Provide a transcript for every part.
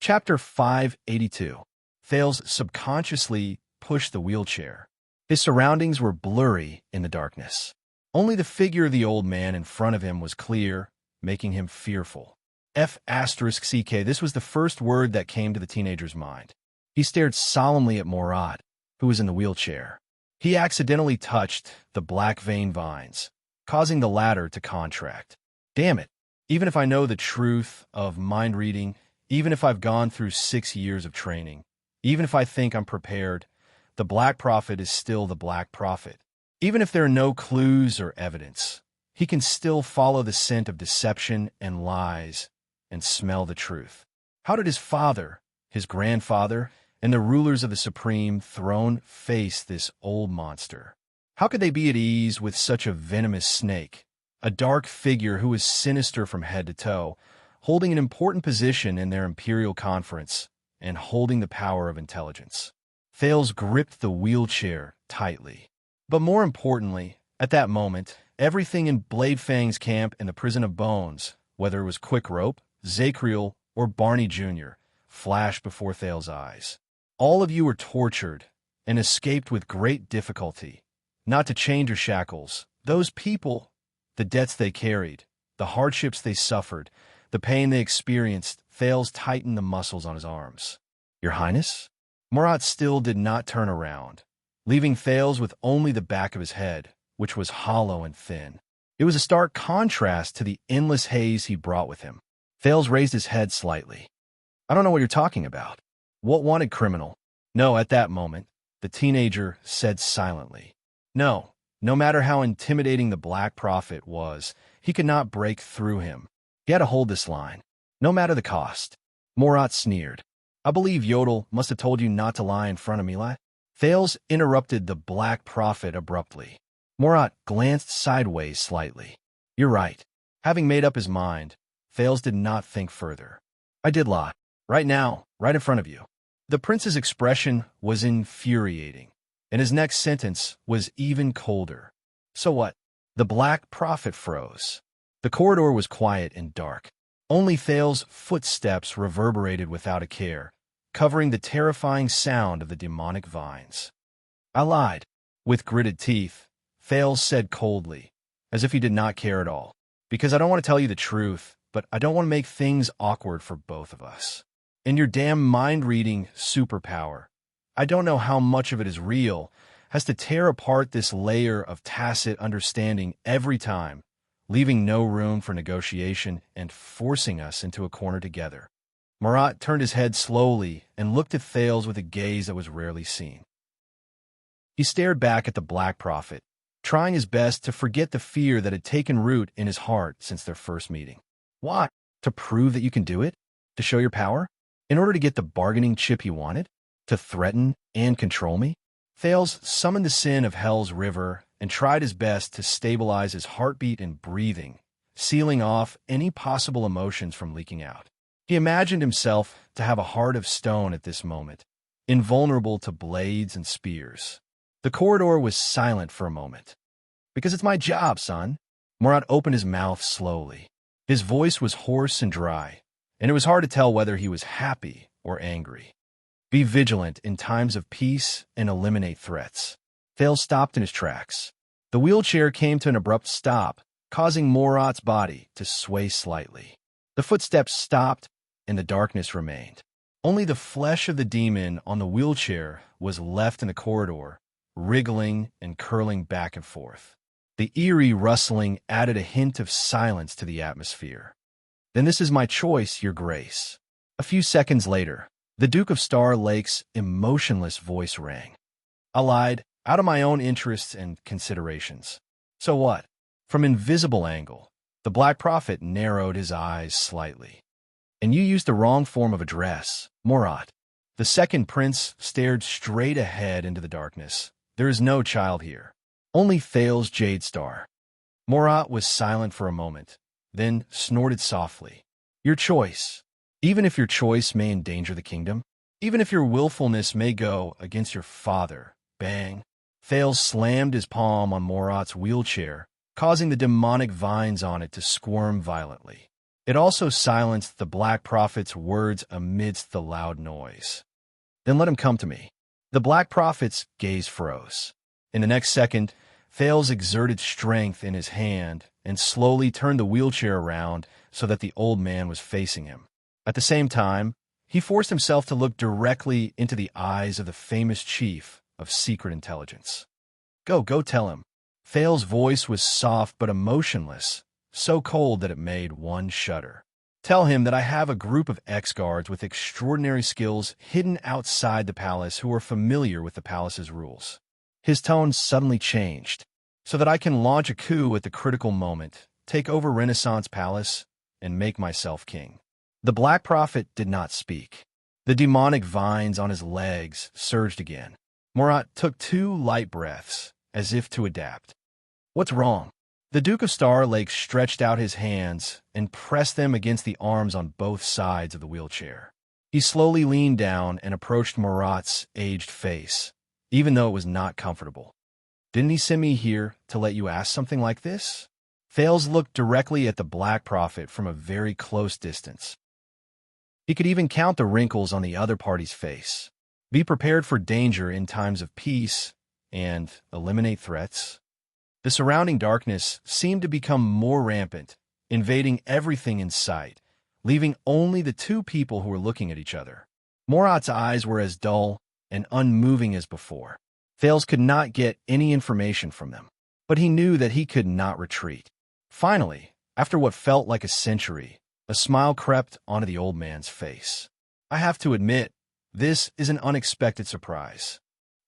Chapter 582. Thales subconsciously pushed the wheelchair. His surroundings were blurry in the darkness. Only the figure of the old man in front of him was clear, making him fearful. F***ck, this was the first word that came to the teenager's mind. He stared solemnly at Murat, who was in the wheelchair. He accidentally touched the black vein vines, causing the latter to contract. Damn it. Even if I know the truth of mind reading, even if I've gone through 6 years of training, even if I think I'm prepared, the Black Prophet is still the Black Prophet. Even if there are no clues or evidence, he can still follow the scent of deception and lies and smell the truth. How did his father, his grandfather, and the rulers of the supreme throne face this old monster? How could they be at ease with such a venomous snake, a dark figure who was sinister from head to toe, holding an important position in their imperial conference and holding the power of intelligence? Thales gripped the wheelchair tightly. But more importantly, at that moment, everything in Blade Fang's camp and the Prison of Bones, whether it was Quick Rope, Zacriel, or Barney Jr., flashed before Thales' eyes. All of you were tortured and escaped with great difficulty. Not to chains or shackles. Those people, the debts they carried, the hardships they suffered, the pain they experienced. Thales tightened the muscles on his arms. Your Highness? Murat still did not turn around, leaving Thales with only the back of his head, which was hollow and thin. It was a stark contrast to the endless haze he brought with him. Thales raised his head slightly. I don't know what you're talking about. What wanted criminal? No, at that moment, the teenager said silently. No matter how intimidating the Black Prophet was, he could not break through him. He had to hold this line, no matter the cost. Murat sneered. I believe Yodel must have told you not to lie in front of me, lad. Thales interrupted the Black Prophet abruptly. Murat glanced sideways slightly. You're right. Having made up his mind, Thales did not think further. I did lie. Right now, right in front of you. The prince's expression was infuriating, and his next sentence was even colder. So what? The Black Prophet froze. The corridor was quiet and dark. Only Thales' footsteps reverberated without a care, covering the terrifying sound of the demonic vines. I lied. With gritted teeth, Thales said coldly, as if he did not care at all. Because I don't want to tell you the truth, but I don't want to make things awkward for both of us. And your damn mind-reading superpower, I don't know how much of it is real, has to tear apart this layer of tacit understanding every time, leaving no room for negotiation and forcing us into a corner together. Murat turned his head slowly and looked at Thales with a gaze that was rarely seen. He stared back at the Black Prophet, trying his best to forget the fear that had taken root in his heart since their first meeting. Why? To prove that you can do it? To show your power? In order to get the bargaining chip he wanted? To threaten and control me? Thales summoned the sin of Hell's River and tried his best to stabilize his heartbeat and breathing, sealing off any possible emotions from leaking out. He imagined himself to have a heart of stone at this moment, invulnerable to blades and spears. The corridor was silent for a moment. Because it's my job, son. Murat opened his mouth slowly. His voice was hoarse and dry, and it was hard to tell whether he was happy or angry. Be vigilant in times of peace and eliminate threats. Thales stopped in his tracks. The wheelchair came to an abrupt stop, causing Murat's body to sway slightly. The footsteps stopped, and the darkness remained. Only the flesh of the demon on the wheelchair was left in the corridor, wriggling and curling back and forth. The eerie rustling added a hint of silence to the atmosphere. Then this is my choice, Your Grace. A few seconds later, the Duke of Star Lake's emotionless voice rang. I lied, out of my own interests and considerations. So what? From invisible angle, the Black Prophet narrowed his eyes slightly. And you used the wrong form of address, Murat. The second prince stared straight ahead into the darkness. There is no child here. Only Thales Jade Star. Murat was silent for a moment, then snorted softly. Your choice. Even if your choice may endanger the kingdom, even if your willfulness may go against your father, bang. Thales slammed his palm on Murat's wheelchair, causing the demonic vines on it to squirm violently. It also silenced the Black Prophet's words amidst the loud noise. "Then let him come to me." The Black Prophet's gaze froze. In the next second, Thales exerted strength in his hand and slowly turned the wheelchair around so that the old man was facing him. At the same time, he forced himself to look directly into the eyes of the famous chief of secret intelligence. Go tell him." Thales' voice was soft but emotionless, so cold that it made one shudder. "Tell him that I have a group of ex-guards with extraordinary skills hidden outside the palace who are familiar with the palace's rules." His tone suddenly changed, "so that I can launch a coup at the critical moment, take over Renaissance Palace, and make myself king." The Black Prophet did not speak. The demonic vines on his legs surged again. Murat took 2 light breaths, as if to adapt. "What's wrong?" The Duke of Star Lake stretched out his hands and pressed them against the arms on both sides of the wheelchair. He slowly leaned down and approached Murat's aged face, even though it was not comfortable. "Didn't he send me here to let you ask something like this?" Thales looked directly at the Black Prophet from a very close distance. He could even count the wrinkles on the other party's face. Be prepared for danger in times of peace and eliminate threats. The surrounding darkness seemed to become more rampant, invading everything in sight, leaving only the 2 people who were looking at each other. Murat's eyes were as dull and unmoving as before. Thales could not get any information from them, but he knew that he could not retreat. Finally, after what felt like a century, a smile crept onto the old man's face. "I have to admit, this is an unexpected surprise."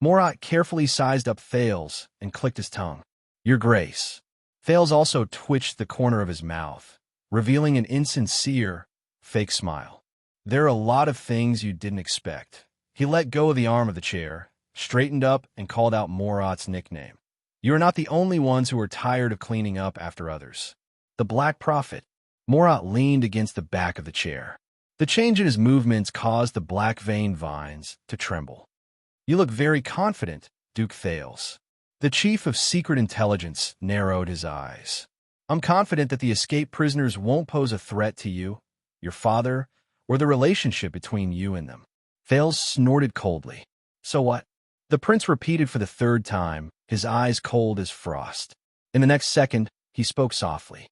Murat carefully sized up Thales and clicked his tongue. "Your Grace." Thales also twitched the corner of his mouth, revealing an insincere, fake smile. "There are a lot of things you didn't expect." He let go of the arm of the chair, straightened up, and called out Murat's nickname. "You are not the only ones who are tired of cleaning up after others." The Black Prophet. Murat leaned against the back of the chair. The change in his movements caused the black vein vines to tremble. "You look very confident, Duke Thales." The chief of secret intelligence narrowed his eyes. "I'm confident that the escaped prisoners won't pose a threat to you, your father, or the relationship between you and them." Thales snorted coldly. "So what?" The prince repeated for the 3rd time, his eyes cold as frost. In the next second, he spoke softly.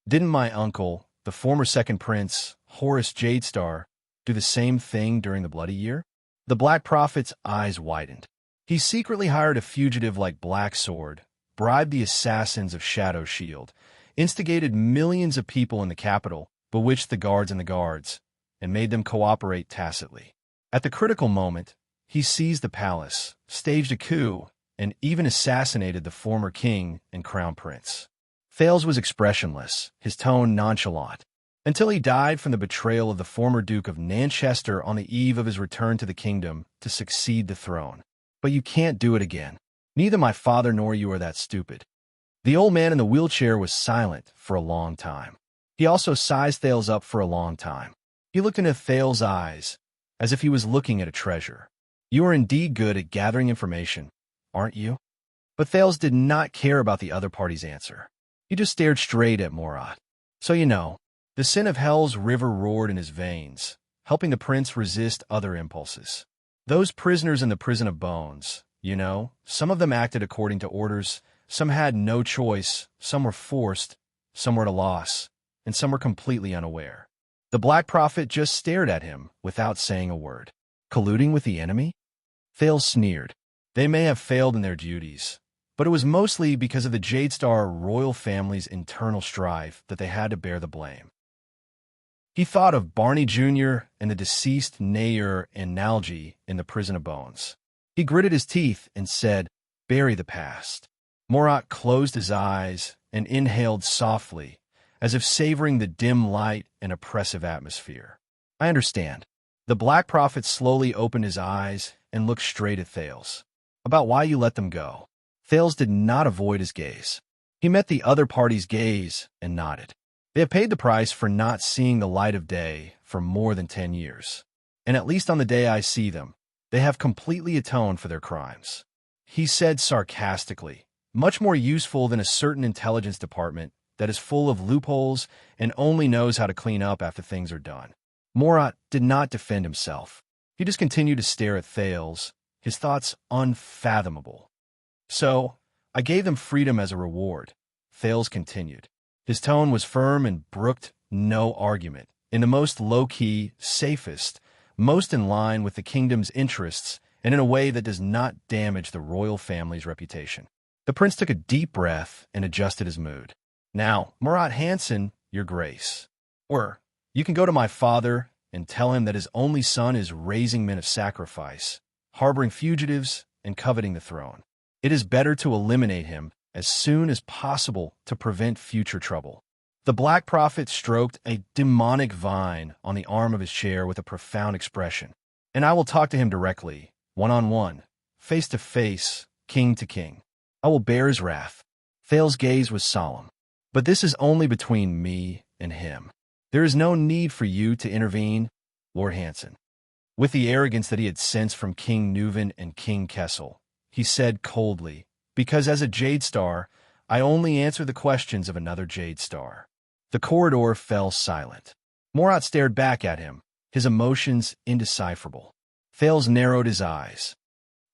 "Didn't my uncle, the former second prince, Horace Jadestar, do the same thing during the Bloody Year?" The Black Prophet's eyes widened. "He secretly hired a fugitive like Black Sword, bribed the assassins of Shadow Shield, instigated millions of people in the capital, bewitched the guards and the guards, and made them cooperate tacitly. At the critical moment, he seized the palace, staged a coup, and even assassinated the former king and crown prince." Thales was expressionless, his tone nonchalant, until he died from the betrayal of the former Duke of Nanchester on the eve of his return to the kingdom to succeed the throne. "But you can't do it again. Neither my father nor you are that stupid." The old man in the wheelchair was silent for a long time. He also sized Thales up for a long time. He looked into Thales' eyes, as if he was looking at a treasure. "You are indeed good at gathering information, aren't you?" But Thales did not care about the other party's answer. He just stared straight at Murat. "So you know, the sin of hell's river roared in his veins, helping the prince resist other impulses. Those prisoners in the prison of bones, you know, some of them acted according to orders, some had no choice, some were forced, some were at a loss, and some were completely unaware." The Black Prophet just stared at him without saying a word. "Colluding with the enemy?" Thales sneered. "They may have failed in their duties, but it was mostly because of the Jadestar royal family's internal strife that they had to bear the blame." He thought of Barney Jr. and the deceased Nayer and Nalgi in the prison of bones. He gritted his teeth and said, "Bury the past." Murat closed his eyes and inhaled softly, as if savoring the dim light and oppressive atmosphere. "I understand." The Black Prophet slowly opened his eyes and looked straight at Thales. "About why you let them go." Thales did not avoid his gaze. He met the other party's gaze and nodded. "They have paid the price for not seeing the light of day for more than 10 years. And at least on the day I see them, they have completely atoned for their crimes." He said sarcastically, "Much more useful than a certain intelligence department that is full of loopholes and only knows how to clean up after things are done. Morat did not defend himself. He just continued to stare at Thales, his thoughts unfathomable. So, I gave them freedom as a reward, Thales continued. His tone was firm and brooked no argument, in the most low-key, safest, most in line with the kingdom's interests, and in a way that does not damage the royal family's reputation. The prince took a deep breath and adjusted his mood. Now, Murat Hansen, your grace. Or, you can go to my father and tell him that his only son is raising men of sacrifice, harboring fugitives, and coveting the throne. It is better to eliminate him as soon as possible to prevent future trouble. The Black Prophet stroked a demonic vine on the arm of his chair with a profound expression. And I will talk to him directly, one-on-one, face-to-face, king to king. I will bear his wrath. Thales' gaze was solemn. But this is only between me and him. There is no need for you to intervene, Lord Hansen. With the arrogance that he had sensed from King Neuven and King Kessel, he said coldly, because as a Jade Star, I only answer the questions of another Jade Star. The corridor fell silent. Morat stared back at him, his emotions indecipherable. Thales narrowed his eyes.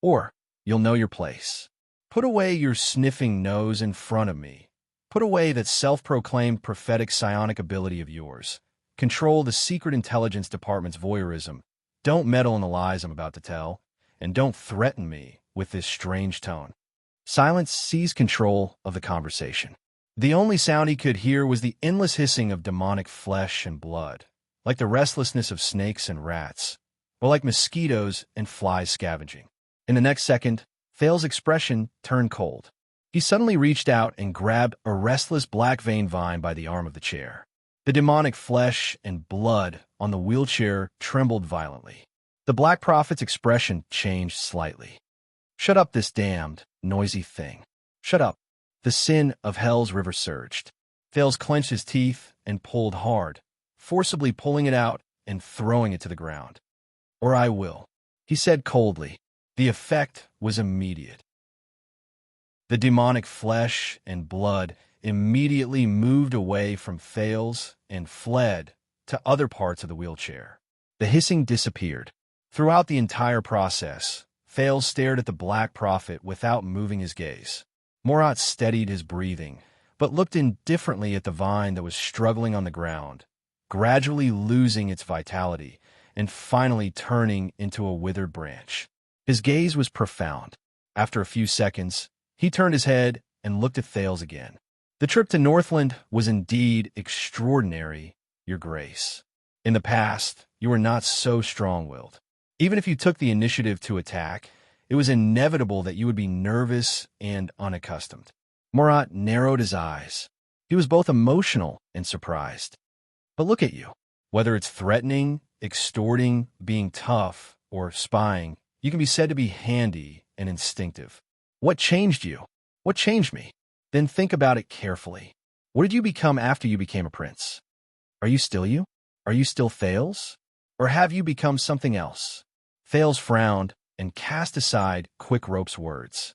Or, you'll know your place. Put away your sniffing nose in front of me. Put away that self-proclaimed prophetic psionic ability of yours. Control the Secret Intelligence Department's voyeurism. Don't meddle in the lies I'm about to tell. And don't threaten me with this strange tone. Silence seized control of the conversation. The only sound he could hear was the endless hissing of demonic flesh and blood, like the restlessness of snakes and rats, or like mosquitoes and flies scavenging. In the next second, Thales' expression turned cold. He suddenly reached out and grabbed a restless black vein vine by the arm of the chair. The demonic flesh and blood on the wheelchair trembled violently. The Black Prophet's expression changed slightly. Shut up, this damned, noisy thing. Shut up. The sin of hell's river surged. Thales clenched his teeth and pulled hard, forcibly pulling it out and throwing it to the ground. Or I will, he said coldly. The effect was immediate. The demonic flesh and blood immediately moved away from Thales and fled to other parts of the wheelchair. The hissing disappeared. Throughout the entire process, Thales stared at the Black Prophet without moving his gaze. Morat steadied his breathing, but looked indifferently at the vine that was struggling on the ground, gradually losing its vitality and finally turning into a withered branch. His gaze was profound. After a few seconds, he turned his head and looked at Thales again. The trip to Northland was indeed extraordinary, Your Grace. In the past, you were not so strong-willed. Even if you took the initiative to attack, it was inevitable that you would be nervous and unaccustomed. Morat narrowed his eyes. He was both emotional and surprised. But look at you. Whether it's threatening, extorting, being tough, or spying, you can be said to be handy and instinctive. What changed you? What changed me? Then think about it carefully. What did you become after you became a prince? Are you still you? Are you still Thales? Or have you become something else? Thales frowned and cast aside Quick Rope's words.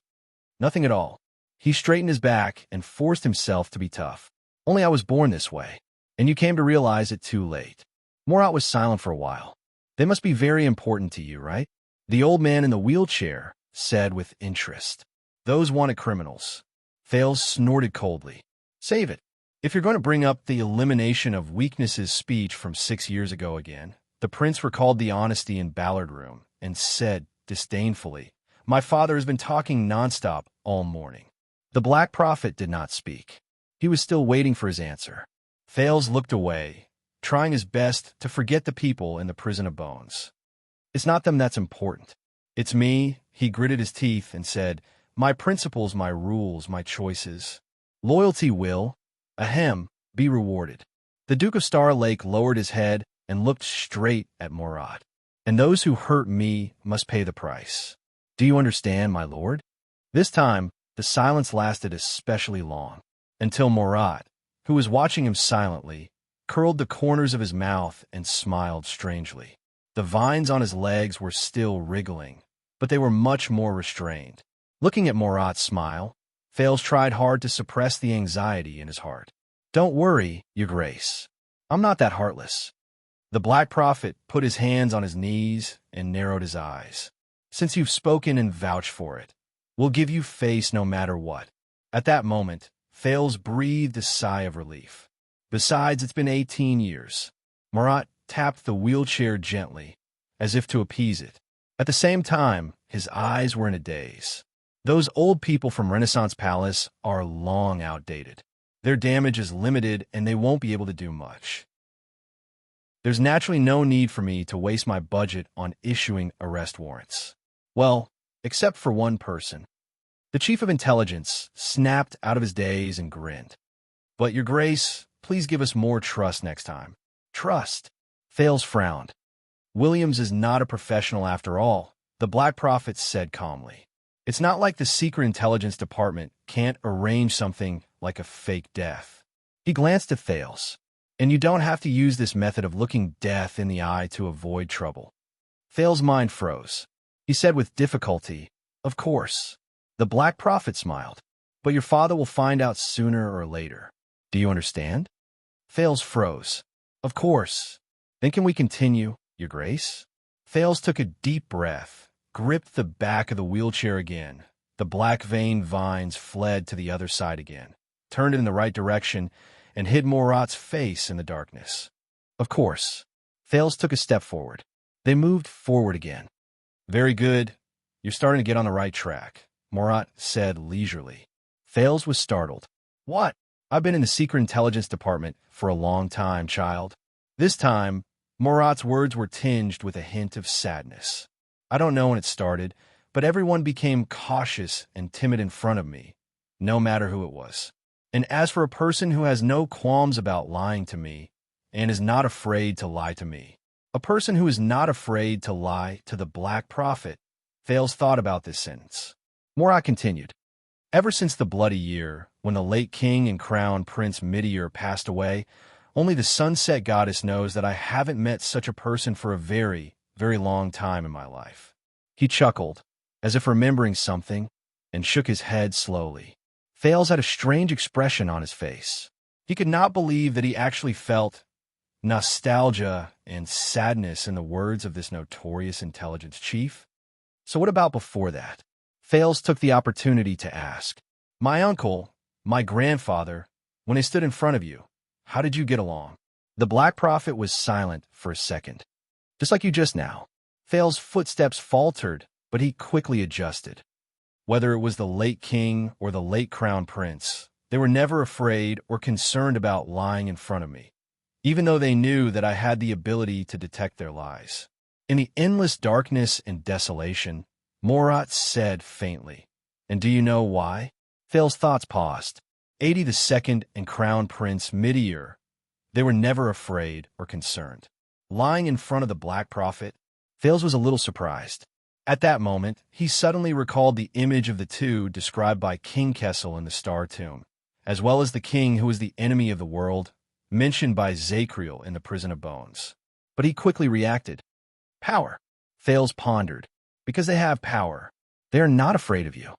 Nothing at all. He straightened his back and forced himself to be tough. Only I was born this way, and you came to realize it too late. Morat was silent for a while. They must be very important to you, right? The old man in the wheelchair said with interest. Those wanted criminals. Thales snorted coldly. Save it. If you're going to bring up the elimination of weaknesses speech from 6 years ago again, the prince recalled the honesty in Ballard Room and said disdainfully, My father has been talking nonstop all morning. The Black Prophet did not speak. He was still waiting for his answer. Thales looked away, trying his best to forget the people in the prison of bones. It's not them that's important. It's me, he gritted his teeth and said, My principles, my rules, my choices. Loyalty will, ahem, be rewarded. The Duke of Star Lake lowered his head and looked straight at Morat. And those who hurt me must pay the price. Do you understand, my lord? This time, the silence lasted especially long, until Morat, who was watching him silently, curled the corners of his mouth and smiled strangely. The vines on his legs were still wriggling, but they were much more restrained. Looking at Morat's smile, Thales tried hard to suppress the anxiety in his heart. Don't worry, Your Grace. I'm not that heartless. The Black Prophet put his hands on his knees and narrowed his eyes. Since you've spoken and vouched for it, we'll give you face no matter what. At that moment, Thales breathed a sigh of relief. Besides, it's been 18 years. Marat tapped the wheelchair gently, as if to appease it. At the same time, his eyes were in a daze. Those old people from Renaissance Palace are long outdated. Their damage is limited and they won't be able to do much. There's naturally no need for me to waste my budget on issuing arrest warrants. Well, except for one person. The Chief of Intelligence snapped out of his daze and grinned. But Your Grace, please give us more trust next time. Trust? Thales frowned. Williams is not a professional after all, the Black Prophet said calmly. It's not like the Secret Intelligence Department can't arrange something like a fake death. He glanced at Thales. And you don't have to use this method of looking death in the eye to avoid trouble. Thales' mind froze. He said with difficulty, "Of course." The Black Prophet smiled. "But your father will find out sooner or later. Do you understand?" Thales froze. "Of course. Then can we continue, Your Grace?" Thales took a deep breath, gripped the back of the wheelchair again. The black veined vines fled to the other side again, turned in the right direction, and hid Marat's face in the darkness. "Of course." Thales took a step forward. They moved forward again. "Very good. You're starting to get on the right track," Marat said leisurely. Thales was startled. "What?" "I've been in the Secret Intelligence Department for a long time, child." This time, Marat's words were tinged with a hint of sadness. "I don't know when it started, but everyone became cautious and timid in front of me, no matter who it was. And as for a person who has no qualms about lying to me and is not afraid to lie to me, a person who is not afraid to lie to the Black Prophet," Thales thought about this sentence. Marat continued. "Ever since the bloody year, when the late king and crown prince Meteor passed away, only the sunset goddess knows that I haven't met such a person for a very, very long time in my life." He chuckled, as if remembering something, and shook his head slowly. Thales had a strange expression on his face. He could not believe that he actually felt nostalgia and sadness in the words of this notorious intelligence chief. So what about before that? Thales took the opportunity to ask. "My uncle, my grandfather, when they stood in front of you, how did you get along?" The Black Prophet was silent for a second. "Just like you just now." Thales' footsteps faltered, but he quickly adjusted. "Whether it was the late king or the late crown prince, they were never afraid or concerned about lying in front of me, even though they knew that I had the ability to detect their lies." In the endless darkness and desolation, Marat said faintly, "And do you know why?" Thales' thoughts paused. 82nd and Crown Prince Meteor, they were never afraid or concerned. Lying in front of the Black Prophet, Thales was a little surprised. At that moment, he suddenly recalled the image of the two described by King Kessel in the Star Tomb, as well as the king who was the enemy of the world, mentioned by Zacriel in the Prison of Bones. But he quickly reacted. "Power." Thales pondered. "Because they have power, they are not afraid of you.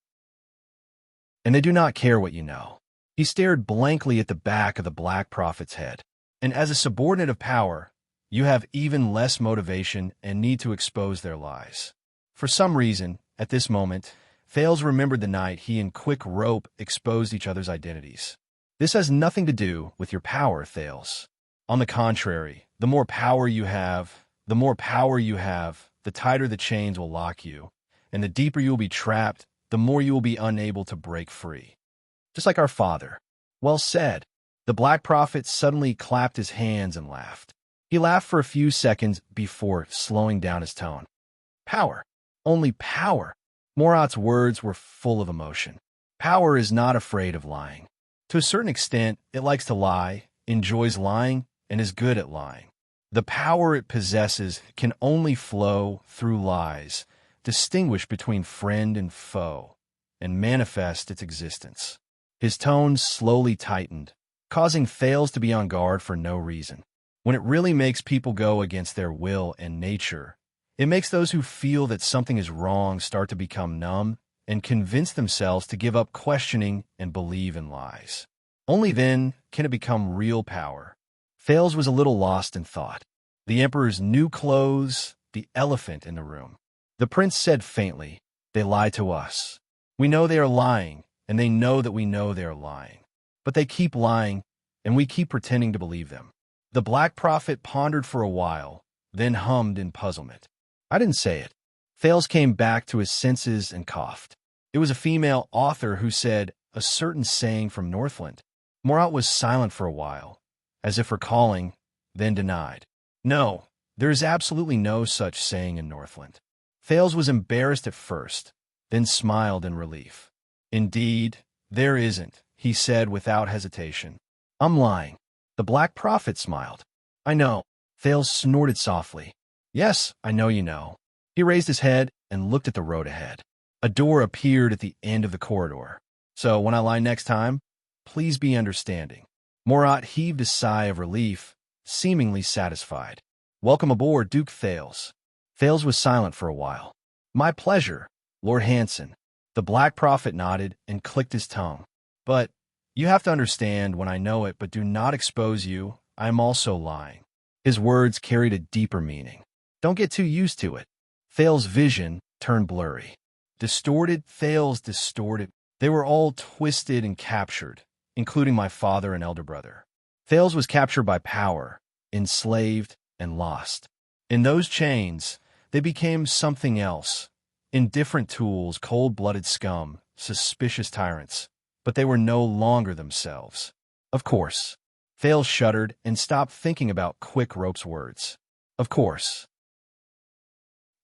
And they do not care what you know." He stared blankly at the back of the Black Prophet's head. "And as a subordinate of power, you have even less motivation and need to expose their lies." For some reason, at this moment, Thales remembered the night he and Quick Rope exposed each other's identities. "This has nothing to do with your power, Thales. On the contrary, the more power you have, the tighter the chains will lock you, and the deeper you will be trapped, the more you will be unable to break free. Just like our father." "Well said." The Black Prophet suddenly clapped his hands and laughed. He laughed for a few seconds before slowing down his tone. "Power. Only power." Marat's words were full of emotion. Power is not afraid of lying. To a certain extent, it likes to lie, enjoys lying, and is good at lying. The power it possesses can only flow through lies, distinguish between friend and foe, and manifest its existence. His tone slowly tightened, causing Thales to be on guard for no reason. When it really makes people go against their will and nature, it makes those who feel that something is wrong start to become numb and convince themselves to give up questioning and believe in lies. Only then can it become real power. Fales was a little lost in thought. The Emperor's new clothes, the elephant in the room. The prince said faintly, "They lie to us. We know they are lying, and they know that we know they are lying. But they keep lying, and we keep pretending to believe them." The Black Prophet pondered for a while, then hummed in puzzlement. "I didn't say it." Fales came back to his senses and coughed. It was a female author who said a certain saying from Northland. Morat was silent for a while, as if recalling, then denied. "No, there is absolutely no such saying in Northland." Fales was embarrassed at first, then smiled in relief. "Indeed, there isn't," he said without hesitation. "I'm lying." The Black Prophet smiled. "I know." Fales snorted softly. "Yes, I know you know." He raised his head and looked at the road ahead. A door appeared at the end of the corridor. "So when I lie next time, please be understanding." Morat heaved a sigh of relief, seemingly satisfied. "Welcome aboard, Duke Fales." Fales was silent for a while. "My pleasure, Lord Hanson." The Black Prophet nodded and clicked his tongue. "But you have to understand when I know it, but do not expose you. I am also lying." His words carried a deeper meaning. "Don't get too used to it." Fales' vision turned blurry. Distorted, Fales distorted. They were all twisted and captured, including my father and elder brother. Fales was captured by power, enslaved, and lost. In those chains, they became something else. Indifferent tools, cold-blooded scum, suspicious tyrants. But they were no longer themselves. Of course. Fales shuddered and stopped thinking about Quick Rope's words. Of course.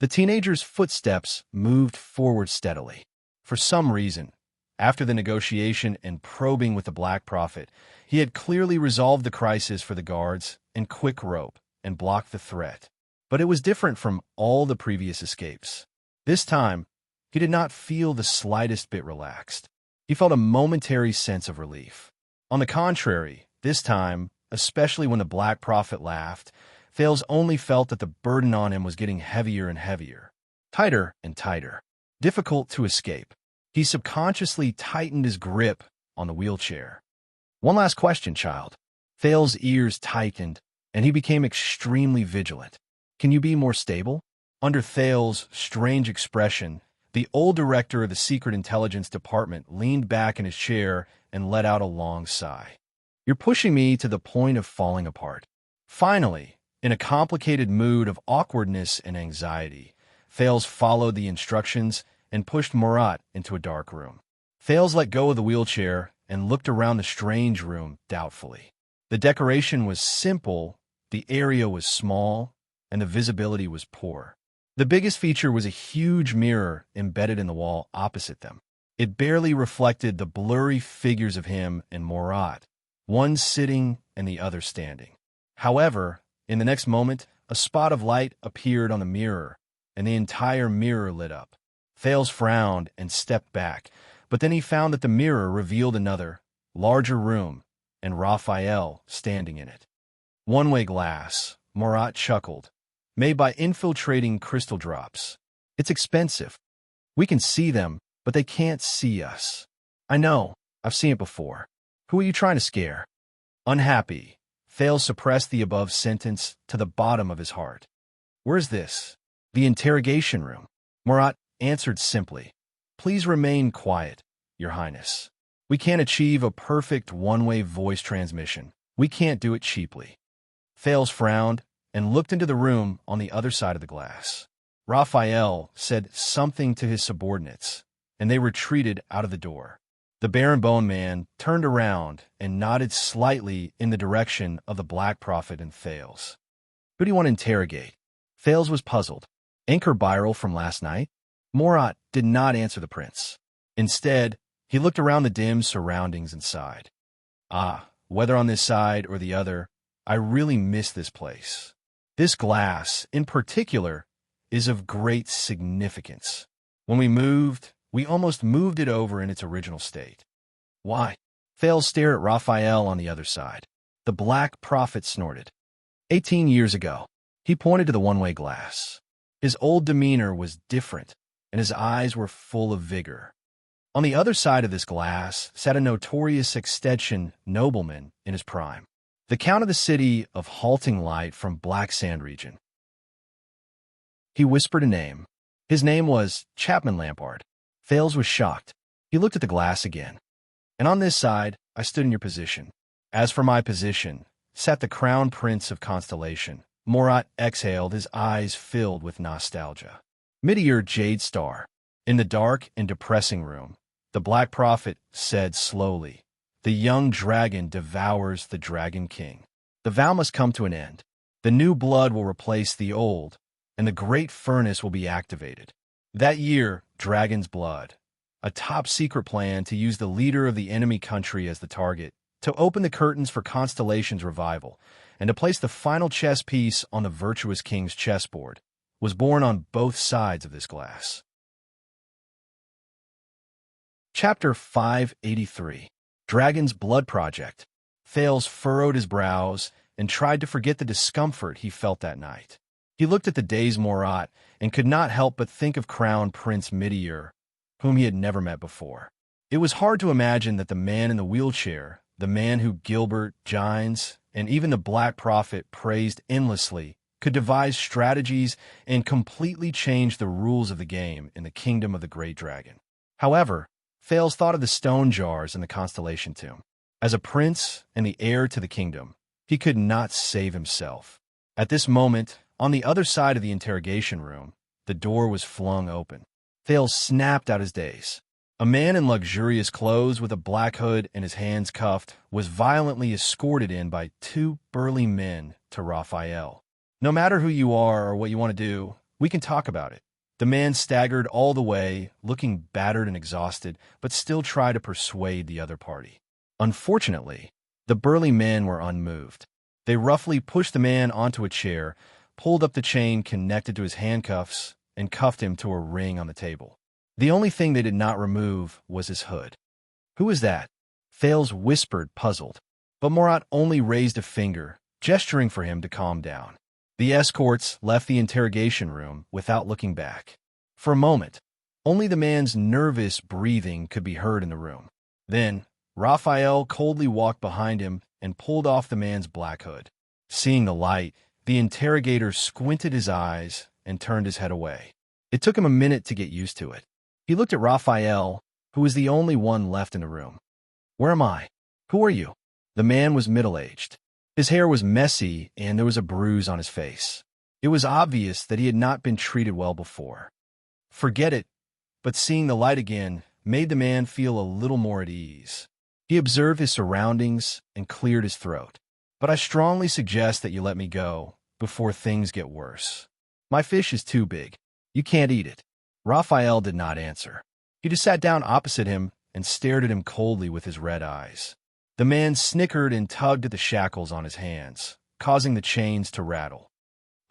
The teenager's footsteps moved forward steadily. For some reason, after the negotiation and probing with the Black Prophet, he had clearly resolved the crisis for the guards and Quick Rope and blocked the threat. But it was different from all the previous escapes. This time, he did not feel the slightest bit relaxed. He felt a momentary sense of relief. On the contrary, this time, especially when the Black Prophet laughed, Fales only felt that the burden on him was getting heavier and heavier, tighter and tighter, difficult to escape. He subconsciously tightened his grip on the wheelchair. "One last question, child." Fales' ears tightened, and he became extremely vigilant. "Can you be more stable?" Under Fales' strange expression, the old director of the Secret Intelligence Department leaned back in his chair and let out a long sigh. "You're pushing me to the point of falling apart." Finally, in a complicated mood of awkwardness and anxiety, Fales followed the instructions and pushed Morat into a dark room. Fales let go of the wheelchair and looked around the strange room doubtfully. The decoration was simple, the area was small, and the visibility was poor. The biggest feature was a huge mirror embedded in the wall opposite them. It barely reflected the blurry figures of him and Morat, one sitting and the other standing. However, in the next moment, a spot of light appeared on the mirror, and the entire mirror lit up. Fales frowned and stepped back, but then he found that the mirror revealed another, larger room, and Raphael standing in it. "One-way glass," Morat chuckled, "made by infiltrating crystal drops. It's expensive. We can see them, but they can't see us." "I know. I've seen it before. Who are you trying to scare?" "Unhappy." Fales suppressed the above sentence to the bottom of his heart. "Where's this?" "The interrogation room." Morat answered simply, "Please remain quiet, Your Highness. We can't achieve a perfect one-way voice transmission. We can't do it cheaply." Fales frowned and looked into the room on the other side of the glass. Raphael said something to his subordinates, and they retreated out of the door. The Baron Bone Man turned around and nodded slightly in the direction of the Black Prophet and Fales. "Who do you want to interrogate?" Fales was puzzled. "Anchor Byrel from last night?" Morat did not answer the prince. Instead, he looked around the dim surroundings and sighed. "Ah, whether on this side or the other, I really miss this place. This glass, in particular, is of great significance. When we almost moved it over in its original state." "Why?" Fales stared at Raphael on the other side. The Black Prophet snorted. 18 years ago, he pointed to the one-way glass. His old demeanor was different, and his eyes were full of vigor. On the other side of this glass sat a notorious extension nobleman in his prime, the Count of the city of Halting Light from Black Sand region. He whispered a name. His name was Chapman Lampard. Fales was shocked. He looked at the glass again. And on this side, I stood in your position. As for my position, sat the crown prince of Constellation. Morat exhaled, his eyes filled with nostalgia. Midier Jade Star. In the dark and depressing room, the Black Prophet said slowly, "The young dragon devours the Dragon King. The vow must come to an end. The new blood will replace the old, and the great furnace will be activated. That year, Dragon's Blood, a top-secret plan to use the leader of the enemy country as the target, to open the curtains for Constellation's revival, and to place the final chess piece on the virtuous king's chessboard, was born on both sides of this glass." Chapter 583. Dragon's Blood Project. Fales furrowed his brows and tried to forget the discomfort he felt that night. He looked at the day's Morat and could not help but think of Crown Prince Midier, whom he had never met before. It was hard to imagine that the man in the wheelchair, the man who Gilbert, Gines, and even the Black Prophet praised endlessly, could devise strategies and completely change the rules of the game in the kingdom of the Great Dragon. However, Fales thought of the stone jars in the Constellation tomb. As a prince and the heir to the kingdom, he could not save himself. At this moment, on the other side of the interrogation room, the door was flung open. Fales snapped out his daze. A man in luxurious clothes with a black hood and his hands cuffed was violently escorted in by two burly men to Raphael. "No matter who you are or what you want to do, we can talk about it." The man staggered all the way, looking battered and exhausted, but still tried to persuade the other party. Unfortunately, the burly men were unmoved. They roughly pushed the man onto a chair, pulled up the chain connected to his handcuffs, and cuffed him to a ring on the table. The only thing they did not remove was his hood. "Who is that?" Fales whispered, puzzled. But Morat only raised a finger, gesturing for him to calm down. The escorts left the interrogation room without looking back. For a moment, only the man's nervous breathing could be heard in the room. Then, Raphael coldly walked behind him and pulled off the man's black hood. Seeing the light, the interrogator squinted his eyes and turned his head away. It took him a minute to get used to it. He looked at Raphael, who was the only one left in the room. "Where am I? Who are you?" The man was middle-aged. His hair was messy, and there was a bruise on his face. It was obvious that he had not been treated well before. Forget it, but seeing the light again made the man feel a little more at ease. He observed his surroundings and cleared his throat. "But I strongly suggest that you let me go before things get worse. My fish is too big. You can't eat it." Raphael did not answer. He just sat down opposite him and stared at him coldly with his red eyes. The man snickered and tugged at the shackles on his hands, causing the chains to rattle.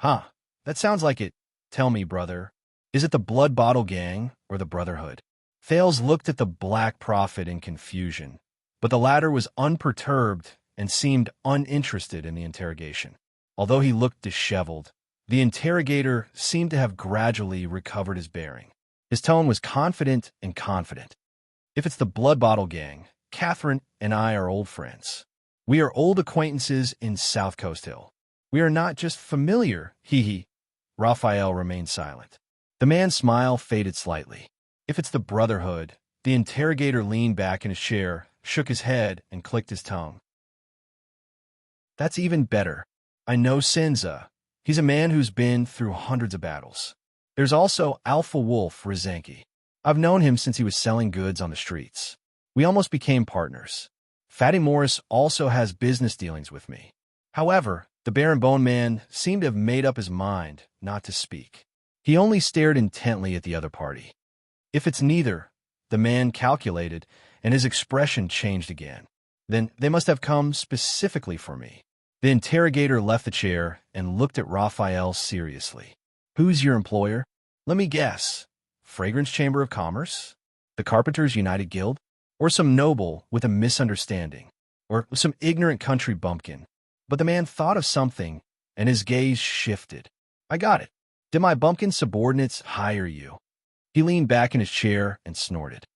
"Huh, that sounds like it. Tell me, brother, is it the Blood Bottle Gang or the Brotherhood?" Fales looked at the Black Prophet in confusion, but the latter was unperturbed and seemed uninterested in the interrogation. Although he looked disheveled, the interrogator seemed to have gradually recovered his bearing. His tone was confident and confident. "If it's the Blood Bottle Gang, Catherine and I are old friends. We are old acquaintances in South Coast Hill. We are not just familiar, hee." Raphael remained silent. The man's smile faded slightly. "If it's the Brotherhood," the interrogator leaned back in his chair, shook his head, and clicked his tongue. "That's even better. I know Senza. He's a man who's been through hundreds of battles. There's also Alpha Wolf Rizanki. I've known him since he was selling goods on the streets. We almost became partners. Fatty Morris also has business dealings with me." However, the Baron Bone Man seemed to have made up his mind not to speak. He only stared intently at the other party. "If it's neither," the man calculated, and his expression changed again, "then they must have come specifically for me." The interrogator left the chair and looked at Raphael seriously. "Who's your employer?" "Let me guess. Fragrance Chamber of Commerce? The Carpenters United Guild? Or some noble with a misunderstanding? Or some ignorant country bumpkin?" But the man thought of something, and his gaze shifted. "I got it. Did my bumpkin subordinates hire you?" He leaned back in his chair and snorted.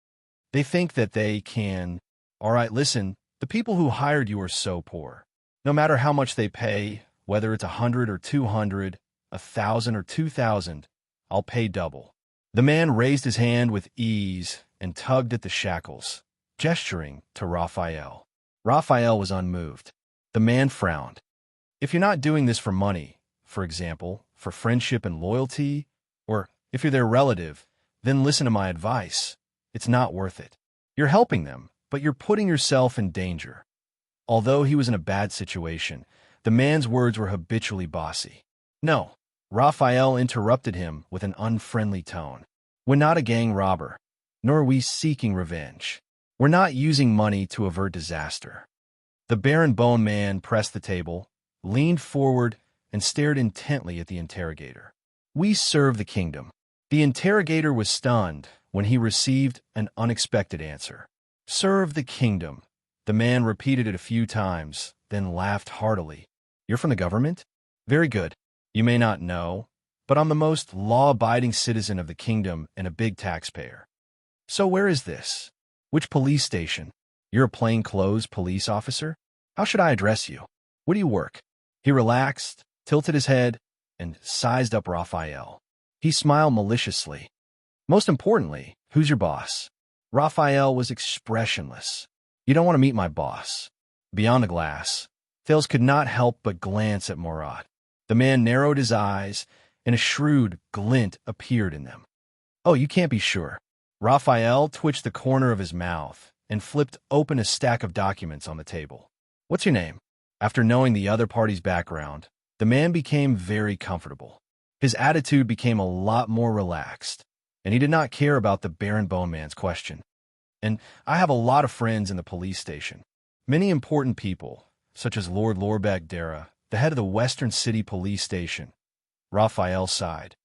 They think that they can. All right, listen, the people who hired you are so poor. No matter how much they pay, whether it's 100 or 200, 1,000 or 2,000, I'll pay double. The man raised his hand with ease and tugged at the shackles, gesturing to Raphael. Raphael was unmoved. The man frowned. If you're not doing this for money, for example, for friendship and loyalty, or if you're their relative, then listen to my advice. It's not worth it. You're helping them, but you're putting yourself in danger. Although he was in a bad situation, the man's words were habitually bossy. No, Raphael interrupted him with an unfriendly tone. We're not a gang robber, nor are we seeking revenge. We're not using money to avert disaster. The Baron Bone Man pressed the table, leaned forward, and stared intently at the interrogator. We serve the kingdom. The interrogator was stunned when he received an unexpected answer. Serve the kingdom. The man repeated it a few times, then laughed heartily. You're from the government? Very good. You may not know, but I'm the most law-abiding citizen of the kingdom and a big taxpayer. So where is this? Which police station? You're a plainclothes police officer? How should I address you? Where do you work? He relaxed, tilted his head, and sized up Raphael. He smiled maliciously. Most importantly, who's your boss? Raphael was expressionless. You don't want to meet my boss. Beyond the glass, Thales could not help but glance at Murat. The man narrowed his eyes, and a shrewd glint appeared in them. Oh, you can't be sure. Raphael twitched the corner of his mouth and flipped open a stack of documents on the table. What's your name? After knowing the other party's background, the man became very comfortable. His attitude became a lot more relaxed, and he did not care about the Baron Bone Man's question. And I have a lot of friends in the police station. Many important people, such as Lord Lorbeck Dara, the head of the Western City Police Station. Raphael sighed.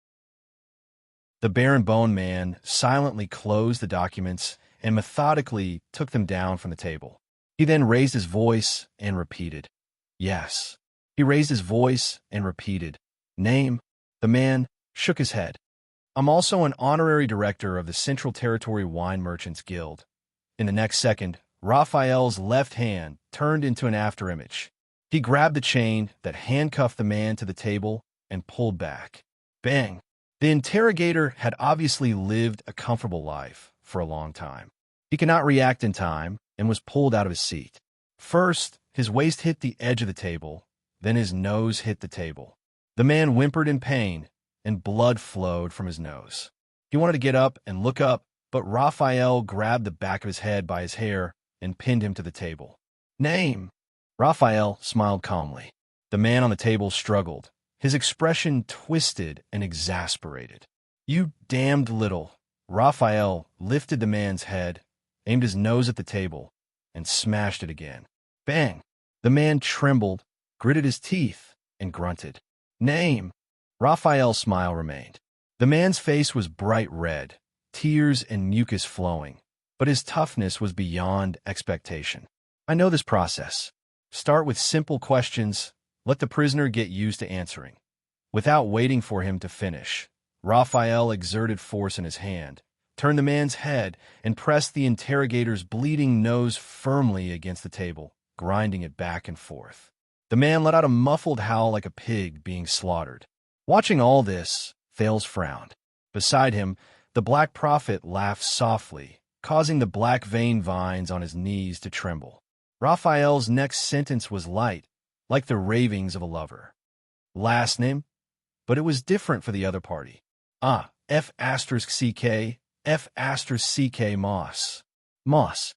The Baron Bone Man silently closed the documents and methodically took them down from the table. He then raised his voice and repeated, Yes. He raised his voice and repeated, Name. The man shook his head. I'm also an honorary director of the Central Territory Wine Merchants Guild. In the next second, Raphael's left hand turned into an afterimage. He grabbed the chain that handcuffed the man to the table and pulled back. Bang! The interrogator had obviously lived a comfortable life for a long time. He could not react in time and was pulled out of his seat. First, his waist hit the edge of the table, then his nose hit the table. The man whimpered in pain, and blood flowed from his nose. He wanted to get up and look up, but Raphael grabbed the back of his head by his hair and pinned him to the table. Name! Raphael smiled calmly. The man on the table struggled, his expression twisted and exasperated. You damned little. Raphael lifted the man's head, aimed his nose at the table, and smashed it again. Bang! The man trembled, gritted his teeth, and grunted. Name! Raphael's smile remained. The man's face was bright red, tears and mucus flowing, but his toughness was beyond expectation. I know this process. Start with simple questions. Let the prisoner get used to answering. Without waiting for him to finish, Raphael exerted force in his hand, turned the man's head, and pressed the interrogator's bleeding nose firmly against the table, grinding it back and forth. The man let out a muffled howl like a pig being slaughtered. Watching all this, Thales frowned. Beside him, the Black Prophet laughed softly, causing the black vein vines on his knees to tremble. Raphael's next sentence was light, like the ravings of a lover. Last name? But it was different for the other party. F*CK, F*CK Moss. Moss.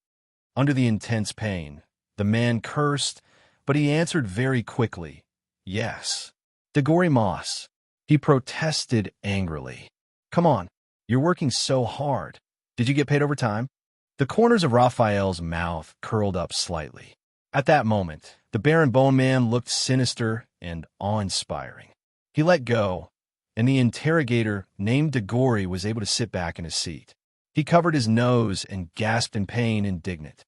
Under the intense pain, the man cursed, but he answered very quickly, Yes. Degory Moss. He protested angrily. Come on, you're working so hard. Did you get paid overtime? The corners of Raphael's mouth curled up slightly. At that moment, the Baron Bone Man looked sinister and awe-inspiring. He let go, and the interrogator, named Degory, was able to sit back in his seat. He covered his nose and gasped in pain, indignant.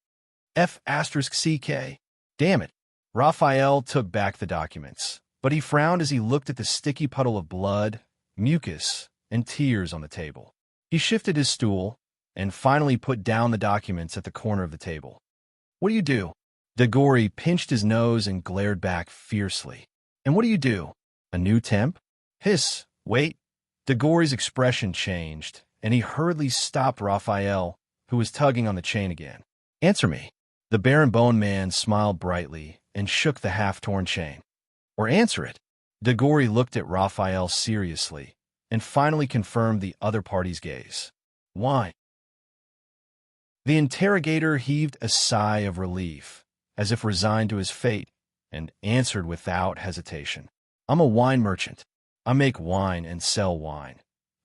F*CK. Damn it. Raphael took back the documents, but he frowned as he looked at the sticky puddle of blood, mucus, and tears on the table. He shifted his stool, and finally put down the documents at the corner of the table. What do you do? Degori pinched his nose and glared back fiercely. And what do you do? A new temp? Hiss, wait. Degori's expression changed, and he hurriedly stopped Raphael, who was tugging on the chain again. Answer me. The Baron man smiled brightly and shook the half-torn chain. Or answer it. Degori looked at Raphael seriously and finally confirmed the other party's gaze. Why? The interrogator heaved a sigh of relief, as if resigned to his fate, and answered without hesitation. I'm a wine merchant. I make wine and sell wine.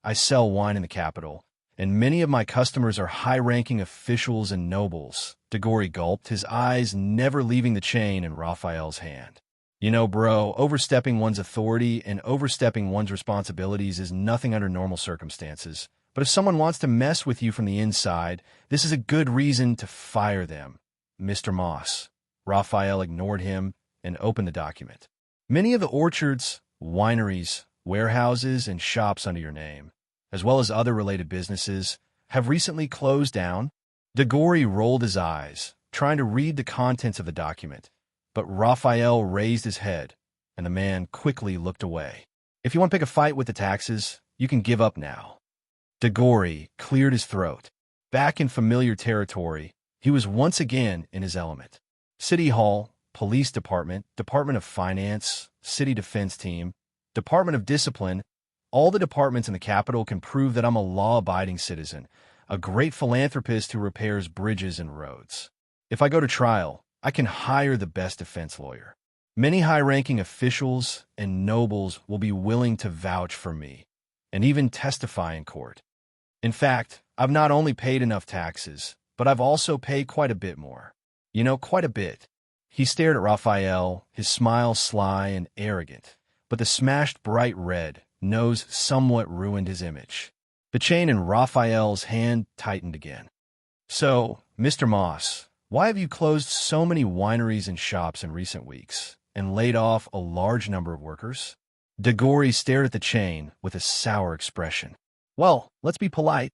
I sell wine in the capital, and many of my customers are high-ranking officials and nobles. Degori gulped, his eyes never leaving the chain in Raphael's hand. You know, bro, overstepping one's authority and overstepping one's responsibilities is nothing under normal circumstances. But if someone wants to mess with you from the inside, this is a good reason to fire them. Mr. Moss. Raphael ignored him and opened the document. Many of the orchards, wineries, warehouses, and shops under your name, as well as other related businesses, have recently closed down. Degori rolled his eyes, trying to read the contents of the document, but Raphael raised his head, and the man quickly looked away. If you want to pick a fight with the taxes, you can give up now. Degori cleared his throat. Back in familiar territory, he was once again in his element. City Hall, Police Department, Department of Finance, City Defense Team, Department of Discipline, all the departments in the capital can prove that I'm a law-abiding citizen, a great philanthropist who repairs bridges and roads. If I go to trial, I can hire the best defense lawyer. Many high-ranking officials and nobles will be willing to vouch for me, and even testify in court. In fact, I've not only paid enough taxes, but I've also paid quite a bit more. You know, quite a bit. He stared at Raphael, his smile sly and arrogant, but the smashed bright red nose somewhat ruined his image. The chain in Raphael's hand tightened again. So, Mr. Moss, why have you closed so many wineries and shops in recent weeks and laid off a large number of workers? Degori stared at the chain with a sour expression. Well, let's be polite.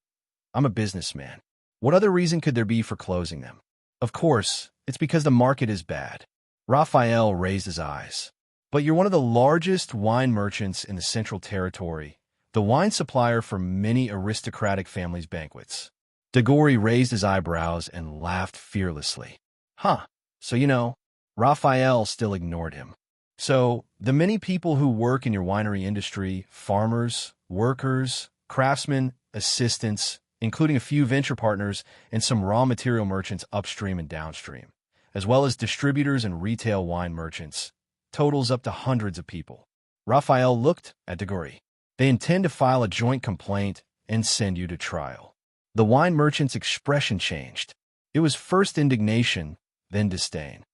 I'm a businessman. What other reason could there be for closing them? Of course, it's because the market is bad. Raphael raised his eyes. But you're one of the largest wine merchants in the Central Territory, the wine supplier for many aristocratic families' banquets. Degori raised his eyebrows and laughed fearlessly. Huh, so you know, Raphael still ignored him. So, the many people who work in your winery industry, farmers, workers, craftsmen, assistants, including a few venture partners and some raw material merchants upstream and downstream, as well as distributors and retail wine merchants, totals up to hundreds of people. Raphael looked at Degori. They intend to file a joint complaint and send you to trial. The wine merchant's expression changed. It was first indignation, then disdain.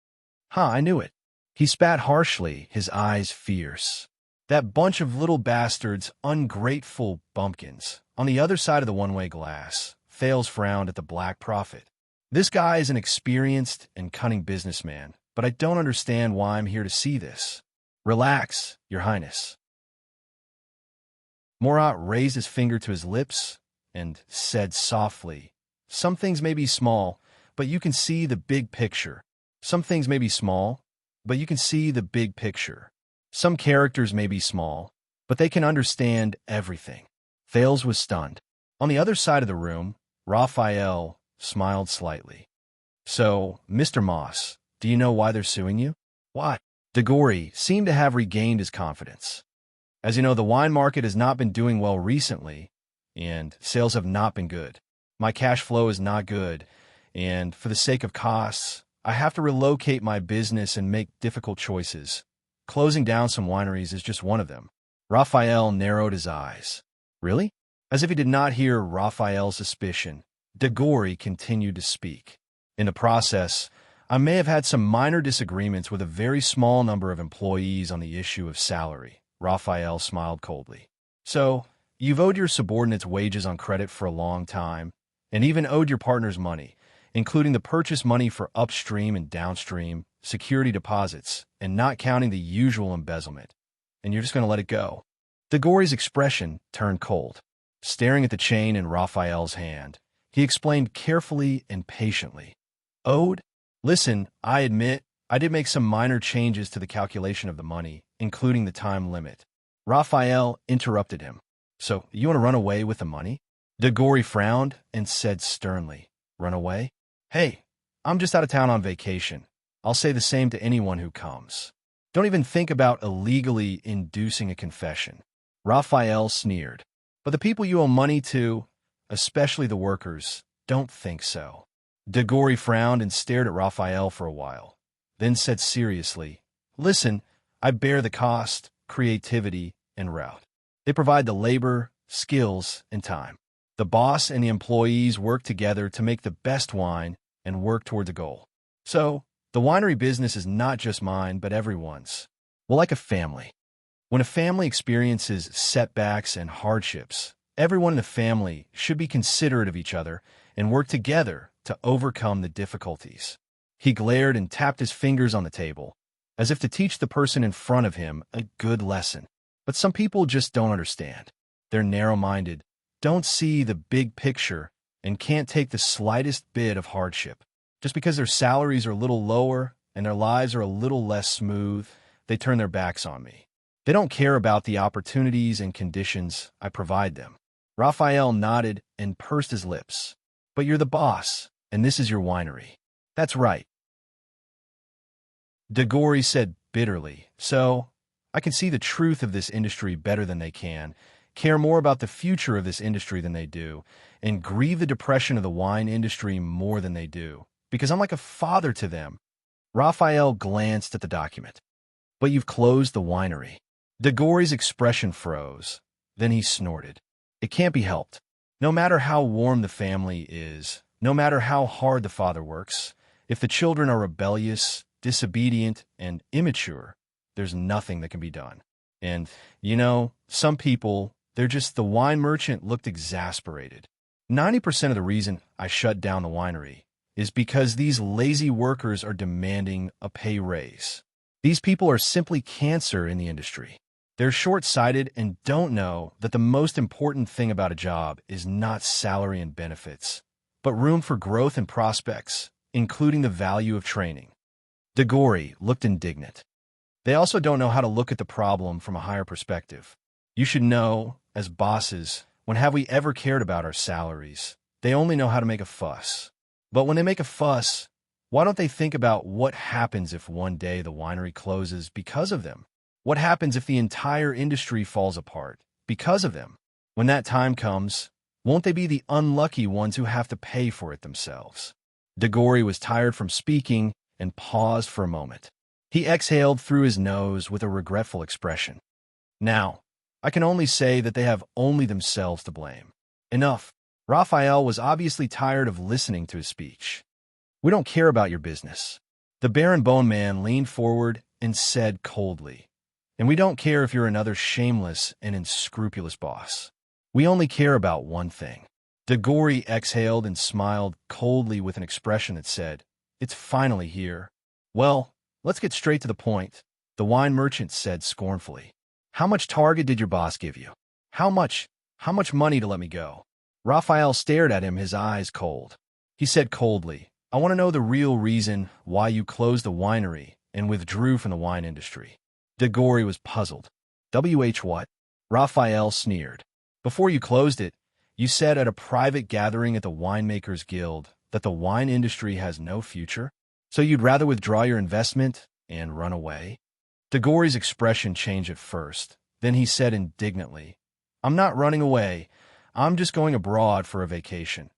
I knew it. He spat harshly, his eyes fierce. That bunch of little bastards, ungrateful bumpkins. On the other side of the one-way glass, Thales frowned at the Black Prophet. This guy is an experienced and cunning businessman, but I don't understand why I'm here to see this. Relax, Your Highness. Morat raised his finger to his lips and said softly, Some things may be small, but you can see the big picture. Some things may be small, but you can see the big picture. Some characters may be small, but they can understand everything. Thales was stunned. On the other side of the room, Raphael smiled slightly. So, Mr. Moss, do you know why they're suing you? Why? Degori seemed to have regained his confidence. As you know, the wine market has not been doing well recently, and sales have not been good. My cash flow is not good, and for the sake of costs, I have to relocate my business and make difficult choices. Closing down some wineries is just one of them. Raphael narrowed his eyes. Really? As if he did not hear Raphael's suspicion, Degori continued to speak. In the process, I may have had some minor disagreements with a very small number of employees on the issue of salary. Raphael smiled coldly. So, you've owed your subordinates wages on credit for a long time, and even owed your partners money, including the purchase money for upstream and downstream, security deposits, and not counting the usual embezzlement. And you're just going to let it go. Degori's expression turned cold. Staring at the chain in Raphael's hand, He explained carefully and patiently. Ode? Listen, I admit, I did make some minor changes to the calculation of the money, including the time limit. Raphael interrupted him. So, you want to run away with the money? Degori frowned and said sternly, Run away? Hey, I'm just out of town on vacation. I'll say the same to anyone who comes. Don't even think about illegally inducing a confession. Raphael sneered. But the people you owe money to, especially the workers, don't think so. Degori frowned and stared at Raphael for a while, then said seriously, Listen, I bear the cost, creativity, and route. They provide the labor, skills, and time. The boss and the employees work together to make the best wine and work towards a goal. So, the winery business is not just mine, but everyone's. Well, like a family. When a family experiences setbacks and hardships, everyone in the family should be considerate of each other and work together to overcome the difficulties. He glared and tapped his fingers on the table, as if to teach the person in front of him a good lesson. But some people just don't understand. They're narrow-minded, don't see the big picture, and can't take the slightest bit of hardship. Just because their salaries are a little lower and their lives are a little less smooth, they turn their backs on me. They don't care about the opportunities and conditions I provide them. Raphael nodded and pursed his lips. But you're the boss, and this is your winery. That's right. Degori said bitterly, So, I can see the truth of this industry better than they can, care more about the future of this industry than they do, and grieve the depression of the wine industry more than they do, because I'm like a father to them. Raphael glanced at the document. But you've closed the winery. Degori's expression froze. Then he snorted. It can't be helped. No matter how warm the family is, no matter how hard the father works, if the children are rebellious, disobedient, and immature, there's nothing that can be done. And, some people, the wine merchant looked exasperated. 90% of the reason I shut down the winery is because these lazy workers are demanding a pay raise. These people are simply cancer in the industry. They're short-sighted and don't know that the most important thing about a job is not salary and benefits, but room for growth and prospects, including the value of training. Degori looked indignant. They also don't know how to look at the problem from a higher perspective. You should know, as bosses, when have we ever cared about our salaries? They only know how to make a fuss. But when they make a fuss, why don't they think about what happens if one day the winery closes because of them? What happens if the entire industry falls apart because of them? When that time comes, won't they be the unlucky ones who have to pay for it themselves? Degori was tired from speaking and paused for a moment. He exhaled through his nose with a regretful expression. Now, I can only say that they have only themselves to blame. Enough. Raphael was obviously tired of listening to his speech. We don't care about your business. The Baron Bone Man leaned forward and said coldly, And we don't care if you're another shameless and unscrupulous boss. We only care about one thing. Degori exhaled and smiled coldly with an expression that said, It's finally here. Well, let's get straight to the point, the wine merchant said scornfully. How much target did your boss give you? How much money to let me go? Raphael stared at him, his eyes cold. He said coldly, I want to know the real reason why you closed the winery and withdrew from the wine industry. Degori was puzzled. What? Raphael sneered. Before you closed it, you said at a private gathering at the Winemakers Guild that the wine industry has no future? So you'd rather withdraw your investment and run away? Degori's expression changed at first. Then he said indignantly, I'm not running away. I'm just going abroad for a vacation.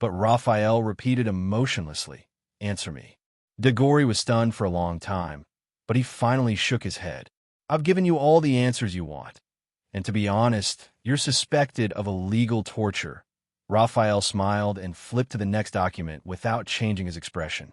But Raphael repeated emotionlessly, Answer me. Degori was stunned for a long time, but he finally shook his head. I've given you all the answers you want. And to be honest, you're suspected of illegal torture. Raphael smiled and flipped to the next document without changing his expression.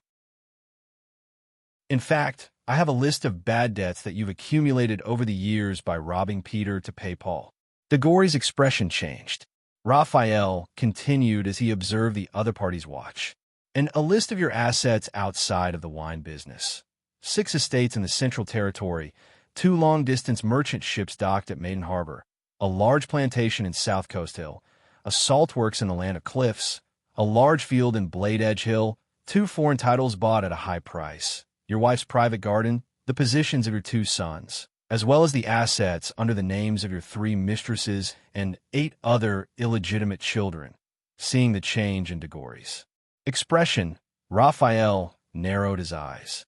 In fact, I have a list of bad debts that you've accumulated over the years by robbing Peter to pay Paul. Degori's expression changed. Raphael continued as he observed the other party's watch. And a list of your assets outside of the wine business. 6 estates in the Central Territory, 2 long-distance merchant ships docked at Maiden Harbor, a large plantation in South Coast Hill, a salt works in the Land of Cliffs, a large field in Blade Edge Hill, 2 foreign titles bought at a high price, your wife's private garden, the positions of your 2 sons, as well as the assets under the names of your 3 mistresses and 8 other illegitimate children. Seeing the change in DeGory's expression, Raphael narrowed his eyes.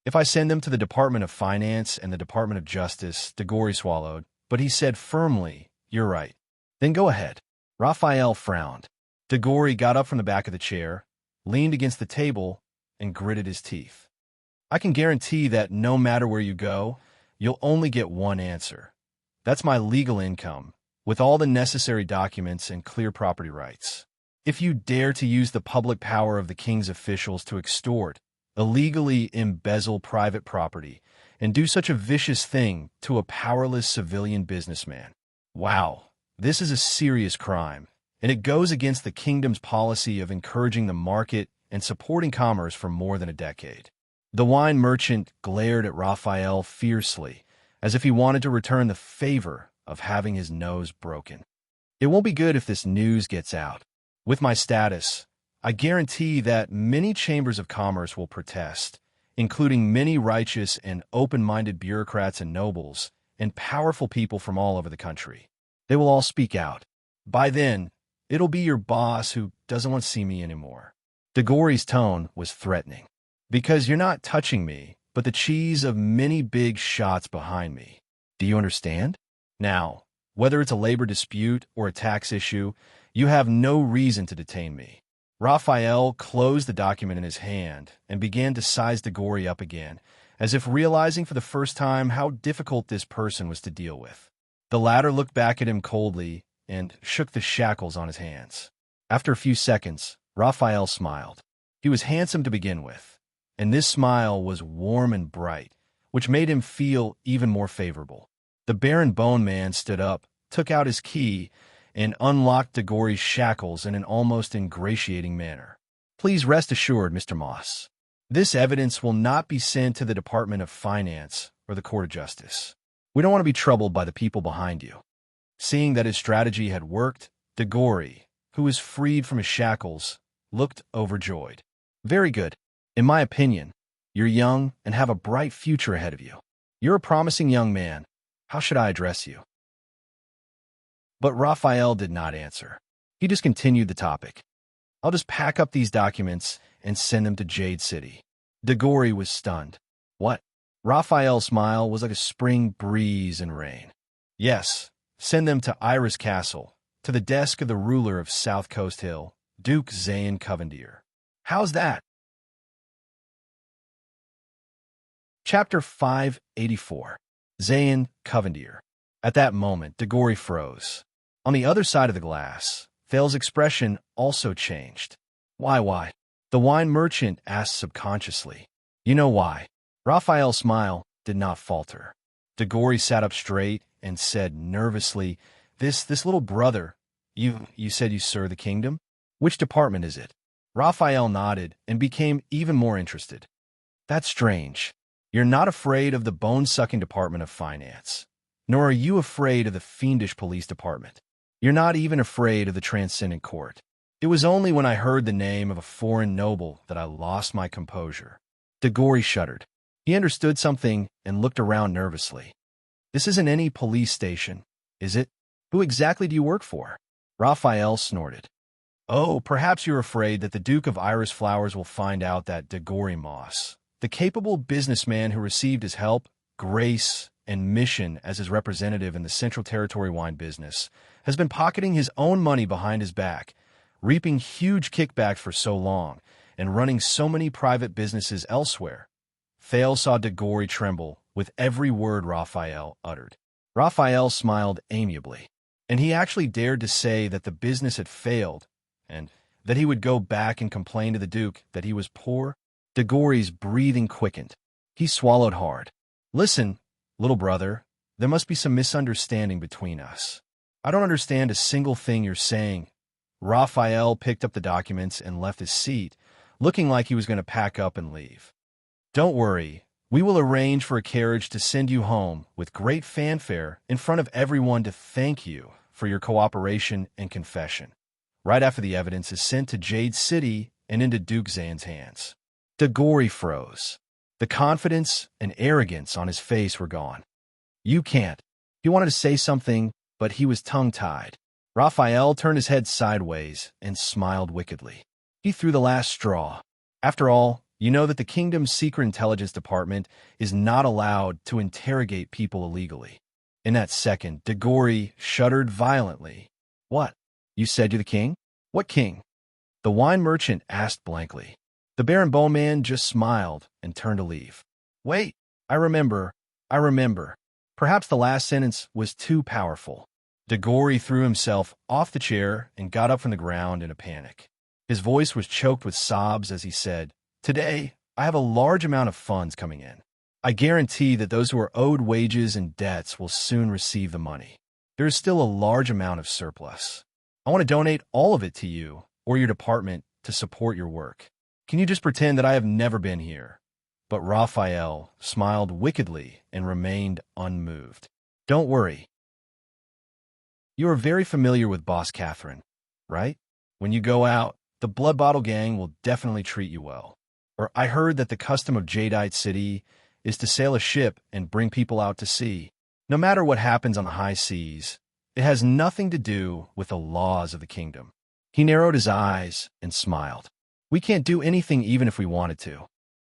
If I send them to the Department of Finance and the Department of Justice, DeGory swallowed, but he said firmly, "You're right." "Then go ahead." Raphael frowned. DeGory got up from the back of the chair, leaned against the table, and gritted his teeth. "I can guarantee that no matter where you go, you'll only get one answer. That's my legal income, with all the necessary documents and clear property rights. If you dare to use the public power of the king's officials to extort, illegally embezzle private property, and do such a vicious thing to a powerless civilian businessman. Wow, this is a serious crime, and it goes against the kingdom's policy of encouraging the market and supporting commerce for more than a decade." The wine merchant glared at Raphael fiercely, as if he wanted to return the favor of having his nose broken. "It won't be good if this news gets out. With my status, I guarantee that many chambers of commerce will protest, including many righteous and open-minded bureaucrats and nobles, and powerful people from all over the country. They will all speak out. By then, it'll be your boss who doesn't want to see me anymore." DeGory's tone was threatening. "Because you're not touching me, but the cheese of many big shots behind me. Do you understand? Now, whether it's a labor dispute or a tax issue, you have no reason to detain me." Raphael closed the document in his hand and began to size DeGory up again, as if realizing for the first time how difficult this person was to deal with. The latter looked back at him coldly and shook the shackles on his hands. After a few seconds, Raphael smiled. He was handsome to begin with, and this smile was warm and bright, which made him feel even more favorable. The Baron Bone Man stood up, took out his key, and unlocked DeGory's shackles in an almost ingratiating manner. "Please rest assured, Mr. Moss, this evidence will not be sent to the Department of Finance or the Court of Justice. We don't want to be troubled by the people behind you." Seeing that his strategy had worked, DeGory, who was freed from his shackles, looked overjoyed. "Very good. In my opinion, you're young and have a bright future ahead of you. You're a promising young man. How should I address you?" But Raphael did not answer. He just continued the topic. "I'll just pack up these documents and send them to Jade City." DeGory was stunned. "What?" Raphael's smile was like a spring breeze in rain. "Yes, send them to Iris Castle, to the desk of the ruler of South Coast Hill, Duke Zayn Covendier." "How's that?" Chapter 584. Zayn Covendier. At that moment, DeGory froze. On the other side of the glass, Thal's expression also changed. Why? The wine merchant asked subconsciously. "You know why?" Raphael's smile did not falter. DeGory sat up straight and said nervously, This little brother, you said you serve the kingdom? Which department is it?" Raphael nodded and became even more interested. "That's strange. You're not afraid of the bone-sucking Department of Finance, nor are you afraid of the fiendish police department. You're not even afraid of the Transcendent Court. It was only when I heard the name of a foreign noble that I lost my composure." DeGory shuddered. He understood something and looked around nervously. "This isn't any police station, is it? Who exactly do you work for?" Raphael snorted. "Oh, perhaps you're afraid that the Duke of Iris Flowers will find out that DeGory Moss, the capable businessman who received his help, grace, and mission as his representative in the Central Territory wine business, has been pocketing his own money behind his back, reaping huge kickbacks for so long, and running so many private businesses elsewhere." Thale saw DeGory tremble with every word Raphael uttered. Raphael smiled amiably, and he actually dared to say that the business had failed, and that he would go back and complain to the Duke that he was poor. DeGory's breathing quickened. He swallowed hard. "Listen, little brother, there must be some misunderstanding between us. I don't understand a single thing you're saying." Raphael picked up the documents and left his seat, looking like he was going to pack up and leave. "Don't worry, we will arrange for a carriage to send you home with great fanfare in front of everyone to thank you for your cooperation and confession. right after the evidence is sent to Jade City and into Duke Zan's hands. Dagori froze. The confidence and arrogance on his face were gone. You can't. He wanted to say something, but he was tongue-tied. Raphael turned his head sideways and smiled wickedly. He threw the last straw. After all, you know that the kingdom's secret intelligence department is not allowed to interrogate people illegally. In that second, Dagori shuddered violently. What? You said you're the king? What king? The wine merchant asked blankly. The Baron Bowman just smiled and turned to leave. Wait, I remember. Perhaps the last sentence was too powerful. Dagori threw himself off the chair and got up from the ground in a panic. His voice was choked with sobs as he said, Today, I have a large amount of funds coming in. I guarantee that those who are owed wages and debts will soon receive the money. There is still a large amount of surplus. I want to donate all of it to you or your department to support your work. Can you just pretend that I have never been here? But Raphael smiled wickedly and remained unmoved. Don't worry. You are very familiar with Boss Catherine, right? When you go out, the Blood Bottle Gang will definitely treat you well. Or I heard that the custom of Jadeite City is to sail a ship and bring people out to sea. No matter what happens on the high seas, it has nothing to do with the laws of the kingdom. He narrowed his eyes and smiled. We can't do anything even if we wanted to.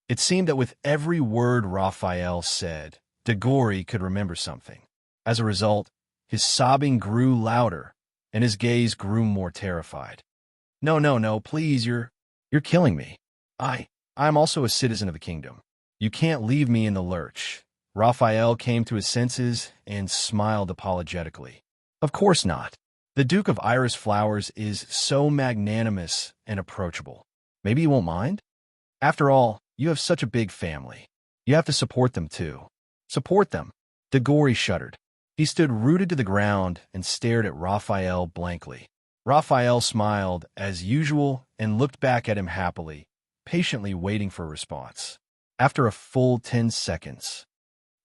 It seemed that with every word Raphael said, Dagori could remember something. As a result, his sobbing grew louder, and his gaze grew more terrified. No, please, you're killing me. I'm also a citizen of the kingdom. You can't leave me in the lurch. Raphael came to his senses and smiled apologetically. Of course not. The Duke of Iris Flowers is so magnanimous and approachable. Maybe you won't mind? After all, you have such a big family. You have to support them too. Support them. Dagori shuddered. He stood rooted to the ground and stared at Raphael blankly. Raphael smiled as usual and looked back at him happily, patiently waiting for a response. After a full 10 seconds.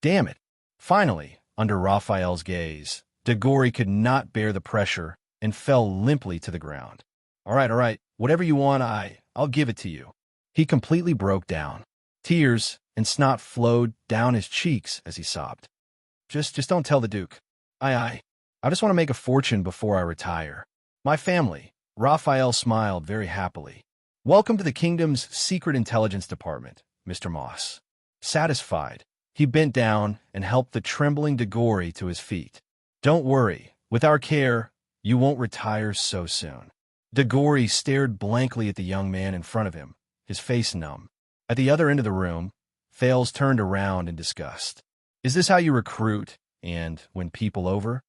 Damn it. Finally, under Raphael's gaze, Dagori could not bear the pressure and fell limply to the ground. All right. Whatever you want, I'll give it to you. He completely broke down. Tears and snot flowed down his cheeks as he sobbed. Just don't tell the Duke. I just want to make a fortune before I retire. My family. Raphael smiled very happily. Welcome to the kingdom's secret intelligence department, Mr. Moss. Satisfied, he bent down and helped the trembling Dagori to his feet. Don't worry, with our care, you won't retire so soon. Dagori stared blankly at the young man in front of him, his face numb. At the other end of the room, Thales turned around in disgust. Is this how you recruit and win people over?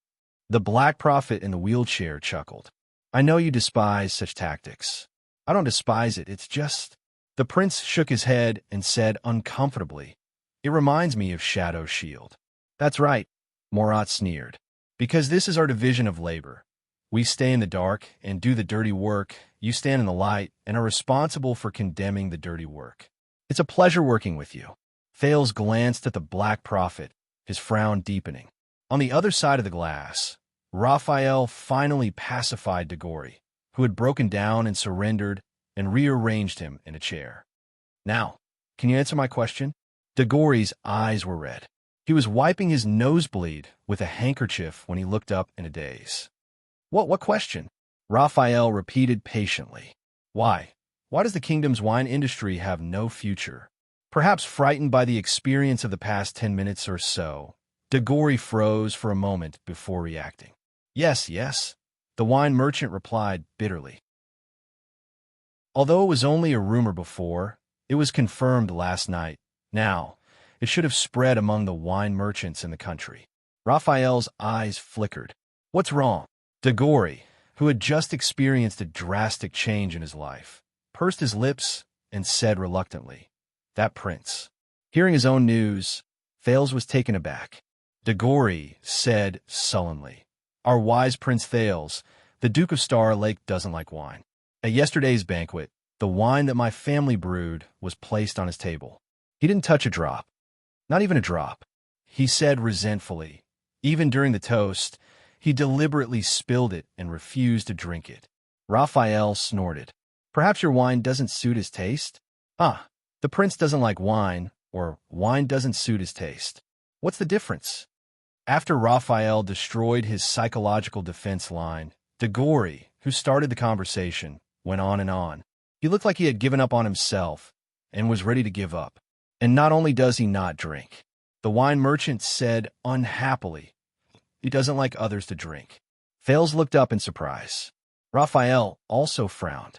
The Black Prophet in the wheelchair chuckled. I know you despise such tactics. I don't despise it, it's just... The prince shook his head and said uncomfortably, It reminds me of Shadow's shield. That's right, Morat sneered. Because this is our division of labor. We stay in the dark and do the dirty work. You stand in the light and are responsible for condemning the dirty work. It's a pleasure working with you. Thales glanced at the Black Prophet, his frown deepening. On the other side of the glass, Raphael finally pacified Dagori, who had broken down and surrendered, and rearranged him in a chair. Now, can you answer my question? Dagori's eyes were red. He was wiping his nosebleed with a handkerchief when he looked up in a daze. What question? Raphael repeated patiently. Why? Why does the kingdom's wine industry have no future? Perhaps frightened by the experience of the past 10 minutes or so, Dagori froze for a moment before reacting. Yes, the wine merchant replied bitterly. Although it was only a rumor before, it was confirmed last night. Now, it should have spread among the wine merchants in the country. Raphael's eyes flickered. What's wrong? Dagori, who had just experienced a drastic change in his life, pursed his lips and said reluctantly, That prince. Hearing his own news, Thales was taken aback. Dagori said sullenly, Our wise Prince Thales, the Duke of Star Lake doesn't like wine. At yesterday's banquet, the wine that my family brewed was placed on his table. He didn't touch a drop. Not even a drop. He said resentfully. Even during the toast, he deliberately spilled it and refused to drink it. Raphael snorted. Perhaps your wine doesn't suit his taste? Ah, the prince doesn't like wine, or wine doesn't suit his taste. What's the difference? After Raphael destroyed his psychological defense line, Degori, who started the conversation, went on and on. He looked like he had given up on himself and was ready to give up. And not only does he not drink, the wine merchant said unhappily, he doesn't like others to drink. Fales looked up in surprise. Raphael also frowned.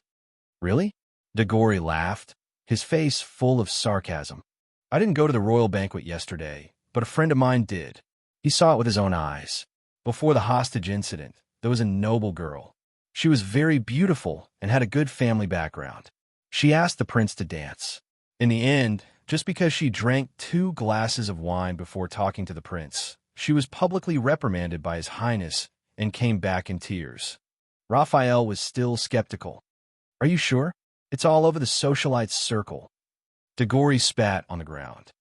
Really? Degori laughed, his face full of sarcasm. I didn't go to the royal banquet yesterday, but a friend of mine did. He saw it with his own eyes. Before the hostage incident, there was a noble girl. She was very beautiful and had a good family background. She asked the prince to dance. In the end, just because she drank 2 glasses of wine before talking to the prince, she was publicly reprimanded by His Highness and came back in tears. Raphael was still skeptical. Are you sure? It's all over the socialite circle. Degori spat on the ground.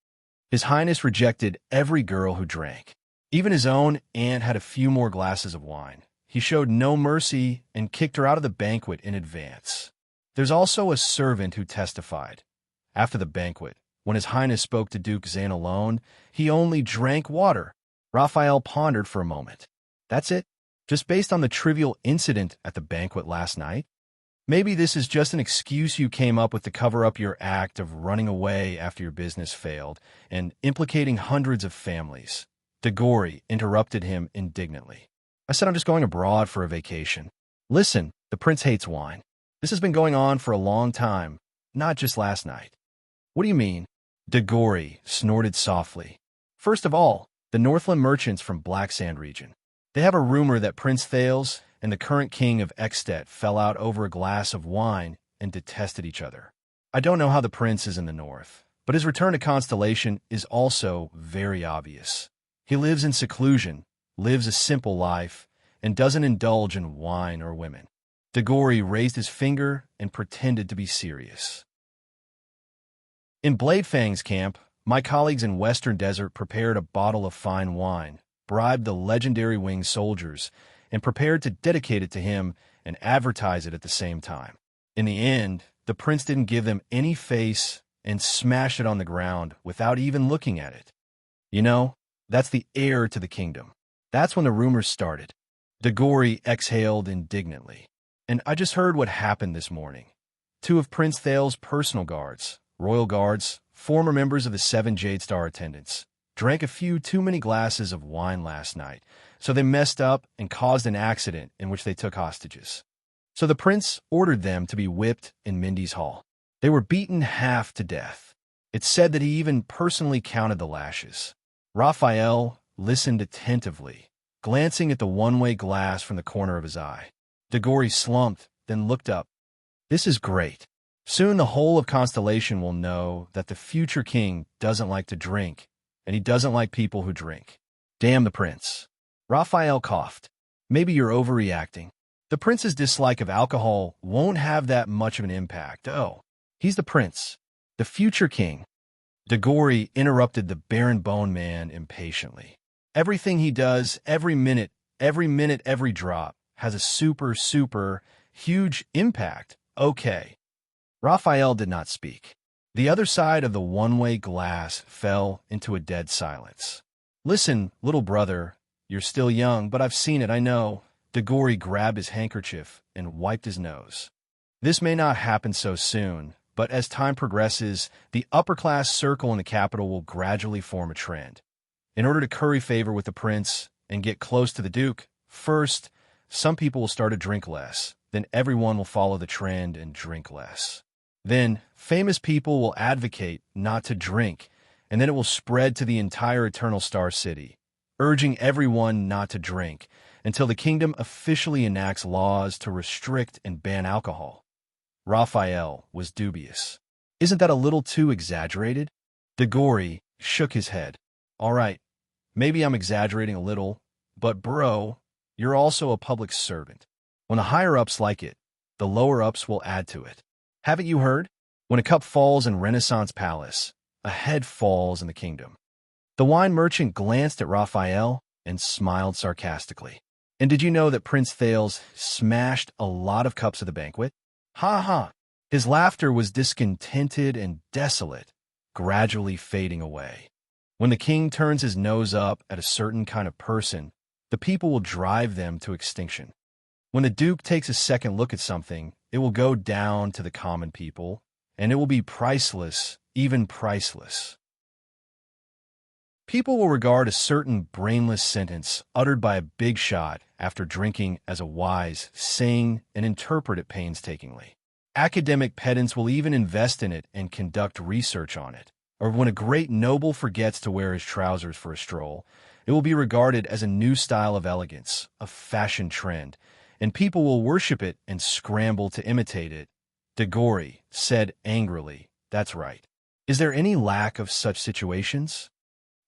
His Highness rejected every girl who drank. Even his own aunt had a few more glasses of wine. He showed no mercy and kicked her out of the banquet in advance. There's also a servant who testified. After the banquet, when His Highness spoke to Duke Zane alone, he only drank water. Raphael pondered for a moment. That's it? Just based on the trivial incident at the banquet last night? Maybe this is just an excuse you came up with to cover up your act of running away after your business failed and implicating hundreds of families. Degori interrupted him indignantly. I said I'm just going abroad for a vacation. Listen, the prince hates wine. This has been going on for a long time, not just last night. What do you mean? Degori snorted softly. First of all, the Northland merchants from Black Sand region. They have a rumor that Prince Thales and the current king of Ekstedt fell out over a glass of wine and detested each other. I don't know how the prince is in the north, but his return to Constellation is also very obvious. He lives in seclusion, lives a simple life, and doesn't indulge in wine or women. Degori raised his finger and pretended to be serious. In Bladefang's camp, my colleagues in Western Desert prepared a bottle of fine wine, bribed the legendary winged soldiers, and prepared to dedicate it to him and advertise it at the same time. In the end, the prince didn't give them any face and smashed it on the ground without even looking at it. You know, that's the heir to the kingdom. That's when the rumors started. Degori exhaled indignantly. And I just heard what happened this morning. 2 of Prince Thales' personal guards, royal guards, former members of the 7 Jade Star attendants, drank a few too many glasses of wine last night, so they messed up and caused an accident in which they took hostages. So the prince ordered them to be whipped in Mindy's hall. They were beaten half to death. It's said that he even personally counted the lashes. Raphael listened attentively, glancing at the one-way glass from the corner of his eye. Degori slumped, then looked up. This is great. Soon the whole of Constellation will know that the future king doesn't like to drink, and he doesn't like people who drink. Damn the prince. Raphael coughed. Maybe you're overreacting. The prince's dislike of alcohol won't have that much of an impact. Oh, he's the prince, the future king. Degori interrupted the Baron Bone Man impatiently. Everything he does, every minute, every drop, has a super, huge impact. Okay. Raphael did not speak. The other side of the one-way glass fell into a dead silence. Listen, little brother, you're still young, but I've seen it, I know. Degori grabbed his handkerchief and wiped his nose. This may not happen so soon, but as time progresses, the upper-class circle in the capital will gradually form a trend. In order to curry favor with the prince and get close to the duke, first, some people will start to drink less. Then everyone will follow the trend and drink less. Then, famous people will advocate not to drink, and then it will spread to the entire Eternal Star City, urging everyone not to drink, until the kingdom officially enacts laws to restrict and ban alcohol. Raphael was dubious. Isn't that a little too exaggerated? Degori shook his head. All right, maybe I'm exaggerating a little, but bro, you're also a public servant. When the higher-ups like it, the lower-ups will add to it. Haven't you heard? When a cup falls in Renaissance Palace, a head falls in the kingdom. The wine merchant glanced at Raphael and smiled sarcastically. And did you know that Prince Thales smashed a lot of cups at the banquet? Ha ha! His laughter was discontented and desolate, gradually fading away. When the king turns his nose up at a certain kind of person, the people will drive them to extinction. When the duke takes a second look at something, it will go down to the common people, and it will be priceless, even priceless. People will regard a certain brainless sentence uttered by a big shot after drinking as a wise saying and interpret it painstakingly. Academic pedants will even invest in it and conduct research on it. Or when a great noble forgets to wear his trousers for a stroll, it will be regarded as a new style of elegance, a fashion trend, and people will worship it and scramble to imitate it. De Gory said angrily, "That's right. Is there any lack of such situations?"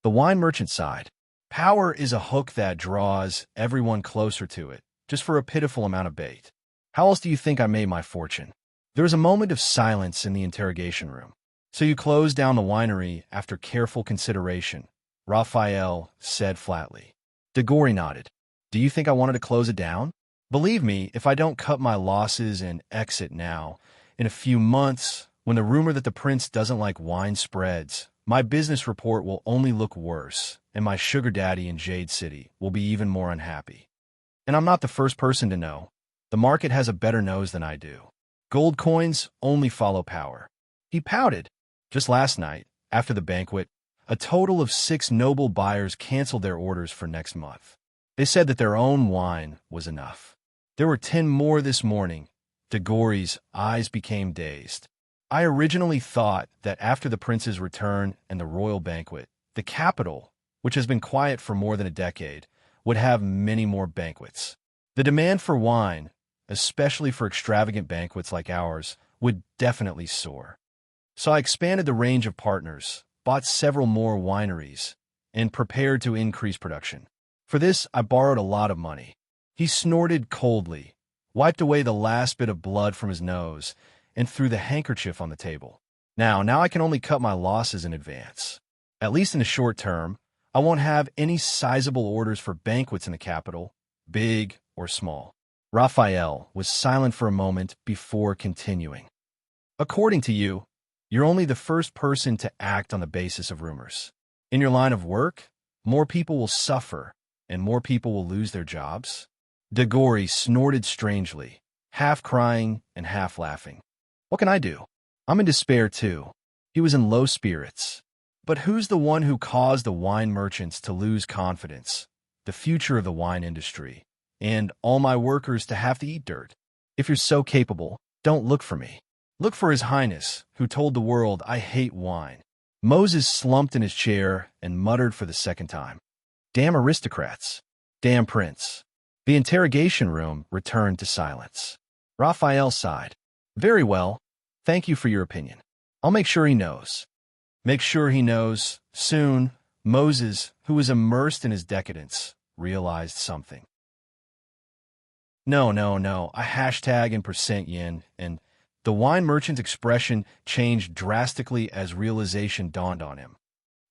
The wine merchant sighed. Power is a hook that draws everyone closer to it, just for a pitiful amount of bait. How else do you think I made my fortune? There was a moment of silence in the interrogation room. So you closed down the winery after careful consideration, Raphael said flatly. De Gory nodded. Do you think I wanted to close it down? Believe me, if I don't cut my losses and exit now, in a few months, when the rumor that the prince doesn't like wine spreads, my business report will only look worse, and my sugar daddy in Jade City will be even more unhappy. And I'm not the first person to know. The market has a better nose than I do. Gold coins only follow power. He pouted. Just last night, after the banquet, a total of 6 noble buyers canceled their orders for next month. They said that their own wine was enough. There were 10 more this morning. De Gory's eyes became dazed. I originally thought that after the prince's return and the royal banquet, the capital, which has been quiet for more than a decade, would have many more banquets. The demand for wine, especially for extravagant banquets like ours, would definitely soar. So I expanded the range of partners, bought several more wineries, and prepared to increase production. For this, I borrowed a lot of money. He snorted coldly, wiped away the last bit of blood from his nose, and threw the handkerchief on the table. Now I can only cut my losses in advance. At least in the short term, I won't have any sizable orders for banquets in the capital, big or small. Raphael was silent for a moment before continuing. According to you, you're only the first person to act on the basis of rumors. In your line of work, more people will suffer and more people will lose their jobs. De Gory snorted strangely, half crying and half laughing. What can I do? I'm in despair too. He was in low spirits. But who's the one who caused the wine merchants to lose confidence, the future of the wine industry, and all my workers to have to eat dirt? If you're so capable, don't look for me. Look for His Highness, who told the world I hate wine. Moses slumped in his chair and muttered for the second time. Damn aristocrats. Damn prince. The interrogation room returned to silence. Raphael sighed. Very well. Thank you for your opinion. I'll make sure he knows. Make sure he knows. Soon, Moses, who was immersed in his decadence, realized something. No. A hashtag in %yen, and the wine merchant's expression changed drastically as realization dawned on him.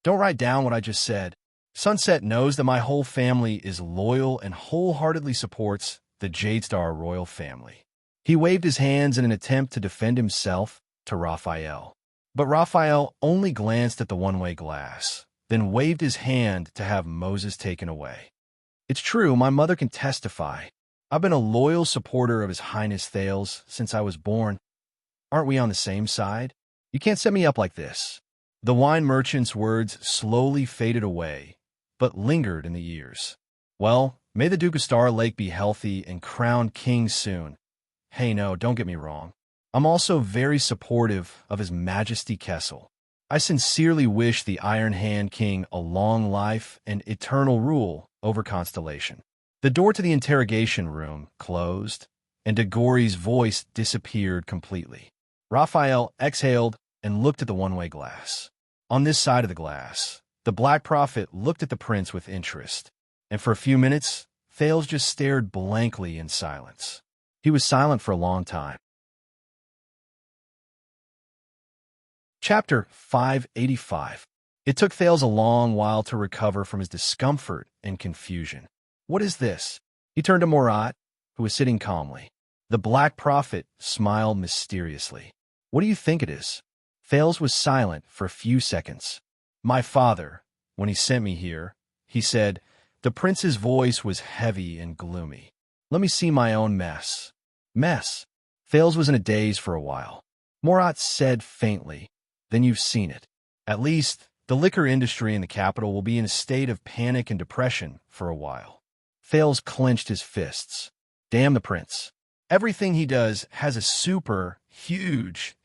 Don't write down what I just said. Sunset knows that my whole family is loyal and wholeheartedly supports the Jade Star royal family. He waved his hands in an attempt to defend himself to Raphael. But Raphael only glanced at the one-way glass, then waved his hand to have Moses taken away. It's true, my mother can testify. I've been a loyal supporter of His Highness Thales since I was born. Aren't we on the same side? You can't set me up like this. The wine merchant's words slowly faded away, but lingered in the ears. Well, may the Duke of Star Lake be healthy and crowned king soon. Hey, no, don't get me wrong. I'm also very supportive of His Majesty Kessel. I sincerely wish the Iron Hand King a long life and eternal rule over Constellation. The door to the interrogation room closed, and De Gory's voice disappeared completely. Raphael exhaled and looked at the one-way glass. On this side of the glass, the Black Prophet looked at the prince with interest, and for a few minutes, Thales just stared blankly in silence. He was silent for a long time. Chapter 585. It took Thales a long while to recover from his discomfort and confusion. What is this? He turned to Morat, who was sitting calmly. The Black Prophet smiled mysteriously. What do you think it is? Fales was silent for a few seconds. My father, when he sent me here, he said. The prince's voice was heavy and gloomy. Let me see my own mess. Mess? Fales was in a daze for a while. Morat said faintly, then you've seen it. At least, the liquor industry in the capital will be in a state of panic and depression for a while. Fales clenched his fists. Damn the prince. Everything he does has a super, huge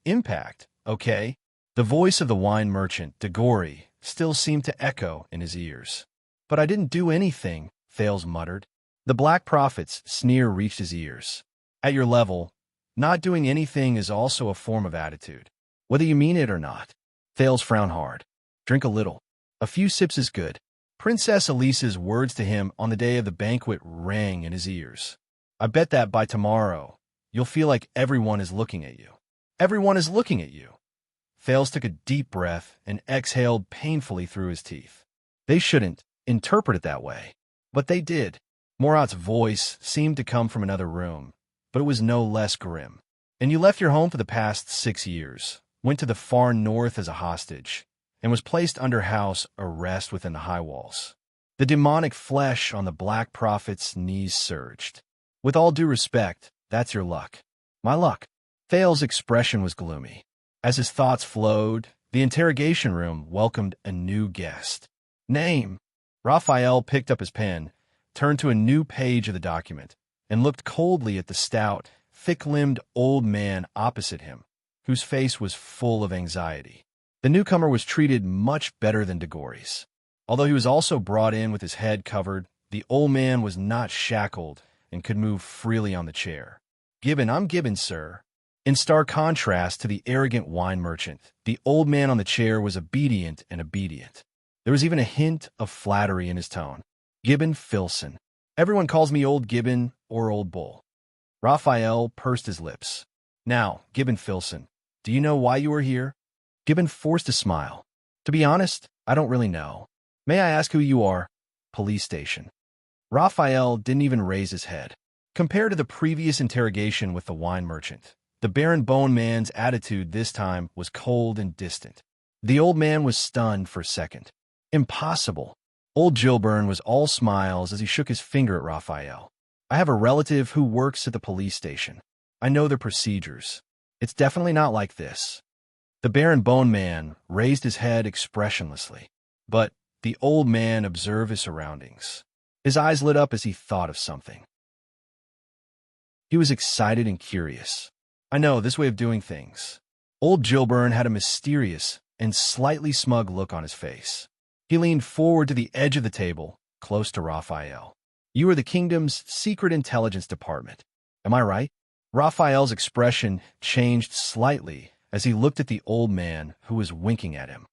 impact, okay? The voice of the wine merchant, Degori, still seemed to echo in his ears. But I didn't do anything, Fales muttered. The Black Prophet's sneer reached his ears. At your level, not doing anything is also a form of attitude, whether you mean it or not. Fales frowned hard. Drink a little. A few sips is good. Princess Elisa's words to him on the day of the banquet rang in his ears. I bet that by tomorrow, you'll feel like everyone is looking at you. Everyone is looking at you. Fales took a deep breath and exhaled painfully through his teeth. They shouldn't interpret it that way, but they did. Morat's voice seemed to come from another room, but it was no less grim. And you left your home for the past 6 years, went to the far north as a hostage, and was placed under house arrest within the high walls. The demonic flesh on the Black Prophet's knees surged. With all due respect, that's your luck. My luck. Fales' expression was gloomy. As his thoughts flowed, the interrogation room welcomed a new guest. Name. Raphael picked up his pen, turned to a new page of the document, and looked coldly at the stout, thick-limbed old man opposite him, whose face was full of anxiety. The newcomer was treated much better than Degori's. Although he was also brought in with his head covered, the old man was not shackled and could move freely on the chair. Gibbon, I'm Gibbon, sir. In stark contrast to the arrogant wine merchant, the old man on the chair was obedient. There was even a hint of flattery in his tone. Gibbon Filson. Everyone calls me Old Gibbon or Old Bull. Raphael pursed his lips. Now, Gibbon Filson, do you know why you are here? Gibbon forced a smile. To be honest, I don't really know. May I ask who you are? Police station. Raphael didn't even raise his head. Compared to the previous interrogation with the wine merchant, the Baron Bone Man's attitude this time was cold and distant. The old man was stunned for a second. Impossible. Old Gilburn was all smiles as he shook his finger at Raphael. I have a relative who works at the police station. I know their procedures. It's definitely not like this. The Baron Bone Man raised his head expressionlessly, but the old man observed his surroundings. His eyes lit up as he thought of something. He was excited and curious. I know, this way of doing things. Old Gilburn had a mysterious and slightly smug look on his face. He leaned forward to the edge of the table, close to Raphael. You are the kingdom's secret intelligence department. Am I right? Raphael's expression changed slightly as he looked at the old man who was winking at him.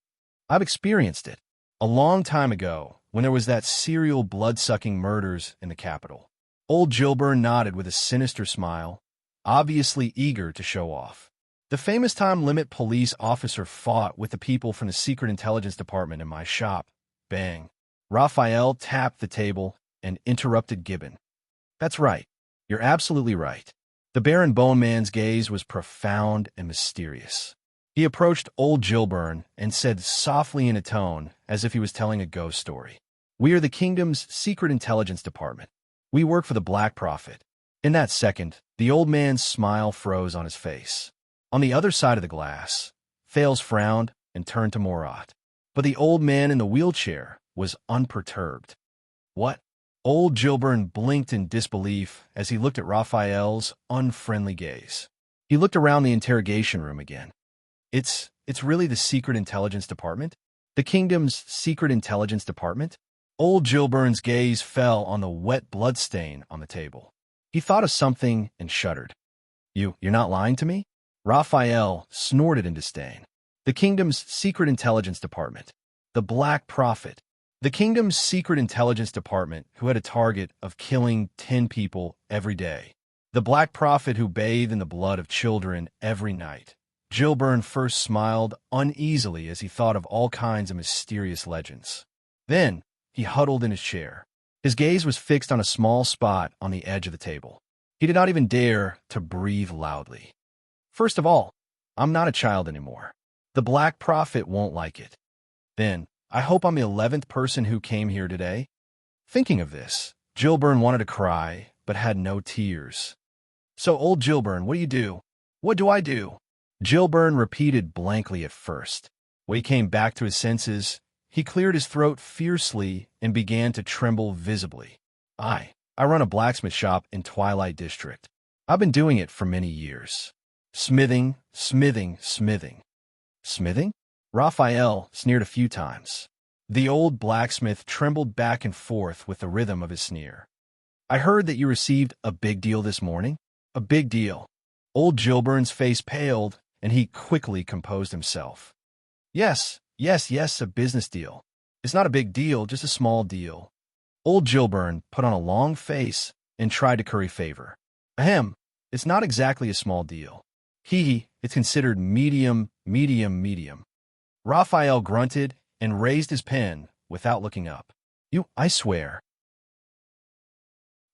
I've experienced it. A long time ago, when there was that serial blood-sucking murders in the capital. Old Gilburn nodded with a sinister smile, obviously eager to show off. The famous time limit police officer fought with the people from the secret intelligence department in my shop. Bang. Raphael tapped the table and interrupted Gibbon. That's right. You're absolutely right. The Baron Bone Man's gaze was profound and mysterious. He approached old Gilburn and said softly in a tone as if he was telling a ghost story. We are the kingdom's secret intelligence department. We work for the Black Prophet. In that second, the old man's smile froze on his face. On the other side of the glass, Fales frowned and turned to Morat. But the old man in the wheelchair was unperturbed. What? Old Gilburn blinked in disbelief as he looked at Raphael's unfriendly gaze. He looked around the interrogation room again. It's really the secret intelligence department? The kingdom's secret intelligence department? Old Gilburn's gaze fell on the wet bloodstain on the table. He thought of something and shuddered. You're not lying to me? Raphael snorted in disdain. The kingdom's secret intelligence department. The Black Prophet. The kingdom's secret intelligence department who had a target of killing 10 people every day. The Black Prophet who bathed in the blood of children every night. Gilburn first smiled uneasily as he thought of all kinds of mysterious legends. Then he huddled in his chair. His gaze was fixed on a small spot on the edge of the table. He did not even dare to breathe loudly. First of all, I'm not a child anymore. The Black Prophet won't like it. Then, I hope I'm the 11th person who came here today. Thinking of this, Gilburn wanted to cry, but had no tears. So, old Gilburn, what do you do? What do I do? Gilburn repeated blankly at first. When he came back to his senses, he cleared his throat fiercely and began to tremble visibly. I run a blacksmith shop in Twilight District. I've been doing it for many years. Smithing, smithing, smithing. Smithing? Raphael sneered a few times. The old blacksmith trembled back and forth with the rhythm of his sneer. I heard that you received a big deal this morning. A big deal. Old Gilburn's face paled, and he quickly composed himself. Yes, a business deal. It's not a big deal, just a small deal. Old Gilburn put on a long face and tried to curry favor. Ahem, it's not exactly a small deal. It's considered medium. Raphael grunted and raised his pen without looking up. I swear.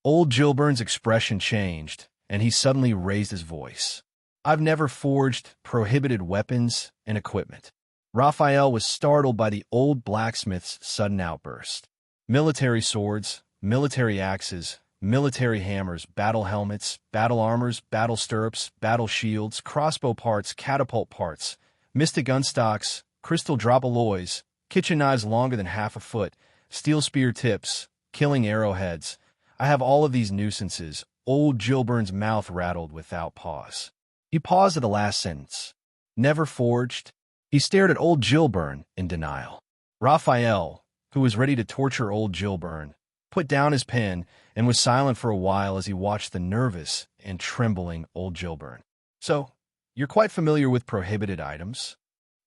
Old Gilburn's expression changed, and he suddenly raised his voice. I've never forged prohibited weapons and equipment. Raphael was startled by the old blacksmith's sudden outburst. Military swords, military axes, military hammers, battle helmets, battle armors, battle stirrups, battle shields, crossbow parts, catapult parts, mystic gun stocks, crystal drop alloys, kitchen knives longer than half a foot, steel spear tips, killing arrowheads. I have all of these nuisances. Old Gilburn's mouth rattled without pause. He paused at the last sentence. Never forged? He stared at old Gilburn in denial. Raphael, who was ready to torture old Gilburn, put down his pen and was silent for a while as he watched the nervous and trembling old Gilburn. So, you're quite familiar with prohibited items?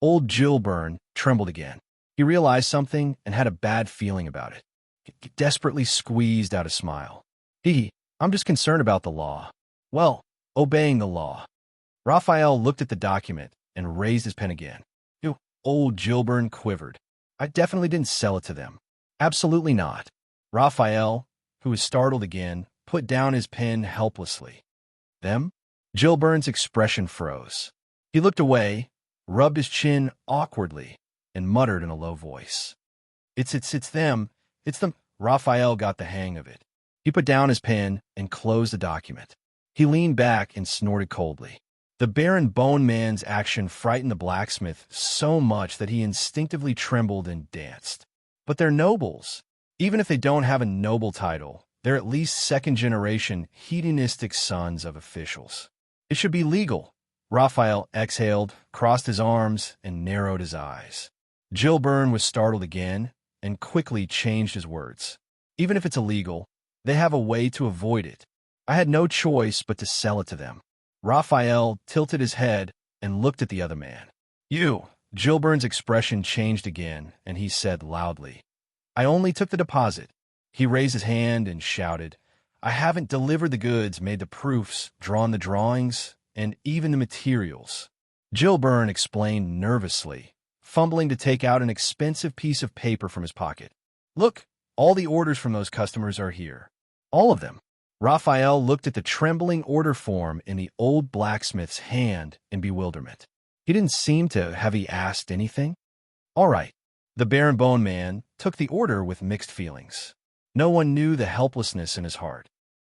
Old Gilburn trembled again. He realized something and had a bad feeling about it. He desperately squeezed out a smile. I'm just concerned about the law. Well, obeying the law. Raphael looked at the document and raised his pen again. Old Gilburn quivered. I definitely didn't sell it to them. Absolutely not. Raphael, who was startled again, put down his pen helplessly. Them? Gilburn's expression froze. He looked away, rubbed his chin awkwardly, and muttered in a low voice. It's them. It's them. Raphael got the hang of it. He put down his pen and closed the document. He leaned back and snorted coldly. The Baron Bone Man's action frightened the blacksmith so much that he instinctively trembled and danced. But they're nobles. Even if they don't have a noble title, they're at least second-generation hedonistic sons of officials. It should be legal. Raphael exhaled, crossed his arms, and narrowed his eyes. Gilburn was startled again and quickly changed his words. Even if it's illegal, they have a way to avoid it. I had no choice but to sell it to them. Raphael tilted his head and looked at the other man. Gilburn's expression changed again, and he said loudly, I only took the deposit. He raised his hand and shouted, I haven't delivered the goods, made the proofs, drawn the drawings, and even the materials. Gilburn explained nervously, fumbling to take out an expensive piece of paper from his pocket. Look, all the orders from those customers are here. All of them. Raphael looked at the trembling order form in the old blacksmith's hand in bewilderment. He didn't seem to have he asked anything. All right. The Baron Bone Man took the order with mixed feelings. No one knew the helplessness in his heart.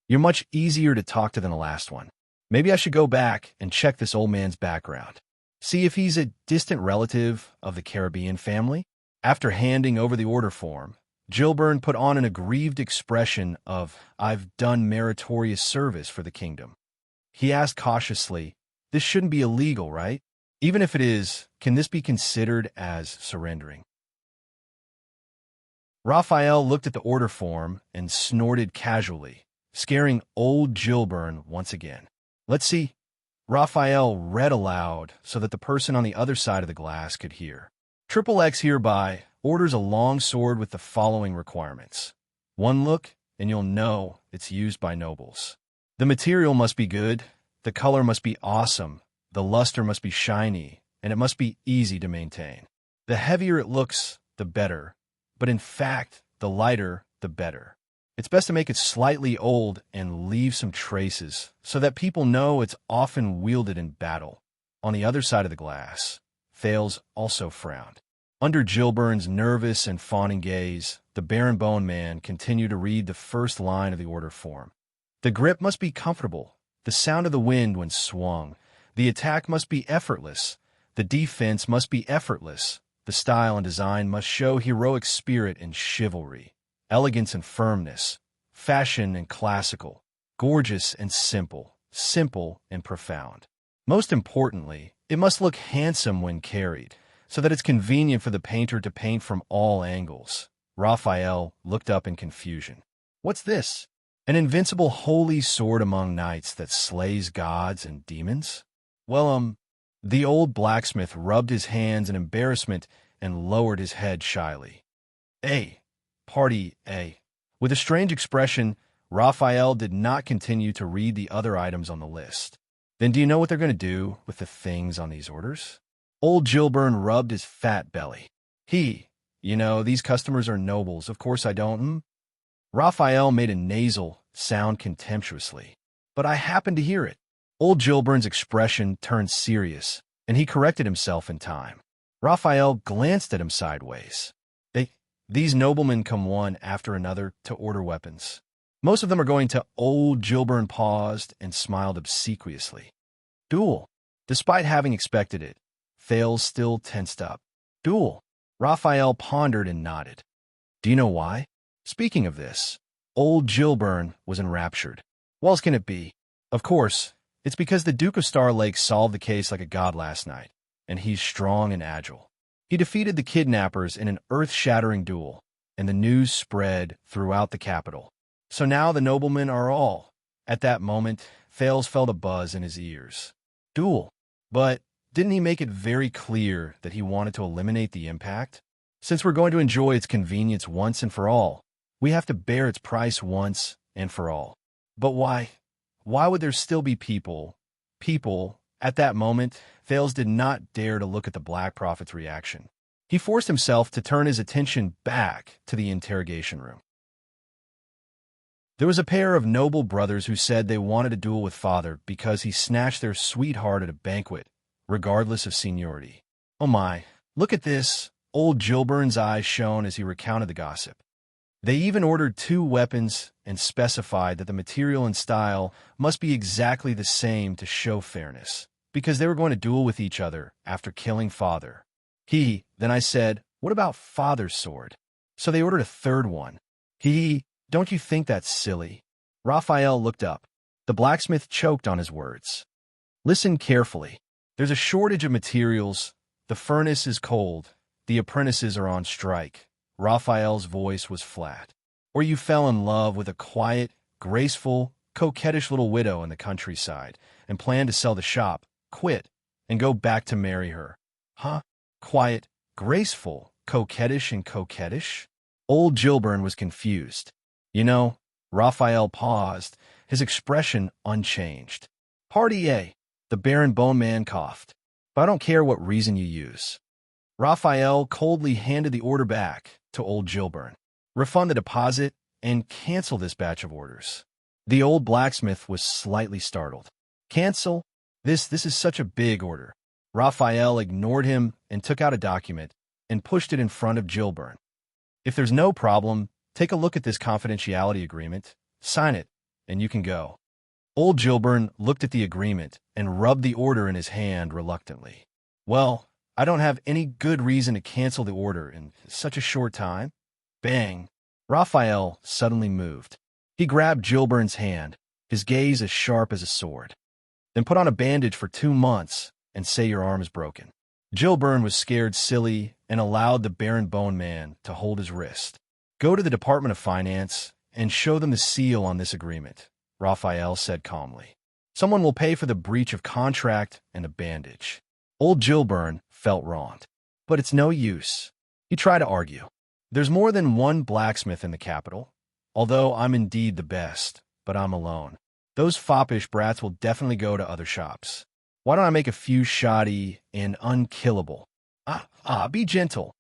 You're much easier to talk to than the last one. Maybe I should go back and check this old man's background. See if he's a distant relative of the Caribbean family. After handing over the order form, Gilburn put on an aggrieved expression of, I've done meritorious service for the kingdom. He asked cautiously, this shouldn't be illegal, right? Even if it is, can this be considered as surrendering? Raphael looked at the order form and snorted casually, scaring old Gilburn once again. Let's see. Raphael read aloud so that the person on the other side of the glass could hear. XXX hereby orders a long sword with the following requirements. One look, and you'll know it's used by nobles. The material must be good, the color must be awesome, the luster must be shiny, and it must be easy to maintain. The heavier it looks, the better, but in fact, the lighter, the better. It's best to make it slightly old and leave some traces so that people know it's often wielded in battle. On the other side of the glass, Thales also frowned. Under Gilburn's nervous and fawning gaze, the Baron Bone Man continued to read the first line of the order form. The grip must be comfortable, the sound of the wind when swung. The attack must be effortless. The defense must be effortless. The style and design must show heroic spirit and chivalry, elegance and firmness, fashion and classical, gorgeous and simple, simple and profound. Most importantly, it must look handsome when carried, so that it's convenient for the painter to paint from all angles. Raphael looked up in confusion. What's this? An invincible holy sword among knights that slays gods and demons? Well, the old blacksmith rubbed his hands in embarrassment and lowered his head shyly. Party A. With a strange expression, Raphael did not continue to read the other items on the list. Then do you know what they're going to do with the things on these orders? Old Gilburn rubbed his fat belly. These customers are nobles. Of course I don't. Raphael made a nasal sound contemptuously. But I happened to hear it. Old Gilburn's expression turned serious, and he corrected himself in time. Raphael glanced at him sideways. These noblemen come one after another to order weapons. Most of them are going to. Old Gilburn paused and smiled obsequiously. Duel. Despite having expected it, Thales still tensed up. Duel. Raphael pondered and nodded. Do you know why? Speaking of this, old Gilburn was enraptured. What else can it be? Of course, it's because the Duke of Star Lake solved the case like a god last night, and he's strong and agile. He defeated the kidnappers in an earth-shattering duel, and the news spread throughout the capital. So now the noblemen are all. At that moment, Thales felt a buzz in his ears. Duel. But didn't he make it very clear that he wanted to eliminate the impact? Since we're going to enjoy its convenience once and for all, we have to bear its price once and for all. But why? Why would there still be people? At that moment, Thales did not dare to look at the Black Prophet's reaction. He forced himself to turn his attention back to the interrogation room. There was a pair of noble brothers who said they wanted a duel with father because he snatched their sweetheart at a banquet, regardless of seniority. Oh my, look at this! Old Gilburn's eyes shone as he recounted the gossip. They even ordered 2 weapons and specified that the material and style must be exactly the same to show fairness, because they were going to duel with each other after killing father. Then I said, what about father's sword? So they ordered a 3rd one. Don't you think that's silly? Raphael looked up. The blacksmith choked on his words. Listen carefully. There's a shortage of materials. The furnace is cold. The apprentices are on strike. Raphael's voice was flat. Or you fell in love with a quiet, graceful, coquettish little widow in the countryside and planned to sell the shop, quit, and go back to marry her. Huh? Quiet, graceful, coquettish and coquettish? Old Gilburn was confused. Raphael paused, his expression unchanged. Party A. The Baron Bone Man coughed. But I don't care what reason you use. Raphael coldly handed the order back to old Gilburn. Refund the deposit and cancel this batch of orders. The old blacksmith was slightly startled. Cancel? This is such a big order. Raphael ignored him and took out a document and pushed it in front of Gilburn. If there's no problem, take a look at this confidentiality agreement, sign it, and you can go. Old Gilburn looked at the agreement and rubbed the order in his hand reluctantly. Well, I don't have any good reason to cancel the order in such a short time. Bang! Raphael suddenly moved. He grabbed Gilburn's hand, his gaze as sharp as a sword. Then put on a bandage for 2 months and say your arm is broken. Gilburn was scared silly and allowed the Baron Bone Man to hold his wrist. Go to the Department of Finance and show them the seal on this agreement, Raphael said calmly. Someone will pay for the breach of contract and a bandage. Old Gilburn felt wronged. But it's no use. He tried to argue. There's more than one blacksmith in the capital. Although I'm indeed the best, but I'm alone. Those foppish brats will definitely go to other shops. Why don't I make a few shoddy and unkillable? Be gentle.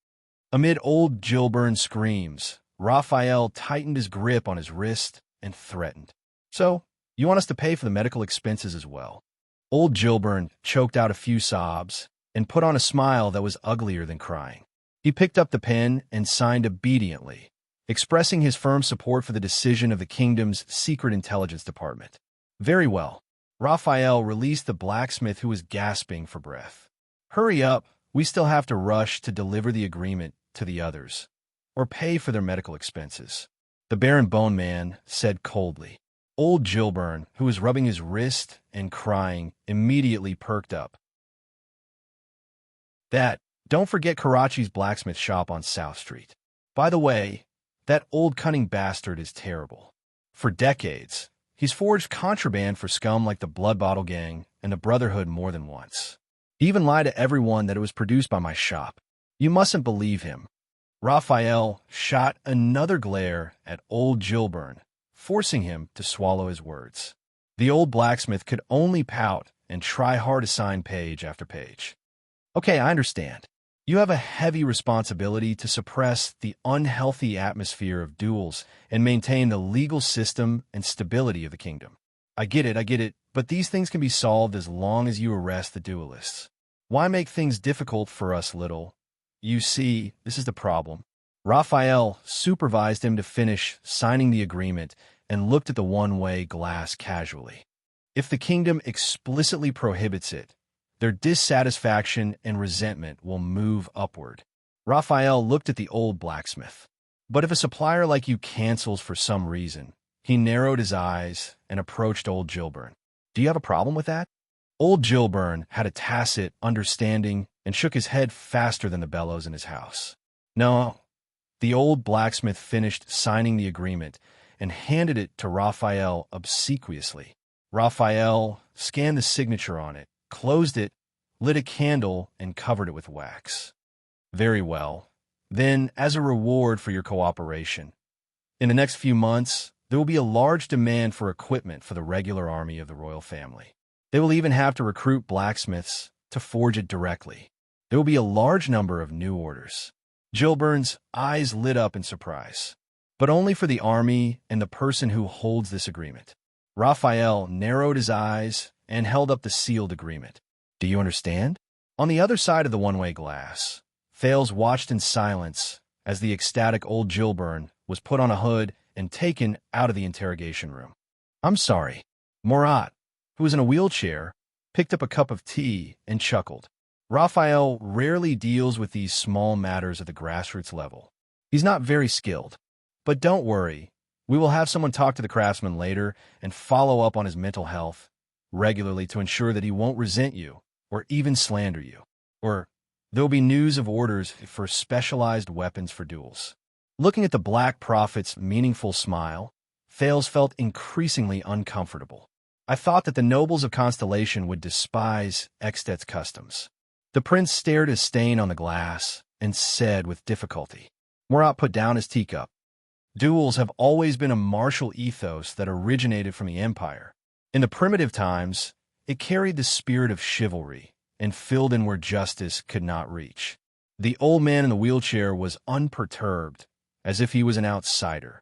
Amid old Gilburn's screams, Raphael tightened his grip on his wrist and threatened. So, you want us to pay for the medical expenses as well? Old Gilbert choked out a few sobs and put on a smile that was uglier than crying. He picked up the pen and signed obediently, expressing his firm support for the decision of the kingdom's secret intelligence department. Very well. Raphael released the blacksmith, who was gasping for breath. Hurry up, we still have to rush to deliver the agreement to the others, or pay for their medical expenses. The Baron Bone Man said coldly. Old Gilbert, who was rubbing his wrist and crying, immediately perked up. Don't forget Karachi's blacksmith shop on South Street. By the way, that old cunning bastard is terrible. For decades, he's forged contraband for scum like the Blood Bottle Gang and the Brotherhood more than once. He even lied to everyone that it was produced by my shop. You mustn't believe him. Raphael shot another glare at old Gilbert, forcing him to swallow his words. The old blacksmith could only pout and try hard to sign page after page. Okay, I understand. You have a heavy responsibility to suppress the unhealthy atmosphere of duels and maintain the legal system and stability of the kingdom. I get it, but these things can be solved as long as you arrest the duelists. Why make things difficult for us, little? You see, this is the problem. Raphael supervised him to finish signing the agreement and looked at the one-way glass casually. If the kingdom explicitly prohibits it, their dissatisfaction and resentment will move upward. Raphael looked at the old blacksmith. But if a supplier like you cancels for some reason, he narrowed his eyes and approached old Gilbert. Do you have a problem with that? Old Gilbert had a tacit understanding and shook his head faster than the bellows in his house. No. The old blacksmith finished signing the agreement and handed it to Raphael obsequiously. Raphael scanned the signature on it, closed it, lit a candle, and covered it with wax. Very well. Then, as a reward for your cooperation, in the next few months, there will be a large demand for equipment for the regular army of the royal family. They will even have to recruit blacksmiths to forge it directly. There will be a large number of new orders. Gilbert's eyes lit up in surprise, but only for the army and the person who holds this agreement. Raphael narrowed his eyes and held up the sealed agreement. Do you understand? On the other side of the one-way glass, Thales watched in silence as the ecstatic old Gilbert was put on a hood and taken out of the interrogation room. I'm sorry. Murat, who was in a wheelchair, picked up a cup of tea and chuckled. Raphael rarely deals with these small matters at the grassroots level. He's not very skilled. But don't worry, we will have someone talk to the craftsman later and follow up on his mental health regularly to ensure that he won't resent you or even slander you. Or there will be news of orders for specialized weapons for duels. Looking at the Black Prophet's meaningful smile, Thales felt increasingly uncomfortable. I thought that the nobles of Constellation would despise Ekstet's customs. The prince stared at a stain on the glass and said with difficulty. Murat put down his teacup. Duels have always been a martial ethos that originated from the Empire. In the primitive times, it carried the spirit of chivalry and filled in where justice could not reach. The old man in the wheelchair was unperturbed, as if he was an outsider.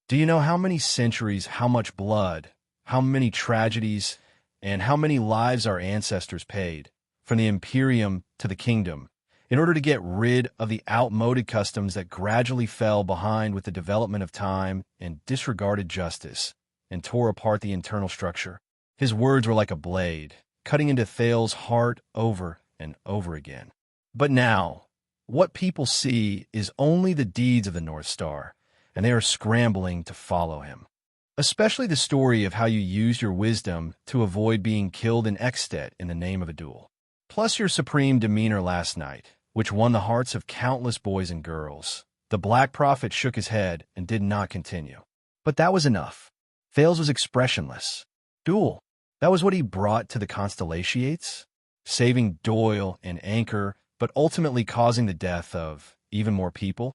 Do you know how many centuries, how much blood, how many tragedies, and how many lives our ancestors paid, from the Imperium to the kingdom, in order to get rid of the outmoded customs that gradually fell behind with the development of time and disregarded justice, and tore apart the internal structure? His words were like a blade, cutting into Thales' heart over and over again. But now, what people see is only the deeds of the North Star, and they are scrambling to follow him. Especially the story of how you used your wisdom to avoid being killed in Ekstet in the name of a duel. Plus your supreme demeanor last night, which won the hearts of countless boys and girls. The Black Prophet shook his head and did not continue. But that was enough. Thales was expressionless. Duel. That was what he brought to the Constellations, saving Doyle and Anchor, but ultimately causing the death of even more people.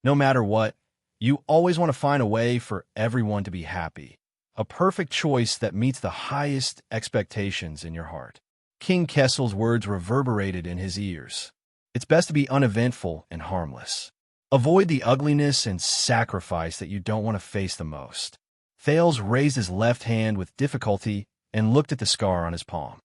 No matter what, you always want to find a way for everyone to be happy. A perfect choice that meets the highest expectations in your heart. King Kessel's words reverberated in his ears. It's best to be uneventful and harmless. Avoid the ugliness and sacrifice that you don't want to face the most. Thales raised his left hand with difficulty and looked at the scar on his palm.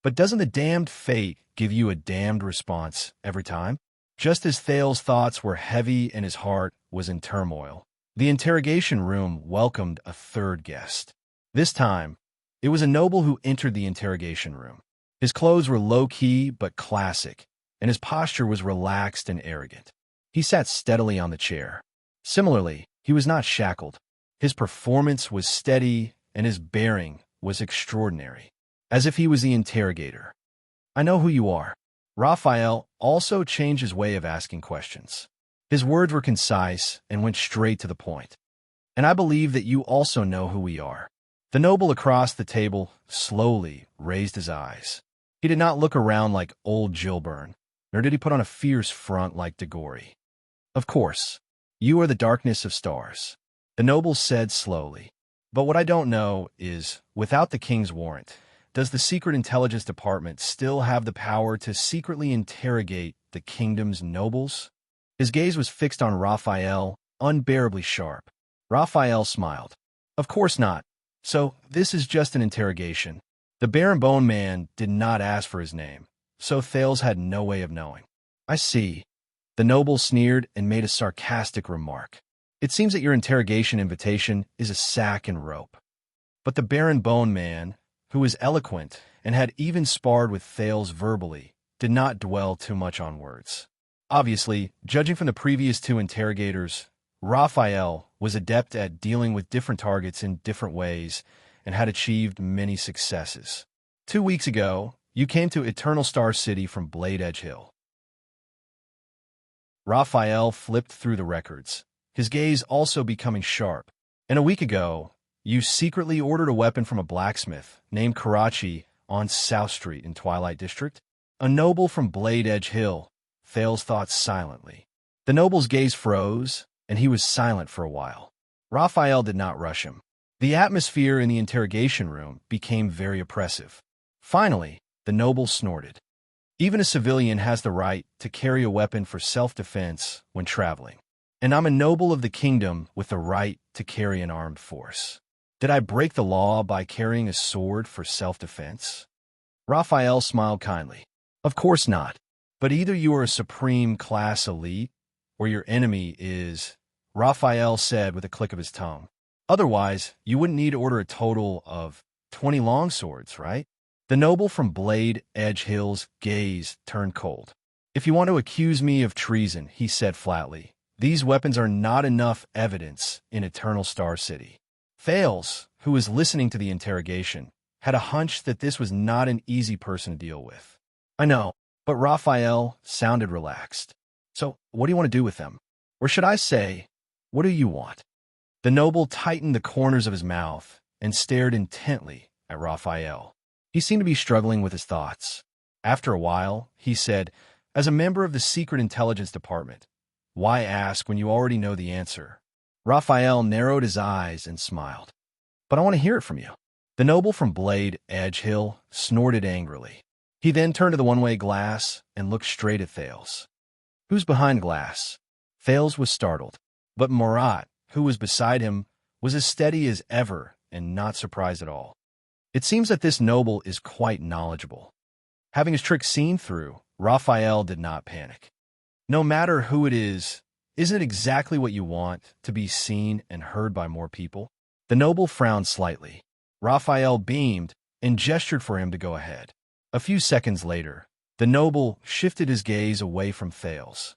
But doesn't the damned fate give you a damned response every time? Just as Thales' thoughts were heavy and his heart was in turmoil, the interrogation room welcomed a third guest. This time, it was a noble who entered the interrogation room. His clothes were low-key but classic, and his posture was relaxed and arrogant. He sat steadily on the chair. Similarly, he was not shackled. His performance was steady, and his bearing was extraordinary, as if he was the interrogator. "I know who you are." Raphael also changed his way of asking questions. His words were concise and went straight to the point. "And I believe that you also know who we are." The noble across the table slowly raised his eyes. He did not look around like old Gilburn, nor did he put on a fierce front like de Gory. "Of course, you are the darkness of stars," the noble said slowly. "But what I don't know is, without the king's warrant, does the Secret Intelligence Department still have the power to secretly interrogate the kingdom's nobles?" His gaze was fixed on Raphael, unbearably sharp. Raphael smiled. "Of course not. So, this is just an interrogation." The Baron Bone Man did not ask for his name, so Thales had no way of knowing. "I see." The noble sneered and made a sarcastic remark. "It seems that your interrogation invitation is a sack and rope." But the Baron Bone Man, who was eloquent and had even sparred with Thales verbally, did not dwell too much on words. Obviously, judging from the previous two interrogators, Raphael was adept at dealing with different targets in different ways and had achieved many successes. 2 weeks ago, you came to Eternal Star City from Blade Edge Hill. Raphael flipped through the records, his gaze also becoming sharp. "And a week ago, you secretly ordered a weapon from a blacksmith named Karachi on South Street in Twilight District?" A noble from Blade Edge Hill, Thales thought silently. The noble's gaze froze, and he was silent for a while. Raphael did not rush him. The atmosphere in the interrogation room became very oppressive. Finally, the noble snorted. "Even a civilian has the right to carry a weapon for self-defense when traveling. And I'm a noble of the kingdom with the right to carry an armed force. Did I break the law by carrying a sword for self-defense?" Raphael smiled kindly. "Of course not. But either you are a supreme class elite, or your enemy is," Raphael said with a click of his tongue. "Otherwise, you wouldn't need to order a total of 20 longswords, right?" The noble from Blade Edge Hill's gaze turned cold. "If you want to accuse me of treason," he said flatly, "these weapons are not enough evidence in Eternal Star City." Thales, who was listening to the interrogation, had a hunch that this was not an easy person to deal with. "I know," but Raphael sounded relaxed. "So, what do you want to do with them? Or should I say, what do you want?" The noble tightened the corners of his mouth and stared intently at Raphael. He seemed to be struggling with his thoughts. After a while, he said, "As a member of the Secret Intelligence Department, why ask when you already know the answer?" Raphael narrowed his eyes and smiled. "But I want to hear it from you." The noble from Blade Edge Hill snorted angrily. He then turned to the one-way glass and looked straight at Thales. "Who's behind glass?" Thales was startled, but Murat, who was beside him, was as steady as ever and not surprised at all. It seems that this noble is quite knowledgeable. Having his trick seen through, Raphael did not panic. "No matter who it is, isn't it exactly what you want, to be seen and heard by more people?" The noble frowned slightly. Raphael beamed and gestured for him to go ahead. A few seconds later, the noble shifted his gaze away from Thales.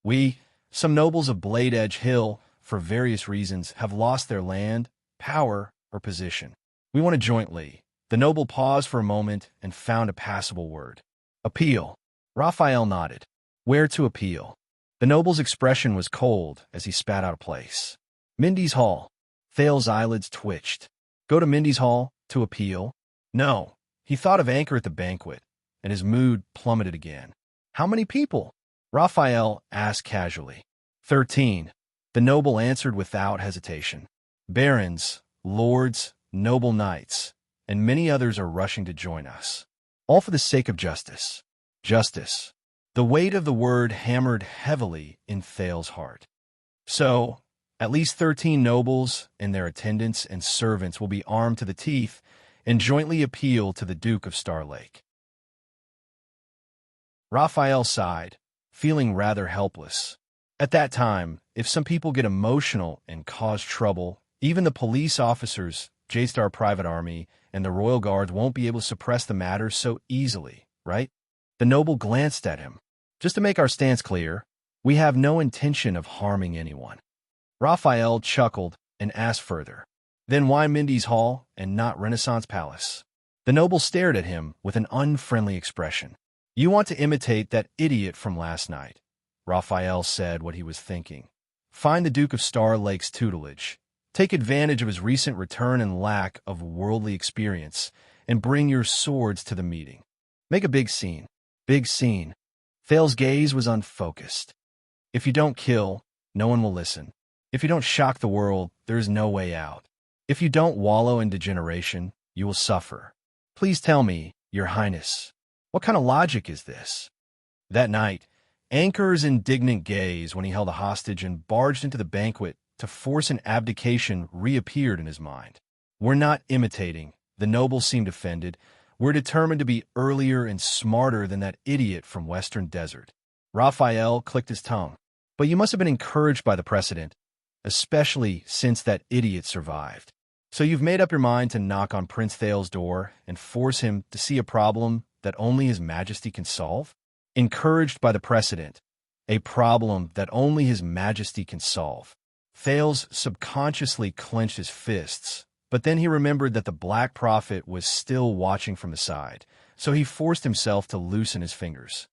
"We, some nobles of Blade Edge Hill, for various reasons, have lost their land, power, or position. We want to jointly." The noble paused for a moment and found a passable word. "Appeal." Raphael nodded. "Where to appeal?" The noble's expression was cold as he spat out a place. "Mindy's Hall." Thales' eyelids twitched. "Go to Mindy's Hall to appeal?" "No." He thought of Anchor at the banquet, and his mood plummeted again. "How many people?" Raphael asked casually. 13. The noble answered without hesitation. "Barons, lords, noble knights, and many others are rushing to join us. All for the sake of justice." Justice. The weight of the word hammered heavily in Thales's heart. So, at least 13 nobles and their attendants and servants will be armed to the teeth and jointly appeal to the Duke of Star Lake. Raphael sighed, feeling rather helpless. At that time, if some people get emotional and cause trouble, even the police officers, J-Star Private Army, and the Royal Guards won't be able to suppress the matter so easily, right? The noble glanced at him. Just to make our stance clear, we have no intention of harming anyone. Raphael chuckled and asked further, then why Mindy's Hall and not Renaissance Palace? The noble stared at him with an unfriendly expression. You want to imitate that idiot from last night. Raphael said what he was thinking. Find the Duke of Star Lake's tutelage. Take advantage of his recent return and lack of worldly experience, and bring your swords to the meeting. Make a big scene. Big scene. Thales's gaze was unfocused. If you don't kill, no one will listen. If you don't shock the world, there is no way out. If you don't wallow in degeneration, you will suffer. Please tell me, Your Highness, what kind of logic is this? That night, Anchor's indignant gaze when he held a hostage and barged into the banquet to force an abdication reappeared in his mind. We're not imitating. The noble seemed offended. We're determined to be earlier and smarter than that idiot from Western Desert. Raphael clicked his tongue. But you must have been encouraged by the precedent, especially since that idiot survived. So you've made up your mind to knock on Prince Thales's door and force him to see a problem that only His Majesty can solve? Encouraged by the precedent, a problem that only His Majesty can solve. Thales subconsciously clenched his fists, but then he remembered that the Black Prophet was still watching from the side, so he forced himself to loosen his fingers.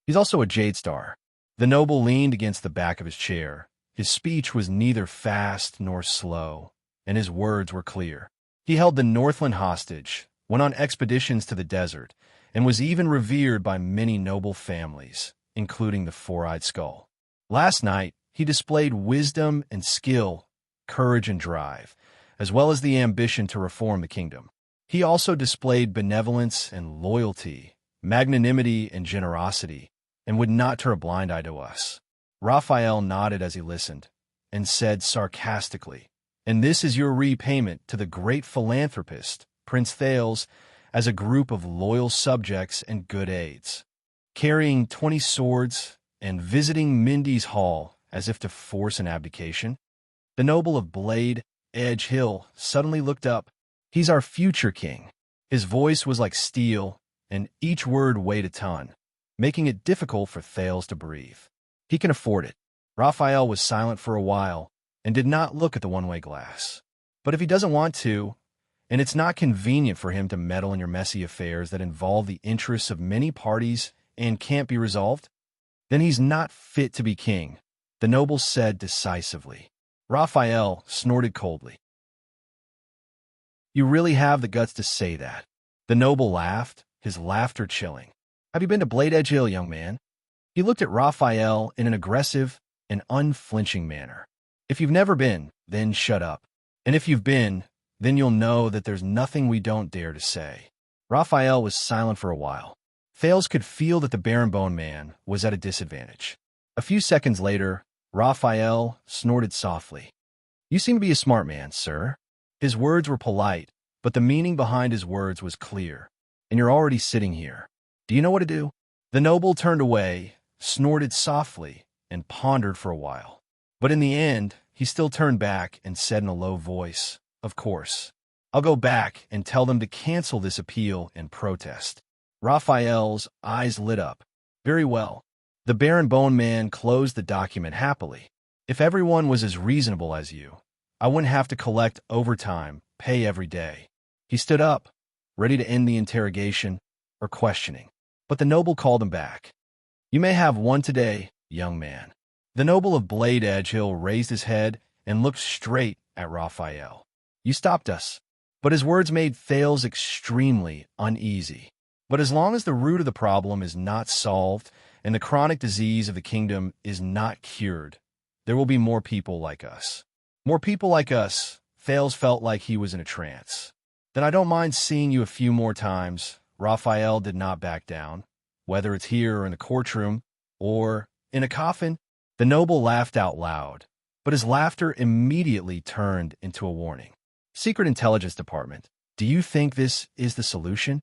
He's also a Jade Star. The noble leaned against the back of his chair. His speech was neither fast nor slow, and his words were clear. He held the Northland hostage, went on expeditions to the desert, and was even revered by many noble families, including the Four-Eyed Skull. Last night, he displayed wisdom and skill, courage and drive, as well as the ambition to reform the kingdom. He also displayed benevolence and loyalty, magnanimity and generosity, and would not turn a blind eye to us. Raphael nodded as he listened, and said sarcastically, and this is your repayment to the great philanthropist, Prince Thales, as a group of loyal subjects and good aides. Carrying 20 swords and visiting Mindy's Hall as if to force an abdication, the noble of Blade Edge Hill suddenly looked up. He's our future king. His voice was like steel, and each word weighed a ton, making it difficult for Thales to breathe. He can afford it. Raphael was silent for a while and did not look at the one-way glass. But if he doesn't want to, and it's not convenient for him to meddle in your messy affairs that involve the interests of many parties and can't be resolved, then he's not fit to be king, the noble said decisively. Raphael snorted coldly. You really have the guts to say that. The noble laughed, his laughter chilling. Have you been to Blade Edge Hill, young man? He looked at Raphael in an aggressive and unflinching manner. If you've never been, then shut up. And if you've been, then you'll know that there's nothing we don't dare to say. Raphael was silent for a while. Thales could feel that the Baron Bone Man was at a disadvantage. A few seconds later, Raphael snorted softly. You seem to be a smart man, sir. His words were polite, but the meaning behind his words was clear. And you're already sitting here. Do you know what to do? The noble turned away, snorted softly, and pondered for a while. But in the end, he still turned back and said in a low voice, Of course. I'll go back and tell them to cancel this appeal and protest. Raphael's eyes lit up. Very well. The Baron Bone Man closed the document happily. If everyone was as reasonable as you, I wouldn't have to collect overtime, pay every day. He stood up, ready to end the interrogation or questioning. But the noble called him back. You may have one today, young man. The noble of Blade Edge Hill raised his head and looked straight at Raphael. You stopped us. But his words made Thales extremely uneasy. But as long as the root of the problem is not solved and the chronic disease of the kingdom is not cured, there will be more people like us. More people like us. Thales felt like he was in a trance. Then I don't mind seeing you a few more times. Raphael did not back down. Whether it's here or in the courtroom, Or, in a coffin? The noble laughed out loud, but his laughter immediately turned into a warning. Secret Intelligence Department, do you think this is the solution?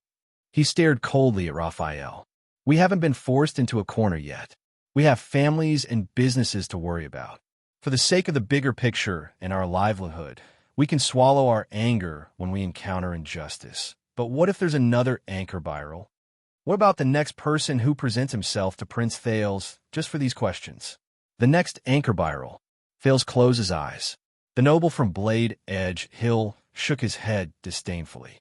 He stared coldly at Raphael. We haven't been forced into a corner yet. We have families and businesses to worry about. For the sake of the bigger picture and our livelihood, we can swallow our anger when we encounter injustice. But what if there's another anchor viral? What about the next person who presents himself to Prince Thales just for these questions? The next anchor viral. Thales closed his eyes. The noble from Blade Edge Hill shook his head disdainfully.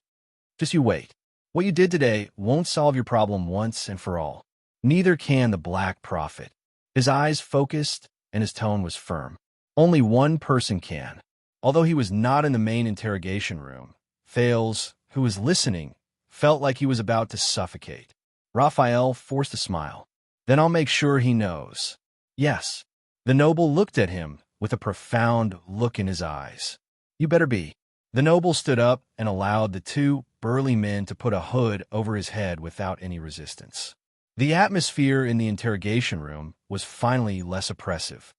Just you wait. What you did today won't solve your problem once and for all. Neither can the Black Prophet. His eyes focused and his tone was firm. Only one person can. Although he was not in the main interrogation room, Thales, who was listening, felt like he was about to suffocate. Raphael forced a smile. Then I'll make sure he knows. Yes. The noble looked at him with a profound look in his eyes. You better be. The noble stood up and allowed the two burly men to put a hood over his head without any resistance. The atmosphere in the interrogation room was finally less oppressive.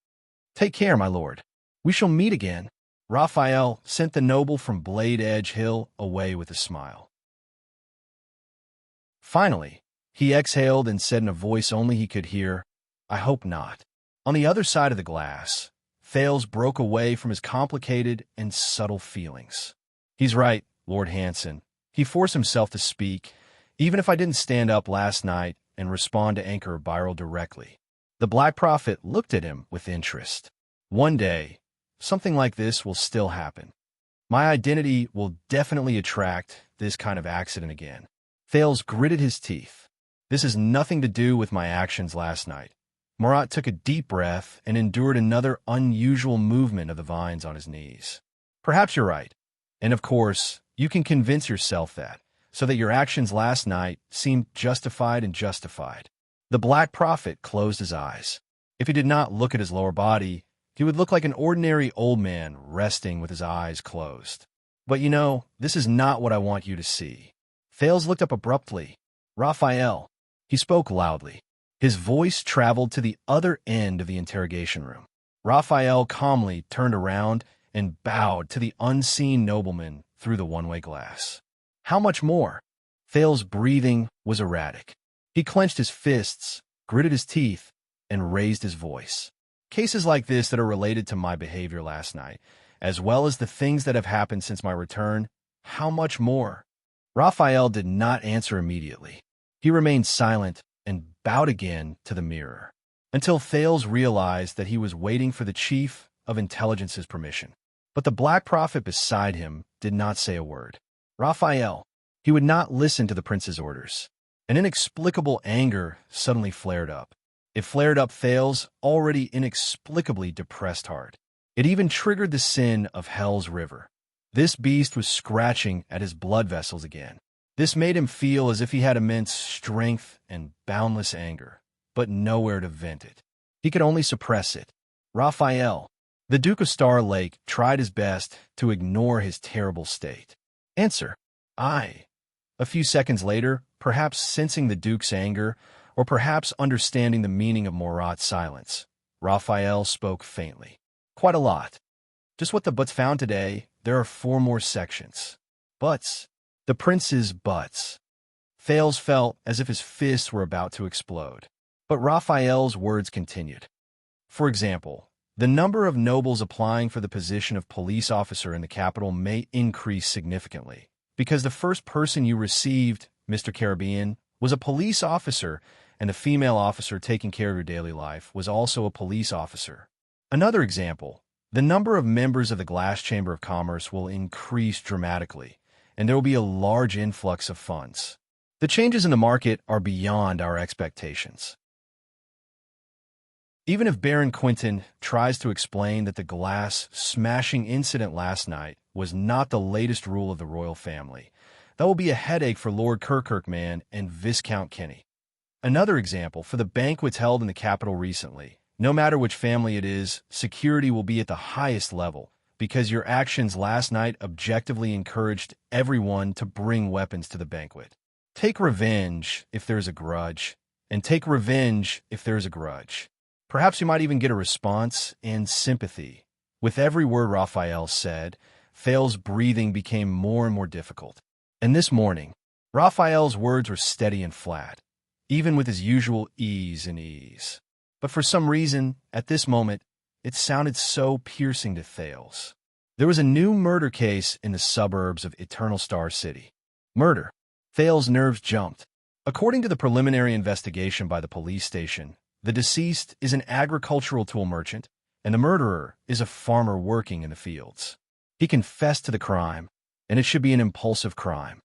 Take care, my lord. We shall meet again. Raphael sent the noble from Blade Edge Hill away with a smile. Finally, he exhaled and said in a voice only he could hear, I hope not. On the other side of the glass, Thales broke away from his complicated and subtle feelings. He's right, Lord Hanson. He forced himself to speak, even if I didn't stand up last night and respond to Anchor Viral directly. The Black Prophet looked at him with interest. One day, something like this will still happen. My identity will definitely attract this kind of accident again. Thales gritted his teeth. This has nothing to do with my actions last night. Marat took a deep breath and endured another unusual movement of the vines on his knees. Perhaps you're right. And of course, you can convince yourself that, so that your actions last night seemed justified and justified. The Black Prophet closed his eyes. If he did not look at his lower body, he would look like an ordinary old man resting with his eyes closed. But you know, this is not what I want you to see. Thales looked up abruptly. Raphael. He spoke loudly. His voice traveled to the other end of the interrogation room. Raphael calmly turned around and bowed to the unseen nobleman through the one-way glass. How much more? Thales' breathing was erratic. He clenched his fists, gritted his teeth, and raised his voice. Cases like this that are related to my behavior last night, as well as the things that have happened since my return, how much more? Raphael did not answer immediately. He remained silent and bowed again to the mirror, until Thales realized that he was waiting for the Chief of Intelligence's permission. But the Black Prophet beside him did not say a word. Raphael, he would not listen to the prince's orders. An inexplicable anger suddenly flared up. It flared up Thales' already inexplicably depressed heart. It even triggered the sin of Hell's River. This beast was scratching at his blood vessels again. This made him feel as if he had immense strength and boundless anger, but nowhere to vent it. He could only suppress it. Raphael, the Duke of Star Lake, tried his best to ignore his terrible state. Answer. I. A few seconds later, perhaps sensing the Duke's anger, or perhaps understanding the meaning of Murat's silence, Raphael spoke faintly. Quite a lot. Just what the Butts found today, there are 4 more sections. Butts. The prince's butts. Thales felt as if his fists were about to explode. But Raphael's words continued. For example, the number of nobles applying for the position of police officer in the capital may increase significantly, because the first person you received, Mr. Caribbean, was a police officer, and the female officer taking care of your daily life was also a police officer. Another example, the number of members of the Glass Chamber of Commerce will increase dramatically, and there will be a large influx of funds. The changes in the market are beyond our expectations. Even if Baron Quinton tries to explain that the glass-smashing incident last night was not the latest rule of the royal family, that will be a headache for Lord Kirkirkman and Viscount Kenny. Another example, for the banquets held in the capital recently, no matter which family it is, security will be at the highest level, because your actions last night objectively encouraged everyone to bring weapons to the banquet. Take revenge if there is a grudge, and take revenge if there is a grudge. Perhaps we might even get a response and sympathy. With every word Raphael said, Fail's breathing became more and more difficult. And this morning, Raphael's words were steady and flat, even with his usual ease and ease. But for some reason, at this moment, it sounded so piercing to Thales. There was a new murder case in the suburbs of Eternal Star City. Murder. Thales' nerves jumped. According to the preliminary investigation by the police station, the deceased is an agricultural tool merchant, and the murderer is a farmer working in the fields. He confessed to the crime, and it should be an impulsive crime.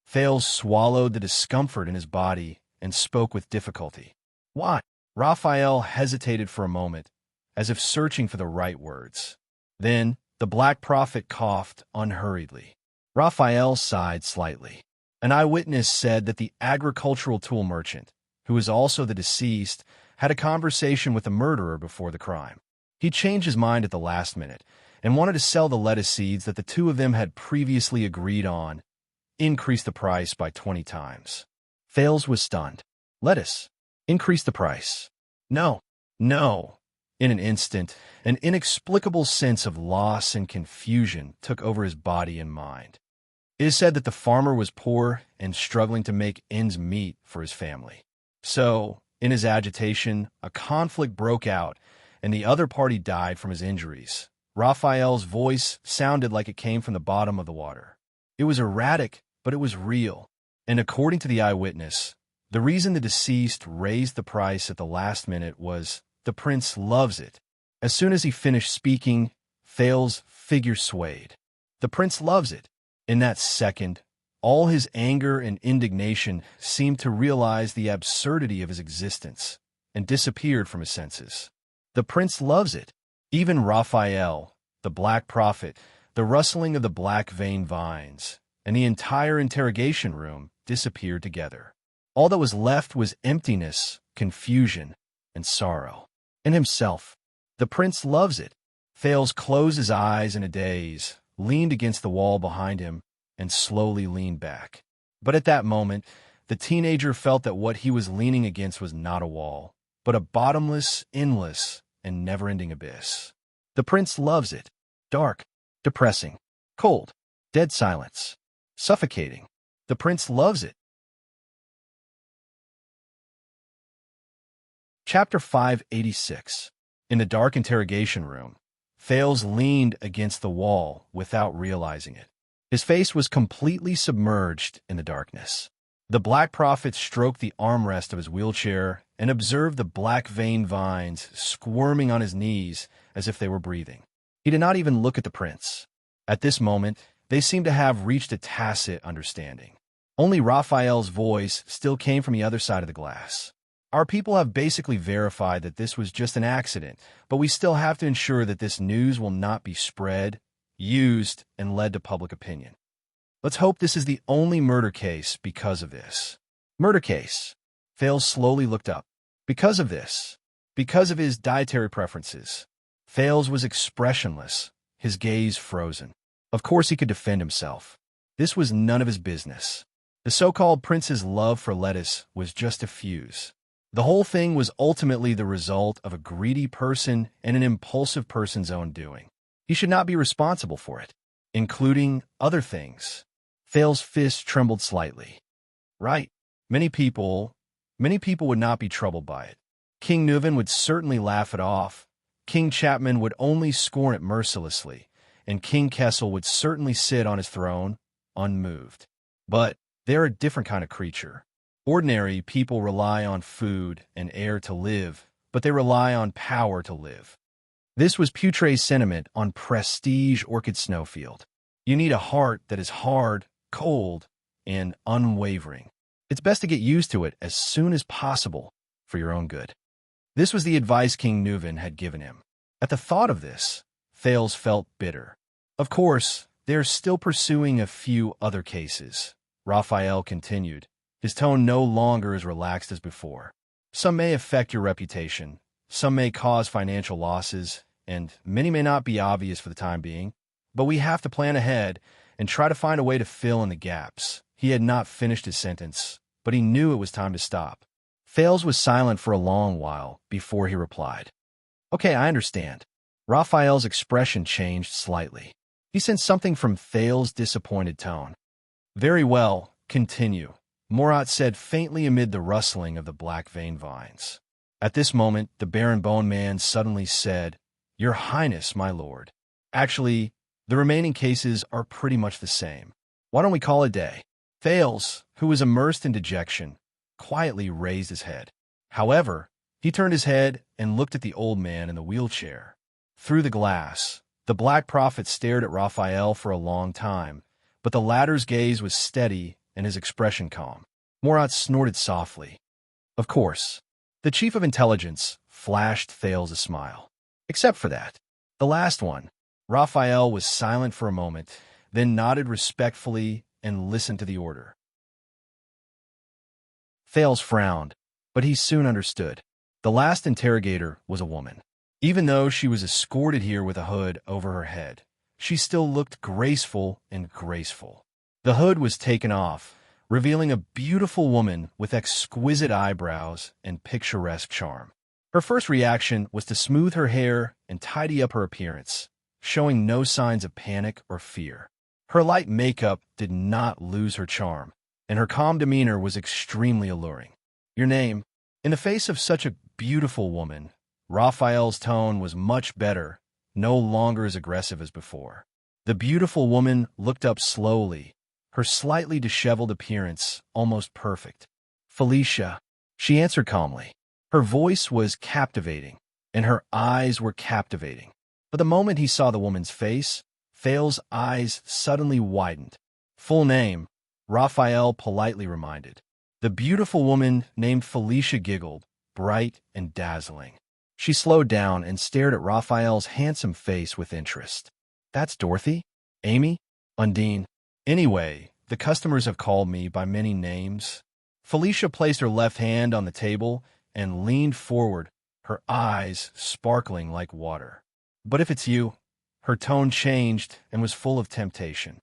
Thales swallowed the discomfort in his body and spoke with difficulty. Why? Raphael hesitated for a moment, as if searching for the right words. Then, the Black Prophet coughed unhurriedly. Raphael sighed slightly. An eyewitness said that the agricultural tool merchant, who was also the deceased, had a conversation with the murderer before the crime. He changed his mind at the last minute and wanted to sell the lettuce seeds that the two of them had previously agreed on, increase the price by 20 times. Thales was stunned. Lettuce. Increase the price. No. No. In an instant, an inexplicable sense of loss and confusion took over his body and mind. It is said that the farmer was poor and struggling to make ends meet for his family. So, in his agitation, a conflict broke out, and the other party died from his injuries. Raphael's voice sounded like it came from the bottom of the water. It was erratic, but it was real. And according to the eyewitness, the reason the deceased raised the price at the last minute was, "The prince loves it." As soon as he finished speaking, Thales' figure swayed. The prince loves it. In that second, all his anger and indignation seemed to realize the absurdity of his existence and disappeared from his senses. The prince loves it. Even Raphael, the Black Prophet, the rustling of the black vein vines, and the entire interrogation room disappeared together. All that was left was emptiness, confusion, and sorrow. And himself. The prince loves it. Thales closed his eyes in a daze, leaned against the wall behind him, and slowly leaned back. But at that moment, the teenager felt that what he was leaning against was not a wall, but a bottomless, endless, and never-ending abyss. The prince loves it. Dark, depressing, cold, dead silence, suffocating. The prince loves it. Chapter 586. In the dark interrogation room, Thales leaned against the wall without realizing it. His face was completely submerged in the darkness. The Black Prophet stroked the armrest of his wheelchair and observed the black vein vines squirming on his knees as if they were breathing. He did not even look at the prince. At this moment, they seemed to have reached a tacit understanding. Only Raphael's voice still came from the other side of the glass. Our people have basically verified that this was just an accident, but we still have to ensure that this news will not be spread, used, and led to public opinion. Let's hope this is the only murder case because of this. Murder case. Thales slowly looked up. Because of this. Because of his dietary preferences. Thales was expressionless, his gaze frozen. Of course he could defend himself. This was none of his business. The so-called prince's love for lettuce was just a fuse. The whole thing was ultimately the result of a greedy person and an impulsive person's own doing. He should not be responsible for it, including other things. Thales' fist trembled slightly. Right. Many people would not be troubled by it. King Nuven would certainly laugh it off. King Chapman would only scorn it mercilessly, and King Kessel would certainly sit on his throne, unmoved. But they're a different kind of creature. Ordinary people rely on food and air to live, but they rely on power to live. This was Putre's sentiment on Prestige Orchid Snowfield. You need a heart that is hard, cold, and unwavering. It's best to get used to it as soon as possible for your own good. This was the advice King Nuven had given him. At the thought of this, Thales felt bitter. Of course, they are still pursuing a few other cases, Raphael continued, his tone no longer as relaxed as before. Some may affect your reputation, some may cause financial losses, and many may not be obvious for the time being, but we have to plan ahead and try to find a way to fill in the gaps. He had not finished his sentence, but he knew it was time to stop. Fales was silent for a long while before he replied. Okay, I understand. Raphael's expression changed slightly. He sensed something from Thales' disappointed tone. Very well, continue, Morat said faintly amid the rustling of the black vein vines. At this moment, the Baron Bone Man suddenly said, Your Highness, my lord. Actually, the remaining cases are pretty much the same. Why don't we call it a day? Thales, who was immersed in dejection, quietly raised his head. However, he turned his head and looked at the old man in the wheelchair. Through the glass, the Black Prophet stared at Raphael for a long time, but the latter's gaze was steady and his expression calm. Morat snorted softly. Of course. The Chief of Intelligence flashed Thales a smile. Except for that. The last one. Raphael was silent for a moment, then nodded respectfully and listened to the order. Thales frowned, but he soon understood. The last interrogator was a woman. Even though she was escorted here with a hood over her head, she still looked graceful and graceful. The hood was taken off, revealing a beautiful woman with exquisite eyebrows and picturesque charm. Her first reaction was to smooth her hair and tidy up her appearance, showing no signs of panic or fear. Her light makeup did not lose her charm, and her calm demeanor was extremely alluring. Your name? In the face of such a beautiful woman, Raphael's tone was much better, no longer as aggressive as before. The beautiful woman looked up slowly, her slightly disheveled appearance almost perfect. Felicia, she answered calmly. Her voice was captivating, and her eyes were captivating. But the moment he saw the woman's face, Thales' eyes suddenly widened. Full name, Raphael politely reminded. The beautiful woman named Felicia giggled, bright and dazzling. She slowed down and stared at Raphael's handsome face with interest. That's Dorothy? Amy? Undine? Anyway, the customers have called me by many names. Felicia placed her left hand on the table and leaned forward, her eyes sparkling like water. But if it's you, her tone changed and was full of temptation.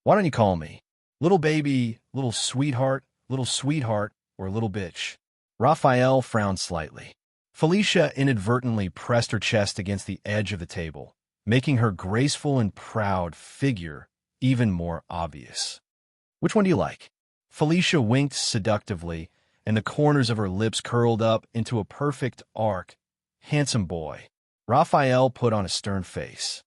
Why don't you call me? Little baby, little sweetheart, or little bitch? Raphael frowned slightly. Felicia inadvertently pressed her chest against the edge of the table, making her graceful and proud figure even more obvious. Which one do you like? Felicia winked seductively, and the corners of her lips curled up into a perfect arc. Handsome boy. Raphael put on a stern face.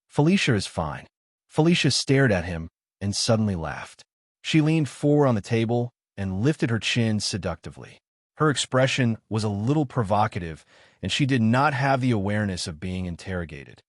Felicia is fine. Felicia stared at him and suddenly laughed. She leaned forward on the table and lifted her chin seductively. Her expression was a little provocative, and she did not have the awareness of being interrogated.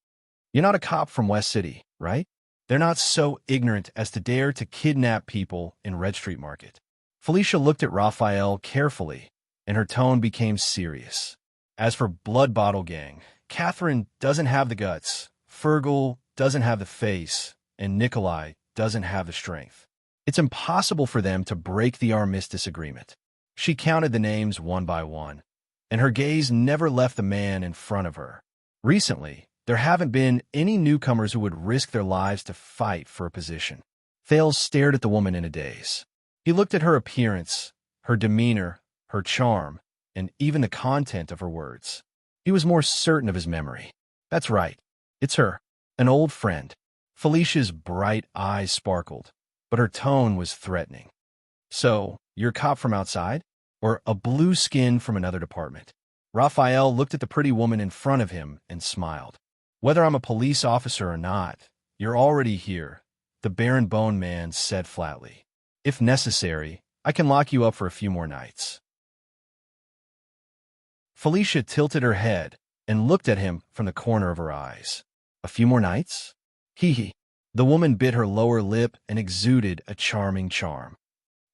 You're not a cop from West City, right? They're not so ignorant as to dare to kidnap people in Red Street Market. Felicia looked at Raphael carefully, and her tone became serious. As for Blood Bottle Gang, Catherine doesn't have the guts, Fergal doesn't have the face, and Nikolai doesn't have the strength. It's impossible for them to break the armistice agreement. She counted the names one by one, and her gaze never left the man in front of her. Recently, there haven't been any newcomers who would risk their lives to fight for a position. Thales stared at the woman in a daze. He looked at her appearance, her demeanor, her charm, and even the content of her words. He was more certain of his memory. That's right. It's her, an old friend. Felicia's bright eyes sparkled, but her tone was threatening. So, you're a cop from outside? Or a blue skin from another department? Raphael looked at the pretty woman in front of him and smiled. Whether I'm a police officer or not, you're already here, the Baron Bone Man said flatly. If necessary, I can lock you up for a few more nights. Felicia tilted her head and looked at him from the corner of her eyes. A few more nights? Hee hee. The woman bit her lower lip and exuded a charming charm.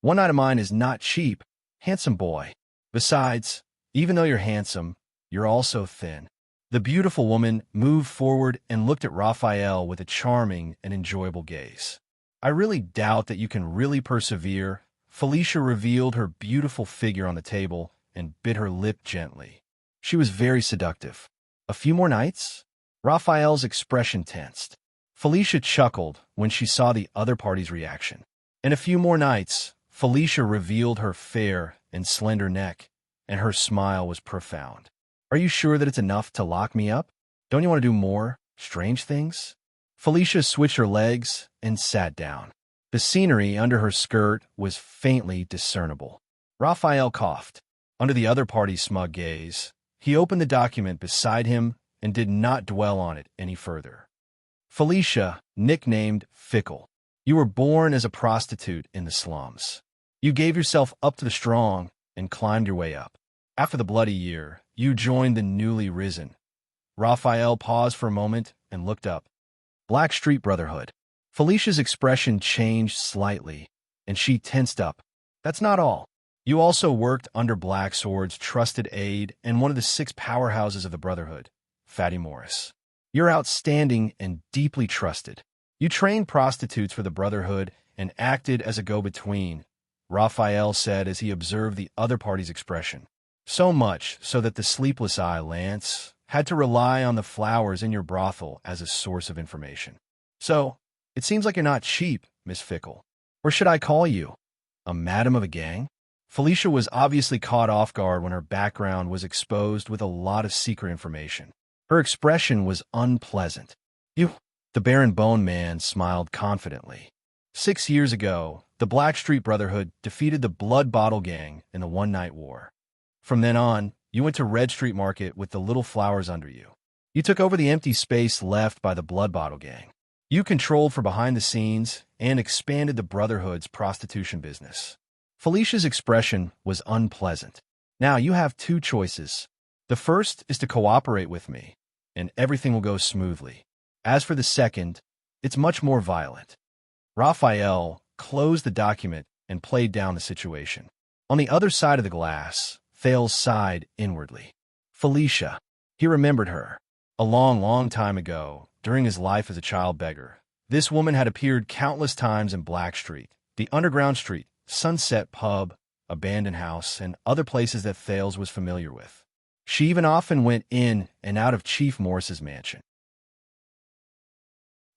One night of mine is not cheap, handsome boy. Besides, even though you're handsome, you're also thin. The beautiful woman moved forward and looked at Raphael with a charming and enjoyable gaze. I really doubt that you can really persevere. Felicia revealed her beautiful figure on the table and bit her lip gently. She was very seductive. A few more nights? Raphael's expression tensed. Felicia chuckled when she saw the other party's reaction. In a few more nights, Felicia revealed her fair and slender neck, and her smile was profound. Are you sure that it's enough to lock me up? Don't you want to do more strange things? Felicia switched her legs and sat down. The scenery under her skirt was faintly discernible. Raphael coughed. Under the other party's smug gaze, he opened the document beside him and did not dwell on it any further. Felicia, nicknamed Fickle, you were born as a prostitute in the slums. You gave yourself up to the strong and climbed your way up. After the bloody year, you joined the newly risen. Raphael paused for a moment and looked up. Black Street Brotherhood. Felicia's expression changed slightly, and she tensed up. That's not all. You also worked under Black Sword's trusted aide and one of the 6 powerhouses of the Brotherhood, Fatty Morris. You're outstanding and deeply trusted. You trained prostitutes for the Brotherhood and acted as a go-between, Raphael said as he observed the other party's expression. So much so that the sleepless eye, Lance, had to rely on the flowers in your brothel as a source of information. So, it seems like you're not cheap, Miss Fickle. Or should I call you a madam of a gang? Felicia was obviously caught off guard when her background was exposed with a lot of secret information. Her expression was unpleasant. You, the Baron Bone Man smiled confidently. 6 years ago, the Black Street Brotherhood defeated the Blood Bottle Gang in the one-night war. From then on, you went to Red Street Market with the little flowers under you. You took over the empty space left by the Blood Bottle Gang. You controlled for behind the scenes and expanded the Brotherhood's prostitution business. Felicia's expression was unpleasant. Now you have 2 choices. The first is to cooperate with me, and everything will go smoothly. As for the second, it's much more violent. Raphael closed the document and played down the situation. On the other side of the glass, Thales sighed inwardly. Felicia. He remembered her. A long, long time ago, during his life as a child beggar, this woman had appeared countless times in Black Street, the underground street, Sunset Pub, abandoned house, and other places that Thales was familiar with. She even often went in and out of Chief Morris's mansion.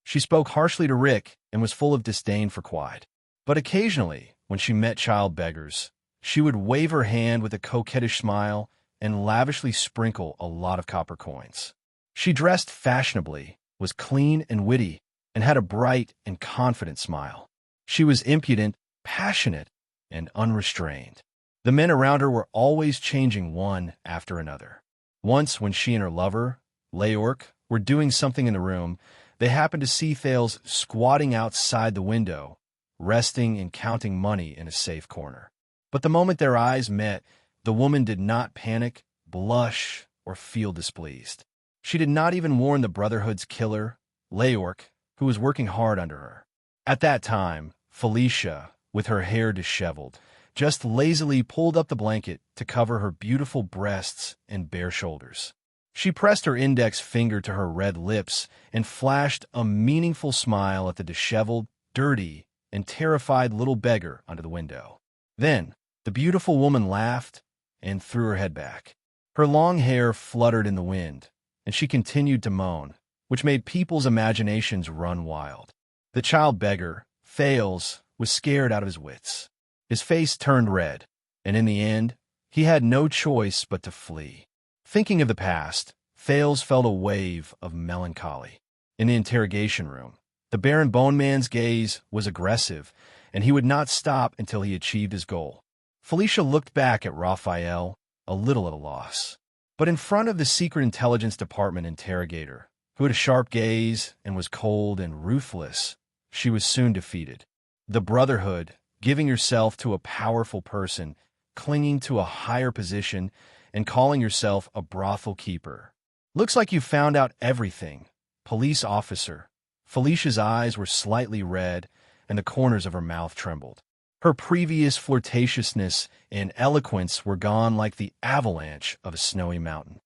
She spoke harshly to Rick and was full of disdain for Quide. But occasionally, when she met child beggars, she would wave her hand with a coquettish smile and lavishly sprinkle a lot of copper coins. She dressed fashionably, was clean and witty, and had a bright and confident smile. She was impudent, passionate, and unrestrained. The men around her were always changing one after another. Once, when she and her lover, Leork, were doing something in the room, they happened to see Thales squatting outside the window, resting and counting money in a safe corner. But the moment their eyes met, the woman did not panic, blush, or feel displeased. She did not even warn the Brotherhood's killer, Leork, who was working hard under her. At that time, Felicia, with her hair disheveled, just lazily pulled up the blanket to cover her beautiful breasts and bare shoulders. She pressed her index finger to her red lips and flashed a meaningful smile at the disheveled, dirty, and terrified little beggar under the window. Then, the beautiful woman laughed and threw her head back. Her long hair fluttered in the wind, and she continued to moan, which made people's imaginations run wild. The child beggar, Thales, was scared out of his wits. His face turned red, and in the end, he had no choice but to flee. Thinking of the past, Thales felt a wave of melancholy. In the interrogation room, the Baron Bone Man's gaze was aggressive, and he would not stop until he achieved his goal. Felicia looked back at Raphael, a little at a loss. But in front of the Secret Intelligence Department interrogator, who had a sharp gaze and was cold and ruthless, she was soon defeated. The Brotherhood, giving yourself to a powerful person, clinging to a higher position, and calling yourself a brothel keeper. Looks like you found out everything, police officer. Felicia's eyes were slightly red, and the corners of her mouth trembled. Her previous flirtatiousness and eloquence were gone like the avalanche of a snowy mountain.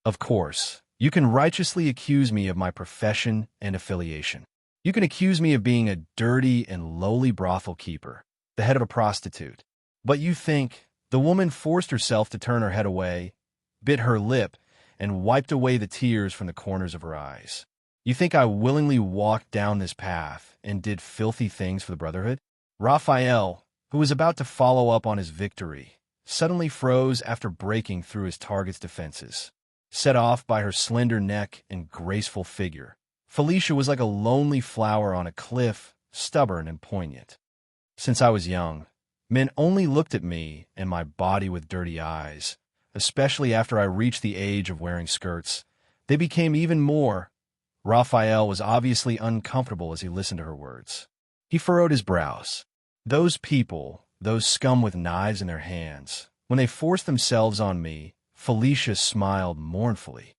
Of course, you can righteously accuse me of my profession and affiliation. You can accuse me of being a dirty and lowly brothel keeper, the head of a prostitute. But you think the woman forced herself to turn her head away, bit her lip, and wiped away the tears from the corners of her eyes. You think I willingly walked down this path and did filthy things for the Brotherhood? Raphael, who was about to follow up on his victory, suddenly froze after breaking through his target's defenses. Set off by her slender neck and graceful figure, Felicia was like a lonely flower on a cliff, stubborn and poignant. Since I was young, men only looked at me and my body with dirty eyes, especially after I reached the age of wearing skirts. They became even more. Raphael was obviously uncomfortable as he listened to her words. He furrowed his brows. Those people, those scum with knives in their hands, when they forced themselves on me, Felicia smiled mournfully.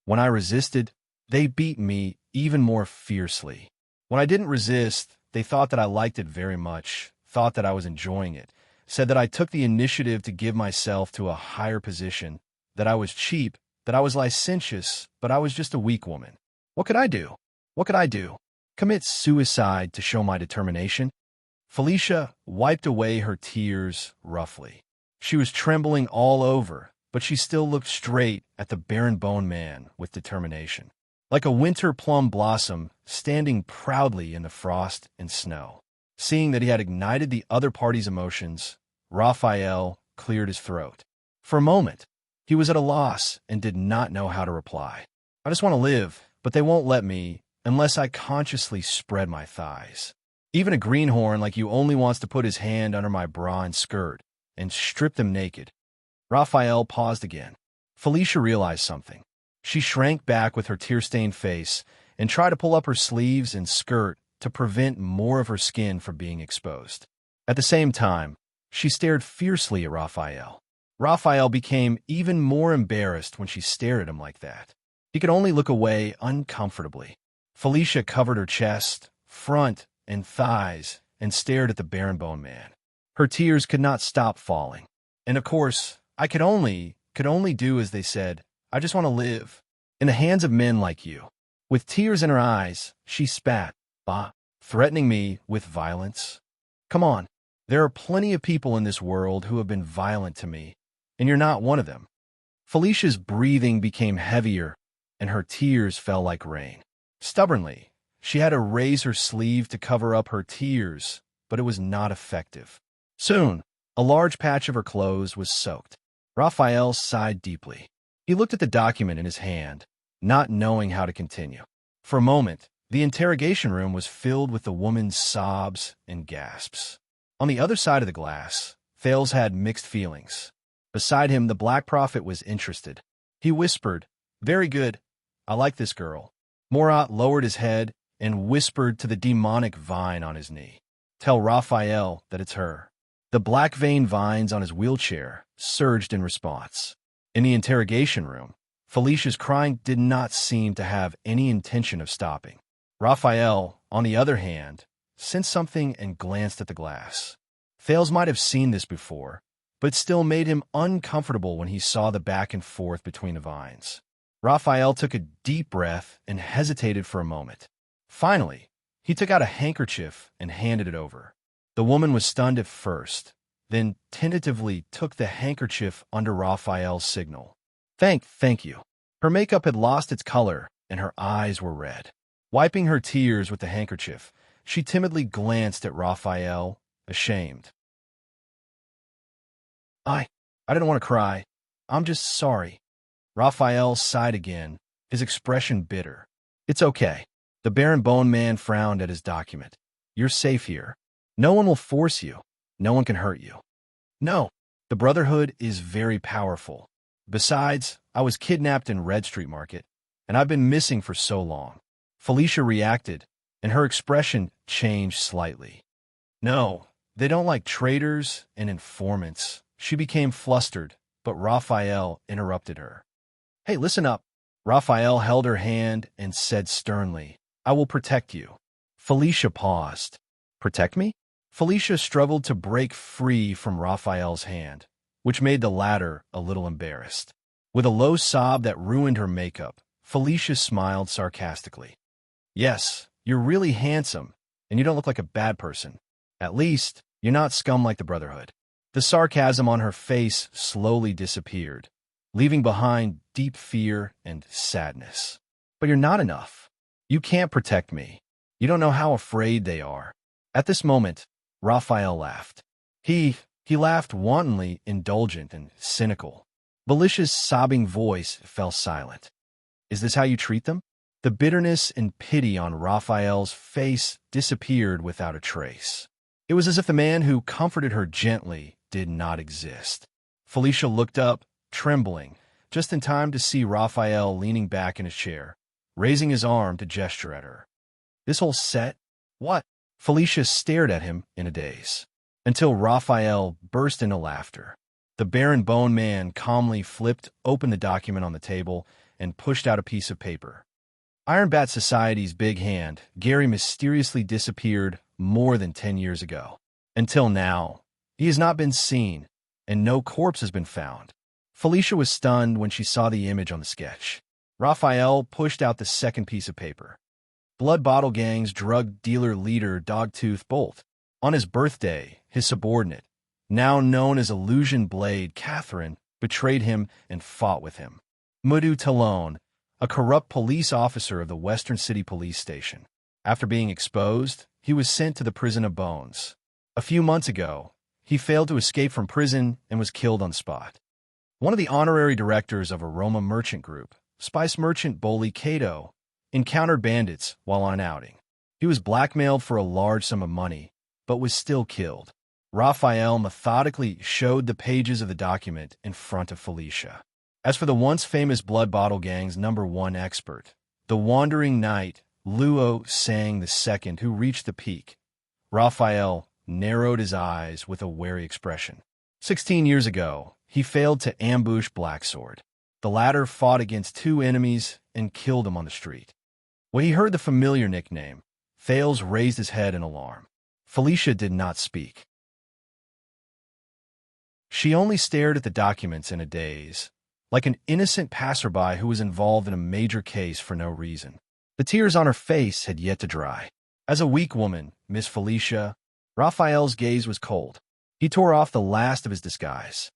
When I resisted, they beat me even more fiercely. When I didn't resist, they thought that I liked it very much, thought that I was enjoying it, said that I took the initiative to give myself to a higher position, that I was cheap, that I was licentious, but I was just a weak woman. What could I do? What could I do? Commit suicide to show my determination? Felicia wiped away her tears roughly. She was trembling all over, but she still looked straight at the barren-boned man with determination, like a winter plum blossom standing proudly in the frost and snow. Seeing that he had ignited the other party's emotions, Raphael cleared his throat. For a moment, he was at a loss and did not know how to reply. I just want to live, but they won't let me unless I consciously spread my thighs. Even a greenhorn like you only wants to put his hand under my bra and skirt and strip them naked. Raphael paused again. Felicia realized something. She shrank back with her tear-stained face and tried to pull up her sleeves and skirt to prevent more of her skin from being exposed. At the same time, she stared fiercely at Raphael. Raphael became even more embarrassed when she stared at him like that. He could only look away uncomfortably. Felicia covered her chest, front, and thighs and stared at the barren-boned man. Her tears could not stop falling. And of course, I could only do as they said. I just want to live. In the hands of men like you. With tears in her eyes, she spat, threatening me with violence. Come on. There are plenty of people in this world who have been violent to me, and you're not one of them. Felicia's breathing became heavier, and her tears fell like rain. Stubbornly, she had to raise her sleeve to cover up her tears, but it was not effective. Soon, a large patch of her clothes was soaked. Raphael sighed deeply. He looked at the document in his hand, not knowing how to continue. For a moment, the interrogation room was filled with the woman's sobs and gasps. On the other side of the glass, Thales had mixed feelings. Beside him, the Black Prophet was interested. He whispered, "Very good. I like this girl." Morat lowered his head and whispered to the demonic vine on his knee, "Tell Raphael that it's her." The black vein vines on his wheelchair surged in response. In the interrogation room, Felicia's crying did not seem to have any intention of stopping. Raphael, on the other hand, sensed something and glanced at the glass. Thales might have seen this before, but it still made him uncomfortable when he saw the back and forth between the vines. Raphael took a deep breath and hesitated for a moment. Finally, he took out a handkerchief and handed it over. The woman was stunned at first, then tentatively took the handkerchief under Raphael's signal. Thank you. Her makeup had lost its color, and her eyes were red. Wiping her tears with the handkerchief, she timidly glanced at Raphael, ashamed. I didn't want to cry. I'm just sorry. Raphael sighed again, his expression bitter. It's okay. The barren-boned man frowned at his document. You're safe here. No one will force you. No one can hurt you. No, the Brotherhood is very powerful. Besides, I was kidnapped in Red Street Market, and I've been missing for so long. Felicia reacted, and her expression changed slightly. No, they don't like traitors and informants. She became flustered, but Raphael interrupted her. Hey, listen up. Raphael held her hand and said sternly, I will protect you. Felicia paused. Protect me? Felicia struggled to break free from Raphael's hand, which made the latter a little embarrassed. With a low sob that ruined her makeup, Felicia smiled sarcastically. Yes, you're really handsome, and you don't look like a bad person. At least, you're not scum like the Brotherhood. The sarcasm on her face slowly disappeared, leaving behind deep fear and sadness. But you're not enough. You can't protect me. You don't know how afraid they are. At this moment, Raphael laughed. He laughed wantonly, indulgent and cynical. Felicia's sobbing voice fell silent. Is this how you treat them? The bitterness and pity on Raphael's face disappeared without a trace. It was as if the man who comforted her gently did not exist. Felicia looked up, trembling, just in time to see Raphael leaning back in his chair, raising his arm to gesture at her. This whole set? What? Felicia stared at him in a daze, until Raphael burst into laughter. The Baron Bone Man calmly flipped open the document on the table and pushed out a piece of paper. Ironbat Society's big hand, Gary mysteriously disappeared more than 10 years ago. Until now, he has not been seen, and no corpse has been found. Felicia was stunned when she saw the image on the sketch. Raphael pushed out the second piece of paper. Blood Bottle Gang's drug dealer leader Dogtooth Bolt. On his birthday, his subordinate, now known as Illusion Blade Catherine, betrayed him and fought with him. Mudu Talon, a corrupt police officer of the Western City Police Station. After being exposed, he was sent to the Prison of Bones. A few months ago, he failed to escape from prison and was killed on the spot. One of the honorary directors of Aroma Merchant Group, Spice Merchant Boli Kato, encountered bandits while on outing. He was blackmailed for a large sum of money, but was still killed. Raphael methodically showed the pages of the document in front of Felicia. As for the once famous Blood Bottle Gang's #1 expert, the wandering knight Luo Sang II, who reached the peak, Raphael narrowed his eyes with a wary expression. 16 years ago, he failed to ambush Blacksword. The latter fought against two enemies and killed him on the street. When he heard the familiar nickname, Thales raised his head in alarm. Felicia did not speak. She only stared at the documents in a daze, like an innocent passerby who was involved in a major case for no reason. The tears on her face had yet to dry. As a weak woman, Miss Felicia, Raphael's gaze was cold. He tore off the last of his disguise.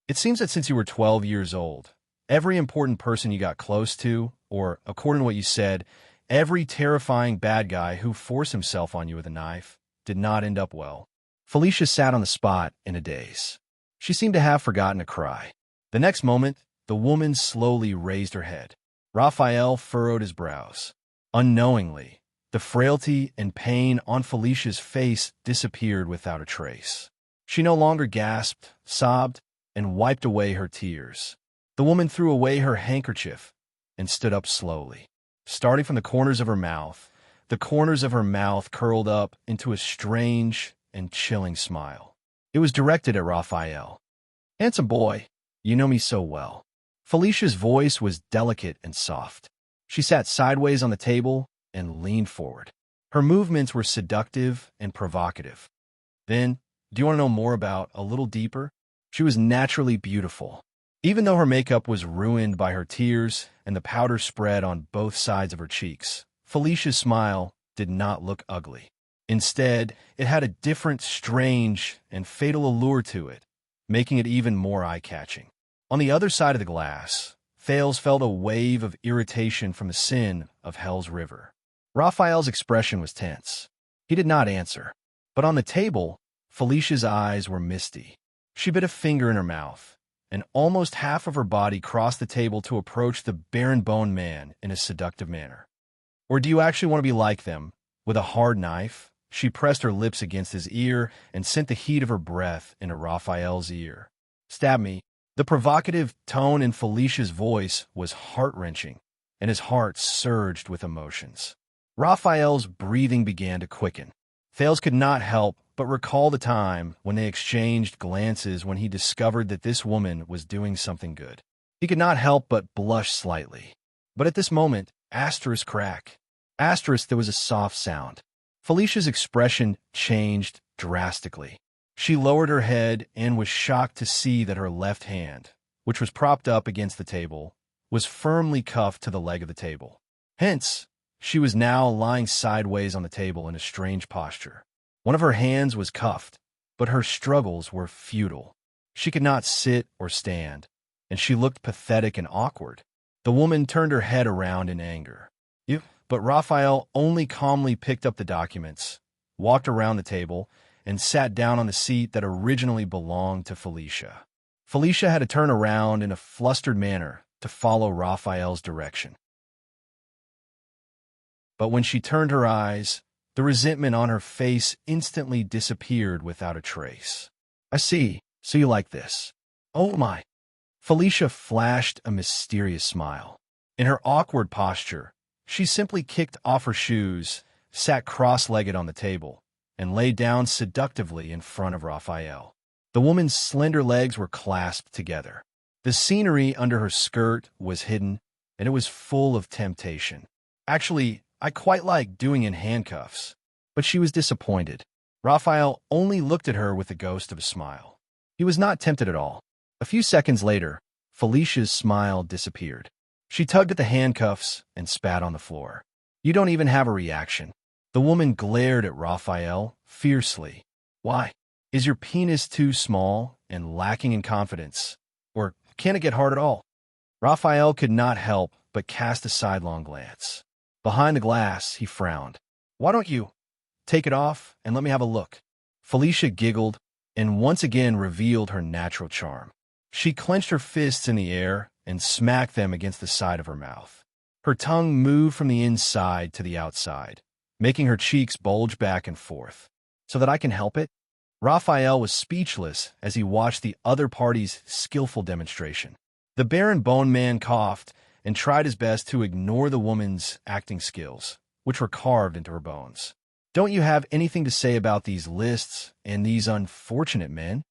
It seems that since you were 12 years old, every important person you got close to, or, according to what you said, every terrifying bad guy who forced himself on you with a knife, did not end up well. Felicia sat on the spot in a daze. She seemed to have forgotten to cry. The next moment, the woman slowly raised her head. Raphael furrowed his brows. Unknowingly, the frailty and pain on Felicia's face disappeared without a trace. She no longer gasped, sobbed, and wiped away her tears. The woman threw away her handkerchief and stood up slowly. Starting from the corners of her mouth, the corners of her mouth curled up into a strange and chilling smile. It was directed at Raphael. "Handsome boy, you know me so well." Felicia's voice was delicate and soft. She sat sideways on the table and leaned forward. Her movements were seductive and provocative. "Then, do you want to know more about a little deeper?" She was naturally beautiful. Even though her makeup was ruined by her tears and the powder spread on both sides of her cheeks, Felicia's smile did not look ugly. Instead, it had a different, strange, and fatal allure to it, making it even more eye-catching. On the other side of the glass, Thales felt a wave of irritation from the sin of Hell's River. Raphael's expression was tense. He did not answer. But on the table, Felicia's eyes were misty. She bit a finger in her mouth, and almost half of her body crossed the table to approach the Baron Bone Man in a seductive manner. "Or do you actually want to be like them, with a hard knife?" She pressed her lips against his ear and sent the heat of her breath into Raphael's ear. "Stab me." The provocative tone in Felicia's voice was heart-wrenching, and his heart surged with emotions. Raphael's breathing began to quicken. Thales could not help but recall the time when they exchanged glances when he discovered that this woman was doing something good. He could not help but blush slightly. But at this moment, asterisk crack. Asterisk, there was a soft sound. Felicia's expression changed drastically. She lowered her head and was shocked to see that her left hand, which was propped up against the table, was firmly cuffed to the leg of the table. Hence, she was now lying sideways on the table in a strange posture. One of her hands was cuffed, but her struggles were futile. She could not sit or stand, and she looked pathetic and awkward. The woman turned her head around in anger. But Raphael only calmly picked up the documents, walked around the table, and sat down on the seat that originally belonged to Felicia. Felicia had to turn around in a flustered manner to follow Raphael's direction. But when she turned her eyes, the resentment on her face instantly disappeared without a trace. "I see, so you like this. Oh my." Felicia flashed a mysterious smile. In her awkward posture, she simply kicked off her shoes, sat cross-legged on the table, and lay down seductively in front of Raphael. The woman's slender legs were clasped together. The scenery under her skirt was hidden, and it was full of temptation. "Actually, I quite like doing in handcuffs." But she was disappointed. Raphael only looked at her with the ghost of a smile. He was not tempted at all. A few seconds later, Felicia's smile disappeared. She tugged at the handcuffs and spat on the floor. "You don't even have a reaction." The woman glared at Raphael fiercely. "Why? Is your penis too small and lacking in confidence? Or can it get hard at all?" Raphael could not help but cast a sidelong glance. Behind the glass, he frowned. "Why don't you take it off and let me have a look?" Felicia giggled and once again revealed her natural charm. She clenched her fists in the air and smacked them against the side of her mouth. Her tongue moved from the inside to the outside, making her cheeks bulge back and forth. "So that I can help it?" Raphael was speechless as he watched the other party's skillful demonstration. The Baron Bone Man coughed and tried his best to ignore the woman's acting skills, which were carved into her bones. "Don't you have anything to say about these lists and these unfortunate men?"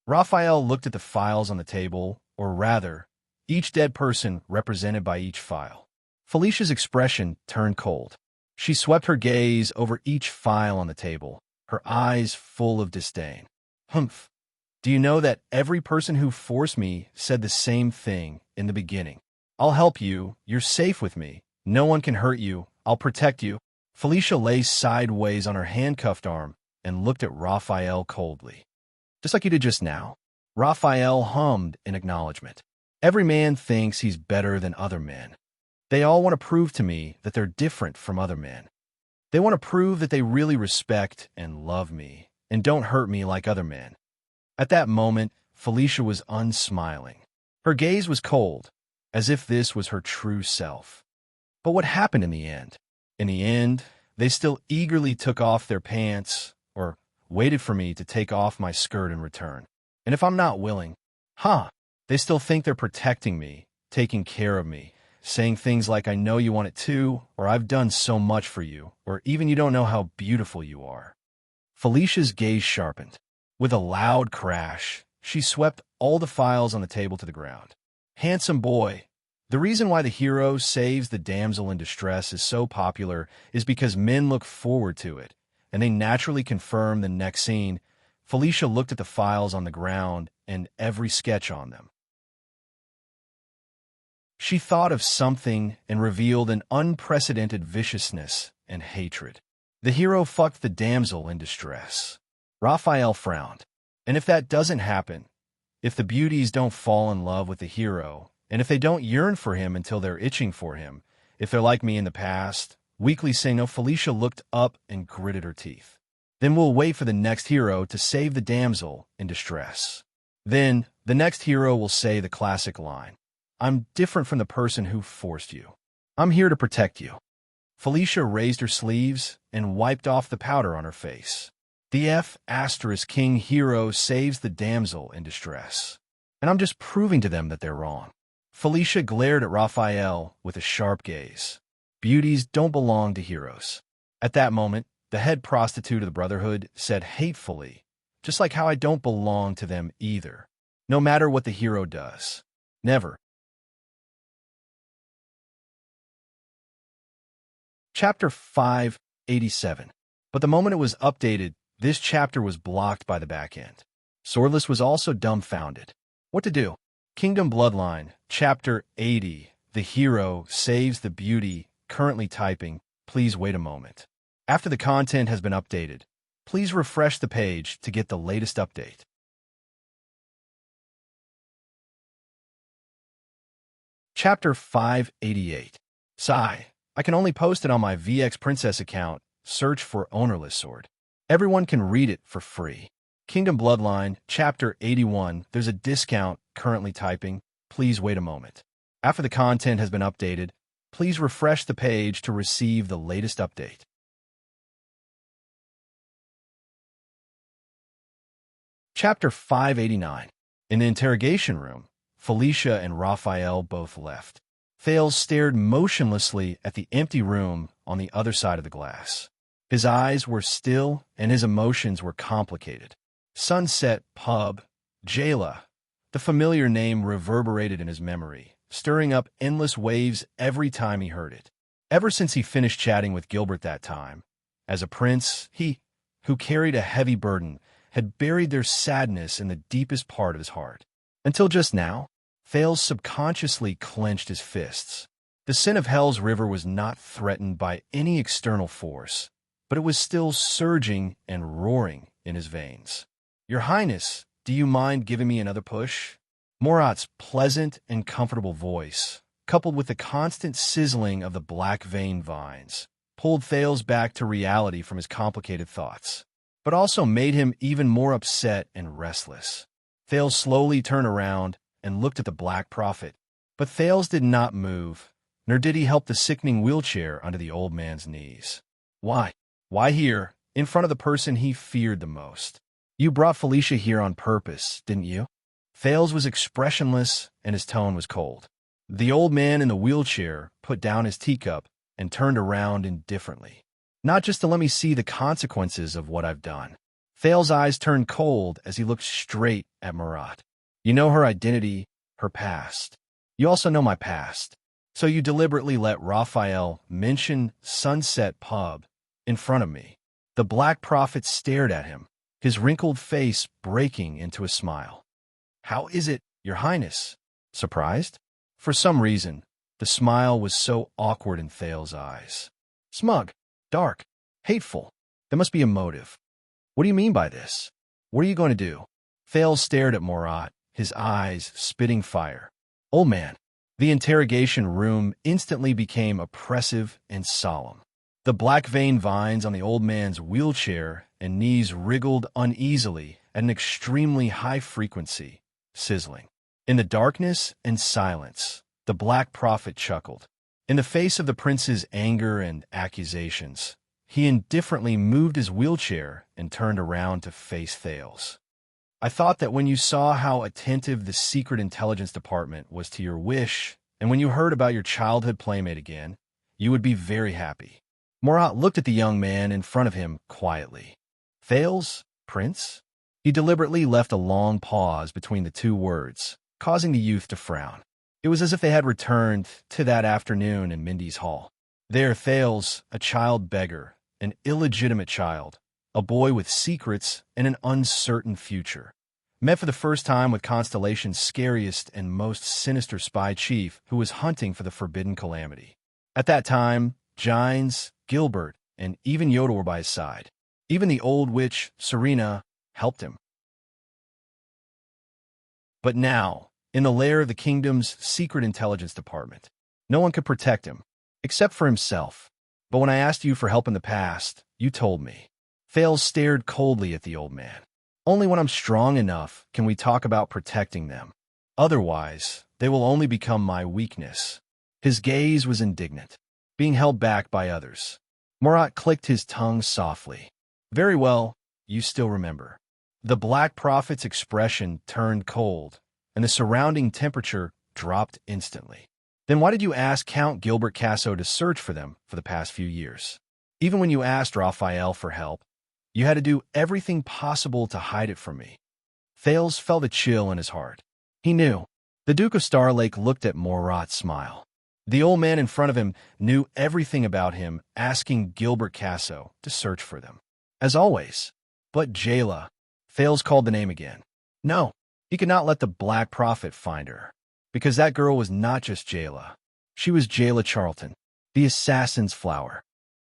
Raphael looked at the files on the table, or rather, each dead person represented by each file. Felicia's expression turned cold. She swept her gaze over each file on the table, her eyes full of disdain. "Humph. Do you know that every person who forced me said the same thing in the beginning? I'll help you. You're safe with me. No one can hurt you. I'll protect you." Felicia lay sideways on her handcuffed arm and looked at Raphael coldly. "Just like you did just now." Raphael hummed in acknowledgement. "Every man thinks he's better than other men. They all want to prove to me that they're different from other men. They want to prove that they really respect and love me and don't hurt me like other men." At that moment, Felicia was unsmiling. Her gaze was cold, as if this was her true self. But what happened in the end? In the end, they still eagerly took off their pants or waited for me to take off my skirt in return. And if I'm not willing, they still think they're protecting me, taking care of me, saying things like, "I know you want it too," or "I've done so much for you," or even "You don't know how beautiful you are." Felicia's gaze sharpened. With a loud crash, she swept all the files on the table to the ground. "Handsome boy." The reason why the hero saves the damsel in distress is so popular is because men look forward to it, and they naturally confirm the next scene. Felicia looked at the files on the ground and every sketch on them. She thought of something and revealed an unprecedented viciousness and hatred. The hero fucked the damsel in distress. Raphael frowned. And if that doesn't happen, if the beauties don't fall in love with the hero, and if they don't yearn for him until they're itching for him, if they're like me in the past, weakly saying no, Felicia looked up and gritted her teeth. "Then we'll wait for the next hero to save the damsel in distress. Then the next hero will say the classic line, 'I'm different from the person who forced you. I'm here to protect you.'" Felicia raised her sleeves and wiped off the powder on her face. The King hero saves the damsel in distress. And I'm just proving to them that they're wrong. Felicia glared at Raphael with a sharp gaze. Beauties don't belong to heroes. At that moment, the head prostitute of the Brotherhood said hatefully, "Just like how I don't belong to them either, no matter what the hero does. Never." Chapter 587. But the moment it was updated, this chapter was blocked by the back end. Swordless was also dumbfounded. What to do? Kingdom Bloodline, Chapter 80. The hero saves the beauty. Currently typing. Please wait a moment. After the content has been updated, please refresh the page to get the latest update. Chapter 588. Sigh. I can only post it on my VX Princess account. Search for Ownerless Sword. Everyone can read it for free. Kingdom Bloodline, Chapter 81. There's a discount currently typing. Please wait a moment. After the content has been updated, please refresh the page to receive the latest update. Chapter 589. In the interrogation room, Felicia and Raphael both left. Thales stared motionlessly at the empty room on the other side of the glass. His eyes were still and his emotions were complicated. Sunset Pub, Jayla. The familiar name reverberated in his memory, stirring up endless waves every time he heard it. Ever since he finished chatting with Gilbert that time, as a prince, he, who carried a heavy burden, had buried their sadness in the deepest part of his heart. Until just now, Thales subconsciously clenched his fists. The sin of Hell's River was not threatened by any external force, but it was still surging and roaring in his veins. "Your Highness, do you mind giving me another push?" Morat's pleasant and comfortable voice, coupled with the constant sizzling of the black vein vines, pulled Thales back to reality from his complicated thoughts, but also made him even more upset and restless. Thales slowly turned around and looked at the Black Prophet, but Thales did not move, nor did he help the sickening wheelchair under the old man's knees. Why? Why here, in front of the person he feared the most? "You brought Felicia here on purpose, didn't you?" Thales was expressionless and his tone was cold. The old man in the wheelchair put down his teacup and turned around indifferently. "Not just to let me see the consequences of what I've done." Thales' eyes turned cold as he looked straight at Morat. "You know her identity, her past. You also know my past. So you deliberately let Raphael mention Sunset Pub in front of me." The Black Prophet stared at him, his wrinkled face breaking into a smile. "How is it, Your Highness? Surprised?" For some reason, the smile was so awkward in Thales' eyes. "Smug, dark, hateful. There must be a motive. What do you mean by this? What are you going to do?" Thales stared at Morat, his eyes spitting fire. "Old man." The interrogation room instantly became oppressive and solemn. The black vein vines on the old man's wheelchair and knees wriggled uneasily at an extremely high frequency, sizzling. In the darkness and silence, the Black Prophet chuckled. In the face of the prince's anger and accusations, he indifferently moved his wheelchair and turned around to face Thales. "I thought that when you saw how attentive the Secret Intelligence Department was to your wish, and when you heard about your childhood playmate again, you would be very happy." Morat looked at the young man in front of him quietly. "Thales, Prince?" He deliberately left a long pause between the two words, causing the youth to frown. It was as if they had returned to that afternoon in Mindy's hall. There Thales, a child beggar, an illegitimate child, a boy with secrets and an uncertain future, met for the first time with Constellation's scariest and most sinister spy chief who was hunting for the forbidden calamity. At that time, Gines, Gilbert, and even Yoda were by his side. Even the old witch, Serena, helped him. But now, in the lair of the kingdom's Secret Intelligence Department, no one could protect him, except for himself. But when I asked you for help in the past, you told me. Thales stared coldly at the old man. "Only when I'm strong enough can we talk about protecting them. Otherwise, they will only become my weakness." His gaze was indignant, being held back by others. Morat clicked his tongue softly. "Very well, you still remember." The Black Prophet's expression turned cold, and the surrounding temperature dropped instantly. "Then why did you ask Count Gilbert Casso to search for them for the past few years? Even when you asked Raphael for help, you had to do everything possible to hide it from me." Thales felt a chill in his heart. He knew. The Duke of Starlake looked at Morat's smile. The old man in front of him knew everything about him, asking Gilbert Casso to search for them. As always. But Jayla. Thales called the name again. No, he could not let the Black Prophet find her, because that girl was not just Jayla. She was Jayla Charlton, the assassin's flower.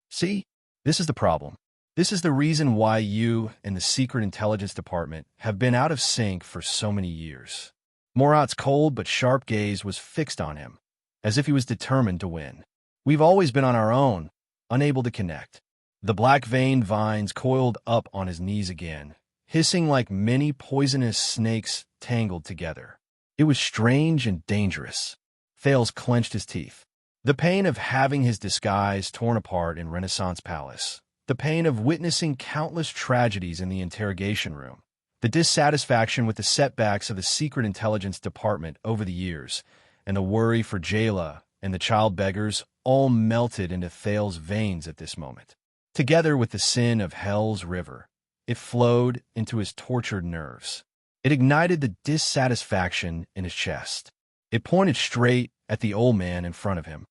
See, this is the problem. This is the reason why you and the Secret Intelligence Department have been out of sync for so many years. Morat's cold but sharp gaze was fixed on him, as if he was determined to win. "We've always been on our own, unable to connect. The black-veined vines coiled up on his knees again, hissing like many poisonous snakes tangled together. It was strange and dangerous. Thales clenched his teeth. The pain of having his disguise torn apart in Renaissance Palace, the pain of witnessing countless tragedies in the interrogation room, the dissatisfaction with the setbacks of the Secret Intelligence Department over the years, and the worry for Jayla and the child beggars all melted into Thales' veins at this moment. Together with the sin of Hell's River, it flowed into his tortured nerves. It ignited the dissatisfaction in his chest. It pointed straight at the old man in front of him.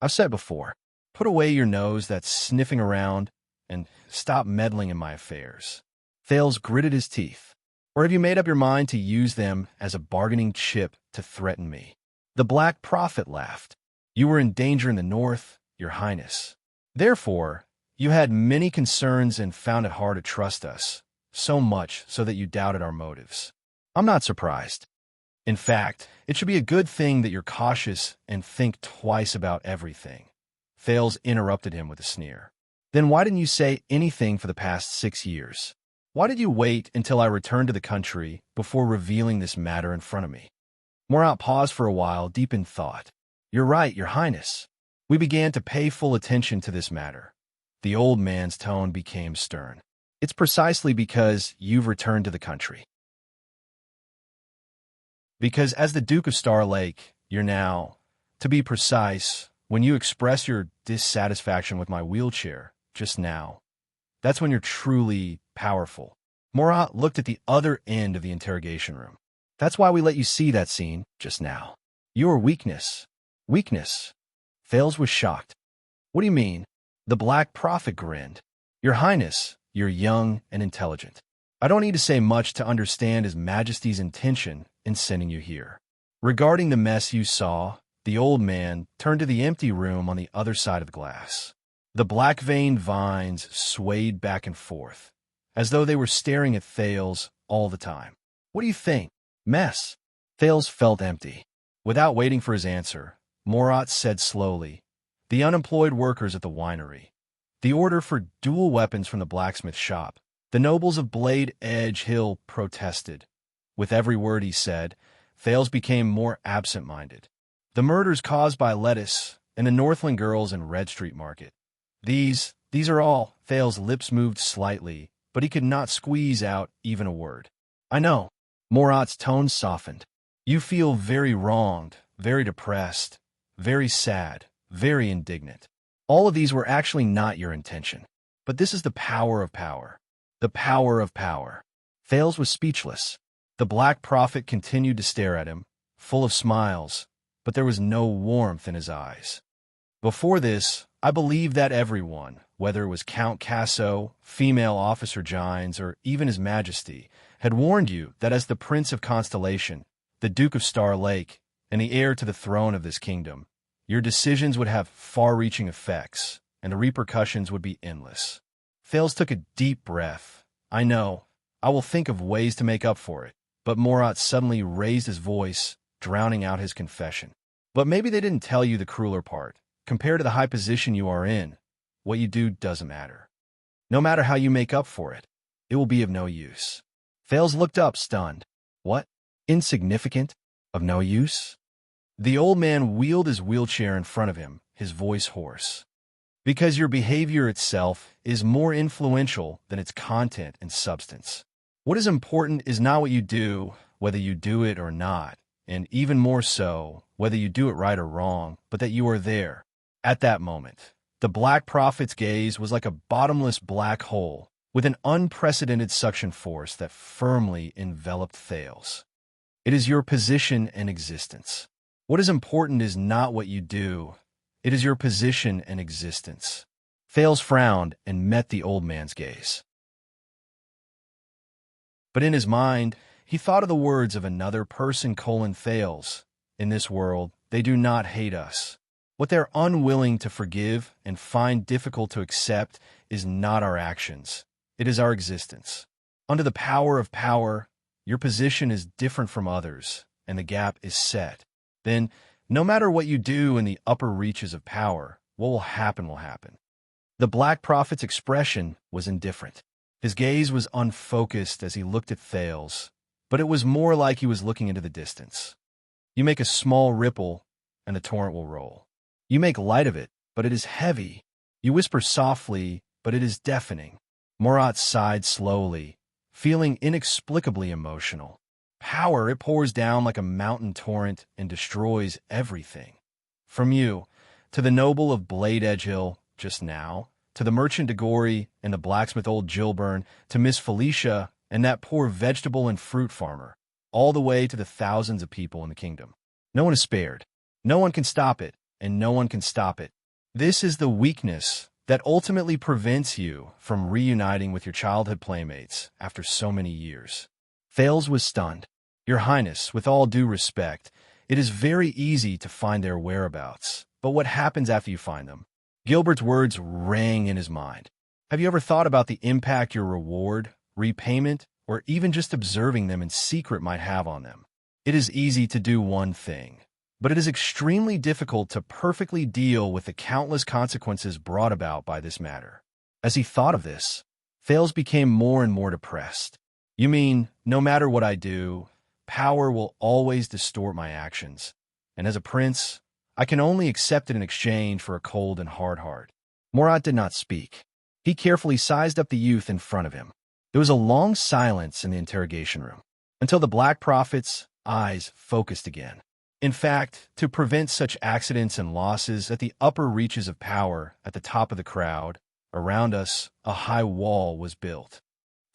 I've said before, put away your nose that's sniffing around and stop meddling in my affairs. Thales gritted his teeth. Or have you made up your mind to use them as a bargaining chip to threaten me? The Black Prophet laughed. You were in danger in the north, Your Highness. Therefore, you had many concerns and found it hard to trust us, so much so that you doubted our motives. I'm not surprised. In fact, it should be a good thing that you're cautious and think twice about everything. Thales interrupted him with a sneer. Then why didn't you say anything for the past 6 years? Why did you wait until I returned to the country before revealing this matter in front of me? Murat paused for a while, deep in thought. You're right, Your Highness. We began to pay full attention to this matter. The old man's tone became stern. It's precisely because you've returned to the country. Because as the Duke of Star Lake, you're now, to be precise, when you express your dissatisfaction with my wheelchair just now, that's when you're truly powerful. Murat looked at the other end of the interrogation room. That's why we let you see that scene just now. Your weakness. Weakness. Thales was shocked. What do you mean? The Black Prophet grinned. Your Highness, you're young and intelligent. I don't need to say much to understand His Majesty's intention in sending you here. Regarding the mess you saw, the old man turned to the empty room on the other side of the glass. The black-veined vines swayed back and forth, as though they were staring at Thales all the time. What do you think? Mess. Thales felt empty. Without waiting for his answer, Murat said slowly, the unemployed workers at the winery, the order for dual weapons from the blacksmith shop, the nobles of Blade Edge Hill protested. With every word he said, Thales became more absent-minded. The murders caused by Lettuce and the Northland girls in Red Street Market. These are all. Thales' lips moved slightly, but he could not squeeze out even a word. I know. Murat's tone softened. You feel very wronged, very depressed, very sad, very indignant. All of these were actually not your intention. But this is the power of power. The power of power. Thales was speechless. The Black Prophet continued to stare at him, full of smiles, but there was no warmth in his eyes. Before this, I believed that everyone, whether it was Count Casso, female officer Gines, or even His Majesty, had warned you that as the Prince of Constellation, the Duke of Star Lake, and the heir to the throne of this kingdom, your decisions would have far-reaching effects, and the repercussions would be endless. Thales took a deep breath. I know. I will think of ways to make up for it. But Murat suddenly raised his voice, drowning out his confession. But maybe they didn't tell you the crueler part. Compared to the high position you are in, what you do doesn't matter. No matter how you make up for it, it will be of no use. Thales looked up, stunned. What? Insignificant? Of no use? The old man wheeled his wheelchair in front of him, his voice hoarse. Because your behavior itself is more influential than its content and substance. What is important is not what you do, whether you do it or not, and even more so, whether you do it right or wrong, but that you are there. At that moment, the Black Prophet's gaze was like a bottomless black hole with an unprecedented suction force that firmly enveloped Thales. It is your position and existence. What is important is not what you do. It is your position and existence. Thales frowned and met the old man's gaze. But in his mind, he thought of the words of another person, Thales. In this world, they do not hate us. What they're unwilling to forgive and find difficult to accept is not our actions. It is our existence. Under the power of power, your position is different from others, and the gap is set. Then, no matter what you do in the upper reaches of power, what will happen will happen. The Black Prophet's expression was indifferent. His gaze was unfocused as he looked at Thales, but it was more like he was looking into the distance. You make a small ripple, and the torrent will roll. You make light of it, but it is heavy. You whisper softly, but it is deafening. Murat sighed slowly, feeling inexplicably emotional. Power, it pours down like a mountain torrent and destroys everything. From you, to the noble of Blade Edge Hill, just now, to the merchant de Gory and the blacksmith old Gilburn, to Miss Felicia and that poor vegetable and fruit farmer, all the way to the thousands of people in the kingdom. No one is spared. No one can stop it, and no one can stop it. This is the weakness that ultimately prevents you from reuniting with your childhood playmates after so many years. Thales was stunned. Your Highness, with all due respect, it is very easy to find their whereabouts, but what happens after you find them? Gilbert's words rang in his mind. Have you ever thought about the impact your reward, repayment, or even just observing them in secret might have on them? It is easy to do one thing, but it is extremely difficult to perfectly deal with the countless consequences brought about by this matter. As he thought of this, Thales became more and more depressed. You mean, no matter what I do, power will always distort my actions, and as a prince, I can only accept it in exchange for a cold and hard heart. Murat did not speak. He carefully sized up the youth in front of him. There was a long silence in the interrogation room, until the Black Prophet's eyes focused again. In fact, to prevent such accidents and losses at the upper reaches of power at the top of the crowd, around us, a high wall was built.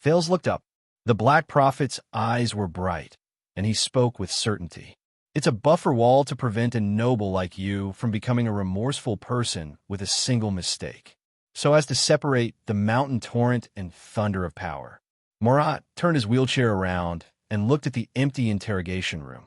Thales looked up. The Black Prophet's eyes were bright, and he spoke with certainty. It's a buffer wall to prevent a noble like you from becoming a remorseful person with a single mistake, so as to separate the mountain torrent and thunder of power. Murat turned his wheelchair around and looked at the empty interrogation room.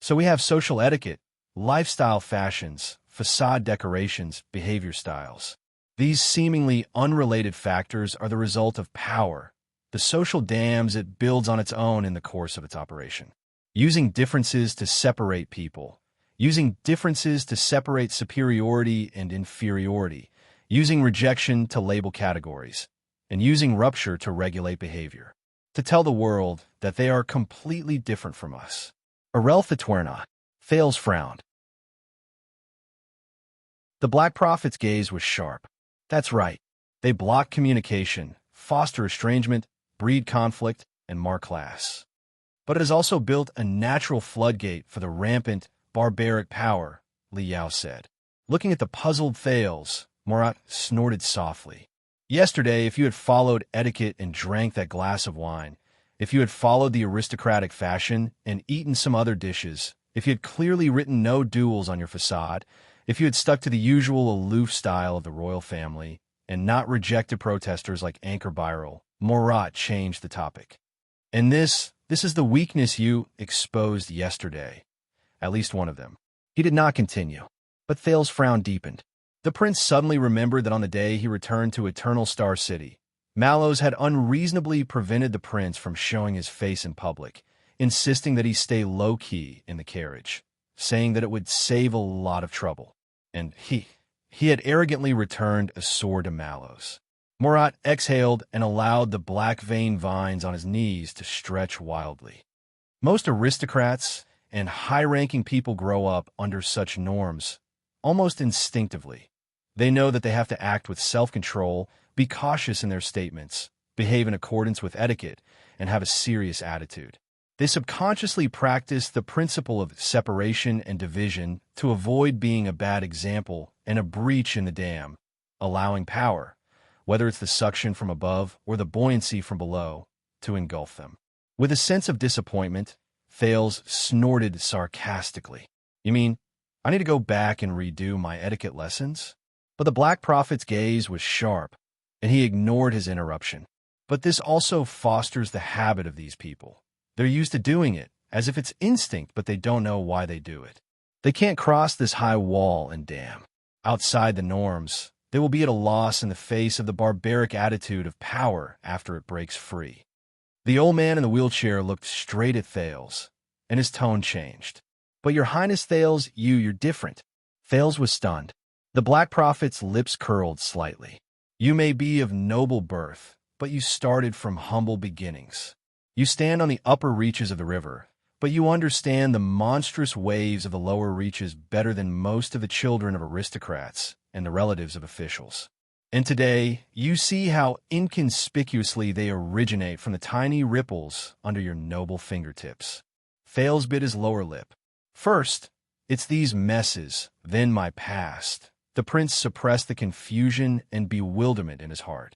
So we have social etiquette, lifestyle fashions, facade decorations, behavior styles. These seemingly unrelated factors are the result of power, the social dams it builds on its own in the course of its operation. Using differences to separate people, using differences to separate superiority and inferiority, using rejection to label categories, and using rupture to regulate behavior, to tell the world that they are completely different from us. Arelphatwerna. Thales frowned. The Black Prophet's gaze was sharp. That's right. They block communication, foster estrangement, breed conflict, and mark class. But it has also built a natural floodgate for the rampant, barbaric power, Li Yao said. Looking at the puzzled Thales, Murat snorted softly. Yesterday, if you had followed etiquette and drank that glass of wine, if you had followed the aristocratic fashion and eaten some other dishes, if you had clearly written no duels on your facade, if you had stuck to the usual aloof style of the royal family, and not rejected protesters like Anchor Birel, Murat changed the topic. And this is the weakness you exposed yesterday. At least one of them. He did not continue, but Thales' frown deepened. The prince suddenly remembered that on the day he returned to Eternal Star City, Mallows had unreasonably prevented the prince from showing his face in public, insisting that he stay low-key in the carriage, saying that it would save a lot of trouble. And he had arrogantly returned a sword to Mallows. Murat exhaled and allowed the black vein vines on his knees to stretch wildly. Most aristocrats and high-ranking people grow up under such norms, almost instinctively. They know that they have to act with self-control, be cautious in their statements, behave in accordance with etiquette, and have a serious attitude. They subconsciously practice the principle of separation and division to avoid being a bad example and a breach in the dam, allowing power, whether it's the suction from above or the buoyancy from below, to engulf them. With a sense of disappointment, Thales snorted sarcastically. You mean, I need to go back and redo my etiquette lessons? But the Black Prophet's gaze was sharp, and he ignored his interruption. But this also fosters the habit of these people. They're used to doing it, as if it's instinct, but they don't know why they do it. They can't cross this high wall and dam. Outside the norms, they will be at a loss in the face of the barbaric attitude of power after it breaks free. The old man in the wheelchair looked straight at Thales, and his tone changed. But your Highness Thales, you're different. Thales was stunned. The Black Prophet's lips curled slightly. You may be of noble birth, but you started from humble beginnings. You stand on the upper reaches of the river, but you understand the monstrous waves of the lower reaches better than most of the children of aristocrats and the relatives of officials. And today, you see how inconspicuously they originate from the tiny ripples under your noble fingertips. Fails bit his lower lip. First, it's these messes, then my past. The prince suppressed the confusion and bewilderment in his heart.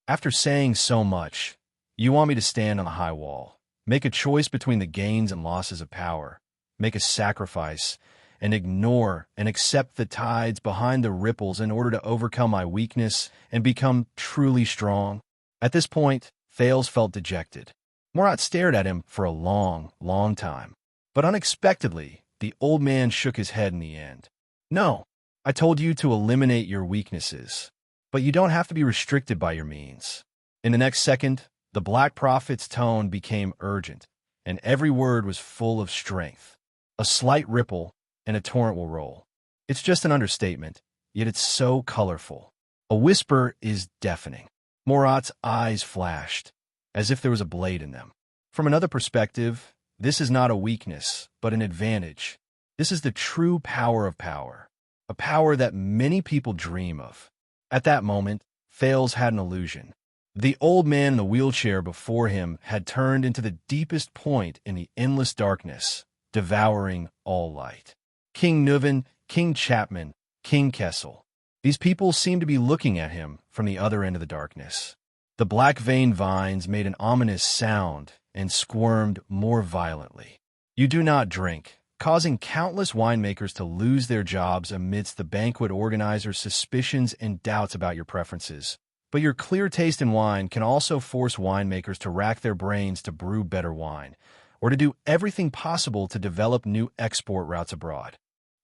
After saying so much, you want me to stand on the high wall, make a choice between the gains and losses of power, make a sacrifice, and ignore and accept the tides behind the ripples in order to overcome my weakness and become truly strong. At this point, Thales felt dejected. Murat stared at him for a long, long time. But unexpectedly, the old man shook his head in the end. No, I told you to eliminate your weaknesses, but you don't have to be restricted by your means. In the next second, the Black Prophet's tone became urgent, and every word was full of strength. A slight ripple, and a torrent will roll. It's just an understatement, yet it's so colorful. A whisper is deafening. Murat's eyes flashed, as if there was a blade in them. From another perspective, this is not a weakness, but an advantage. This is the true power of power, a power that many people dream of. At that moment, Thales had an illusion. The old man in the wheelchair before him had turned into the deepest point in the endless darkness, devouring all light. King Nuven, King Chapman, King Kessel. These people seemed to be looking at him from the other end of the darkness. The black-veined vines made an ominous sound and squirmed more violently. You do not drink, causing countless winemakers to lose their jobs amidst the banquet organizers' suspicions and doubts about your preferences. But your clear taste in wine can also force winemakers to rack their brains to brew better wine, or to do everything possible to develop new export routes abroad.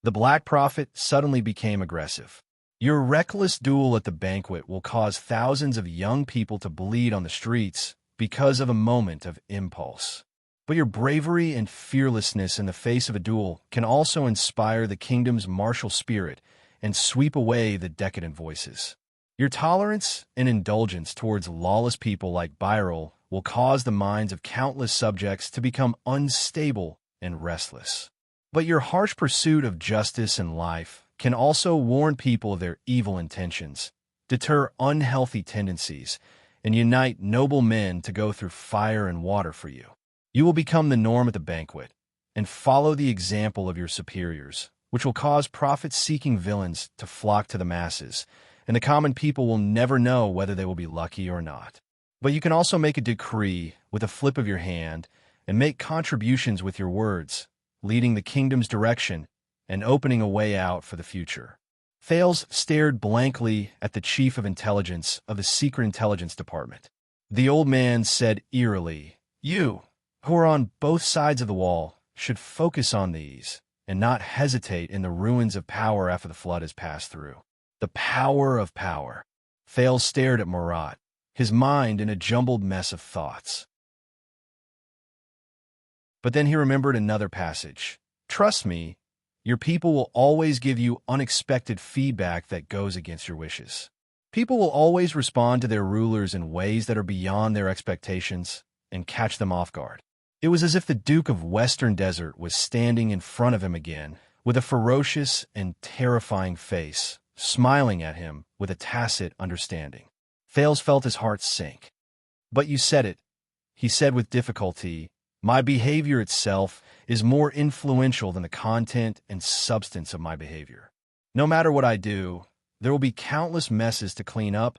The Black Prophet suddenly became aggressive. Your reckless duel at the banquet will cause thousands of young people to bleed on the streets because of a moment of impulse. But your bravery and fearlessness in the face of a duel can also inspire the kingdom's martial spirit and sweep away the decadent voices. Your tolerance and indulgence towards lawless people like Birel will cause the minds of countless subjects to become unstable and restless. But your harsh pursuit of justice and life can also warn people of their evil intentions, deter unhealthy tendencies, and unite noble men to go through fire and water for you. You will become the norm at the banquet, and follow the example of your superiors, which will cause profit-seeking villains to flock to the masses, and the common people will never know whether they will be lucky or not. But you can also make a decree with a flip of your hand and make contributions with your words, leading the kingdom's direction and opening a way out for the future. Thales stared blankly at the chief of intelligence of the Secret Intelligence Department. The old man said eerily, "You, who are on both sides of the wall, should focus on these and not hesitate in the ruins of power after the flood has passed through." The power of power. Thales stared at Murat, his mind in a jumbled mess of thoughts. But then he remembered another passage. Trust me, your people will always give you unexpected feedback that goes against your wishes. People will always respond to their rulers in ways that are beyond their expectations and catch them off guard. It was as if the Duke of Western Desert was standing in front of him again, with a ferocious and terrifying face, smiling at him with a tacit understanding. Thales felt his heart sink. "But you said it," he said with difficulty. "My behavior itself is more influential than the content and substance of my behavior. No matter what I do, there will be countless messes to clean up,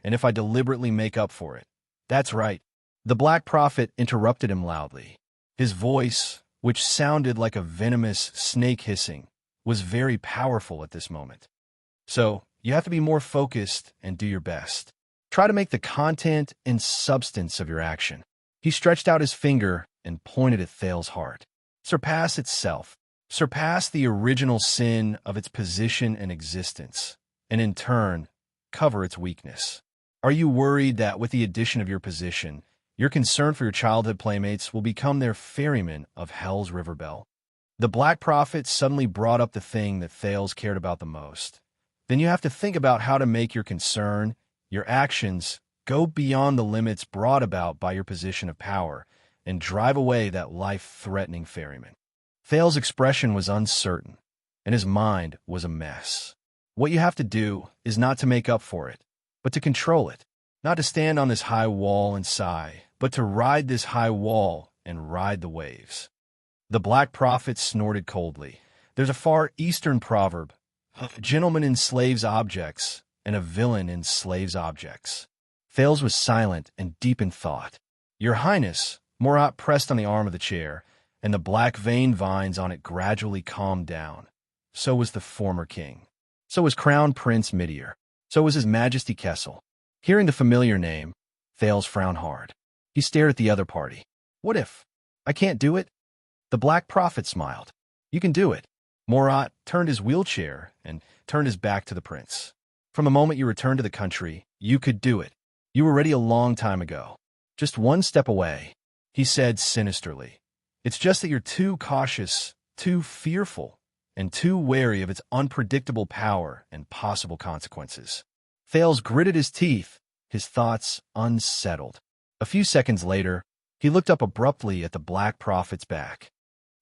and if I deliberately make up for it." "That's right." The Black Prophet interrupted him loudly. His voice, which sounded like a venomous snake hissing, was very powerful at this moment. "So, you have to be more focused and do your best. Try to make the content and substance of your action." He stretched out his finger and pointed at Thales' heart. "Surpass itself. Surpass the original sin of its position and existence, and in turn, cover its weakness. Are you worried that with the addition of your position, your concern for your childhood playmates will become their ferryman of Hell's River Bell?" The Black Prophet suddenly brought up the thing that Thales cared about the most, then you have to think about how to make your concern, your actions, go beyond the limits brought about by your position of power and drive away that life-threatening ferryman. Thale's expression was uncertain, and his mind was a mess. What you have to do is not to make up for it, but to control it. Not to stand on this high wall and sigh, but to ride this high wall and ride the waves. The Black Prophet snorted coldly. There's a far eastern proverb, a gentleman enslaves objects, and a villain enslaves objects. Thales was silent and deep in thought. Your Highness, Murat pressed on the arm of the chair, and the black veined vines on it gradually calmed down. So was the former king. So was Crown Prince Midir. So was His Majesty Kessel. Hearing the familiar name, Thales frowned hard. He stared at the other party. What if? I can't do it? The Black Prophet smiled. You can do it. Murat turned his wheelchair and turned his back to the prince. From the moment you returned to the country, you could do it. You were ready a long time ago. Just one step away, he said sinisterly. It's just that you're too cautious, too fearful, and too wary of its unpredictable power and possible consequences. Thales gritted his teeth, his thoughts unsettled. A few seconds later, he looked up abruptly at the Black Prophet's back.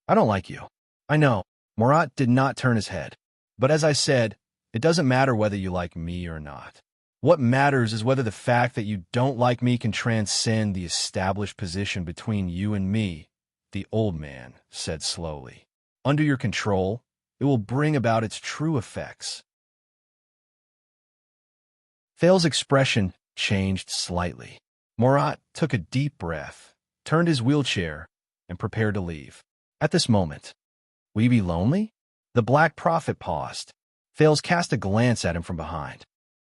I don't like you. I know. Murat did not turn his head. But as I said, it doesn't matter whether you like me or not. What matters is whether the fact that you don't like me can transcend the established position between you and me, the old man said slowly. Under your control, it will bring about its true effects. Thale's expression changed slightly. Murat took a deep breath, turned his wheelchair, and prepared to leave. At this moment, will you be lonely? The Black Prophet paused. Thales cast a glance at him from behind.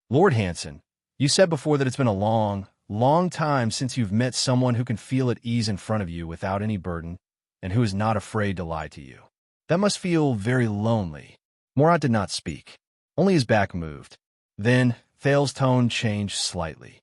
Lord Hanson, you said before that it's been a long, long time since you've met someone who can feel at ease in front of you without any burden, and who is not afraid to lie to you. That must feel very lonely. Murat did not speak. Only his back moved. Then, Thales' tone changed slightly.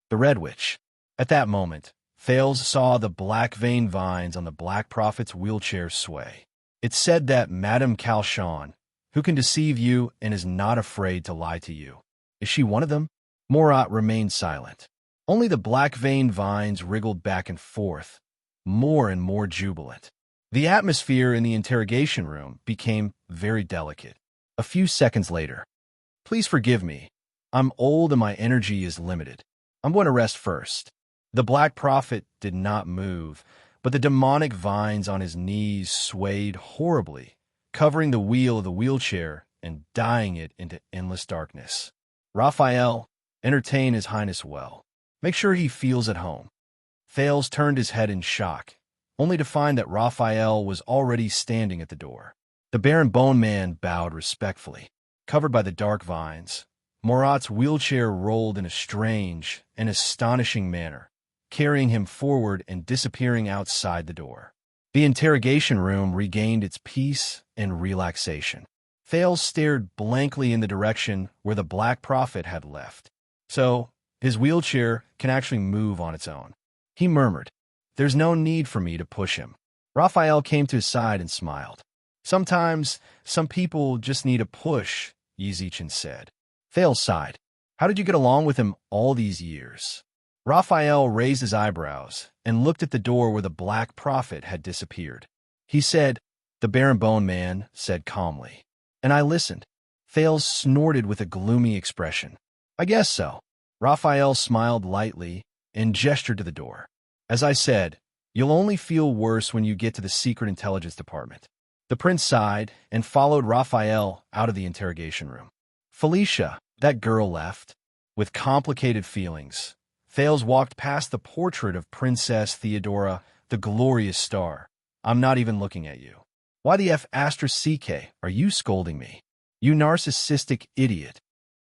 The Red Witch. At that moment, Thales saw the black veined vines on the Black Prophet's wheelchair sway. It said that Madame Calchon, who can deceive you and is not afraid to lie to you. Is she one of them? Murat remained silent. Only the black veined vines wriggled back and forth, more and more jubilant. The atmosphere in the interrogation room became very delicate. A few seconds later, please forgive me. I'm old and my energy is limited. I'm going to rest first. The Black Prophet did not move, but the demonic vines on his knees swayed horribly, covering the wheel of the wheelchair and dyeing it into endless darkness. Raphael, entertain His Highness well. Make sure he feels at home. Thales turned his head in shock, only to find that Raphael was already standing at the door. The Baron Bone Man bowed respectfully. Covered by the dark vines, Murat's wheelchair rolled in a strange and astonishing manner, carrying him forward and disappearing outside the door. The interrogation room regained its peace and relaxation. Thales stared blankly in the direction where the Black Prophet had left. So, his wheelchair can actually move on its own. He murmured, there's no need for me to push him. Raphael came to his side and smiled. Sometimes, some people just need a push, Yizichin said. Thales sighed. How did you get along with him all these years? Raphael raised his eyebrows and looked at the door where the Black Prophet had disappeared. He said, the Baron Bone Man said calmly. And I listened. Thales snorted with a gloomy expression. I guess so. Raphael smiled lightly and gestured to the door. As I said, you'll only feel worse when you get to the Secret Intelligence Department. The prince sighed and followed Raphael out of the interrogation room. Felicia, that girl, left. With complicated feelings, Thales walked past the portrait of Princess Theodora, the glorious star. I'm not even looking at you. Why the F*** are you scolding me? You narcissistic idiot.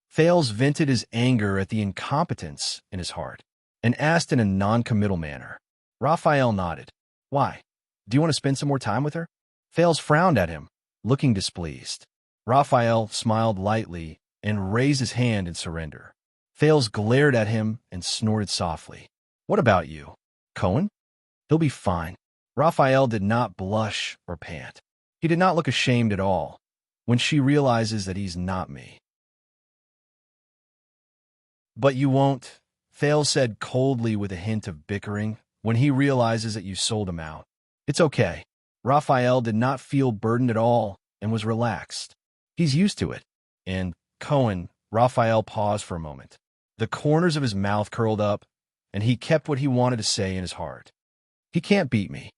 Thales vented his anger at the incompetence in his heart and asked in a non-committal manner. Raphael nodded. Why? Do you want to spend some more time with her? Thales frowned at him, looking displeased. Raphael smiled lightly and raised his hand in surrender. Thales glared at him and snorted softly. What about you, Cohen? He'll be fine. Raphael did not blush or pant. He did not look ashamed at all. When she realizes that he's not me. But you won't, Thales said coldly with a hint of bickering, when he realizes that you sold him out. It's okay. Raphael did not feel burdened at all and was relaxed. He's used to it. And, Cohen, Raphael paused for a moment. The corners of his mouth curled up, and he kept what he wanted to say in his heart. He can't beat me.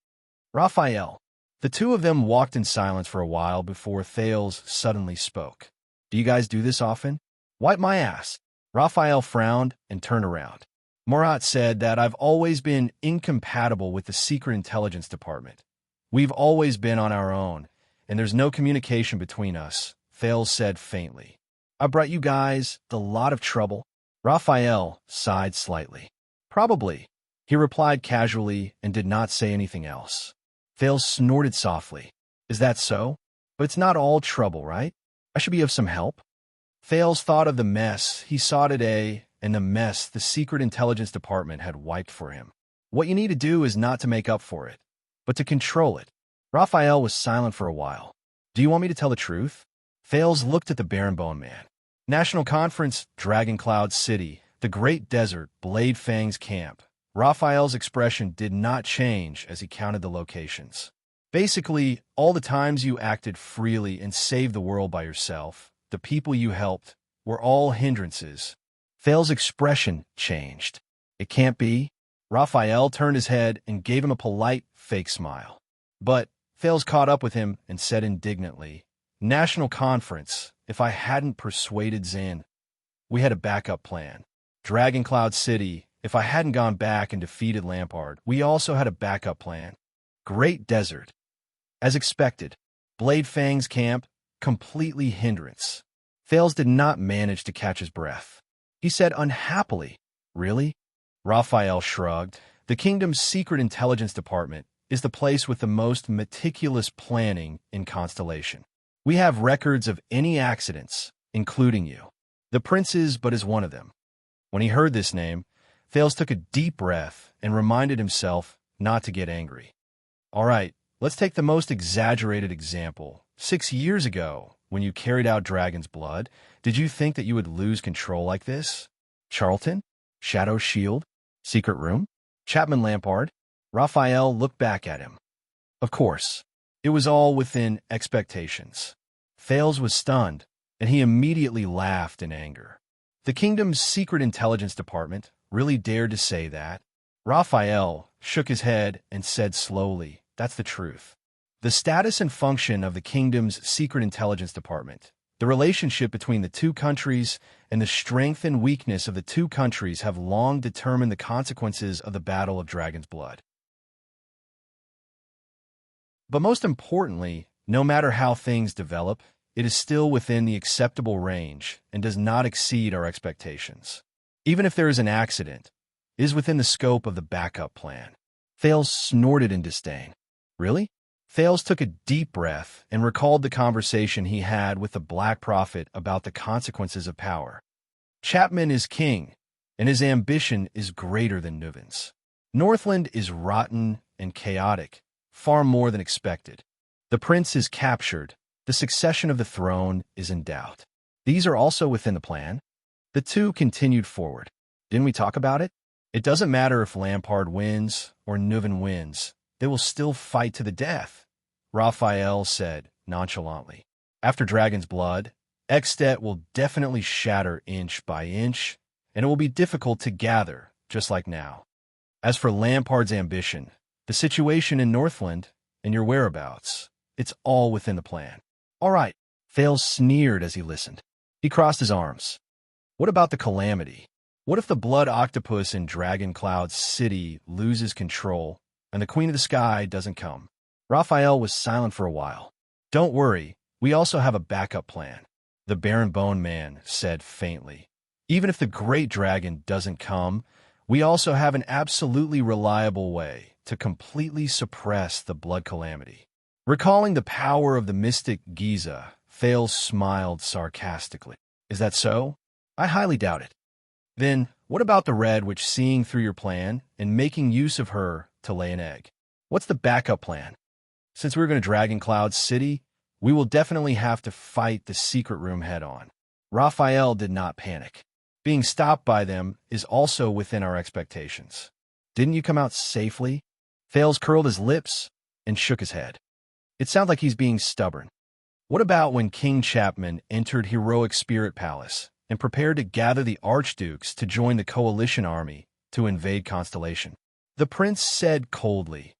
Raphael. The two of them walked in silence for a while before Thales suddenly spoke. Do you guys do this often? Wipe my ass. Raphael frowned and turned around. Murat said that I've always been incompatible with the Secret Intelligence Department. We've always been on our own, and there's no communication between us, Thales said faintly. I brought you guys a lot of trouble. Raphael sighed slightly. Probably, he replied casually and did not say anything else. Thales snorted softly. Is that so? But it's not all trouble, right? I should be of some help. Thales thought of the mess he saw today and the mess the Secret Intelligence Department had wiped for him. What you need to do is not to make up for it, but to control it. Raphael was silent for a while. Do you want me to tell the truth? Thales looked at the Barenbone man. National Conference, Dragon Cloud City, the Great Desert, Blade Fang's camp. Raphael's expression did not change as he counted the locations. Basically, all the times you acted freely and saved the world by yourself, the people you helped, were all hindrances. Thales' expression changed. It can't be. Raphael turned his head and gave him a polite, fake smile. But Thales caught up with him and said indignantly, National Conference, if I hadn't persuaded Zin. We had a backup plan. Dragon Cloud City, if I hadn't gone back and defeated Lampard, we also had a backup plan. Great Desert. As expected, Blade Fang's camp, completely hindrance. Thales did not manage to catch his breath. He said unhappily, Really? Raphael shrugged. The kingdom's Secret Intelligence Department is the place with the most meticulous planning in Constellation. We have records of any accidents, including you. The prince is but is one of them. When he heard this name, Thales took a deep breath and reminded himself not to get angry. All right, let's take the most exaggerated example. 6 years ago, when you carried out Dragon's Blood, did you think that you would lose control like this? Charlton? Shadow Shield? Secret Room? Chapman Lampard? Raphael looked back at him. Of course, it was all within expectations. Thales was stunned, and he immediately laughed in anger. The kingdom's Secret Intelligence Department really dared to say that? Raphael shook his head and said slowly, That's the truth. The status and function of the kingdom's Secret Intelligence Department, the relationship between the two countries, and the strength and weakness of the two countries have long determined the consequences of the Battle of Dragon's Blood. But most importantly, no matter how things develop, it is still within the acceptable range and does not exceed our expectations. Even if there is an accident, it is within the scope of the backup plan. Thales snorted in disdain. Really? Thales took a deep breath and recalled the conversation he had with the Black Prophet about the consequences of power. Chapman is king, and his ambition is greater than Nuven's. Northland is rotten and chaotic, far more than expected. The prince is captured. The succession of the throne is in doubt. These are also within the plan. The two continued forward. Didn't we talk about it? It doesn't matter if Lampard wins or Nuven wins. They will still fight to the death, Raphael said nonchalantly. After Dragon's Blood, Ekstedt will definitely shatter inch by inch, and it will be difficult to gather, just like now. As for Lampard's ambition, the situation in Northland, and your whereabouts, it's all within the plan. All right, Thales sneered as he listened. He crossed his arms. What about the calamity? What if the blood octopus in Dragon Cloud City loses control and the Queen of the Sky doesn't come? Raphael was silent for a while. Don't worry, we also have a backup plan, the Barenbone man said faintly. Even if the great dragon doesn't come, we also have an absolutely reliable way to completely suppress the blood calamity. Recalling the power of the mystic Giza, Thales smiled sarcastically. Is that so? I highly doubt it. Then, what about the Red Witch seeing through your plan and making use of her to lay an egg? What's the backup plan? Since we're going to Dragon Cloud City, we will definitely have to fight the secret room head-on. Raphael did not panic. Being stopped by them is also within our expectations. Didn't you come out safely? Thales curled his lips and shook his head. It sounds like he's being stubborn. What about when King Chapman entered Heroic Spirit Palace and prepared to gather the archdukes to join the coalition army to invade Constellation? The prince said coldly,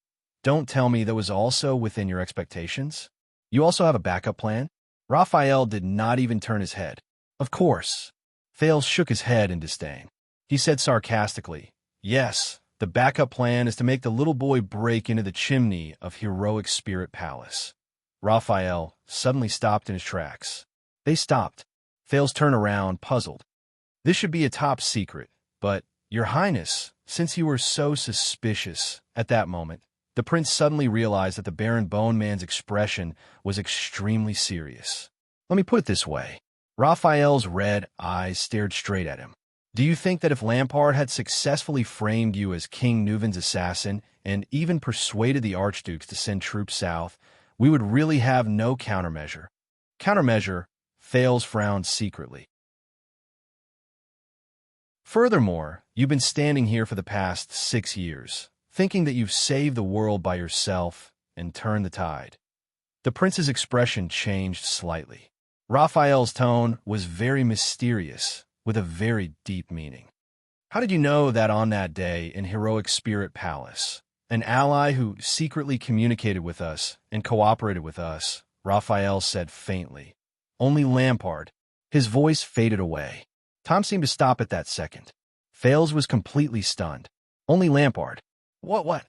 "Don't tell me that was also within your expectations? You also have a backup plan?" Raphael did not even turn his head. Of course. Thales shook his head in disdain. He said sarcastically, "Yes, the backup plan is to make the little boy break into the chimney of Heroic Spirit Palace." Raphael suddenly stopped in his tracks. They stopped. Thales turned around, puzzled. "This should be a top secret, but, Your Highness, since you were so suspicious," at that moment, the prince suddenly realized that the Baron Bone Man's expression was extremely serious. "Let me put it this way." Raphael's red eyes stared straight at him. "Do you think that if Lampard had successfully framed you as King Neuvin's assassin and even persuaded the archdukes to send troops south, we would really have no countermeasure?" "Countermeasure?" Thales frowned secretly. "Furthermore, you've been standing here for the past 6 years, thinking that you've saved the world by yourself and turned the tide." The prince's expression changed slightly. Raphael's tone was very mysterious, with a very deep meaning. "How did you know that on that day in Heroic Spirit Palace, an ally who secretly communicated with us and cooperated with us," Raphael said faintly. "Only Lampard." His voice faded away. Time seemed to stop at that second. Thales was completely stunned. "Only Lampard? What?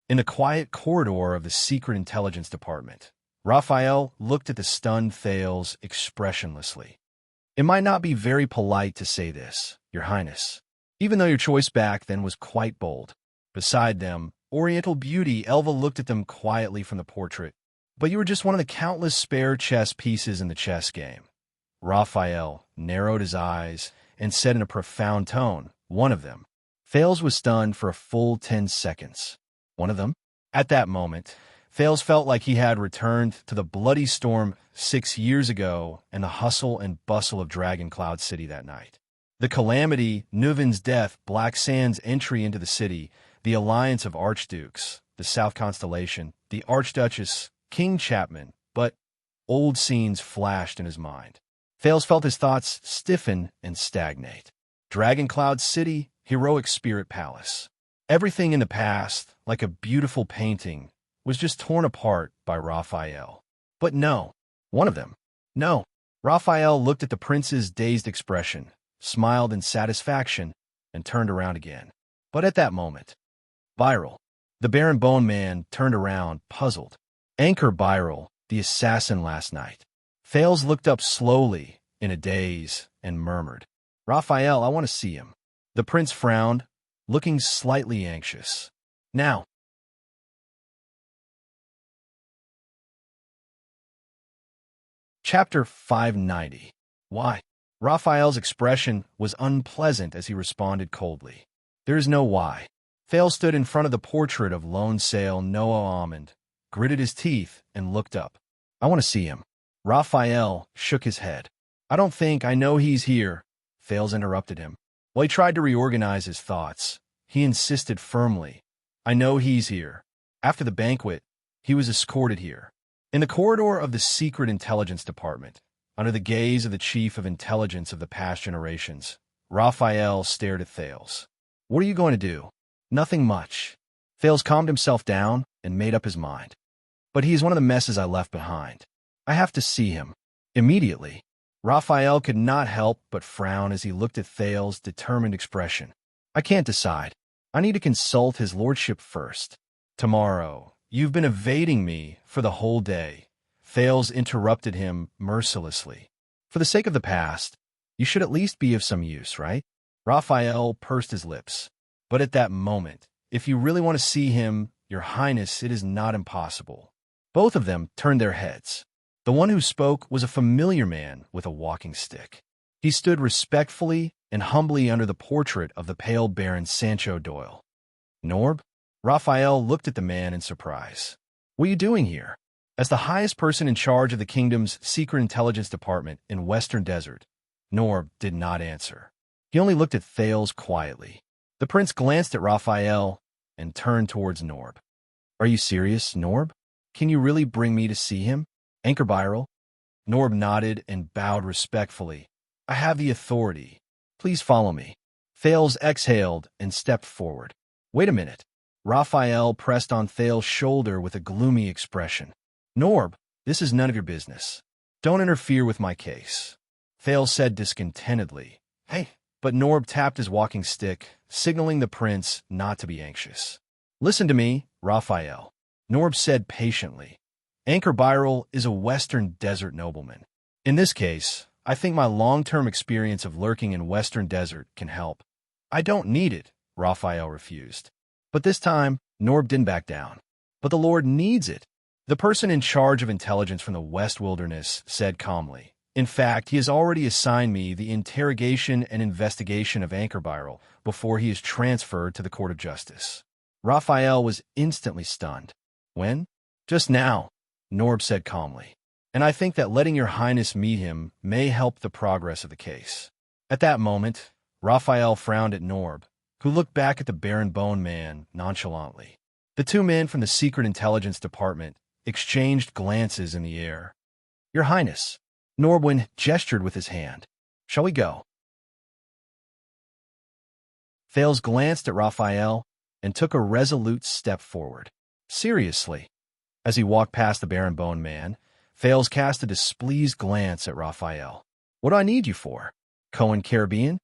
In the quiet corridor of the Secret Intelligence Department, Raphael looked at the stunned Thales expressionlessly. "It might not be very polite to say this, Your Highness, even though your choice back then was quite bold. Beside them, Oriental Beauty, Elva looked at them quietly from the portrait. But you were just one of the countless spare chess pieces in the chess game." Raphael narrowed his eyes and said in a profound tone, "One of them." Thales was stunned for a full 10 seconds. One of them? At that moment, Thales felt like he had returned to the bloody storm 6 years ago and the hustle and bustle of Dragon Cloud City that night. The calamity, Neuvin's death, Black Sand's entry into the city, the alliance of archdukes, the South Constellation, the Archduchess, King Chapman, but old scenes flashed in his mind. Thales felt his thoughts stiffen and stagnate. Dragon Cloud City, Heroic Spirit Palace. Everything in the past, like a beautiful painting, was just torn apart by Raphael. But no, one of them. No. Raphael looked at the prince's dazed expression, smiled in satisfaction, and turned around again. But at that moment, Viral, the Baron Bone Man, turned around, puzzled. Anchor Viral, the assassin last night. Thales looked up slowly, in a daze, and murmured, "Raphael, I want to see him." The prince frowned, looking slightly anxious. "Now." Chapter 590. Why? Raphael's expression was unpleasant as he responded coldly. "There is no why." Thales stood in front of the portrait of Lone Sail Noah Almond, gritted his teeth, and looked up. "I want to see him." Raphael shook his head. I know he's here." Thales interrupted him. While he tried to reorganize his thoughts, he insisted firmly, "I know he's here." After the banquet, he was escorted here. In the corridor of the Secret Intelligence Department, under the gaze of the Chief of Intelligence of the past generations, Raphael stared at Thales. "What are you going to do?" "Nothing much." Thales calmed himself down and made up his mind. "But he is one of the messes I left behind. I have to see him. Immediately." Raphael could not help but frown as he looked at Thales' determined expression. "I can't decide. I need to consult his lordship first." "Tomorrow. You've been evading me for the whole day." Thales interrupted him mercilessly. "For the sake of the past, you should at least be of some use, right?" Raphael pursed his lips. "But at that moment, if you really want to see him, Your Highness, it is not impossible." Both of them turned their heads. The one who spoke was a familiar man with a walking stick. He stood respectfully and humbly under the portrait of the pale Baron Sancho Doyle. "Norb?" Raphael looked at the man in surprise. "What are you doing here?" As the highest person in charge of the kingdom's secret intelligence department in Western Desert, Norb did not answer. He only looked at Thales quietly. The prince glanced at Raphael and turned towards Norb. Are you serious, Norb? Can you really bring me to see him? Anchor. Norb nodded and bowed respectfully. I have the authority. Please follow me. Thales exhaled and stepped forward. Wait a minute. Raphael pressed on Thales' shoulder with a gloomy expression. Norb, this is none of your business. Don't interfere with my case. Thales said discontentedly. Hey, but Norb tapped his walking stick, signaling the prince not to be anxious. Listen to me, Raphael. Norb said patiently. Anchor is a western desert nobleman. In this case, I think my long-term experience of lurking in western desert can help. I don't need it, Raphael refused. But this time, Norb didn't back down. But the Lord needs it. The person in charge of intelligence from the West Wilderness said calmly. In fact, he has already assigned me the interrogation and investigation of Anchor before he is transferred to the Court of Justice. Raphael was instantly stunned. When? Just now, Norb said calmly. And I think that letting your highness meet him may help the progress of the case. At that moment, Raphael frowned at Norb, who looked back at the Baron Bone Man nonchalantly. The two men from the Secret Intelligence Department exchanged glances in the air. Your Highness, Norwin gestured with his hand. Shall we go? Thales glanced at Raphael and took a resolute step forward. Seriously. As he walked past the Baron Bone Man, Thales cast a displeased glance at Raphael. What do I need you for? Cohen Caribbean?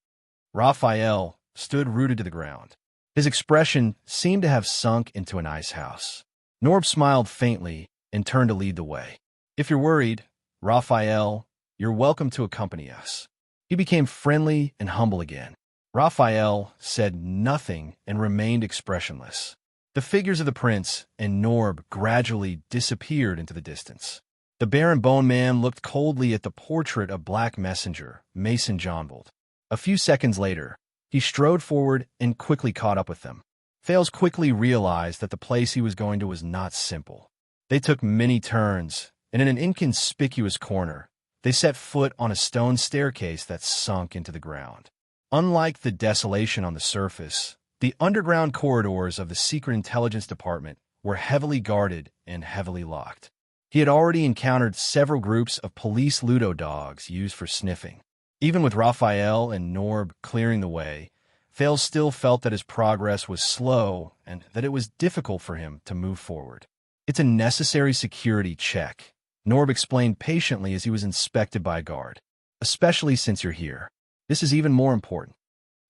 Raphael stood rooted to the ground. His expression seemed to have sunk into an ice house. Norb smiled faintly and turned to lead the way. If you're worried, Raphael, you're welcome to accompany us. He became friendly and humble again. Raphael said nothing and remained expressionless. The figures of the prince and Norb gradually disappeared into the distance. The Baron Bone Man looked coldly at the portrait of Black Messenger, Mason Johnvold. A few seconds later, he strode forward and quickly caught up with them. Thales quickly realized that the place he was going to was not simple. They took many turns, and in an inconspicuous corner, they set foot on a stone staircase that sunk into the ground. Unlike the desolation on the surface, the underground corridors of the Secret Intelligence Department were heavily guarded and heavily locked. He had already encountered several groups of police Ludo dogs used for sniffing. Even with Raphael and Norb clearing the way, Thales still felt that his progress was slow and that it was difficult for him to move forward. It's a necessary security check, Norb explained patiently as he was inspected by a guard. Especially since you're here. This is even more important.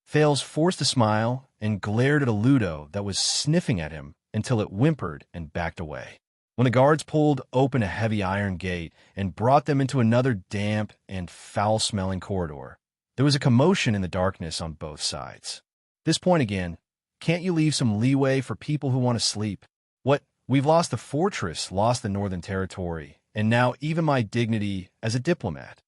Thales forced a smile and glared at a Ludo that was sniffing at him until it whimpered and backed away. When the guards pulled open a heavy iron gate and brought them into another damp and foul-smelling corridor, there was a commotion in the darkness on both sides. This point again, can't you leave some leeway for people who want to sleep? What? We've lost the fortress, lost the Northern Territory, and now even my dignity as a diplomat.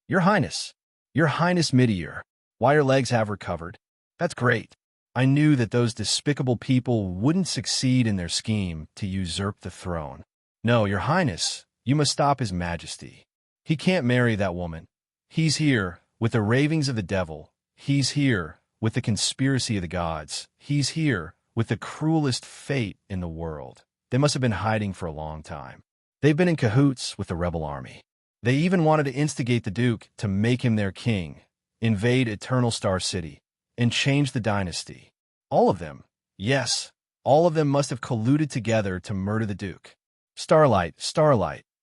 Your Highness Midier, why your legs have recovered. That's great. I knew that those despicable people wouldn't succeed in their scheme to usurp the throne. No, Your Highness, you must stop His Majesty. He can't marry that woman. He's here with the ravings of the devil. He's here with the conspiracy of the gods. He's here with the cruelest fate in the world. They must have been hiding for a long time. They've been in cahoots with the rebel army. They even wanted to instigate the Duke to make him their king, invade Eternal Star City, and change the dynasty. All of them, yes, all of them must have colluded together to murder the Duke. Starlight,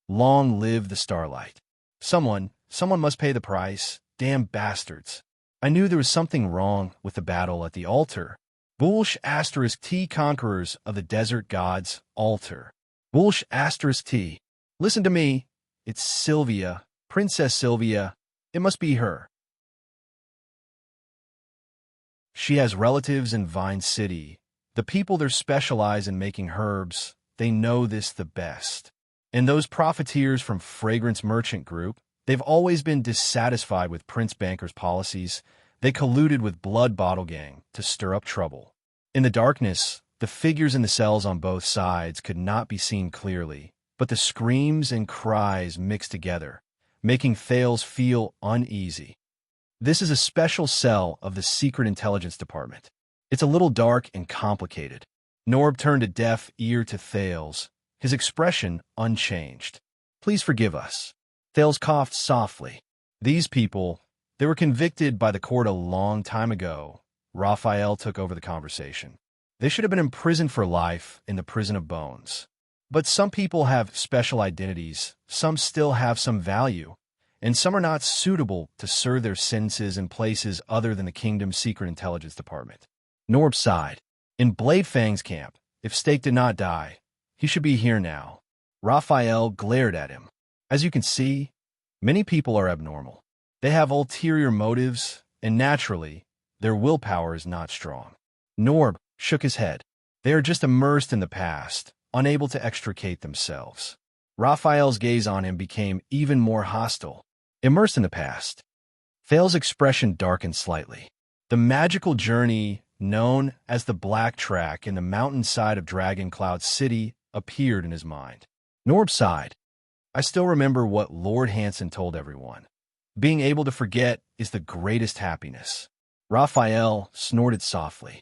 long live the Starlight. Someone must pay the price. Damn bastards. I knew there was something wrong with the battle at the altar. Bulsh * T conquerors of the desert gods altar. Bulsh * T. Listen to me. It's Sylvia, Princess Sylvia. It must be her. She has relatives in Vine City. The people there specialize in making herbs. They know this the best. And those profiteers from Fragrance Merchant Group, they've always been dissatisfied with Prince Banker's policies. They colluded with Blood Bottle Gang to stir up trouble. In the darkness, the figures in the cells on both sides could not be seen clearly, but the screams and cries mixed together, making Thales feel uneasy. This is a special cell of the Secret Intelligence Department. It's a little dark and complicated. Norb turned a deaf ear to Thales, his expression unchanged. Please forgive us. Thales coughed softly. These people, they were convicted by the court a long time ago. Raphael took over the conversation. They should have been imprisoned for life in the prison of bones. But some people have special identities, some still have some value, and some are not suitable to serve their sentences in places other than the kingdom's secret intelligence department. Norb sighed. In Blade Fang's camp, if Stake did not die, he should be here now. Raphael glared at him. As you can see, many people are abnormal. They have ulterior motives, and naturally, their willpower is not strong. Norb shook his head. They are just immersed in the past, unable to extricate themselves. Raphael's gaze on him became even more hostile. Immersed in the past. Thales' expression darkened slightly. The magical journey known as the Black Track in the mountainside of Dragon Cloud City appeared in his mind. Norb sighed. I still remember what Lord Hansen told everyone. Being able to forget is the greatest happiness. Raphael snorted softly.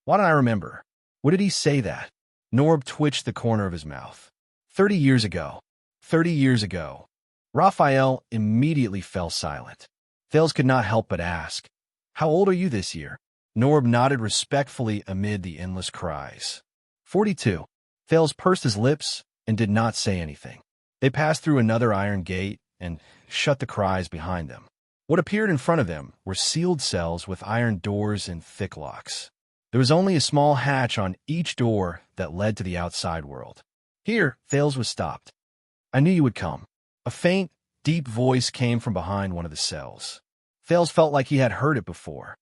Why don't I remember? What did he say that? Norb twitched the corner of his mouth. 30 years ago. 30 years ago. Raphael immediately fell silent. Thales could not help but ask, How old are you this year? Norb nodded respectfully amid the endless cries. 42. Thales pursed his lips and did not say anything. They passed through another iron gate and shut the cries behind them. What appeared in front of them were sealed cells with iron doors and thick locks. There was only a small hatch on each door that led to the outside world. Here, Thales was stopped. I knew you would come. A faint, deep voice came from behind one of the cells. Thales felt like he had heard it before.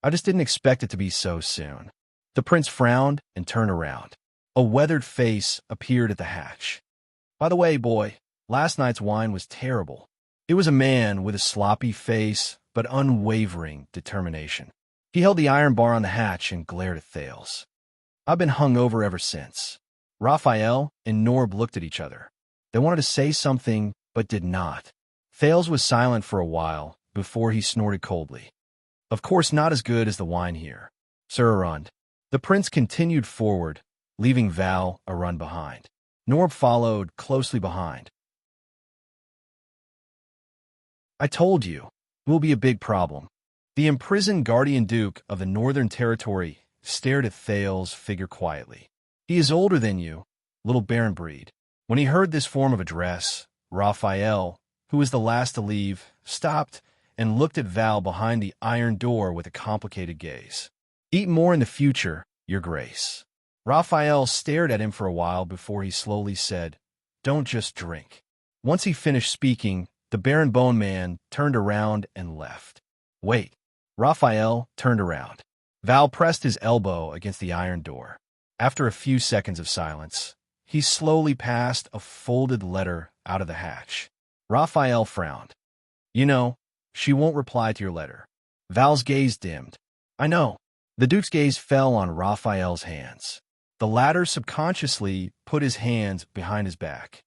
I just didn't expect it to be so soon. The prince frowned and turned around. A weathered face appeared at the hatch. By the way, boy, last night's wine was terrible. It was a man with a sloppy face but unwavering determination. He held the iron bar on the hatch and glared at Thales. I've been hung over ever since. Raphael and Norb looked at each other. They wanted to say something, but did not. Thales was silent for a while before he snorted coldly. Of course not as good as the wine here. Sir Arund. The prince continued forward, leaving Val Arund behind. Norb followed closely behind. I told you, it will be a big problem. The imprisoned Guardian Duke of the Northern Territory stared at Thales' figure quietly. He is older than you, little Baron Breed. When he heard this form of address, Raphael, who was the last to leave, stopped and looked at Val behind the iron door with a complicated gaze. Eat more in the future, Your Grace. Raphael stared at him for a while before he slowly said, Don't just drink. Once he finished speaking, the Baron Bone Man turned around and left. Wait. Raphael turned around. Val pressed his elbow against the iron door. After a few seconds of silence, he slowly passed a folded letter out of the hatch. Raphael frowned. You know, she won't reply to your letter. Val's gaze dimmed. I know. The Duke's gaze fell on Raphael's hands. The latter subconsciously put his hands behind his back.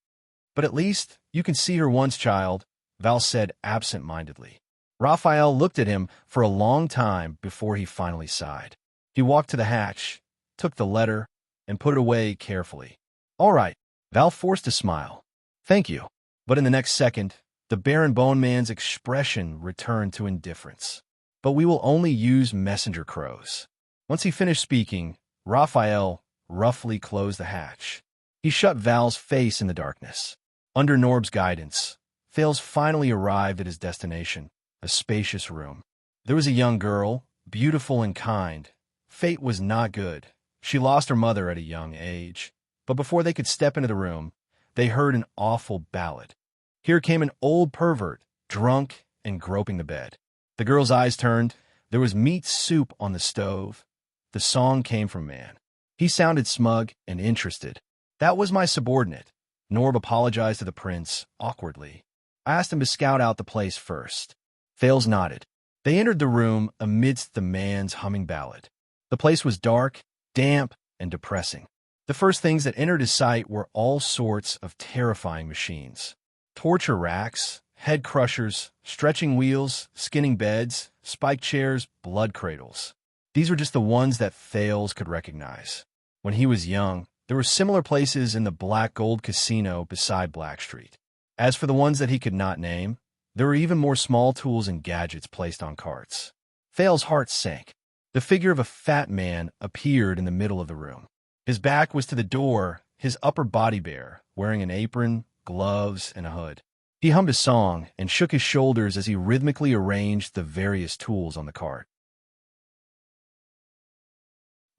But at least you can see her once, child, Val said absent-mindedly. Raphael looked at him for a long time before he finally sighed. He walked to the hatch, took the letter, and put it away carefully. All right, Val forced a smile. Thank you. But in the next second, the Baron Bone Man's expression returned to indifference. But we will only use messenger crows. Once he finished speaking, Raphael roughly closed the hatch. He shut Val's face in the darkness. Under Norb's guidance, Thales finally arrived at his destination, a spacious room. There was a young girl, beautiful and kind. Fate was not good. She lost her mother at a young age. But before they could step into the room, they heard an awful ballad. Here came an old pervert, drunk and groping the bed. The girl's eyes turned. There was meat soup on the stove. The song came from man. He sounded smug and interested. That was my subordinate. Norb apologized to the prince, awkwardly. I asked him to scout out the place first. Thales nodded. They entered the room amidst the man's humming ballad. The place was dark, damp, and depressing. The first things that entered his sight were all sorts of terrifying machines. Torture racks, head crushers, stretching wheels, skinning beds, spiked chairs, blood cradles. These were just the ones that Thales could recognize. When he was young, there were similar places in the Black Gold Casino beside Black Street. As for the ones that he could not name, there were even more small tools and gadgets placed on carts. Thales' heart sank. The figure of a fat man appeared in the middle of the room. His back was to the door, his upper body bare, wearing an apron, gloves, and a hood. He hummed a song and shook his shoulders as he rhythmically arranged the various tools on the cart.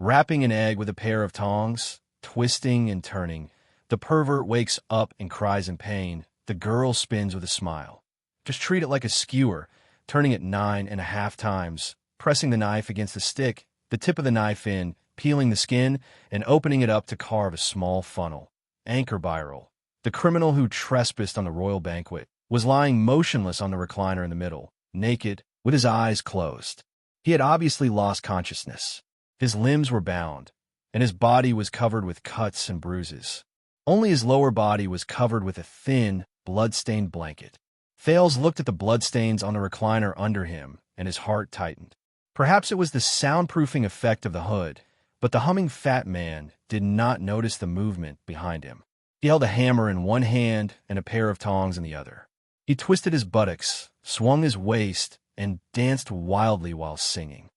Wrapping an egg with a pair of tongs, twisting and turning, the pervert wakes up and cries in pain. The girl spins with a smile. Just treat it like a skewer, turning it 9.5 times, pressing the knife against the stick, the tip of the knife in, peeling the skin, and opening it up to carve a small funnel. Anchor Byrel, the criminal who trespassed on the royal banquet, was lying motionless on the recliner in the middle, naked, with his eyes closed. He had obviously lost consciousness. His limbs were bound, and his body was covered with cuts and bruises. Only his lower body was covered with a thin, blood-stained blanket. Thales looked at the bloodstains on the recliner under him, and his heart tightened. Perhaps it was the soundproofing effect of the hood, but the humming fat man did not notice the movement behind him. He held a hammer in one hand and a pair of tongs in the other. He twisted his buttocks, swung his waist, and danced wildly while singing.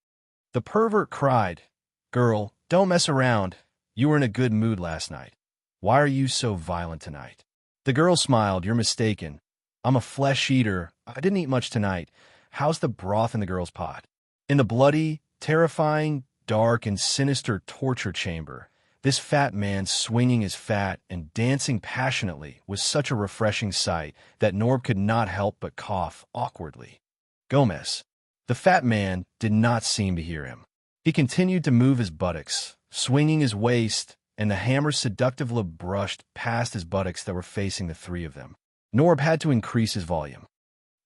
The pervert cried, "Girl, don't mess around. You were in a good mood last night. Why are you so violent tonight?" The girl smiled. "You're mistaken. I'm a flesh eater. I didn't eat much tonight. How's the broth in the girl's pot?" In the bloody, terrifying, dark, and sinister torture chamber, this fat man swinging his fat and dancing passionately was such a refreshing sight that Norb could not help but cough awkwardly. Gomez. The fat man did not seem to hear him. He continued to move his buttocks, swinging his waist, and the hammer seductively brushed past his buttocks that were facing the three of them. Norb had to increase his volume.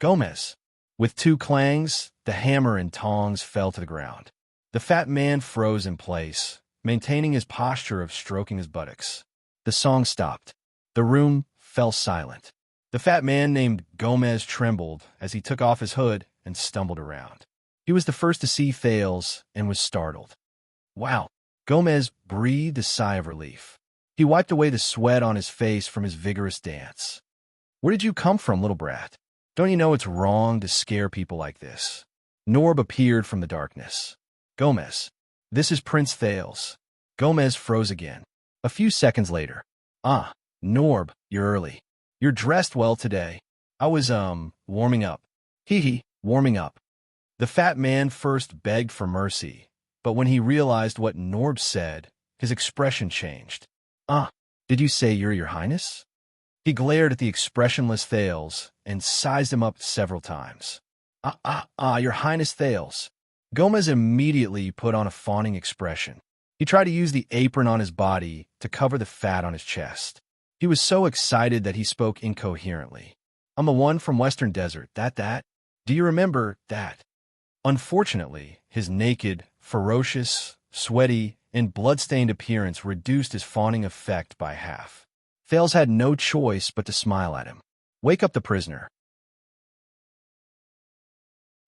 Gomez. With two clangs, the hammer and tongs fell to the ground. The fat man froze in place, maintaining his posture of stroking his buttocks. The song stopped. The room fell silent. The fat man named Gomez trembled as he took off his hood and stumbled around. He was the first to see Thales and was startled. "Wow." Gomez breathed a sigh of relief. He wiped away the sweat on his face from his vigorous dance. "Where did you come from, little brat? Don't you know it's wrong to scare people like this?" Norb appeared from the darkness. "Gomez, this is Prince Thales." Gomez froze again. A few seconds later. "Ah, Norb, you're early. You're dressed well today. I was, warming up." Hee, warming up. The fat man first begged for mercy, but when he realized what Norb said, his expression changed. "Ah, did you say you're your highness?" He glared at the expressionless Thales and sized him up several times. Your highness Thales." Gomez immediately put on a fawning expression. He tried to use the apron on his body to cover the fat on his chest. He was so excited that he spoke incoherently. "I'm the one from Western Desert, that. Do you remember that?" Unfortunately, his naked, ferocious, sweaty, and blood-stained appearance reduced his fawning effect by half. Thales had no choice but to smile at him. "Wake up the prisoner."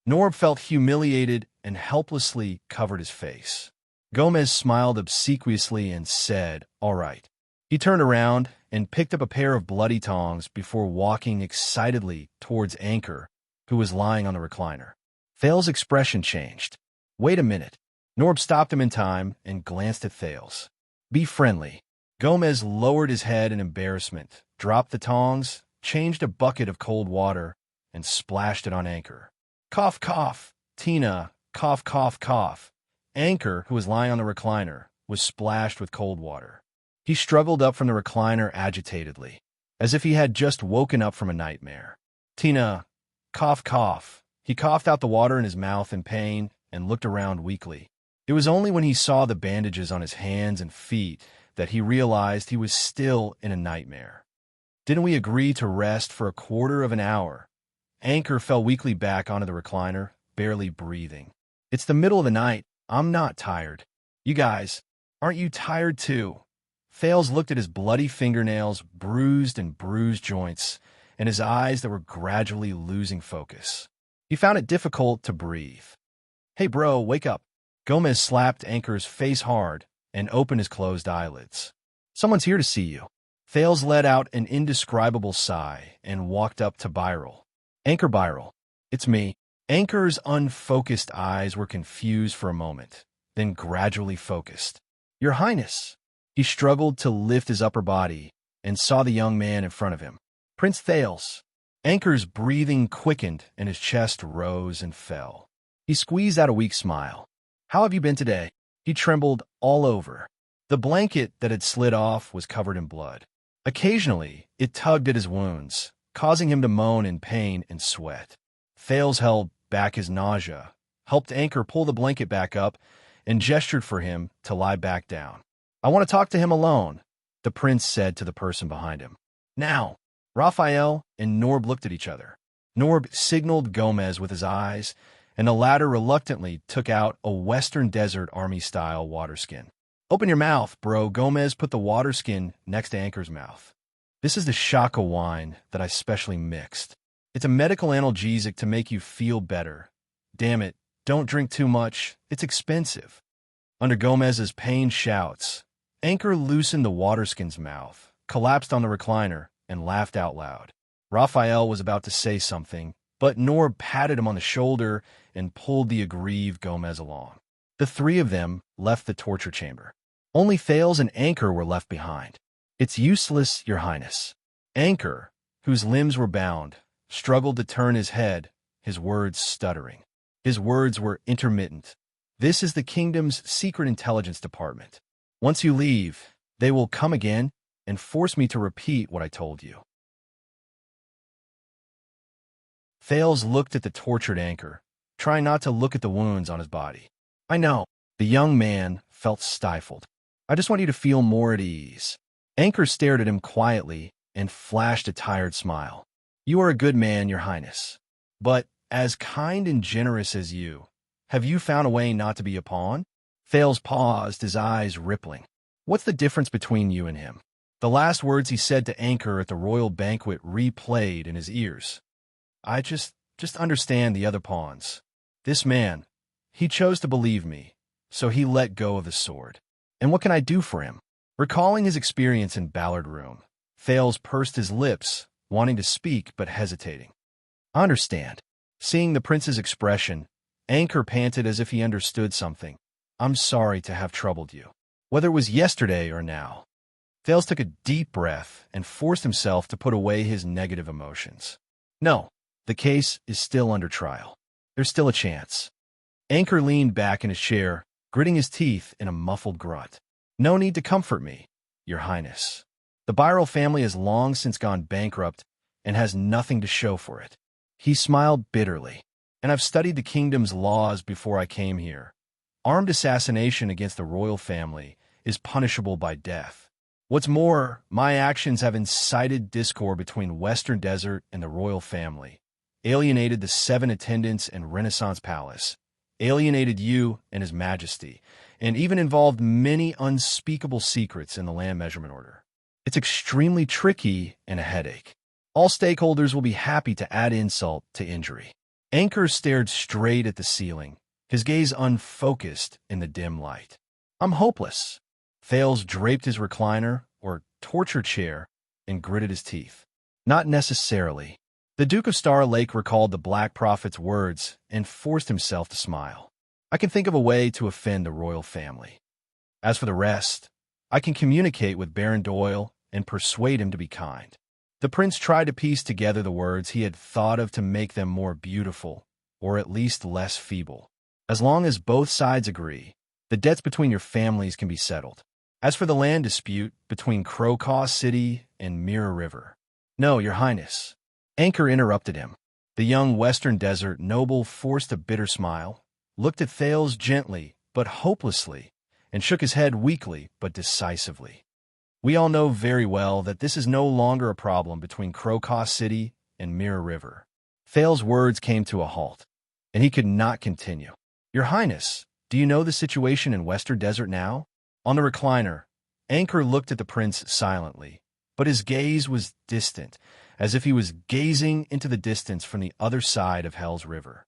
Norb felt humiliated and helplessly covered his face. Gomez smiled obsequiously and said, "All right." He turned around and picked up a pair of bloody tongs before walking excitedly towards Anchor, who was lying on the recliner. Thales' expression changed. "Wait a minute." Norb stopped him in time and glanced at Thales. "Be friendly." Gomez lowered his head in embarrassment, dropped the tongs, changed a bucket of cold water, and splashed it on Anchor. "Cough, cough." Tina, cough, cough, cough. Anchor, who was lying on the recliner, was splashed with cold water. He struggled up from the recliner agitatedly, as if he had just woken up from a nightmare. Tina, cough, cough. He coughed out the water in his mouth in pain and looked around weakly. It was only when he saw the bandages on his hands and feet that he realized he was still in a nightmare. "Didn't we agree to rest for a quarter of an hour?" Anchor fell weakly back onto the recliner, barely breathing. "It's the middle of the night. I'm not tired. You guys, aren't you tired too?" Thales looked at his bloody fingernails, bruised and bruised joints, and his eyes that were gradually losing focus. He found it difficult to breathe. "Hey, bro, wake up." Gomez slapped Anchor's face hard and opened his closed eyelids. "Someone's here to see you." Thales let out an indescribable sigh and walked up to Byral. "Anchor Byral, it's me." Anchor's unfocused eyes were confused for a moment, then gradually focused. "Your Highness." He struggled to lift his upper body and saw the young man in front of him. "Prince Thales." Anchor's breathing quickened and his chest rose and fell. He squeezed out a weak smile. "How have you been today?" He trembled all over. The blanket that had slid off was covered in blood. Occasionally, it tugged at his wounds, causing him to moan in pain and sweat. Thales held back his nausea, helped Anchor pull the blanket back up, and gestured for him to lie back down. "I want to talk to him alone," the prince said to the person behind him. "Now." Raphael and Norb looked at each other. Norb signaled Gomez with his eyes, and the latter reluctantly took out a Western Desert Army-style waterskin. "Open your mouth, bro." Gomez put the waterskin next to Anchor's mouth. "This is the Shaka wine that I specially mixed. It's a medical analgesic to make you feel better. Damn it, don't drink too much. It's expensive." Under Gomez's pained shouts, Anchor loosened the waterskin's mouth, collapsed on the recliner, and laughed out loud. Raphael was about to say something, but Norb patted him on the shoulder and pulled the aggrieved Gomez along. The three of them left the torture chamber. Only Thales and Anchor were left behind. "It's useless, Your Highness." Anchor, whose limbs were bound, struggled to turn his head, his words stuttering. His words were intermittent. "This is the kingdom's secret intelligence department. Once you leave, they will come again and force me to repeat what I told you." Thales looked at the tortured Anchor, trying not to look at the wounds on his body. "I know." The young man felt stifled. "I just want you to feel more at ease." Anchor stared at him quietly and flashed a tired smile. "You are a good man, Your Highness. But, as kind and generous as you, have you found a way not to be a pawn?" Thales paused, his eyes rippling. "What's the difference between you and him?" The last words he said to Anchor at the royal banquet replayed in his ears. "I just understand the other pawns. This man, he chose to believe me, so he let go of the sword. And what can I do for him?" Recalling his experience in Ballard Room, Thales pursed his lips, wanting to speak but hesitating. "I understand." Seeing the prince's expression, Anchor panted as if he understood something. "I'm sorry to have troubled you, whether it was yesterday or now." Thales took a deep breath and forced himself to put away his negative emotions. "No, the case is still under trial. There's still a chance." Anchor leaned back in his chair, gritting his teeth in a muffled grunt. "No need to comfort me, Your Highness. The Byral family has long since gone bankrupt and has nothing to show for it." He smiled bitterly. "And I've studied the kingdom's laws before I came here. Armed assassination against the royal family is punishable by death. What's more, my actions have incited discord between Western Desert and the royal family, alienated the 7 attendants and Renaissance Palace, alienated you and His Majesty, and even involved many unspeakable secrets in the land measurement order. It's extremely tricky and a headache. All stakeholders will be happy to add insult to injury." Anchor stared straight at the ceiling, his gaze unfocused in the dim light. "I'm hopeless." Thales draped his recliner, or torture chair, and gritted his teeth. "Not necessarily." The Duke of Star Lake recalled the Black Prophet's words and forced himself to smile. "I can think of a way to offend the royal family. As for the rest, I can communicate with Baron Doyle and persuade him to be kind." The prince tried to piece together the words he had thought of to make them more beautiful, or at least less feeble. "As long as both sides agree, the debts between your families can be settled. As for the land dispute between Crocaw City and Mirror River—" "No, Your Highness." Anchor interrupted him. The young Western Desert noble forced a bitter smile, looked at Thales gently but hopelessly, and shook his head weakly but decisively. "We all know very well that this is no longer a problem between Crocaw City and Mirror River." Thales' words came to a halt, and he could not continue. "Your Highness, do you know the situation in Western Desert now?" On the recliner, Anchor looked at the prince silently, but his gaze was distant, as if he was gazing into the distance from the other side of Hell's River.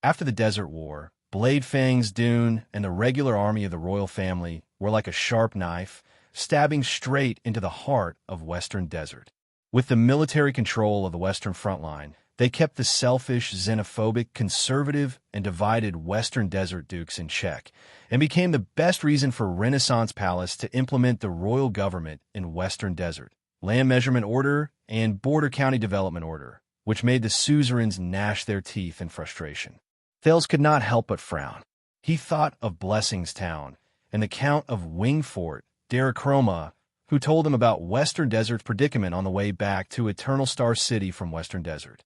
After the Desert War, Blade Fang's Dune and the regular army of the royal family were like a sharp knife, stabbing straight into the heart of Western Desert. With the military control of the Western front line, they kept the selfish, xenophobic, conservative, and divided Western Desert dukes in check, and became the best reason for Renaissance Palace to implement the royal government in Western Desert, Land Measurement Order, and Border County Development Order, which made the suzerains gnash their teeth in frustration. Thales could not help but frown. He thought of Blessing's Town and the Count of Wingfort, Darachroma, who told him about Western Desert's predicament on the way back to Eternal Star City from Western Desert.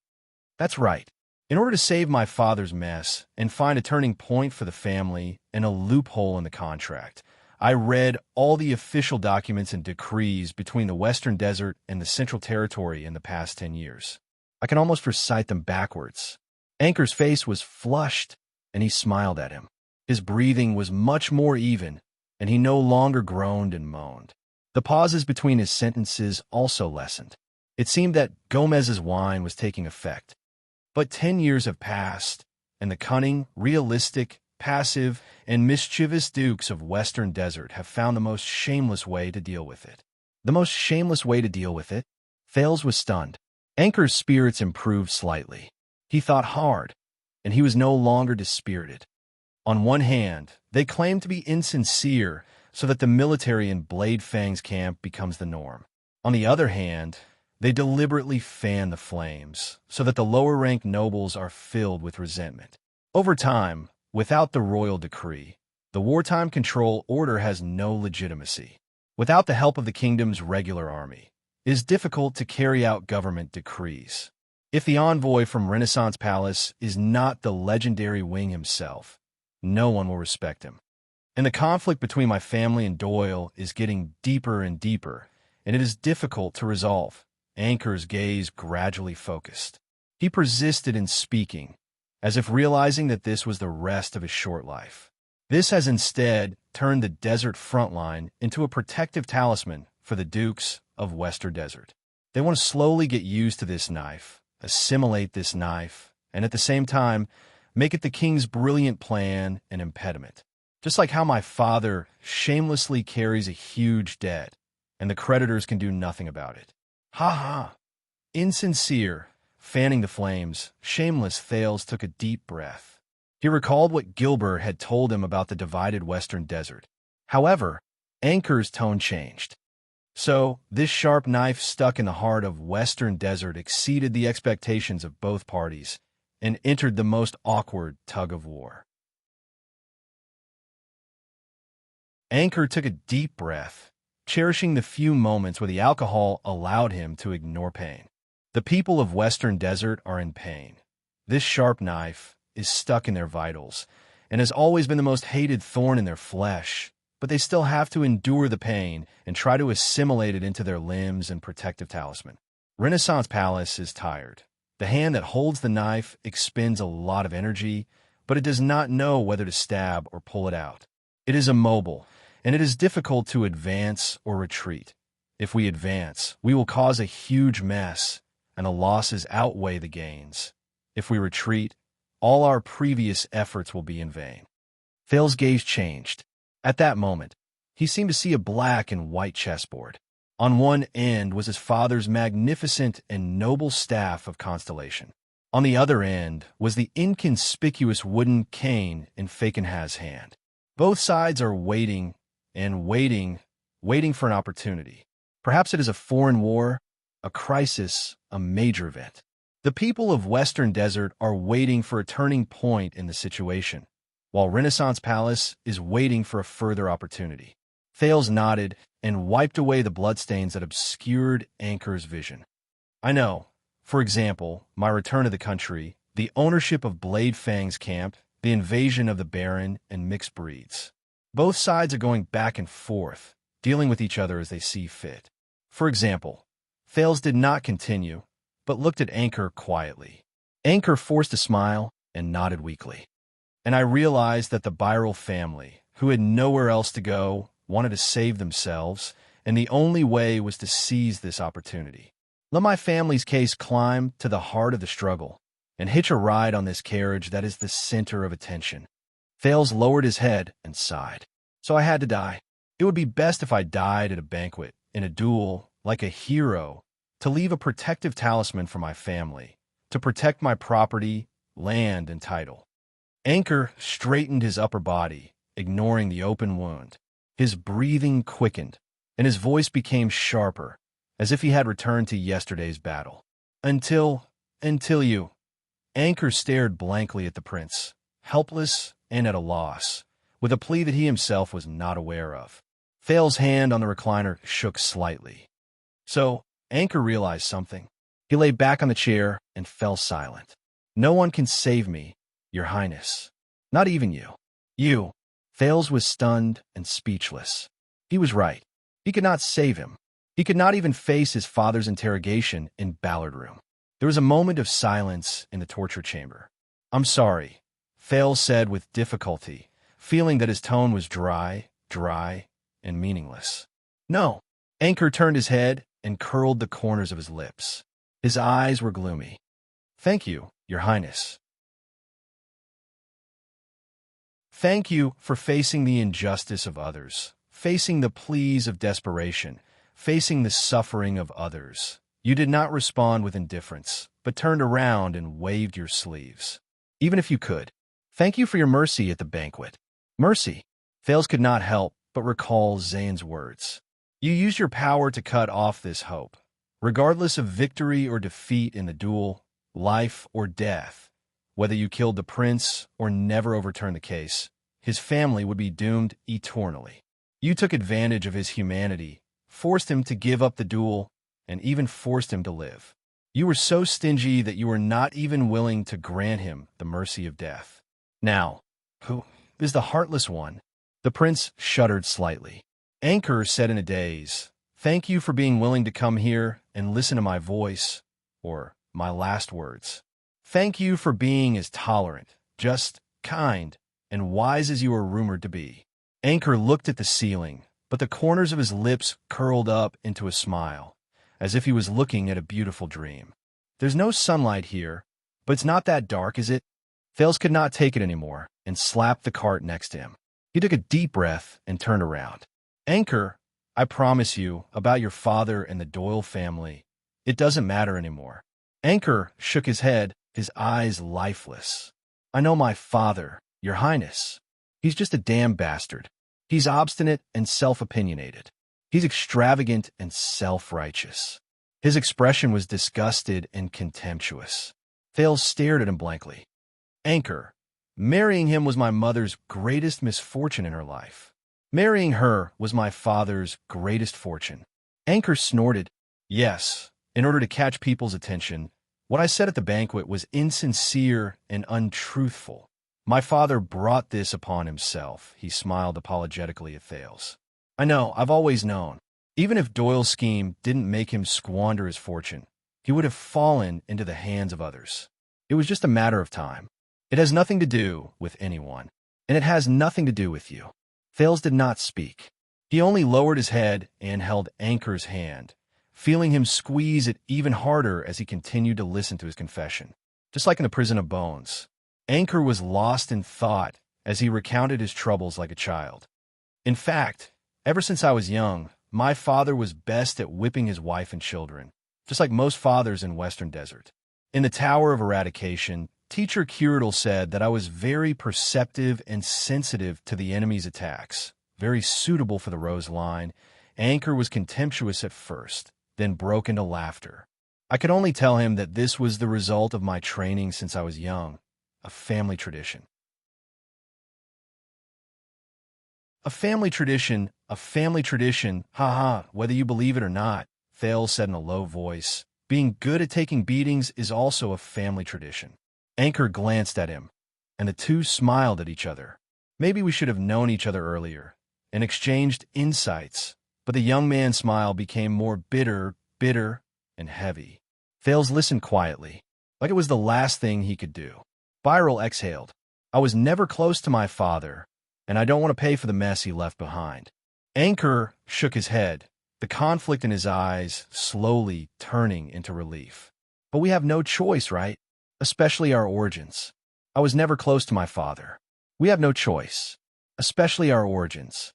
That's right. In order to save my father's mess and find a turning point for the family and a loophole in the contract, I read all the official documents and decrees between the Western Desert and the Central Territory in the past 10 years. I can almost recite them backwards. Anchor's face was flushed, and he smiled at him. His breathing was much more even, and he no longer groaned and moaned. The pauses between his sentences also lessened. It seemed that Gomez's wine was taking effect. But 10 years have passed, and the cunning, realistic, passive, and mischievous dukes of Western Desert have found the most shameless way to deal with it. The most shameless way to deal with it? Thales was stunned. Anchor's spirits improved slightly. He thought hard, and he was no longer dispirited. On one hand, they claimed to be insincere so that the military in Blade Fang's camp becomes the norm. On the other hand, they deliberately fan the flames so that the lower-ranked nobles are filled with resentment. Over time, without the royal decree, the wartime control order has no legitimacy. Without the help of the kingdom's regular army, it is difficult to carry out government decrees. If the envoy from Renaissance Palace is not the legendary Wing himself, no one will respect him. And the conflict between my family and Doyle is getting deeper and deeper, and it is difficult to resolve. Anchor's gaze gradually focused. He persisted in speaking, as if realizing that this was the rest of his short life. This has instead turned the desert front line into a protective talisman for the Dukes of Western Desert. They want to slowly get used to this knife, assimilate this knife, and at the same time, make it the king's brilliant plan and impediment. Just like how my father shamelessly carries a huge debt, and the creditors can do nothing about it. Ha ha! Insincere, fanning the flames, shameless Thales took a deep breath. He recalled what Gilbert had told him about the divided Western Desert. However, Anchor's tone changed. So, this sharp knife stuck in the heart of Western Desert exceeded the expectations of both parties and entered the most awkward tug-of-war. Anchor took a deep breath, cherishing the few moments where the alcohol allowed him to ignore pain. The people of Western Desert are in pain. This sharp knife is stuck in their vitals and has always been the most hated thorn in their flesh, but they still have to endure the pain and try to assimilate it into their limbs and protective talisman. Renaissance Palace is tired. The hand that holds the knife expends a lot of energy, but it does not know whether to stab or pull it out. It is immobile, and it is difficult to advance or retreat. If we advance, we will cause a huge mess, and the losses outweigh the gains. If we retreat, all our previous efforts will be in vain. Thales' gaze changed. At that moment, he seemed to see a black and white chessboard. On one end was his father's magnificent and noble staff of constellation. On the other end was the inconspicuous wooden cane in Fakenhaz's hand. Both sides are waiting and waiting for an opportunity. Perhaps it is a foreign war, a crisis, a major event. The people of Western Desert are waiting for a turning point in the situation, while Renaissance Palace is waiting for a further opportunity. Thales nodded and wiped away the bloodstains that obscured Anchor's vision. I know, for example, my return to the country, the ownership of Blade Fang's camp, the invasion of the Baron and mixed breeds. Both sides are going back and forth, dealing with each other as they see fit. For example, Thales did not continue, but looked at Anchor quietly. Anchor forced a smile and nodded weakly. And I realized that the Birel family, who had nowhere else to go, wanted to save themselves, and the only way was to seize this opportunity. Let my family's case climb to the heart of the struggle, and hitch a ride on this carriage that is the center of attention. Thales lowered his head and sighed. So I had to die. It would be best if I died at a banquet, in a duel, like a hero, to leave a protective talisman for my family, to protect my property, land, and title. Anchor straightened his upper body, ignoring the open wound. His breathing quickened, and his voice became sharper, as if he had returned to yesterday's battle. Until you. Anchor stared blankly at the prince, helpless and at a loss, with a plea that he himself was not aware of. Thales' hand on the recliner shook slightly. So, Anchor realized something. He lay back on the chair and fell silent. No one can save me, Your Highness. Not even you. You. Thales was stunned and speechless. He was right. He could not save him. He could not even face his father's interrogation in Ballard Room. There was a moment of silence in the torture chamber. I'm sorry, Thales said with difficulty, feeling that his tone was dry, and meaningless. No. Anchor turned his head and curled the corners of his lips. His eyes were gloomy. Thank you, Your Highness. Thank you for facing the injustice of others, facing the pleas of desperation, facing the suffering of others. You did not respond with indifference, but turned around and waved your sleeves. Even if you could. Thank you for your mercy at the banquet. Mercy. Thales could not help but recall Zane's words. You used your power to cut off this hope. Regardless of victory or defeat in the duel, life or death, whether you killed the prince or never overturned the case, his family would be doomed eternally. You took advantage of his humanity, forced him to give up the duel, and even forced him to live. You were so stingy that you were not even willing to grant him the mercy of death. Now, who is the heartless one? The prince shuddered slightly. Anchor said in a daze, thank you for being willing to come here and listen to my voice, or my last words. Thank you for being as tolerant, just, kind, and wise as you were rumored to be. Anchor looked at the ceiling, but the corners of his lips curled up into a smile, as if he was looking at a beautiful dream. There's no sunlight here, but it's not that dark, is it? Thales could not take it anymore and slapped the cart next to him. He took a deep breath and turned around. Anchor, I promise you, about your father and the Doyle family, it doesn't matter anymore. Anchor shook his head, his eyes lifeless. I know my father, Your Highness. He's just a damn bastard. He's obstinate and self-opinionated. He's extravagant and self-righteous. His expression was disgusted and contemptuous. Thales stared at him blankly. Anchor, marrying him was my mother's greatest misfortune in her life. Marrying her was my father's greatest fortune. Anchor snorted. Yes, in order to catch people's attention, what I said at the banquet was insincere and untruthful. My father brought this upon himself, he smiled apologetically at Thales. I know, I've always known. Even if Doyle's scheme didn't make him squander his fortune, he would have fallen into the hands of others. It was just a matter of time. It has nothing to do with anyone, and it has nothing to do with you. Thales did not speak. He only lowered his head and held Anchor's hand, feeling him squeeze it even harder as he continued to listen to his confession. Just like in the prison of bones, Anchor was lost in thought as he recounted his troubles like a child. In fact, ever since I was young, my father was best at whipping his wife and children, just like most fathers in Western Desert. In the Tower of Eradication, Teacher Curital said that I was very perceptive and sensitive to the enemy's attacks, very suitable for the Rose Line. Anchor was contemptuous at first, then broke into laughter. I could only tell him that this was the result of my training since I was young, a family tradition. A family tradition, haha, whether you believe it or not, Thales said in a low voice. Being good at taking beatings is also a family tradition. Anchor glanced at him, and the two smiled at each other. Maybe we should have known each other earlier, and exchanged insights, but the young man's smile became more bitter, and heavy. Thales listened quietly, like it was the last thing he could do. Byral exhaled. I was never close to my father, and I don't want to pay for the mess he left behind. Anchor shook his head, the conflict in his eyes slowly turning into relief. But we have no choice, right? Especially our origins. I was never close to my father. We have no choice, especially our origins.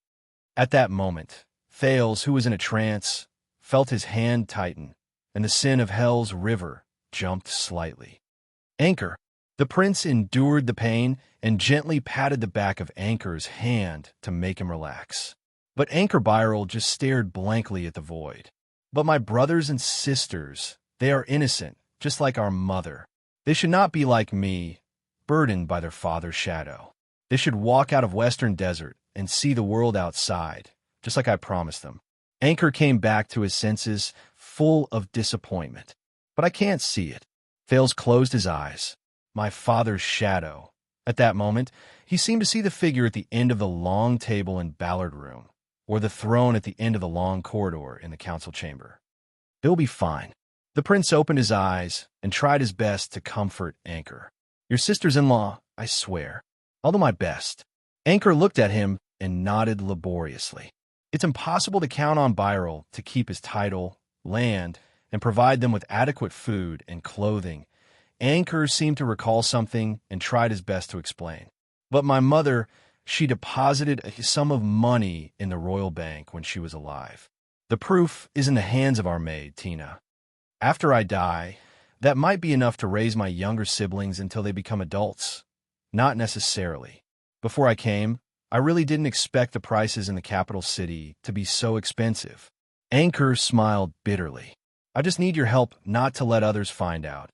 At that moment, Thales, who was in a trance, felt his hand tighten, and the sin of hell's river jumped slightly. Anchor. The prince endured the pain and gently patted the back of Anchor's hand to make him relax. But Anchor Byral just stared blankly at the void. But my brothers and sisters, they are innocent, just like our mother. They should not be like me, burdened by their father's shadow. They should walk out of Western Desert and see the world outside, just like I promised them. Anchor came back to his senses, full of disappointment. But I can't see it. Thales closed his eyes. My father's shadow. At that moment, he seemed to see the figure at the end of the long table in Ballard Room, or the throne at the end of the long corridor in the council chamber. It'll be fine. The prince opened his eyes and tried his best to comfort Anchor. Your sisters-in-law, I swear. I'll do my best. Anchor looked at him and nodded laboriously. It's impossible to count on Byral to keep his title, land, and provide them with adequate food and clothing. Anchor seemed to recall something and tried his best to explain. But my mother, she deposited a sum of money in the royal bank when she was alive. The proof is in the hands of our maid, Tina. After I die, that might be enough to raise my younger siblings until they become adults. Not necessarily. Before I came, I really didn't expect the prices in the capital city to be so expensive. Anchor smiled bitterly. I just need your help not to let others find out,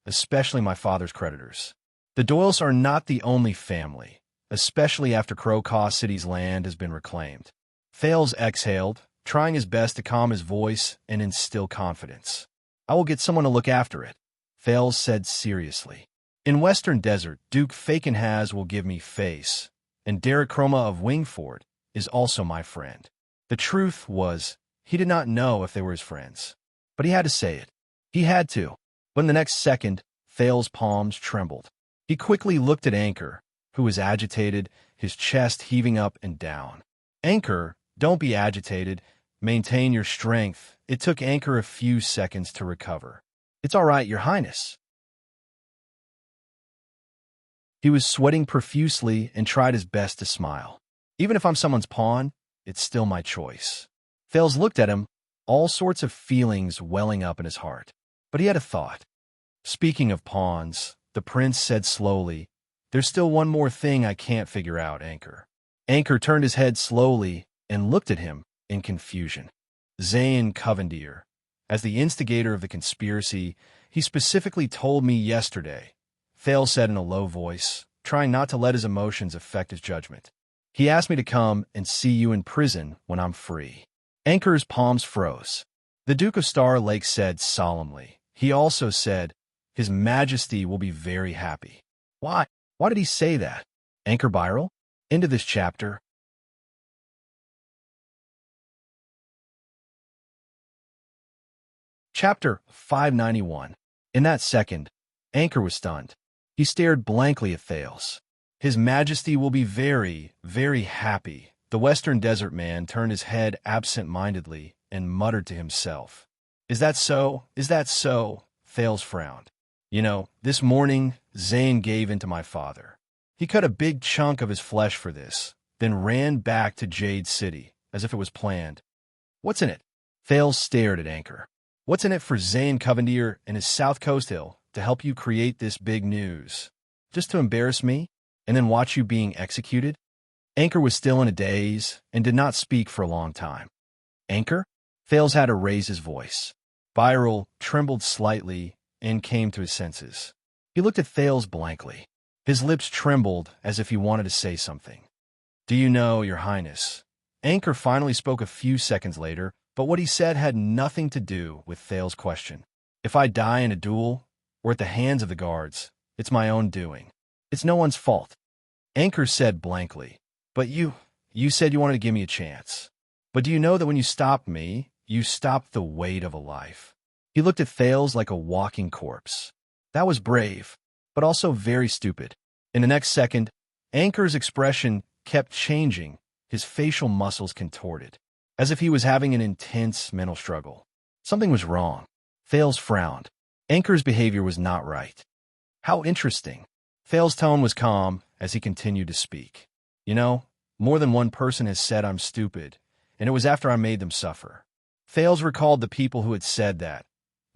especially my father's creditors. The Doyles are not the only family, especially after Crowcaw City's land has been reclaimed. Thales exhaled, trying his best to calm his voice and instill confidence. I will get someone to look after it, Thales said seriously. In Western Desert, Duke Fakenhaz will give me face, and Derek Chroma of Wingford is also my friend. The truth was, he did not know if they were his friends, but he had to say it. He had to. But in the next second, Thales' palms trembled. He quickly looked at Anchor, who was agitated, his chest heaving up and down. Anchor, don't be agitated. Maintain your strength. It took Anchor a few seconds to recover. It's all right, Your Highness. He was sweating profusely and tried his best to smile. Even if I'm someone's pawn, it's still my choice. Thales looked at him, all sorts of feelings welling up in his heart. But he had a thought. Speaking of pawns, the prince said slowly, there's still one more thing I can't figure out, Anchor. Anchor turned his head slowly and looked at him in confusion. Zayn Covendier. As the instigator of the conspiracy, he specifically told me yesterday, Thales said in a low voice, trying not to let his emotions affect his judgment. He asked me to come and see you in prison when I'm free. Anchor's palms froze. The Duke of Star Lake said solemnly. He also said, His Majesty will be very happy. Why? Why did he say that? Anchor Byral? Into this chapter. Chapter 591. In that second, Anchor was stunned. He stared blankly at Thales. His Majesty will be very, very happy. The Western Desert man turned his head absent-mindedly and muttered to himself. Is that so? Is that so? Thales frowned. You know, this morning, Zayn gave in to my father. He cut a big chunk of his flesh for this, then ran back to Jade City, as if it was planned. What's in it? Thales stared at Anchor. What's in it for Zayn Covendier and his South Coast Hill to help you create this big news? Just to embarrass me, and then watch you being executed? Anchor was still in a daze and did not speak for a long time. Anchor? Thales had to raise his voice. Byral trembled slightly and came to his senses. He looked at Thales blankly. His lips trembled as if he wanted to say something. Do you know, Your Highness? Anchor finally spoke a few seconds later, but what he said had nothing to do with Thales' question. If I die in a duel, or at the hands of the guards, it's my own doing. It's no one's fault. Anchor said blankly, but you said you wanted to give me a chance. But do you know that when you stopped me, you stopped the weight of a life? He looked at Thales like a walking corpse. That was brave, but also very stupid. In the next second, Anchor's expression kept changing, his facial muscles contorted. as if he was having an intense mental struggle. Something was wrong. Thales frowned. Anchor's behavior was not right. How interesting. Thales' tone was calm as he continued to speak. You know, more than one person has said I'm stupid, and it was after I made them suffer. Thales recalled the people who had said that.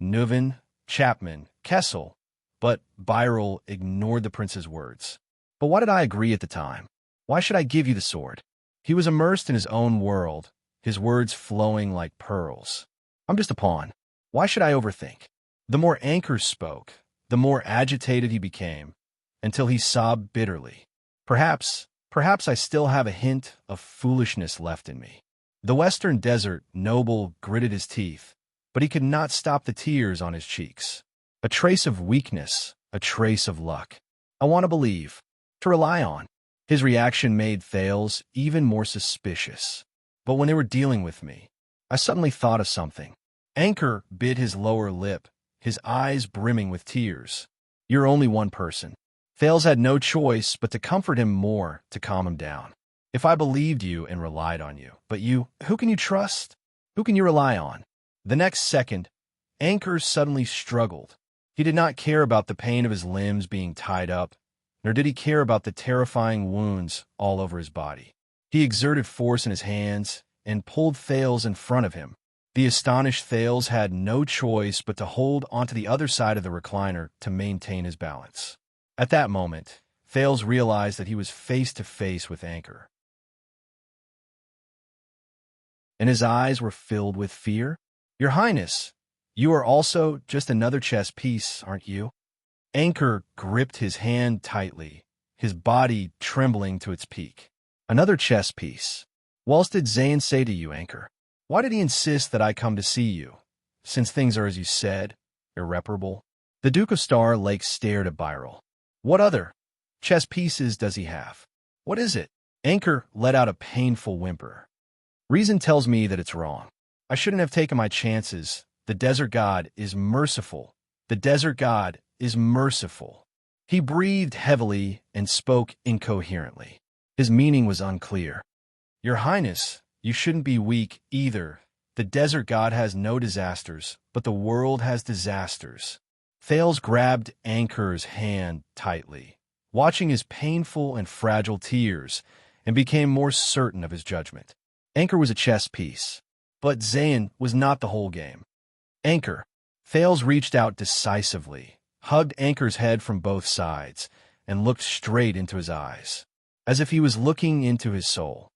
Neuven, Chapman, Kessel, but Birel ignored the prince's words. But why did I agree at the time? Why should I give you the sword? He was immersed in his own world, his words flowing like pearls. I'm just a pawn. Why should I overthink? The more Anchor spoke, the more agitated he became, until he sobbed bitterly. Perhaps I still have a hint of foolishness left in me. The western desert noble gritted his teeth, but he could not stop the tears on his cheeks. A trace of weakness, a trace of luck. I want to believe, to rely on. His reaction made Thales even more suspicious. But when they were dealing with me, I suddenly thought of something. Anchor bit his lower lip, his eyes brimming with tears. You're only one person. Thales had no choice but to comfort him more, to calm him down. If I believed you and relied on you, but you, who can you trust? Who can you rely on? The next second, Anchor suddenly struggled. He did not care about the pain of his limbs being tied up, nor did he care about the terrifying wounds all over his body. He exerted force in his hands and pulled Thales in front of him. The astonished Thales had no choice but to hold onto the other side of the recliner to maintain his balance. At that moment, Thales realized that he was face to face with Anchor. And his eyes were filled with fear. Your Highness, you are also just another chess piece, aren't you? Anchor gripped his hand tightly, his body trembling to its peak. Another chess piece. What else did Zayn say to you, Anchor? Why did he insist that I come to see you, since things are as you said, irreparable? The Duke of Star Lake stared at Birel. What other chess pieces does he have? What is it? Anchor let out a painful whimper. Reason tells me that it's wrong. I shouldn't have taken my chances. The desert god is merciful. The desert god is merciful. He breathed heavily and spoke incoherently. His meaning was unclear. Your Highness, you shouldn't be weak either. The desert god has no disasters, but the world has disasters. Thales grabbed Anchor's hand tightly, watching his painful and fragile tears, and became more certain of his judgment. Anchor was a chess piece, but Zayn was not the whole game. Anchor. Thales reached out decisively, hugged Anchor's head from both sides, and looked straight into his eyes, as if he was looking into his soul.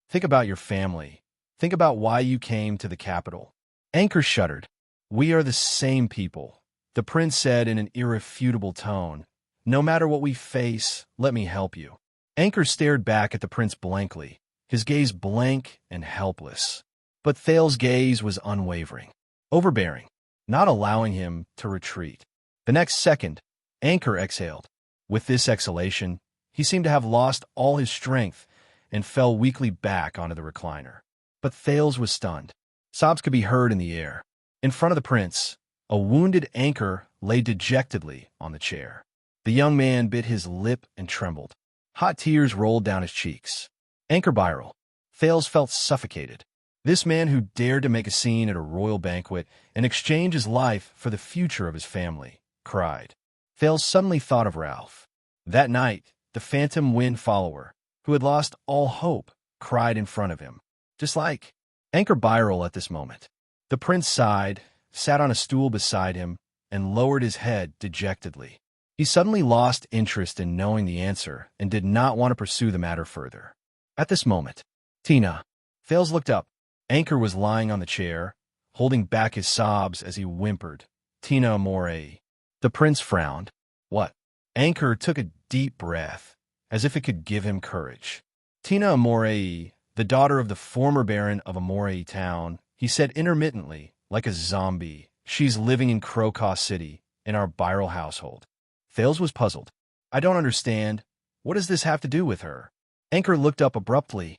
Think about your family. Think about why you came to the capital. Anchor shuddered. We are the same people, the prince said in an irrefutable tone. No matter what we face, let me help you. Anchor stared back at the prince blankly, his gaze blank and helpless. But Thales' gaze was unwavering, overbearing, not allowing him to retreat. The next second, Anchor exhaled. With this exhalation, he seemed to have lost all his strength and fell weakly back onto the recliner. But Thales was stunned. Sobs could be heard in the air. In front of the prince, a wounded Anchor lay dejectedly on the chair. The young man bit his lip and trembled. Hot tears rolled down his cheeks. Anchor Birel. Thales felt suffocated. This man who dared to make a scene at a royal banquet and exchange his life for the future of his family, cried. Thales suddenly thought of Ralph. That night, the phantom wind follower, who had lost all hope, cried in front of him. Just like Anchor Birel at this moment. The prince sighed, sat on a stool beside him, and lowered his head dejectedly. He suddenly lost interest in knowing the answer and did not want to pursue the matter further. At this moment, Tina. Thales looked up. Anchor was lying on the chair, holding back his sobs as he whimpered. Tina Amore. The prince frowned. What? Anchor took a deep breath, as if it could give him courage. Tina Amore, the daughter of the former baron of Amore town, he said intermittently, like a zombie. She's living in Crocus City, in our Birel household. Thales was puzzled. I don't understand. What does this have to do with her? Anchor looked up abruptly.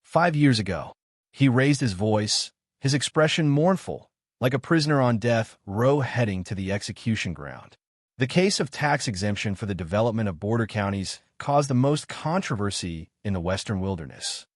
5 years ago. He raised his voice, his expression mournful, like a prisoner on death row heading to the execution ground. The case of tax exemption for the development of border counties caused the most controversy in the Western wilderness.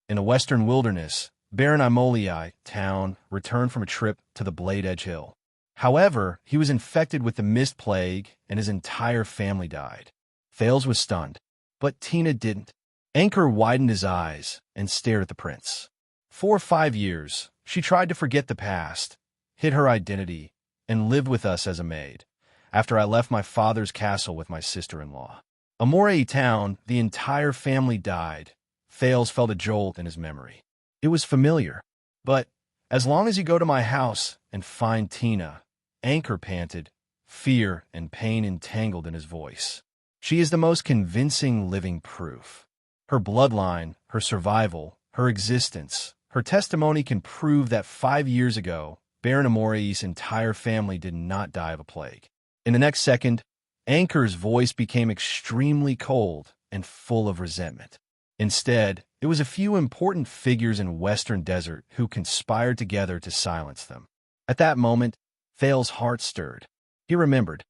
In the western wilderness, Baron Imolii town returned from a trip to the Blade Edge Hill. However, he was infected with the mist plague and his entire family died. Thales was stunned, but Tina didn't. Anchor widened his eyes and stared at the prince. For 5 years, she tried to forget the past, hid her identity, and live with us as a maid, after I left my father's castle with my sister-in-law. Amorei town, the entire family died. Thales felt a jolt in his memory. It was familiar. But as long as you go to my house and find Tina, Anchor panted, fear and pain entangled in his voice. She is the most convincing living proof. Her bloodline, her survival, her existence, her testimony can prove that 5 years ago, Baron Amorei's entire family did not die of a plague. In the next second, Anchor's voice became extremely cold and full of resentment. Instead, it was a few important figures in Western Desert who conspired together to silence them. At that moment, Thales' heart stirred. He remembered.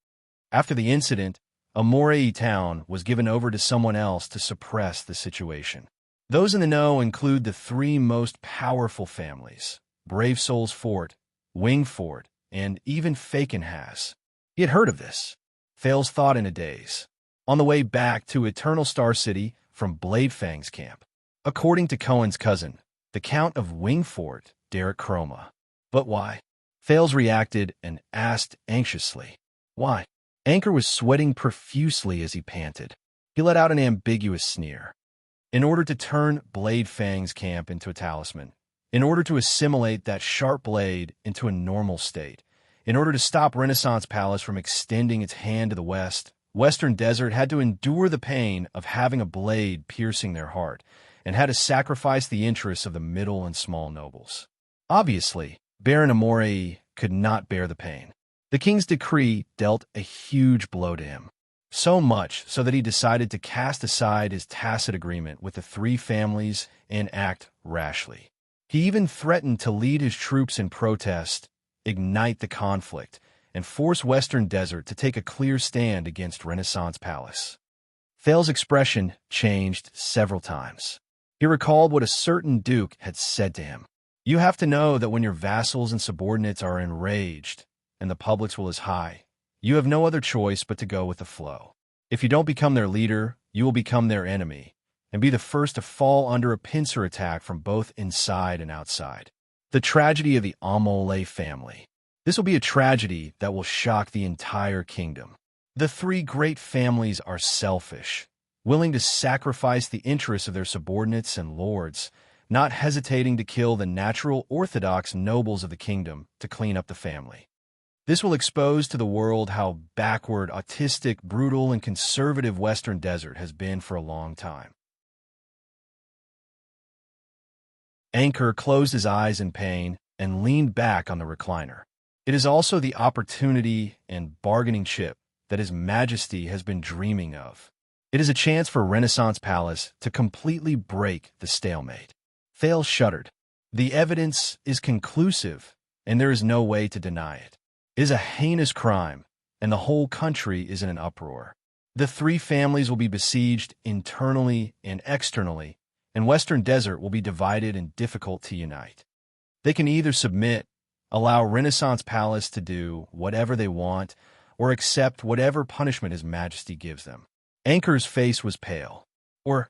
After the incident, Amorei town was given over to someone else to suppress the situation. Those in the know include the 3 most powerful families, Brave Souls Fort, Wing Fort, and even Fakenhas. He had heard of this. Thales thought in a daze. On the way back to Eternal Star City from Bladefang's camp. According to Cohen's cousin, the Count of Wingfort, Derek Chroma. But why? Thales reacted and asked anxiously. Why? Anchor was sweating profusely as he panted. He let out an ambiguous sneer. In order to turn Bladefang's camp into a talisman, in order to assimilate that sharp blade into a normal state, in order to stop Renaissance Palace from extending its hand to the west, Western Desert had to endure the pain of having a blade piercing their heart, and had to sacrifice the interests of the middle and small nobles. Obviously, Baron Amorei could not bear the pain. The king's decree dealt a huge blow to him, so much so that he decided to cast aside his tacit agreement with the 3 families and act rashly. He even threatened to lead his troops in protest, ignite the conflict, and force Western Desert to take a clear stand against Renaissance Palace. Thales' expression changed several times. He recalled what a certain duke had said to him. You have to know that when your vassals and subordinates are enraged, and the public's will is high, you have no other choice but to go with the flow. If you don't become their leader, you will become their enemy, and be the first to fall under a pincer attack from both inside and outside. The tragedy of the Amole family. This will be a tragedy that will shock the entire kingdom. The 3 great families are selfish, willing to sacrifice the interests of their subordinates and lords, not hesitating to kill the natural orthodox nobles of the kingdom to clean up the family. This will expose to the world how backward, autistic, brutal, and conservative Western Desert has been for a long time. Anchor closed his eyes in pain and leaned back on the recliner. It is also the opportunity and bargaining chip that His Majesty has been dreaming of. It is a chance for Renaissance Palace to completely break the stalemate. Thales shuddered. The evidence is conclusive, and there is no way to deny it. It is a heinous crime, and the whole country is in an uproar. The 3 families will be besieged internally and externally, and Western Desert will be divided and difficult to unite. They can either submit, allow Renaissance Palace to do whatever they want, or accept whatever punishment His Majesty gives them. Anchor's face was pale, or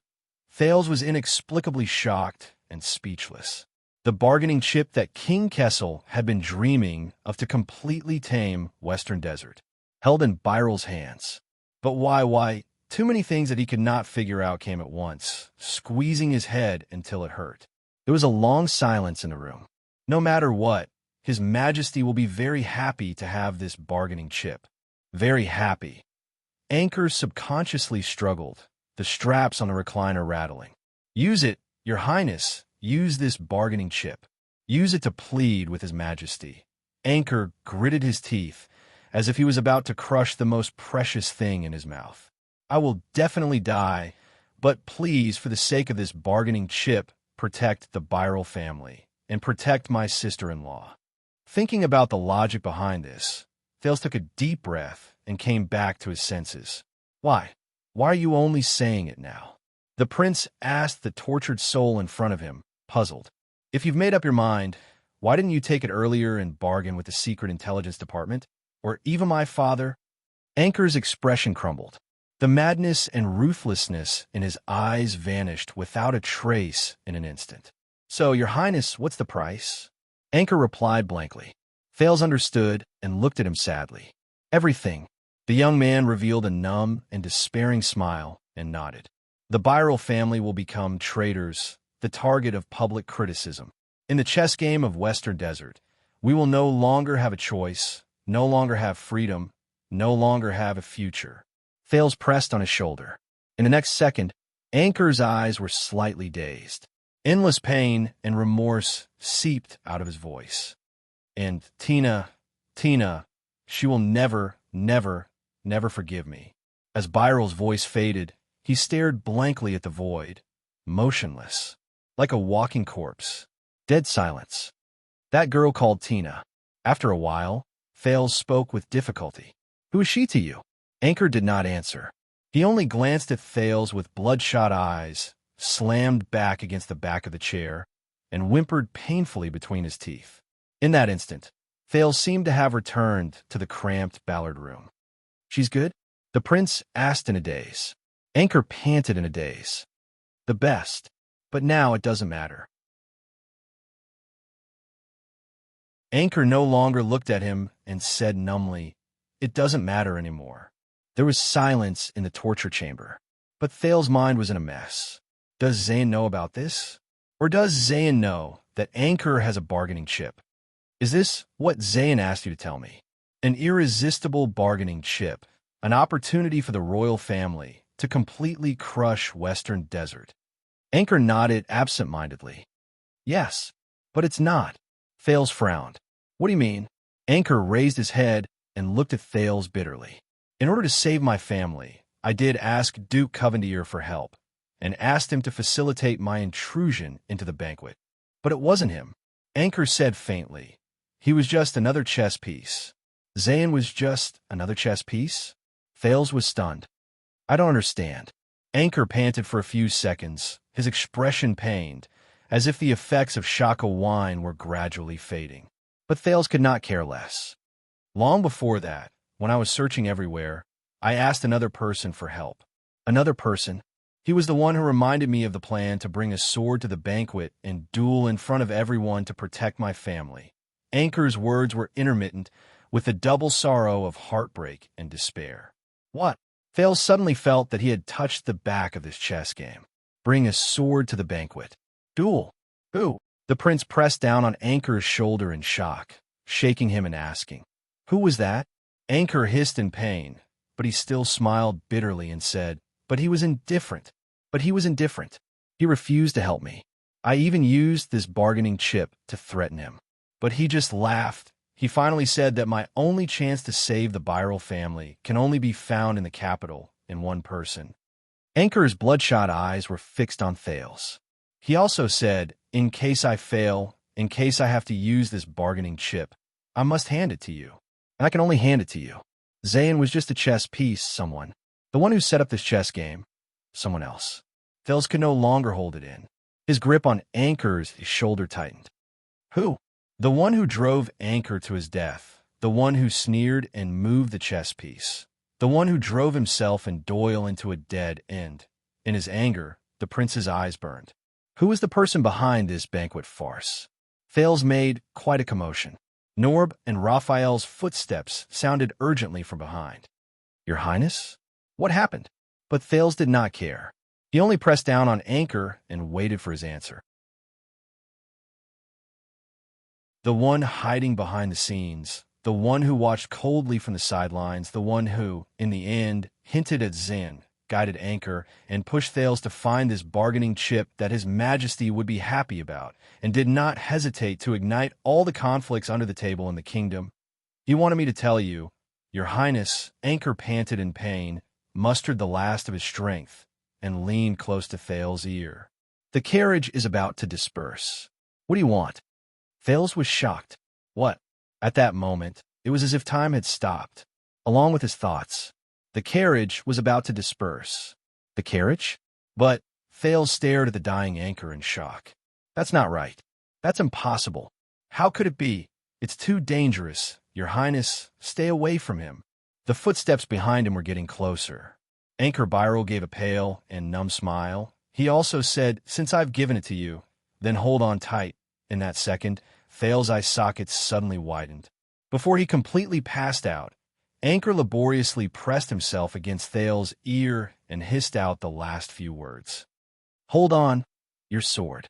Thales was inexplicably shocked and speechless. The bargaining chip that King Kessel had been dreaming of to completely tame Western Desert, held in Byral's hands. But why? Too many things that he could not figure out came at once, squeezing his head until it hurt. There was a long silence in the room. No matter what, His Majesty will be very happy to have this bargaining chip. Very happy. Anchor subconsciously struggled, the straps on the recliner rattling. Use it, Your Highness. Use this bargaining chip. Use it to plead with His Majesty. Anchor gritted his teeth, as if he was about to crush the most precious thing in his mouth. I will definitely die, but please, for the sake of this bargaining chip, protect the Byral family, and protect my sister-in-law. Thinking about the logic behind this, Thales took a deep breath and came back to his senses. Why? Why are you only saying it now? The prince asked the tortured soul in front of him, puzzled. If you've made up your mind, why didn't you take it earlier and bargain with the secret intelligence department? Or even my father? Anchor's expression crumbled. The madness and ruthlessness in his eyes vanished without a trace in an instant. So, Your Highness, what's the price? Anchor replied blankly. Thales understood and looked at him sadly. Everything. The young man revealed a numb and despairing smile and nodded. The Birel family will become traitors, the target of public criticism. In the chess game of Western Desert, we will no longer have a choice, no longer have freedom, no longer have a future. Thales pressed on his shoulder. In the next second, Anchor's eyes were slightly dazed. Endless pain and remorse seeped out of his voice. And Tina, she will never forgive me. As Birel's voice faded, he stared blankly at the void, motionless, like a walking corpse. Dead silence. That girl called Tina. After a while, Thales spoke with difficulty. Who is she to you? Anchor did not answer. He only glanced at Thales with bloodshot eyes, slammed back against the back of the chair, and whimpered painfully between his teeth. In that instant, Thales seemed to have returned to the cramped Ballard room. She's good? The prince asked in a daze. Anchor panted in a daze. The best, but now it doesn't matter. Anchor no longer looked at him and said numbly, It doesn't matter anymore. There was silence in the torture chamber, but Thales' mind was in a mess. Does Zayn know about this? Or does Zayn know that Anchor has a bargaining chip? Is this what Zayn asked you to tell me? An irresistible bargaining chip, an opportunity for the royal family to completely crush Western Desert. Anchor nodded absent-mindedly. Yes, but it's not. Thales frowned. What do you mean? Anchor raised his head and looked at Thales bitterly. In order to save my family, I did ask Duke Covendier for help, and asked him to facilitate my intrusion into the banquet. But it wasn't him. Anchor said faintly. He was just another chess piece. Zayn was just another chess piece? Thales was stunned. I don't understand. Anchor panted for a few seconds, his expression pained, as if the effects of Shaka wine were gradually fading. But Thales could not care less. Long before that, when I was searching everywhere, I asked another person for help. Another person? He was the one who reminded me of the plan to bring a sword to the banquet and duel in front of everyone to protect my family. Anchor's words were intermittent, with the double sorrow of heartbreak and despair. What? Thales suddenly felt that he had touched the back of this chess game. Bring a sword to the banquet. Duel. Who? The prince pressed down on Anchor's shoulder in shock, shaking him and asking, Who was that? Anchor hissed in pain, but he still smiled bitterly and said, But he was indifferent. He refused to help me. I even used this bargaining chip to threaten him. But he just laughed. He finally said that my only chance to save the Birel family can only be found in the capital, in one person. Anchor's bloodshot eyes were fixed on Thales. He also said, In case I fail, in case I have to use this bargaining chip, I must hand it to you. And I can only hand it to you. Zayn was just a chess piece, someone. The one who set up this chess game, someone else. Thales could no longer hold it in. His grip on Anchor's shoulder tightened. Who? The one who drove Anchor to his death, the one who sneered and moved the chess piece, the one who drove himself and Doyle into a dead end. In his anger, the prince's eyes burned. Who was the person behind this banquet farce? Thales made quite a commotion. Norb and Raphael's footsteps sounded urgently from behind. Your Highness? What happened? But Thales did not care. He only pressed down on Anchor and waited for his answer. The one hiding behind the scenes, the one who watched coldly from the sidelines, the one who, in the end, hinted at Zayn, guided Anchor, and pushed Thales to find this bargaining chip that His Majesty would be happy about, and did not hesitate to ignite all the conflicts under the table in the kingdom. He wanted me to tell you, Your Highness. Anchor panted in pain, mustered the last of his strength, and leaned close to Thales' ear. The carriage is about to disperse. What do you want? Thales was shocked. What? At that moment, it was as if time had stopped, along with his thoughts. The carriage was about to disperse. The carriage? But Thales stared at the dying anchor in shock. That's not right. That's impossible. How could it be? It's too dangerous. Your Highness, stay away from him. The footsteps behind him were getting closer. Anchor Byril gave a pale and numb smile. He also said, since I've given it to you, then hold on tight. In that second, Thales' eye sockets suddenly widened. Before he completely passed out, Anchor laboriously pressed himself against Thales' ear and hissed out the last few words. Hold on, your sword.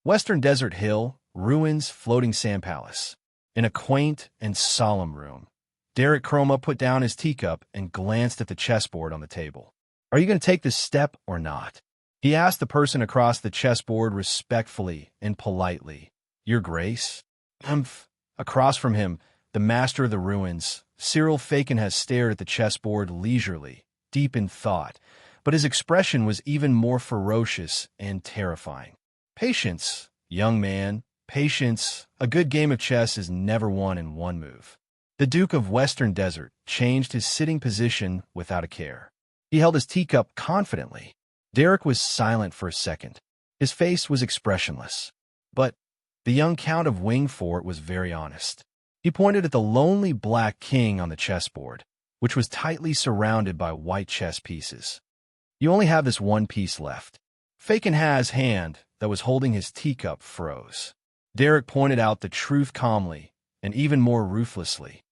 Western Desert Hill, ruins, floating sand palace. In a quaint and solemn room, Derek Chroma put down his teacup and glanced at the chessboard on the table. Are you going to take this step or not? He asked the person across the chessboard respectfully and politely. Your Grace? Across from him, the master of the ruins, Cyril Faken, has stared at the chessboard leisurely, deep in thought, but his expression was even more ferocious and terrifying. Patience, young man, patience. A good game of chess is never won in one move. The Duke of Western Desert changed his sitting position without a care. He held his teacup confidently. Derek was silent for a second. His face was expressionless. But the young Count of Wingfort was very honest. He pointed at the lonely black king on the chessboard, which was tightly surrounded by white chess pieces. You only have this one piece left. Fakenhaz's hand that was holding his teacup froze. Derek pointed out the truth calmly and even more ruthlessly.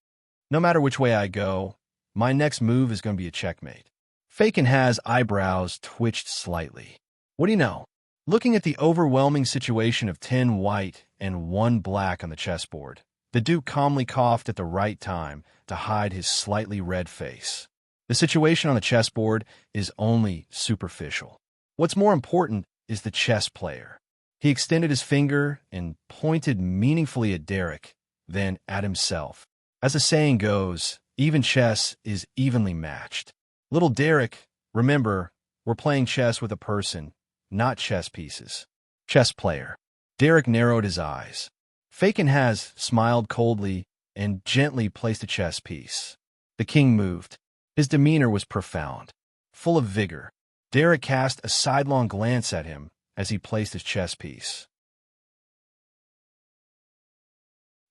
No matter which way I go, my next move is going to be a checkmate. Fakenhaz's eyebrows twitched slightly. What do you know? Looking at the overwhelming situation of 10 white and 1 black on the chessboard, the Duke calmly coughed at the right time to hide his slightly red face. The situation on the chessboard is only superficial. What's more important is the chess player. He extended his finger and pointed meaningfully at Derek, then at himself. As the saying goes, even chess is evenly matched. Little Derek, remember, we're playing chess with a person, not chess pieces. Chess player. Derek narrowed his eyes. Fakenhaz smiled coldly and gently placed a chess piece. The king moved. His demeanor was profound, full of vigor. Derek cast a sidelong glance at him as he placed his chess piece.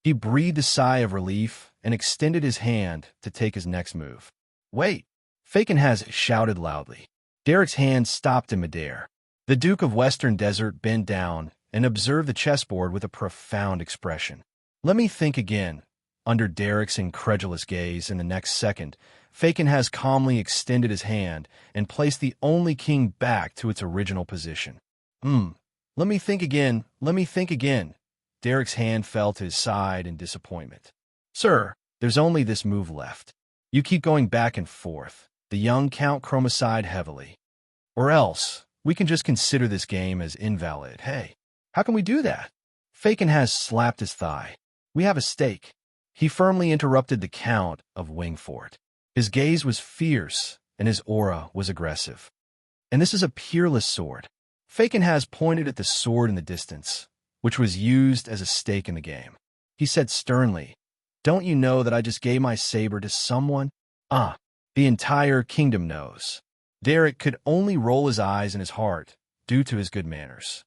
He breathed a sigh of relief and extended his hand to take his next move. Wait! Fakenhaz shouted loudly. Derek's hand stopped in midair. The Duke of Western Desert bent down and observed the chessboard with a profound expression. Let me think again. Under Derek's incredulous gaze, in the next second, Fakenhaz calmly extended his hand and placed the only king back to its original position. Let me think again. Derek's hand fell to his side in disappointment. Sir, there's only this move left. You keep going back and forth. The young Count Chroma sighed heavily. Or else, we can just consider this game as invalid. Hey, how can we do that? Fakenhaz slapped his thigh. We have a stake. He firmly interrupted the Count of Wingfort. His gaze was fierce, and his aura was aggressive. And this is a peerless sword. Fakenhaz pointed at the sword in the distance, which was used as a stake in the game. He said sternly, Don't you know that I just gave my saber to someone? The entire kingdom knows. Derek could only roll his eyes in his heart due to his good manners.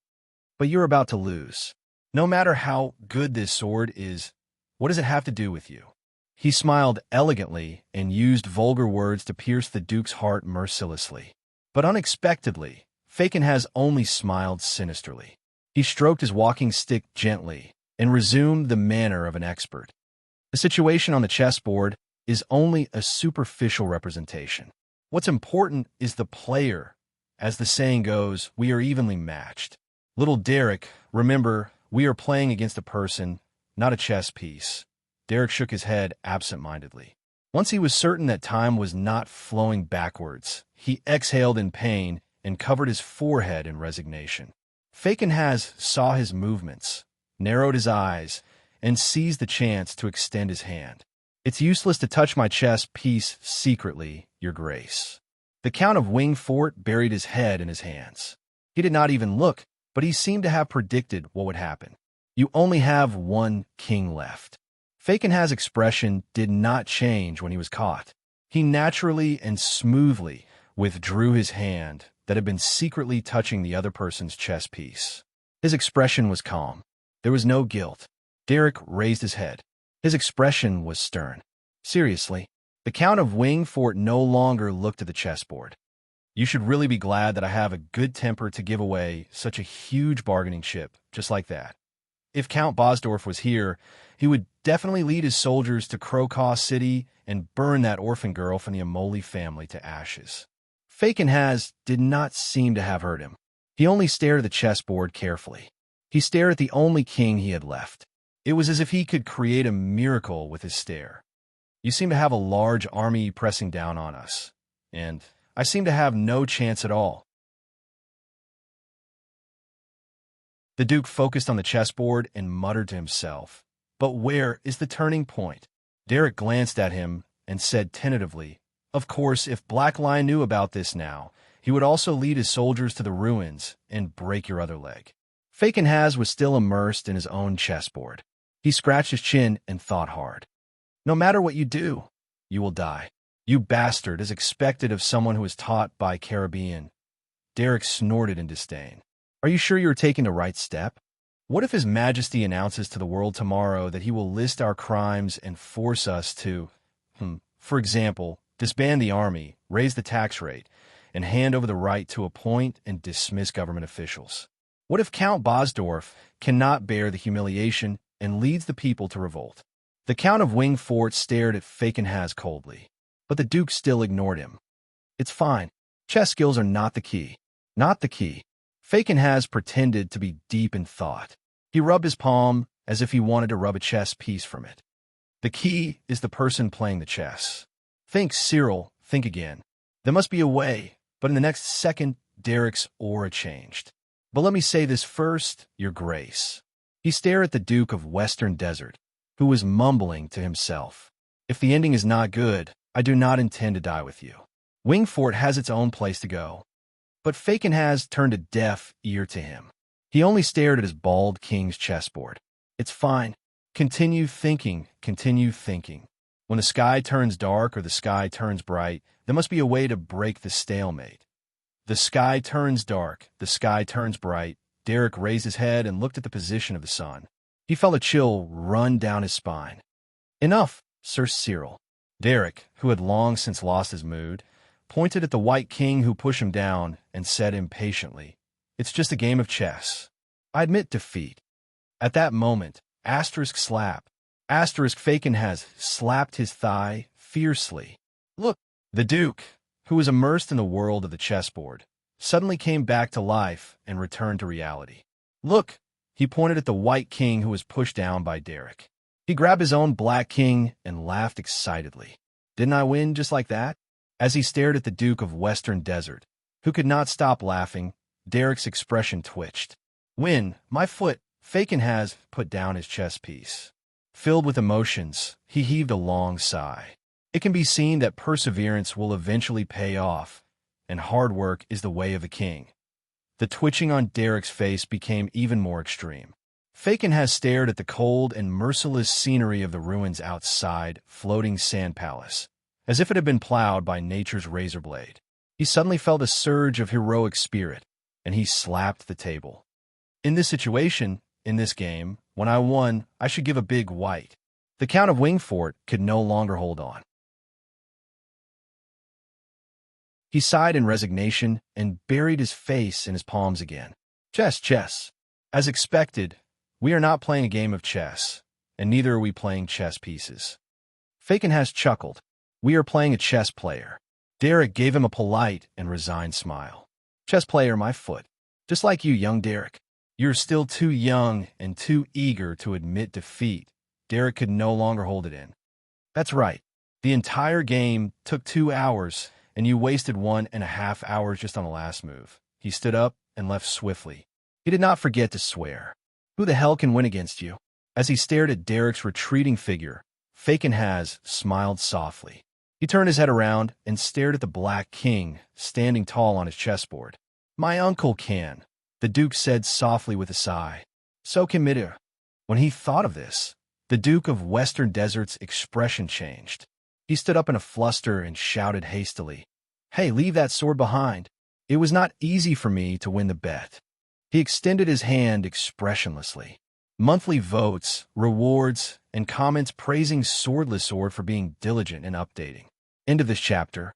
But you're about to lose. No matter how good this sword is, what does it have to do with you? He smiled elegantly and used vulgar words to pierce the Duke's heart mercilessly. But unexpectedly, Fakenhaz only smiled sinisterly. He stroked his walking stick gently and resumed the manner of an expert. The situation on the chessboard is only a superficial representation. What's important is the player. As the saying goes, we are evenly matched. Little Derek, remember, we are playing against a person, not a chess piece. Derek shook his head absent-mindedly. Once he was certain that time was not flowing backwards, he exhaled in pain and covered his forehead in resignation. Fakenhaz saw his movements, narrowed his eyes, and seized the chance to extend his hand. It's useless to touch my chess piece secretly, Your Grace. The Count of Wingfort buried his head in his hands. He did not even look, but he seemed to have predicted what would happen. You only have one king left. Fakenhaz's expression did not change when he was caught. He naturally and smoothly withdrew his hand, that had been secretly touching the other person's chess piece. His expression was calm. There was no guilt. Derek raised his head. His expression was stern. Seriously, the Count of Wingfort no longer looked at the chessboard. You should really be glad that I have a good temper to give away such a huge bargaining chip, just like that. If Count Bosdorf was here, he would definitely lead his soldiers to Crocaw City and burn that orphan girl from the Amoli family to ashes. Fakenhaz did not seem to have hurt him. He only stared at the chessboard carefully. He stared at the only king he had left. It was as if he could create a miracle with his stare. You seem to have a large army pressing down on us, and I seem to have no chance at all. The Duke focused on the chessboard and muttered to himself, "But where is the turning point?" Derek glanced at him and said tentatively, "Of course, if Black Lion knew about this now, he would also lead his soldiers to the ruins and break your other leg." Fakenhaz was still immersed in his own chessboard. He scratched his chin and thought hard. "No matter what you do, you will die. You bastard, as expected of someone who is taught by Caribbean." Derek snorted in disdain. "Are you sure you are taking the right step? What if His Majesty announces to the world tomorrow that he will list our crimes and force us to, for example, disband the army, raise the tax rate, and hand over the right to appoint and dismiss government officials? What if Count Bosdorf cannot bear the humiliation and leads the people to revolt?" The Count of Wingfort stared at Fakenhaz coldly, but the Duke still ignored him. "It's fine. Chess skills are not the key. Not the key." Fakenhaz pretended to be deep in thought. He rubbed his palm as if he wanted to rub a chess piece from it. "The key is the person playing the chess. Think, Cyril, think again. There must be a way," but in the next second, Derek's aura changed. "But let me say this first, Your Grace." He stared at the Duke of Western Desert, who was mumbling to himself, "If the ending is not good, I do not intend to die with you. Wingfort has its own place to go." But Fakenhaz turned a deaf ear to him. He only stared at his bald king's chessboard. "It's fine. Continue thinking, continue thinking. When the sky turns dark or the sky turns bright, there must be a way to break the stalemate. The sky turns dark, the sky turns bright." Derek raised his head and looked at the position of the sun. He felt a chill run down his spine. "Enough, Sir Cyril." Derek, who had long since lost his mood, pointed at the white king who pushed him down and said impatiently, "It's just a game of chess. I admit defeat." At that moment, Fakenhaz slapped his thigh fiercely. "Look!" The Duke, who was immersed in the world of the chessboard, suddenly came back to life and returned to reality. "Look!" He pointed at the white king who was pushed down by Derek. He grabbed his own black king and laughed excitedly. "Didn't I win just like that?" As he stared at the Duke of Western Desert, who could not stop laughing, Derek's expression twitched. "Win, my foot!" Fakenhaz put down his chess piece. Filled with emotions, he heaved a long sigh. It can be seen that perseverance will eventually pay off, and hard work is the way of the king. The twitching on Derek's face became even more extreme. Fakenhaz stared at the cold and merciless scenery of the ruins outside, floating sand palace, as if it had been plowed by nature's razor blade. He suddenly felt a surge of heroic spirit, and he slapped the table. "In this situation, in this game, when I won, I should give a big white." The Count of Wingfort could no longer hold on. He sighed in resignation and buried his face in his palms again. "Chess, chess. As expected, we are not playing a game of chess, and neither are we playing chess pieces." Fakenhaz chuckled. "We are playing a chess player." Derek gave him a polite and resigned smile. "Chess player, my foot. Just like you, young Derek. You're still too young and too eager to admit defeat." Derek could no longer hold it in. "That's right. The entire game took 2 hours, and you wasted 1.5 hours just on the last move." He stood up and left swiftly. He did not forget to swear. "Who the hell can win against you?" As he stared at Derek's retreating figure, Fakenhaz smiled softly. He turned his head around and stared at the Black King, standing tall on his chessboard. "My uncle can," the Duke said softly with a sigh. "So can Midir." When he thought of this, the Duke of Western Desert's expression changed. He stood up in a fluster and shouted hastily, "Hey, leave that sword behind. It was not easy for me to win the bet. He extended his hand expressionlessly. Monthly votes, rewards, and comments praising Swordless Sword for being diligent and updating. End of this chapter.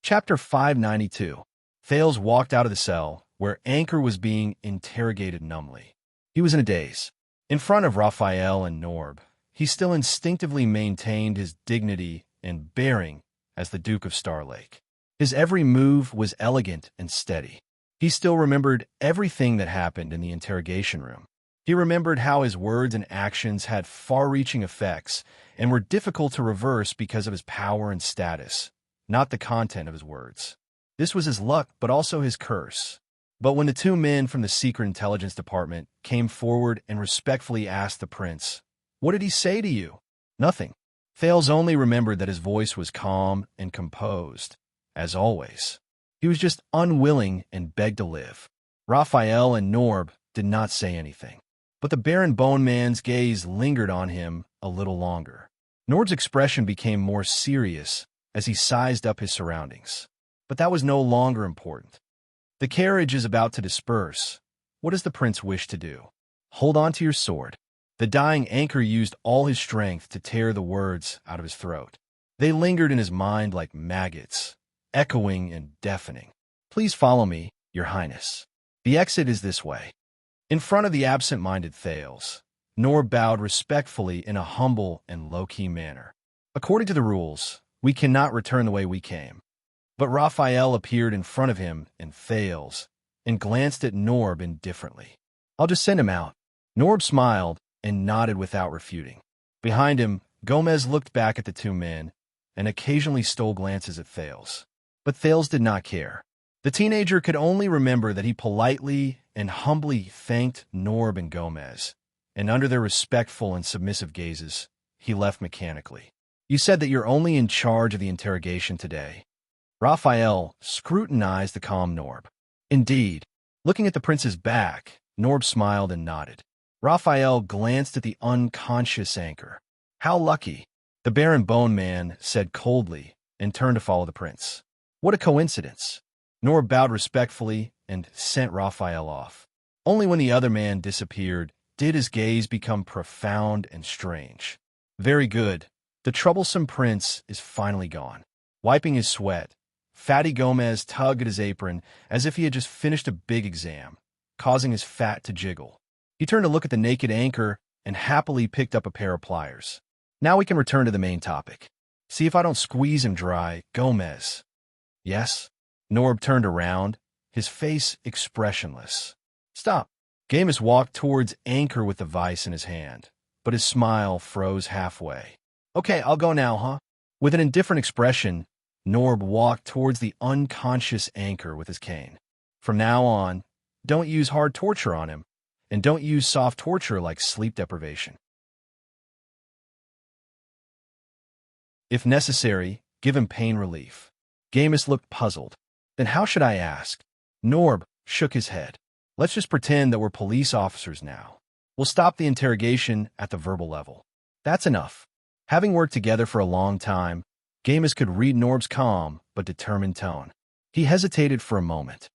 Chapter 592. Thales walked out of the cell, where Anchor was being interrogated numbly. He was in a daze. In front of Raphael and Norb, he still instinctively maintained his dignity and bearing as the Duke of Starlake. His every move was elegant and steady. He still remembered everything that happened in the interrogation room. He remembered how his words and actions had far-reaching effects and were difficult to reverse because of his power and status, not the content of his words. This was his luck, but also his curse. But when the two men from the Secret Intelligence Department came forward and respectfully asked the prince, "What did he say to you?" Nothing. Thales only remembered that his voice was calm and composed, as always. He was just unwilling and begged to live. Raphael and Norb did not say anything, but the Baron Bone Man's gaze lingered on him a little longer. Norb's expression became more serious as he sized up his surroundings. But that was no longer important. The carriage is about to disperse. What does the prince wish to do? Hold on to your sword. The dying Anchor used all his strength to tear the words out of his throat. They lingered in his mind like maggots, echoing and deafening. "Please follow me, Your Highness. The exit is this way." In front of the absent-minded Thales, Norb bowed respectfully in a humble and low-key manner. "According to the rules, we cannot return the way we came." But Raphael appeared in front of him and Thales, and glanced at Norb indifferently. "I'll just send him out." Norb smiled and nodded without refuting. Behind him, Gomez looked back at the two men and occasionally stole glances at Thales. But Thales did not care. The teenager could only remember that he politely and humbly thanked Norb and Gomez, and under their respectful and submissive gazes, he left mechanically. "You said that you're only in charge of the interrogation today." Raphael scrutinized the calm Norb. "Indeed." Looking at the prince's back, Norb smiled and nodded. Raphael glanced at the unconscious Anchor. "How lucky," the Baron Bone Man said coldly and turned to follow the prince. "What a coincidence." Norb bowed respectfully and sent Raphael off. Only when the other man disappeared did his gaze become profound and strange. "Very good. The troublesome prince is finally gone." Wiping his sweat, Fatty Gomez tugged at his apron as if he had just finished a big exam, causing his fat to jiggle. He turned to look at the naked Anchor and happily picked up a pair of pliers. "Now we can return to the main topic. See if I don't squeeze him dry, Gomez." "Yes?" Norb turned around, his face expressionless. "Stop." Gomez walked towards Anchor with the vice in his hand, but his smile froze halfway. "Okay, I'll go now, huh?" With an indifferent expression, Norb walked towards the unconscious Anchor with his cane. "From now on, don't use hard torture on him, and don't use soft torture like sleep deprivation. If necessary, give him pain relief." Gomez looked puzzled. "Then how should I ask?" Norb shook his head. "Let's just pretend that we're police officers now. We'll stop the interrogation at the verbal level. That's enough." Having worked together for a long time, Gomez could read Norb's calm but determined tone. He hesitated for a moment.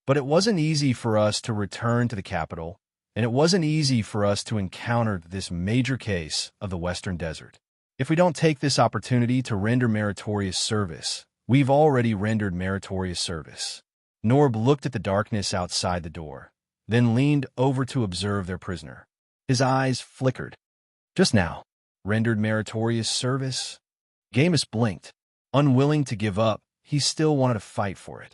"But it wasn't easy for us to return to the capital, and it wasn't easy for us to encounter this major case of the Western Desert. If we don't take this opportunity to render meritorious service, we've already rendered meritorious service." Norb looked at the darkness outside the door, then leaned over to observe their prisoner. His eyes flickered. "Just now, rendered meritorious service?" Gomez blinked. Unwilling to give up, he still wanted to fight for it.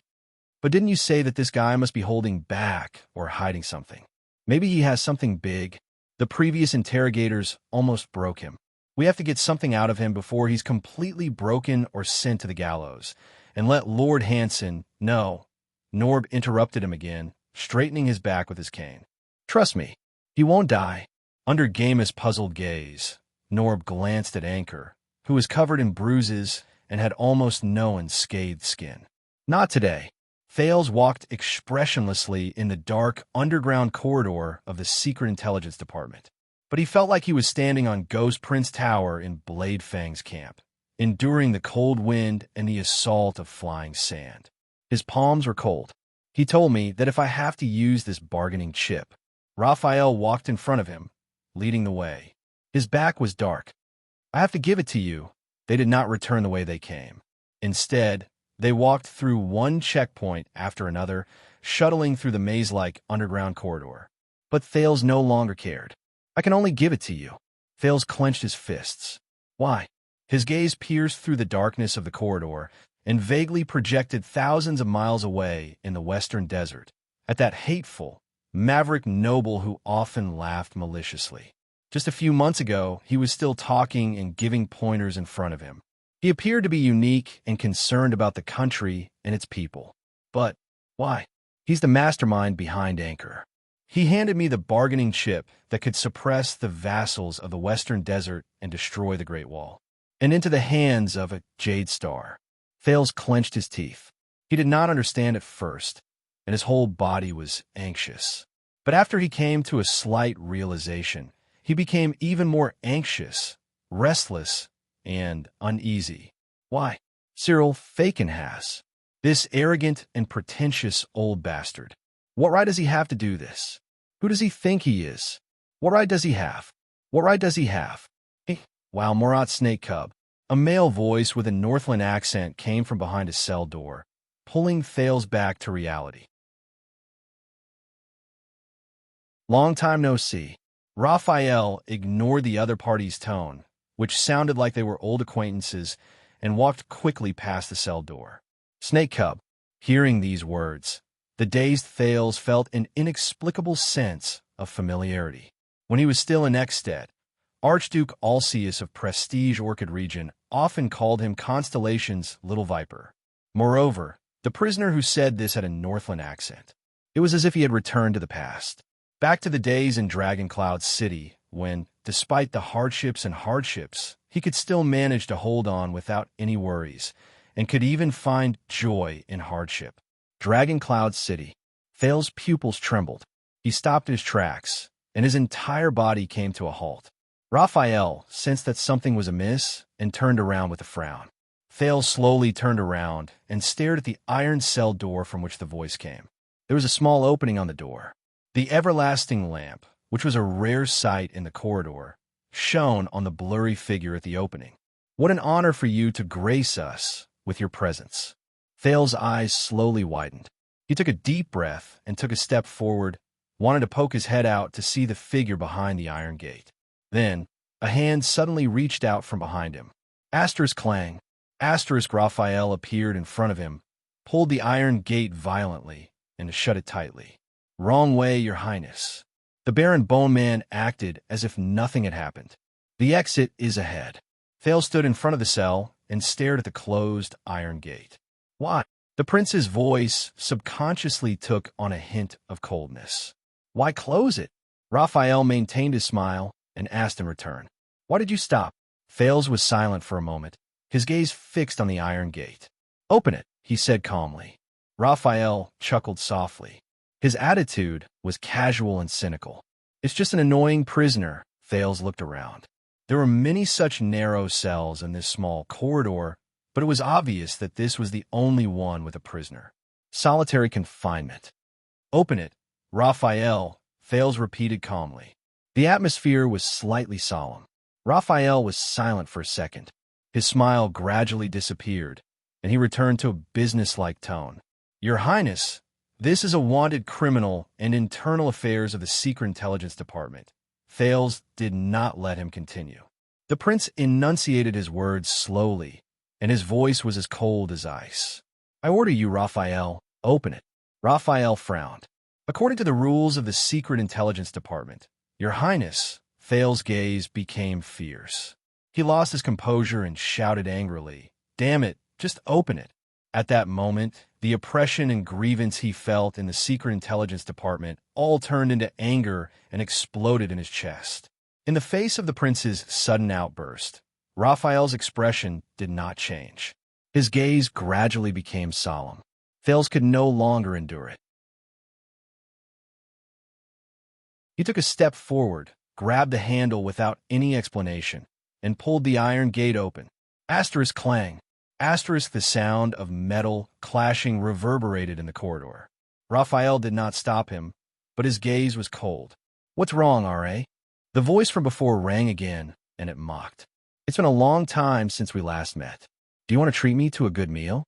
"But didn't you say that this guy must be holding back or hiding something? Maybe he has something big. The previous interrogators almost broke him. We have to get something out of him before he's completely broken or sent to the gallows. And let Lord Hanson know." Norb interrupted him again, straightening his back with his cane. "Trust me, he won't die." Under Gomez's puzzled gaze, Norb glanced at Anchor, who was covered in bruises and had almost no unscathed skin. "Not today." Thales walked expressionlessly in the dark underground corridor of the Secret Intelligence Department. but he felt like he was standing on Ghost Prince Tower in Blade Fang's camp, enduring the cold wind and the assault of flying sand. His palms were cold. He told me that if I have to use this bargaining chip. Raphael walked in front of him, leading the way. His back was dark. I have to give it to you. They did not return the way they came. Instead, they walked through one checkpoint after another, shuttling through the maze-like underground corridor. But Thales no longer cared. I can only give it to you. Thales clenched his fists. Why? His gaze pierced through the darkness of the corridor and vaguely projected thousands of miles away in the western desert, at that hateful, maverick noble who often laughed maliciously. Just a few months ago, he was still talking and giving pointers in front of him. He appeared to be unique and concerned about the country and its people. But why? He's the mastermind behind Anchor. He handed me the bargaining chip that could suppress the vassals of the western desert and destroy the Great Wall, and into the hands of a Jade Star. Thales clenched his teeth. He did not understand at first, and his whole body was anxious. But after he came to a slight realization, he became even more anxious, restless, and uneasy. Why? Cyril Fakenhas, this arrogant and pretentious old bastard. What right does he have to do this? Who does he think he is? What right does he have? What right does he have? Wow, Murat Snake Cub. A male voice with a Northland accent came from behind a cell door, pulling Thales back to reality. Long time no see. Raphael ignored the other party's tone, which sounded like they were old acquaintances, and walked quickly past the cell door. Snake Cub. Hearing these words, the dazed Thales felt an inexplicable sense of familiarity. When he was still in Ekstedt, Archduke Alceus of Prestige Orchid Region often called him Constellation's Little Viper. Moreover, the prisoner who said this had a Northland accent. It was as if he had returned to the past, back to the days in Dragon Cloud City, when, despite the hardships, he could still manage to hold on without any worries, and could even find joy in hardship. Dragon Cloud City. Thales' pupils trembled. He stopped in his tracks, and his entire body came to a halt. Raphael sensed that something was amiss and turned around with a frown. Thales slowly turned around and stared at the iron cell door from which the voice came. There was a small opening on the door. The everlasting lamp, which was a rare sight in the corridor, shone on the blurry figure at the opening. What an honor for you to grace us with your presence. Thales' eyes slowly widened. He took a deep breath and took a step forward, wanted to poke his head out to see the figure behind the iron gate. Then, a hand suddenly reached out from behind him. Asterisk clang. Asterisk Raphael appeared in front of him, pulled the iron gate violently, and shut it tightly. Wrong way, Your Highness. The Baron Bone Man acted as if nothing had happened. The exit is ahead. Thales stood in front of the cell and stared at the closed iron gate. Why? The prince's voice subconsciously took on a hint of coldness. Why close it? Raphael maintained his smile and asked in return. Why did you stop? Thales was silent for a moment, his gaze fixed on the iron gate. Open it, he said calmly. Raphael chuckled softly. His attitude was casual and cynical. It's just an annoying prisoner. Thales looked around. There were many such narrow cells in this small corridor, but it was obvious that this was the only one with a prisoner. Solitary confinement. Open it, Raphael, Thales repeated calmly. The atmosphere was slightly solemn. Raphael was silent for a second. His smile gradually disappeared, and he returned to a businesslike tone. Your Highness, this is a wanted criminal and internal affairs of the Secret Intelligence Department. Thales did not let him continue. The prince enunciated his words slowly, and his voice was as cold as ice. I order you, Raphael, open it. Raphael frowned. According to the rules of the Secret Intelligence Department, Your Highness, Thales' gaze became fierce. He lost his composure and shouted angrily, Damn it, just open it. At that moment, the oppression and grievance he felt in the Secret Intelligence Department all turned into anger and exploded in his chest. In the face of the prince's sudden outburst, Raphael's expression did not change. His gaze gradually became solemn. Thales could no longer endure it. He took a step forward, grabbed the handle without any explanation, and pulled the iron gate open. Asterisk clang. Asterisk the sound of metal clashing reverberated in the corridor. Raphael did not stop him, but his gaze was cold. "What's wrong, R.A.?" The voice from before rang again, and it mocked. "It's been a long time since we last met. Do you want to treat me to a good meal?"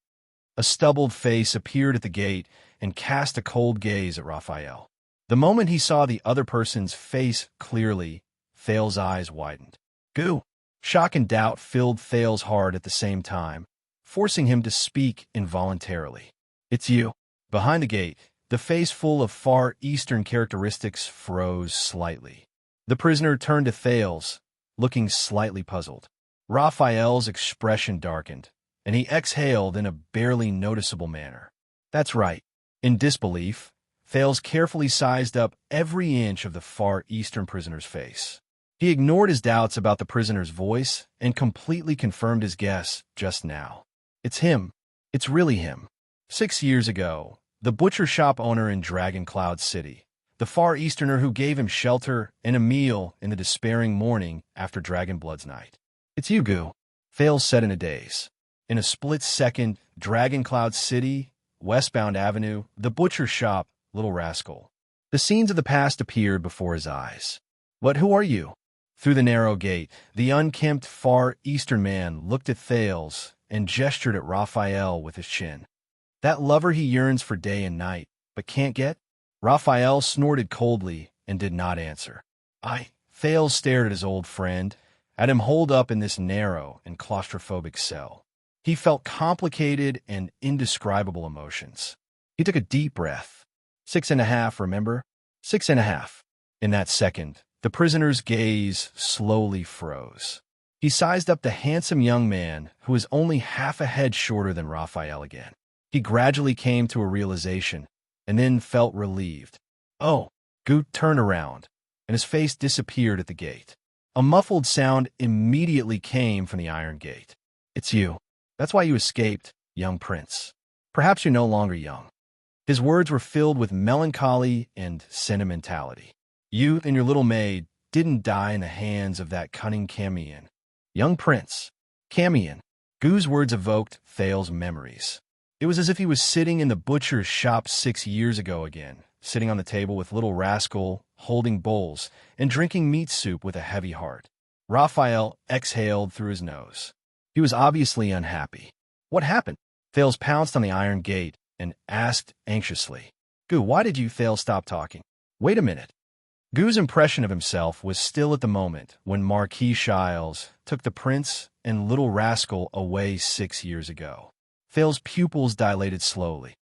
A stubbled face appeared at the gate and cast a cold gaze at Raphael. The moment he saw the other person's face clearly, Thales's eyes widened. "Goo!" Shock and doubt filled Thales's heart at the same time, forcing him to speak involuntarily. "It's you." Behind the gate, the face full of Far Eastern characteristics froze slightly. The prisoner turned to Thales, looking slightly puzzled. Raphael's expression darkened, and he exhaled in a barely noticeable manner. "That's right." In disbelief, Thales carefully sized up every inch of the Far Eastern prisoner's face. He ignored his doubts about the prisoner's voice and completely confirmed his guess just now. "It's him. It's really him." 6 years ago, the butcher shop owner in Dragon Cloud City, the Far Easterner who gave him shelter and a meal in the despairing morning after Dragonblood's night. "It's you, Goo," Thales said in a daze. In a split second, Dragon Cloud City, Westbound Avenue, the butcher shop, Little Rascal. The scenes of the past appeared before his eyes. "But who are you?" Through the narrow gate, the unkempt Far Eastern man looked at Thales and gestured at Raphael with his chin. "That lover he yearns for day and night, but can't get?" Raphael snorted coldly and did not answer. Thales stared at his old friend, at him holed up in this narrow and claustrophobic cell. He felt complicated and indescribable emotions. He took a deep breath. 6.5, remember? 6.5. In that second, the prisoner's gaze slowly froze. He sized up the handsome young man who was only half a head shorter than Raphael again. He gradually came to a realization and then felt relieved. "Oh!" Goot turned around, and his face disappeared at the gate. A muffled sound immediately came from the iron gate. "It's you. That's why you escaped, young prince. Perhaps you're no longer young." His words were filled with melancholy and sentimentality. "You and your little maid didn't die in the hands of that cunning Camion. Young prince." Camion. Goo's words evoked Thales's memories. It was as if he was sitting in the butcher's shop 6 years ago again, sitting on the table with Little Rascal, holding bowls, and drinking meat soup with a heavy heart. Raphael exhaled through his nose. He was obviously unhappy. "What happened?" Thales pounced on the iron gate and asked anxiously. "Goo, why did you?" Thales stopped talking. "Wait a minute." Goo's impression of himself was still at the moment when Marquis Shiles took the prince and Little Rascal away 6 years ago. Thales's pupils dilated slowly.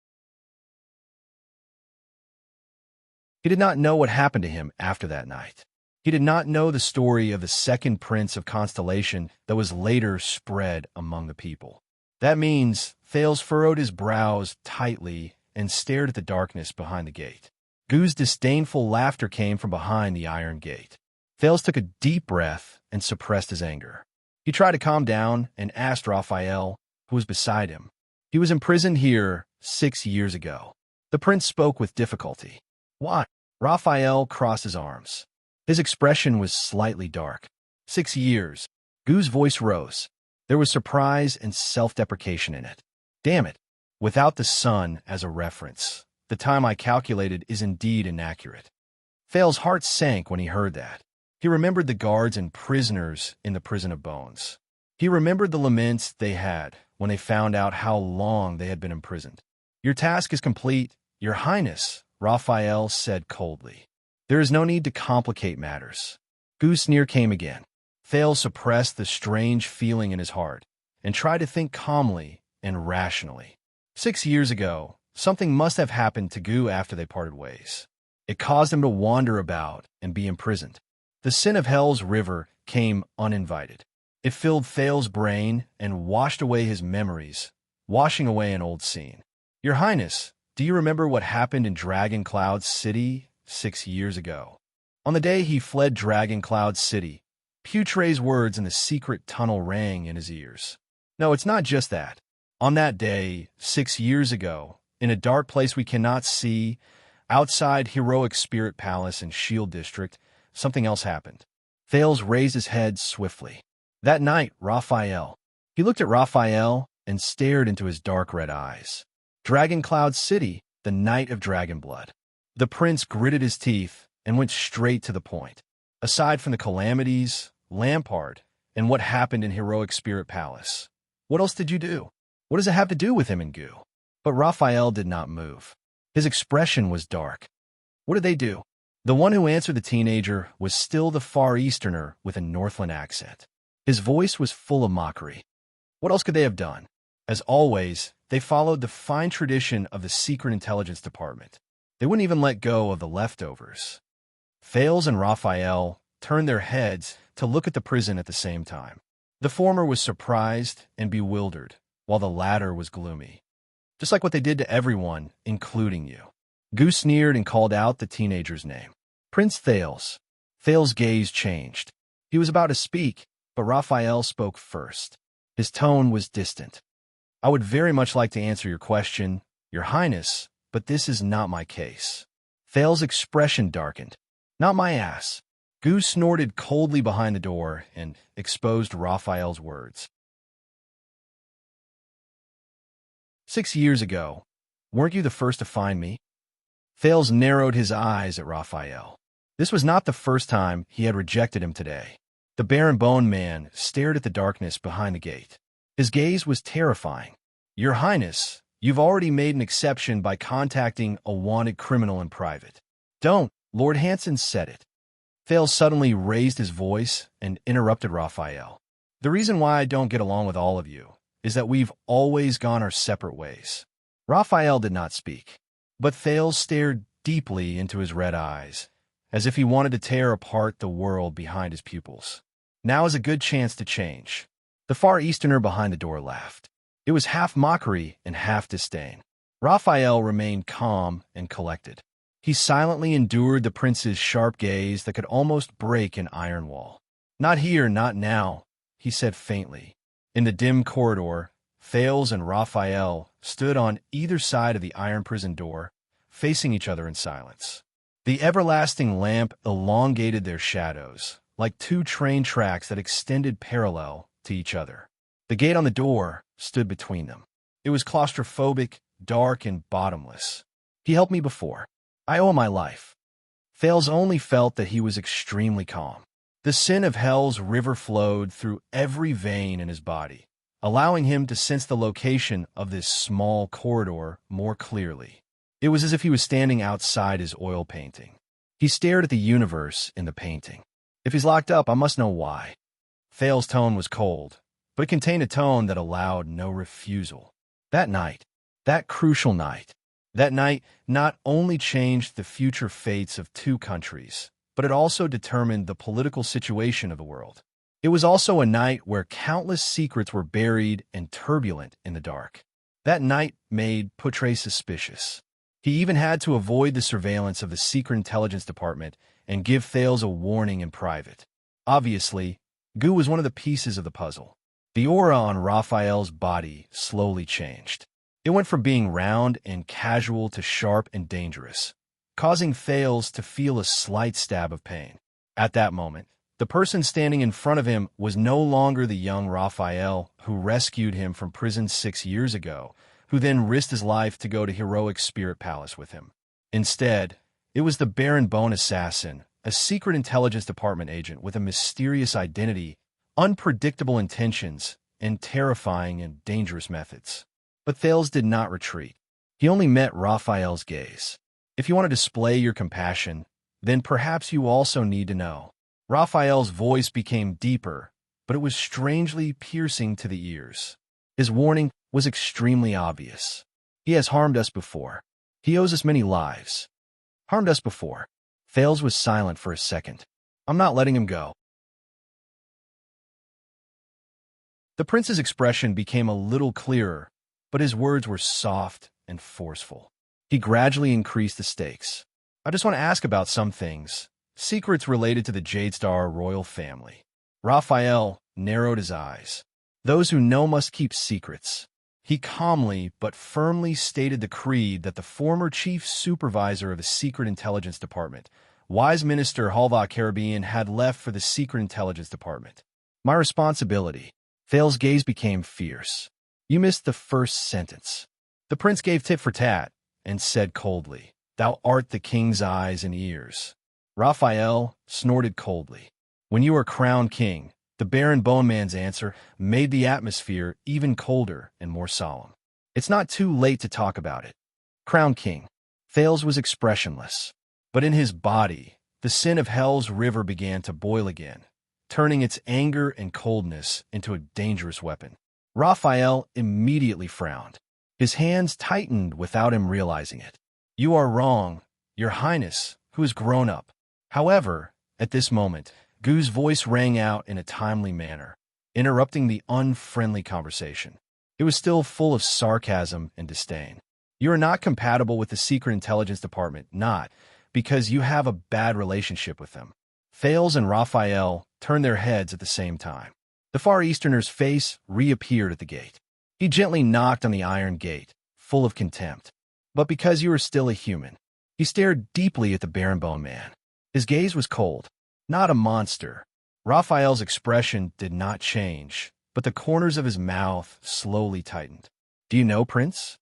He did not know what happened to him after that night. He did not know the story of the second prince of Constellation that was later spread among the people. That means Thales furrowed his brows tightly and stared at the darkness behind the gate. Goo's disdainful laughter came from behind the iron gate. Thales took a deep breath and suppressed his anger. He tried to calm down and asked Raphael, who was beside him. "He was imprisoned here 6 years ago." The prince spoke with difficulty. "Why?" Raphael crossed his arms. His expression was slightly dark. 6 years. Goo's voice rose. There was surprise and self-deprecation in it. "Damn it. Without the sun as a reference, the time I calculated is indeed inaccurate." Thales's heart sank when he heard that. He remembered the guards and prisoners in the prison of bones. He remembered the laments they had when they found out how long they had been imprisoned. "Your task is complete, Your Highness," Raphael said coldly. "There is no need to complicate matters." Goo's sneer came again. Thales suppressed the strange feeling in his heart and tried to think calmly and rationally. 6 years ago, something must have happened to Goo after they parted ways. It caused him to wander about and be imprisoned. The sin of Hell's river came uninvited. It filled Thales's brain and washed away his memories, washing away an old scene. "Your Highness, do you remember what happened in Dragon Cloud City 6 years ago?" On the day he fled Dragon Cloud City, Putre's words in the secret tunnel rang in his ears. "No, it's not just that. On that day, 6 years ago, in a dark place we cannot see, outside Heroic Spirit Palace in Shield District, something else happened. Thales raised his head swiftly. That night, Raphael. He looked at Raphael and stared into his dark red eyes. Dragon Cloud City, the night of dragon blood. The prince gritted his teeth and went straight to the point. Aside from the calamities, Lampard, and what happened in Heroic Spirit Palace, what else did you do? What does it have to do with him and Gu? But Raphael did not move. His expression was dark. What did they do? The one who answered the teenager was still the Far Easterner with a Northland accent. His voice was full of mockery. What else could they have done? As always, they followed the fine tradition of the Secret Intelligence Department. They wouldn't even let go of the leftovers. Thales and Raphael turned their heads to look at the prison at the same time. The former was surprised and bewildered, while the latter was gloomy. Just like what they did to everyone, including you. Gu sneered and called out the teenager's name. Prince Thales. Thales' gaze changed. He was about to speak, but Raphael spoke first. His tone was distant. I would very much like to answer your question, Your Highness, but this is not my case. Thales' expression darkened. Not my ass. Gu snorted coldly behind the door and exposed Raphael's words. 6 years ago, weren't you the first to find me? Thales narrowed his eyes at Raphael. This was not the first time he had rejected him today. The Baron Bone Man stared at the darkness behind the gate. His gaze was terrifying. Your Highness, you've already made an exception by contacting a wanted criminal in private. Don't, Lord Hanson said it. Thales suddenly raised his voice and interrupted Raphael. The reason why I don't get along with all of you is that we've always gone our separate ways. Raphael did not speak, but Thales stared deeply into his red eyes, as if he wanted to tear apart the world behind his pupils. Now is a good chance to change. The Far Easterner behind the door laughed. It was half mockery and half disdain. Raphael remained calm and collected. He silently endured the prince's sharp gaze that could almost break an iron wall. Not here, not now, he said faintly. In the dim corridor, Thales and Raphael stood on either side of the iron prison door, facing each other in silence. The everlasting lamp elongated their shadows, like two train tracks that extended parallel to each other. The gate on the door stood between them. It was claustrophobic, dark, and bottomless. He helped me before. I owe him my life. Thales only felt that he was extremely calm. The sin of hell's river flowed through every vein in his body, allowing him to sense the location of this small corridor more clearly. It was as if he was standing outside his oil painting. He stared at the universe in the painting. If he's locked up, I must know why. Thales' tone was cold, but it contained a tone that allowed no refusal. That night, that crucial night, that night not only changed the future fates of two countries, but it also determined the political situation of the world. It was also a night where countless secrets were buried and turbulent in the dark. That night made Putre suspicious. He even had to avoid the surveillance of the Secret Intelligence Department and give Thales a warning in private. Obviously, Gu was one of the pieces of the puzzle. The aura on Raphael's body slowly changed. It went from being round and casual to sharp and dangerous, causing Thales to feel a slight stab of pain. At that moment, the person standing in front of him was no longer the young Raphael who rescued him from prison 6 years ago, who then risked his life to go to Heroic Spirit Palace with him. Instead, it was the Baron Bone assassin, a Secret Intelligence Department agent with a mysterious identity, unpredictable intentions, and terrifying and dangerous methods. But Thales did not retreat. He only met Raphael's gaze. If you want to display your compassion, then perhaps you also need to know. Raphael's voice became deeper, but it was strangely piercing to the ears. His warning was extremely obvious. He has harmed us before. He owes us many lives. Harmed us before. Thales was silent for a second. I'm not letting him go. The prince's expression became a little clearer, but his words were soft and forceful. He gradually increased the stakes. I just want to ask about some things. Secrets related to the Jadestar royal family. Raphael narrowed his eyes. Those who know must keep secrets. He calmly but firmly stated the creed that the former chief supervisor of the Secret Intelligence Department Wise Minister Halva Caribbean had left for the Secret Intelligence Department. My responsibility. Fail's gaze became fierce. You missed the first sentence. The prince gave tit for tat and said coldly, "Thou art the king's eyes and ears." Raphael snorted coldly. "When you are crowned king," the Baron Boneman's answer made the atmosphere even colder and more solemn. "It's not too late to talk about it." Crowned king. Thales was expressionless. But in his body, the sin of hell's river began to boil again, turning its anger and coldness into a dangerous weapon. Raphael immediately frowned. His hands tightened without him realizing it. "You are wrong, Your Highness, who has grown up." However, at this moment, Gu's voice rang out in a timely manner, interrupting the unfriendly conversation. It was still full of sarcasm and disdain. "You are not compatible with the Secret Intelligence Department, not because you have a bad relationship with them." Thales and Raphael turned their heads at the same time. The Far Easterner's face reappeared at the gate. He gently knocked on the iron gate, full of contempt. "But because you are still a human." He stared deeply at the Baron Boneman. His gaze was cold, not a monster. Raphael's expression did not change, but the corners of his mouth slowly tightened. "Do you know, Prince?"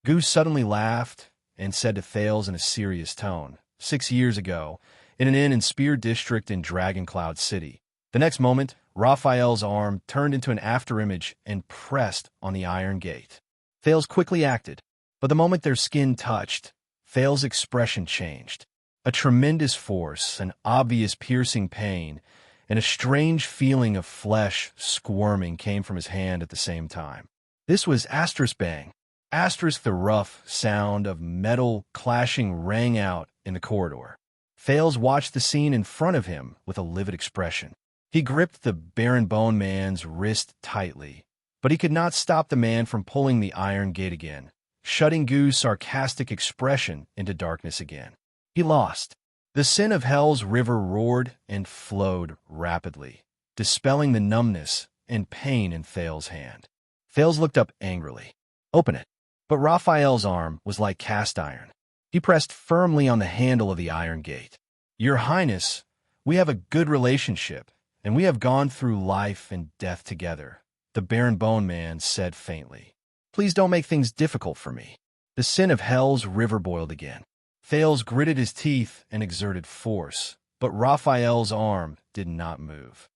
Gu suddenly laughed and said to Thales in a serious tone, 6 years ago, in an inn in Spear District in Dragon Cloud City. The next moment, Raphael's arm turned into an afterimage and pressed on the iron gate. Thales quickly acted, but the moment their skin touched, Thales' expression changed. A tremendous force, an obvious piercing pain, and a strange feeling of flesh squirming came from his hand at the same time. This was asterisk bang. Asterisk, the rough sound of metal clashing rang out in the corridor. Thales watched the scene in front of him with a livid expression. He gripped the Baron Boneman's wrist tightly, but he could not stop the man from pulling the iron gate again, shutting Gu's sarcastic expression into darkness again. He lost. The sin of hell's river roared and flowed rapidly, dispelling the numbness and pain in Thales' hand. Thales looked up angrily. "Open it." But Raphael's arm was like cast iron. He pressed firmly on the handle of the iron gate. "Your Highness, we have a good relationship, and we have gone through life and death together," the Baron Boneman said faintly. "Please don't make things difficult for me." The sin of hell's river boiled again. Thales gritted his teeth and exerted force, but Raphael's arm did not move.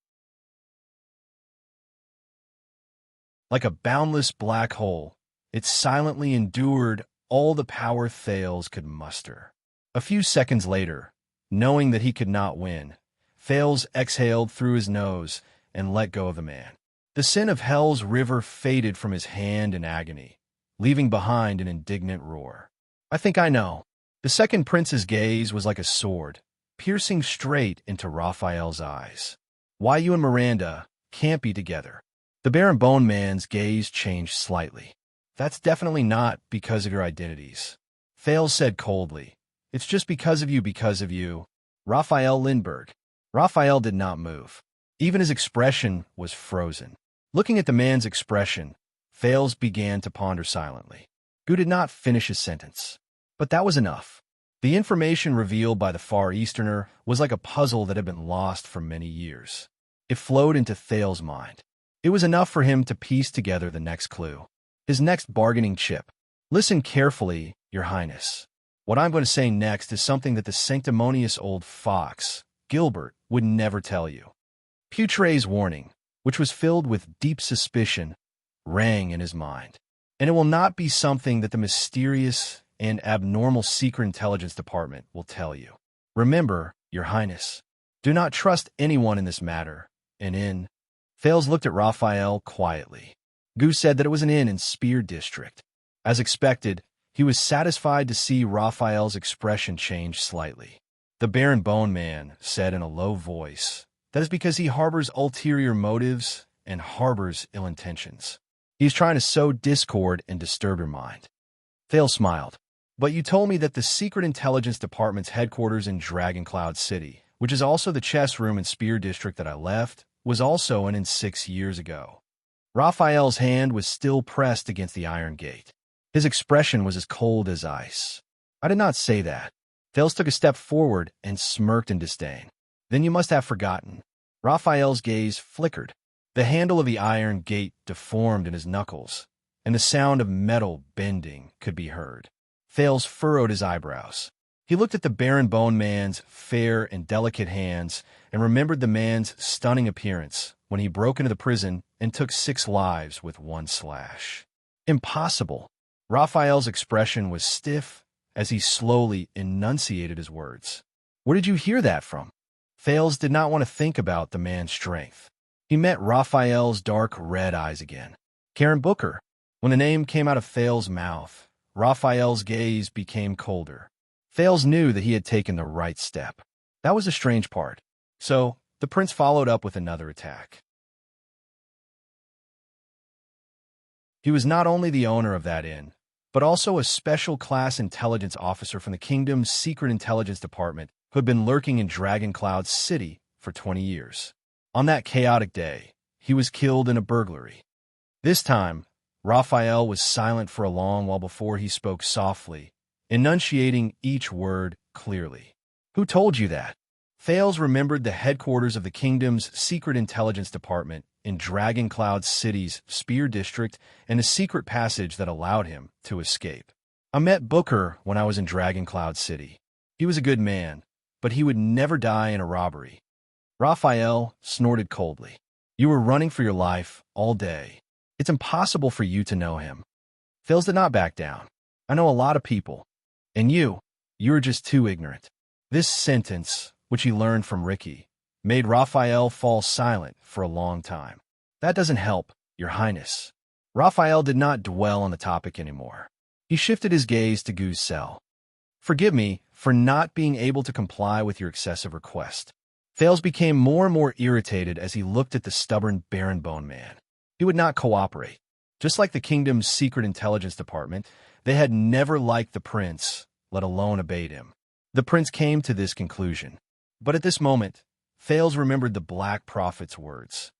Like a boundless black hole, it silently endured all the power Thales could muster. A few seconds later, knowing that he could not win, Thales exhaled through his nose and let go of the man. The sin of hell's river faded from his hand in agony, leaving behind an indignant roar. "I think I know." The second prince's gaze was like a sword, piercing straight into Raphael's eyes. "Why you and Miranda can't be together." The Baron Boneman's gaze changed slightly. "That's definitely not because of your identities," Thales said coldly. "It's just because of you. Raphael Lindbergh." Raphael did not move. Even his expression was frozen. Looking at the man's expression, Thales began to ponder silently. Gu did not finish his sentence. But that was enough. The information revealed by the Far Easterner was like a puzzle that had been lost for many years. It flowed into Thales' mind. It was enough for him to piece together the next clue. His next bargaining chip. "Listen carefully, Your Highness. What I'm going to say next is something that the sanctimonious old fox, Gilbert, would never tell you." Putre's warning, which was filled with deep suspicion, rang in his mind. "And it will not be something that the mysterious and abnormal Secret Intelligence Department will tell you. Remember, Your Highness, do not trust anyone in this matter. An inn." Thales looked at Raphael quietly. Gu said that it was an inn in Spear District. As expected, he was satisfied to see Raphael's expression change slightly. The Baron Boneman said in a low voice, "That is because he harbors ulterior motives and harbors ill intentions. He is trying to sow discord and disturb your mind." Thales smiled. "But you told me that the Secret Intelligence Department's headquarters in Dragon Cloud City, which is also the chess room in Spear District that I left, was also an inn 6 years ago." Raphael's hand was still pressed against the iron gate. His expression was as cold as ice. "I did not say that." Thales took a step forward and smirked in disdain. Then you must have forgotten. Raphael's gaze flickered. The handle of the iron gate deformed in his knuckles, and the sound of metal bending could be heard. Thales furrowed his eyebrows. He looked at the barren bone man's fair and delicate hands and remembered the man's stunning appearance when he broke into the prison and took 6 lives with 1 slash. Impossible. Raphael's expression was stiff as he slowly enunciated his words. Where did you hear that from? Thales did not want to think about the man's strength. He met Raphael's dark red eyes again. Karen Booker. When the name came out of Thales' mouth, Raphael's gaze became colder. Thales knew that he had taken the right step. That was the strange part. So, the prince followed up with another attack. He was not only the owner of that inn, but also a special class intelligence officer from the kingdom's secret intelligence department who had been lurking in Dragon Cloud City for 20 years. On that chaotic day, he was killed in a burglary. This time, Raphael was silent for a long while before he spoke softly, enunciating each word clearly. Who told you that? Thales remembered the headquarters of the kingdom's secret intelligence department in Dragon Cloud City's Spear District and a secret passage that allowed him to escape. I met Booker when I was in Dragon Cloud City. He was a good man, but he would never die in a robbery. Raphael snorted coldly. You were running for your life all day. It's impossible for you to know him. Thales did not back down. I know a lot of people. And you're just too ignorant. This sentence, which he learned from Ricky, made Raphael fall silent for a long time. That doesn't help, Your Highness. Raphael did not dwell on the topic anymore. He shifted his gaze to Gu's cell. Forgive me for not being able to comply with your excessive request. Thales became more and more irritated as he looked at the stubborn Baron Bone Man. He would not cooperate. Just like the kingdom's secret intelligence department, they had never liked the prince, let alone obeyed him. The prince came to this conclusion. But at this moment, Thales remembered the Black Prophet's words.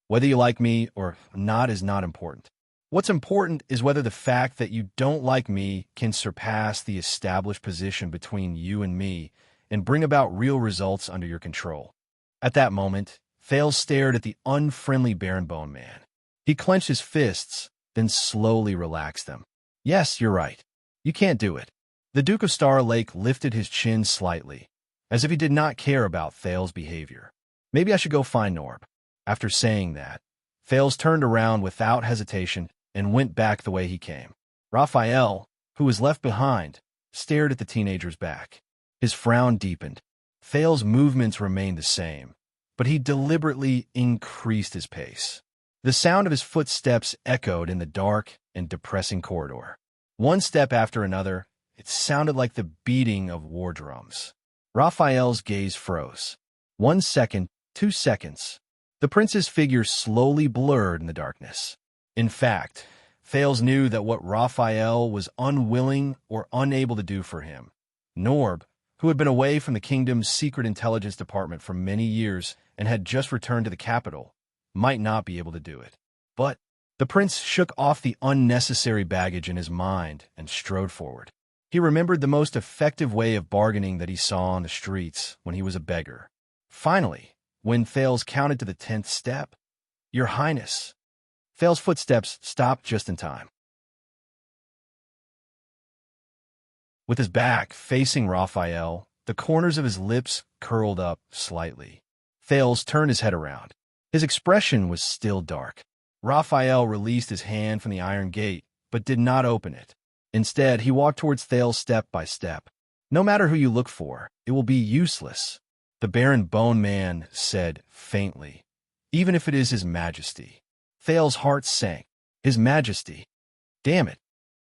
Whether you like me or not is not important. What's important is whether the fact that you don't like me can surpass the established position between you and me and bring about real results under your control. At that moment, Thales stared at the unfriendly Baron Bone Man. He clenched his fists, then slowly relaxed them. Yes, you're right. You can't do it. The Duke of Star Lake lifted his chin slightly, as if he did not care about Thales' behavior. Maybe I should go find Norb. After saying that, Thales turned around without hesitation and went back the way he came. Raphael, who was left behind, stared at the teenager's back. His frown deepened. Thales' movements remained the same, but he deliberately increased his pace. The sound of his footsteps echoed in the dark and depressing corridor. One step after another, it sounded like the beating of war drums. Raphael's gaze froze. 1 second, 2 seconds. The prince's figure slowly blurred in the darkness. In fact, Thales knew that what Raphael was unwilling or unable to do for him, Norb, who had been away from the kingdom's secret intelligence department for many years and had just returned to the capital, might not be able to do it. But the prince shook off the unnecessary baggage in his mind and strode forward. He remembered the most effective way of bargaining that he saw on the streets when he was a beggar. Finally, when Thales counted to the 10th step, Your Highness. Thales' footsteps stopped just in time. With his back facing Raphael, the corners of his lips curled up slightly. Thales turned his head around. His expression was still dark. Raphael released his hand from the iron gate, but did not open it. Instead, he walked towards Thales step by step. No matter who you look for, it will be useless, the Baron Bone Man said faintly, even if it is His Majesty. Thales' heart sank. His Majesty. Damn it.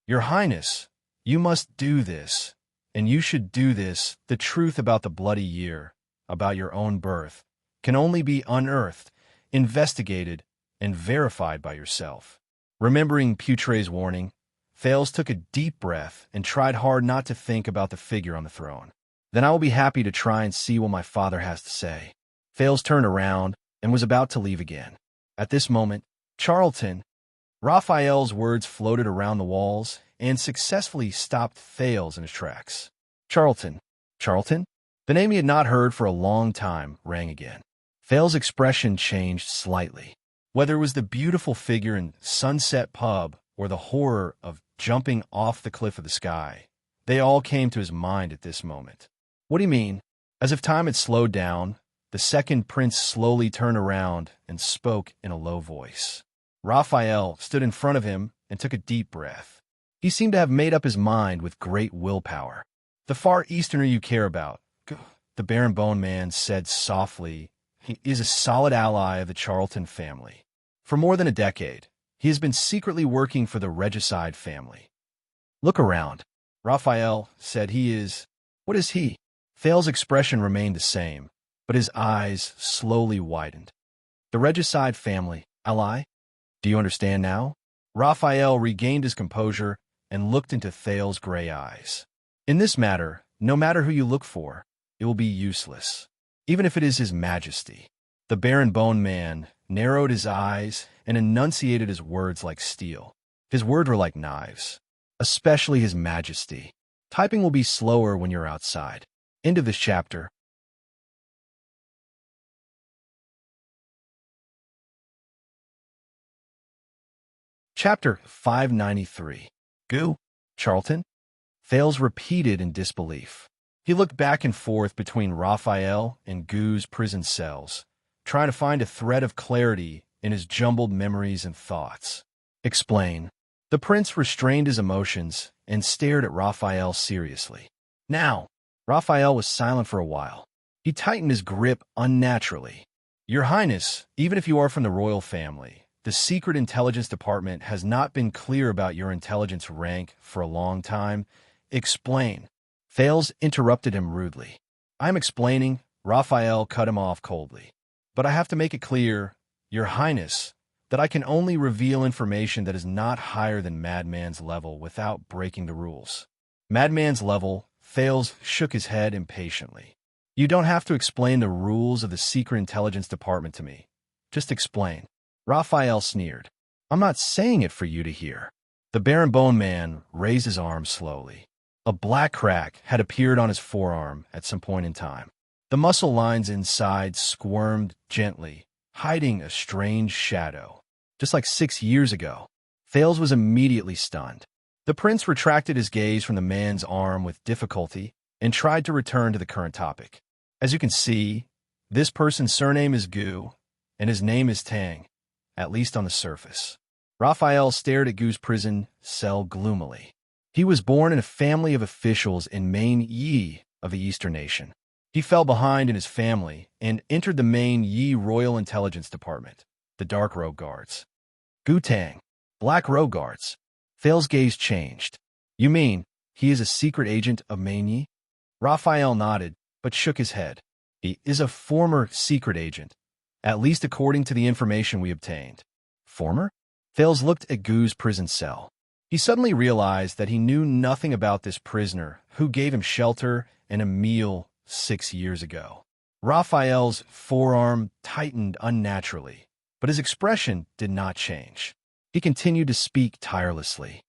Your Highness, you must do this, and you should do this. The truth about the bloody year, about your own birth, can only be unearthed, investigated, and verified by yourself. Remembering Putre's warning, Thales took a deep breath and tried hard not to think about the figure on the throne. Then I will be happy to try and see what my father has to say. Thales turned around and was about to leave again. At this moment, Charlton, Raphael's words floated around the walls and successfully stopped Thales in his tracks. Charlton, Charlton? The name he had not heard for a long time rang again. Fail's expression changed slightly. Whether it was the beautiful figure in Sunset Pub or the horror of jumping off the cliff of the sky, they all came to his mind at this moment. What do you mean? As if time had slowed down, the second prince slowly turned around and spoke in a low voice. Raphael stood in front of him and took a deep breath. He seemed to have made up his mind with great willpower. The Far Easterner you care about, the Baron Bone Man said softly, he is a solid ally of the Charlton family. For more than a decade, he has been secretly working for the regicide family. Look around. Raphael said he is... What is he? Fail's expression remained the same, but his eyes slowly widened. The regicide family, ally? Do you understand now? Raphael regained his composure and looked into Thal's gray eyes. In this matter, no matter who you look for, it will be useless, even if it is His Majesty. The Baron Bone Man narrowed his eyes and enunciated his words like steel. His words were like knives. Especially His Majesty. Typing will be slower when you're outside. End of this chapter. Chapter 593. Goo? Charlton? Thales repeated in disbelief. He looked back and forth between Raphael and Goo's prison cells, trying to find a thread of clarity in his jumbled memories and thoughts. Explain. The prince restrained his emotions and stared at Raphael seriously. Now, Raphael was silent for a while. He tightened his grip unnaturally. Your Highness, even if you are from the royal family, the Secret Intelligence Department has not been clear about your intelligence rank for a long time. Explain. Thales interrupted him rudely. I'm explaining. Raphael cut him off coldly. But I have to make it clear, Your Highness, that I can only reveal information that is not higher than Madman's level without breaking the rules. Madman's level, Thales shook his head impatiently. You don't have to explain the rules of the Secret Intelligence Department to me. Just explain. Raphael sneered. I'm not saying it for you to hear. The Baron Bone Man raised his arm slowly. A black crack had appeared on his forearm at some point in time. The muscle lines inside squirmed gently, hiding a strange shadow. Just like 6 years ago, Thales was immediately stunned. The prince retracted his gaze from the man's arm with difficulty and tried to return to the current topic. As you can see, this person's surname is Gu, and his name is Tang, at least on the surface. Raphael stared at Gu's prison cell gloomily. He was born in a family of officials in Main Yi of the Eastern Nation. He fell behind in his family and entered the Main Yi Royal Intelligence Department, the Dark Road Guards. Gu Tang, Black Road Guards. Thal's gaze changed. You mean he is a secret agent of Main Yi? Raphael nodded, but shook his head. He is a former secret agent, at least according to the information we obtained. Former? Thales looked at Gu's prison cell. He suddenly realized that he knew nothing about this prisoner who gave him shelter and a meal 6 years ago. Raphael's forearm tightened unnaturally, but his expression did not change. He continued to speak tirelessly.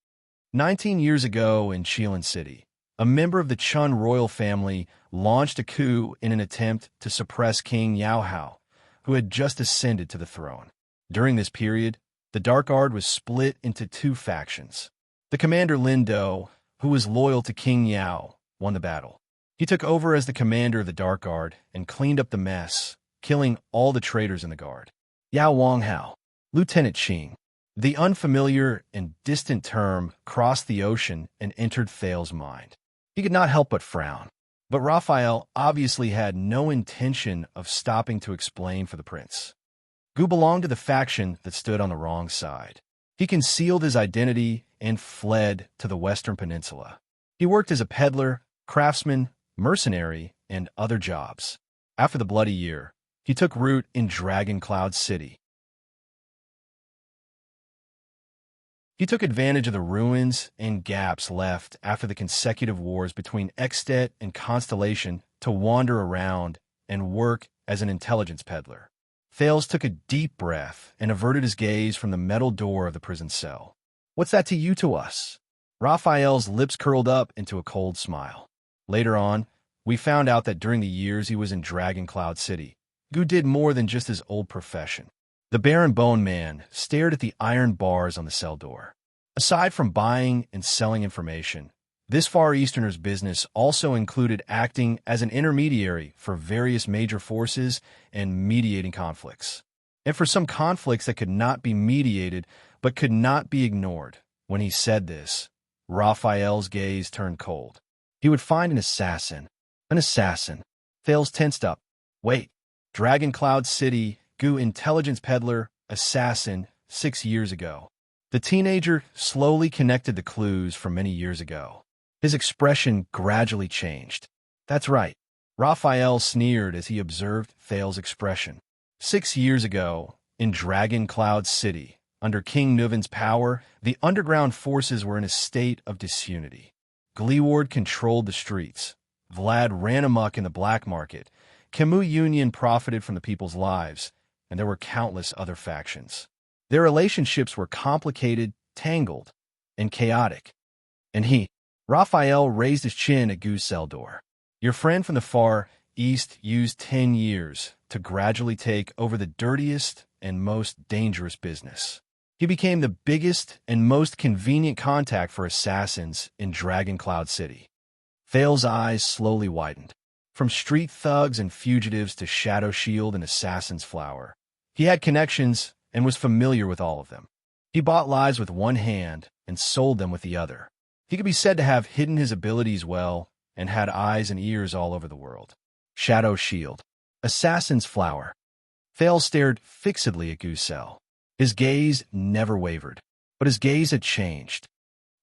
19 years ago in Shilin City, a member of the Chun royal family launched a coup in an attempt to suppress King Yao Hao, who had just ascended to the throne. During this period, the Dark Guard was split into 2 factions. The commander Lin Do, who was loyal to King Yao, won the battle. He took over as the commander of the Dark Guard and cleaned up the mess, killing all the traitors in the guard. Yao Wanghao, Lieutenant Qing. The unfamiliar and distant term crossed the ocean and entered Thal's mind. He could not help but frown. But Raphael obviously had no intention of stopping to explain for the prince. Gu belonged to the faction that stood on the wrong side. He concealed his identity and fled to the Western Peninsula. He worked as a peddler, craftsman, mercenary, and other jobs. After the Bloody Year, he took root in Dragon Cloud City. He took advantage of the ruins and gaps left after the consecutive wars between Extet and Constellation to wander around and work as an intelligence peddler. Thales took a deep breath and averted his gaze from the metal door of the prison cell. What's that to us? Raphael's lips curled up into a cold smile. Later on, We found out that during the years he was in Dragon Cloud City, Gu did more than just his old profession. The Baron Bone Man stared at the iron bars on the cell door. Aside from buying and selling information, this Far Easterner's business also included acting as an intermediary for various major forces and mediating conflicts. And for some conflicts that could not be mediated but could not be ignored. When he said this, Raphael's gaze turned cold. He would find an assassin. An assassin. Thales tensed up. Wait. Dragon Cloud City, Gu intelligence peddler, assassin, 6 years ago. The teenager slowly connected the clues from many years ago. His expression gradually changed. That's right. Raphael sneered as he observed Thales' expression. 6 years ago, in Dragon Cloud City, under King Nuvin's power, the underground forces were in a state of disunity. Gleeward controlled the streets. Vlad ran amok in the black market. Camus Union profited from the people's lives, and there were countless other factions. Their relationships were complicated, tangled, and chaotic. And Raphael raised his chin at Gu's cell door. Your friend from the Far East used 10 years to gradually take over the dirtiest and most dangerous business. He became the biggest and most convenient contact for assassins in Dragon Cloud City. Thales' eyes slowly widened. From street thugs and fugitives to Shadow Shield and Assassin's Flower, he had connections and was familiar with all of them. He bought lives with one hand and sold them with the other. He could be said to have hidden his abilities well and had eyes and ears all over the world. Shadow Shield. Assassin's Flower. Thales stared fixedly at Gu's cell. His gaze never wavered, but his gaze had changed.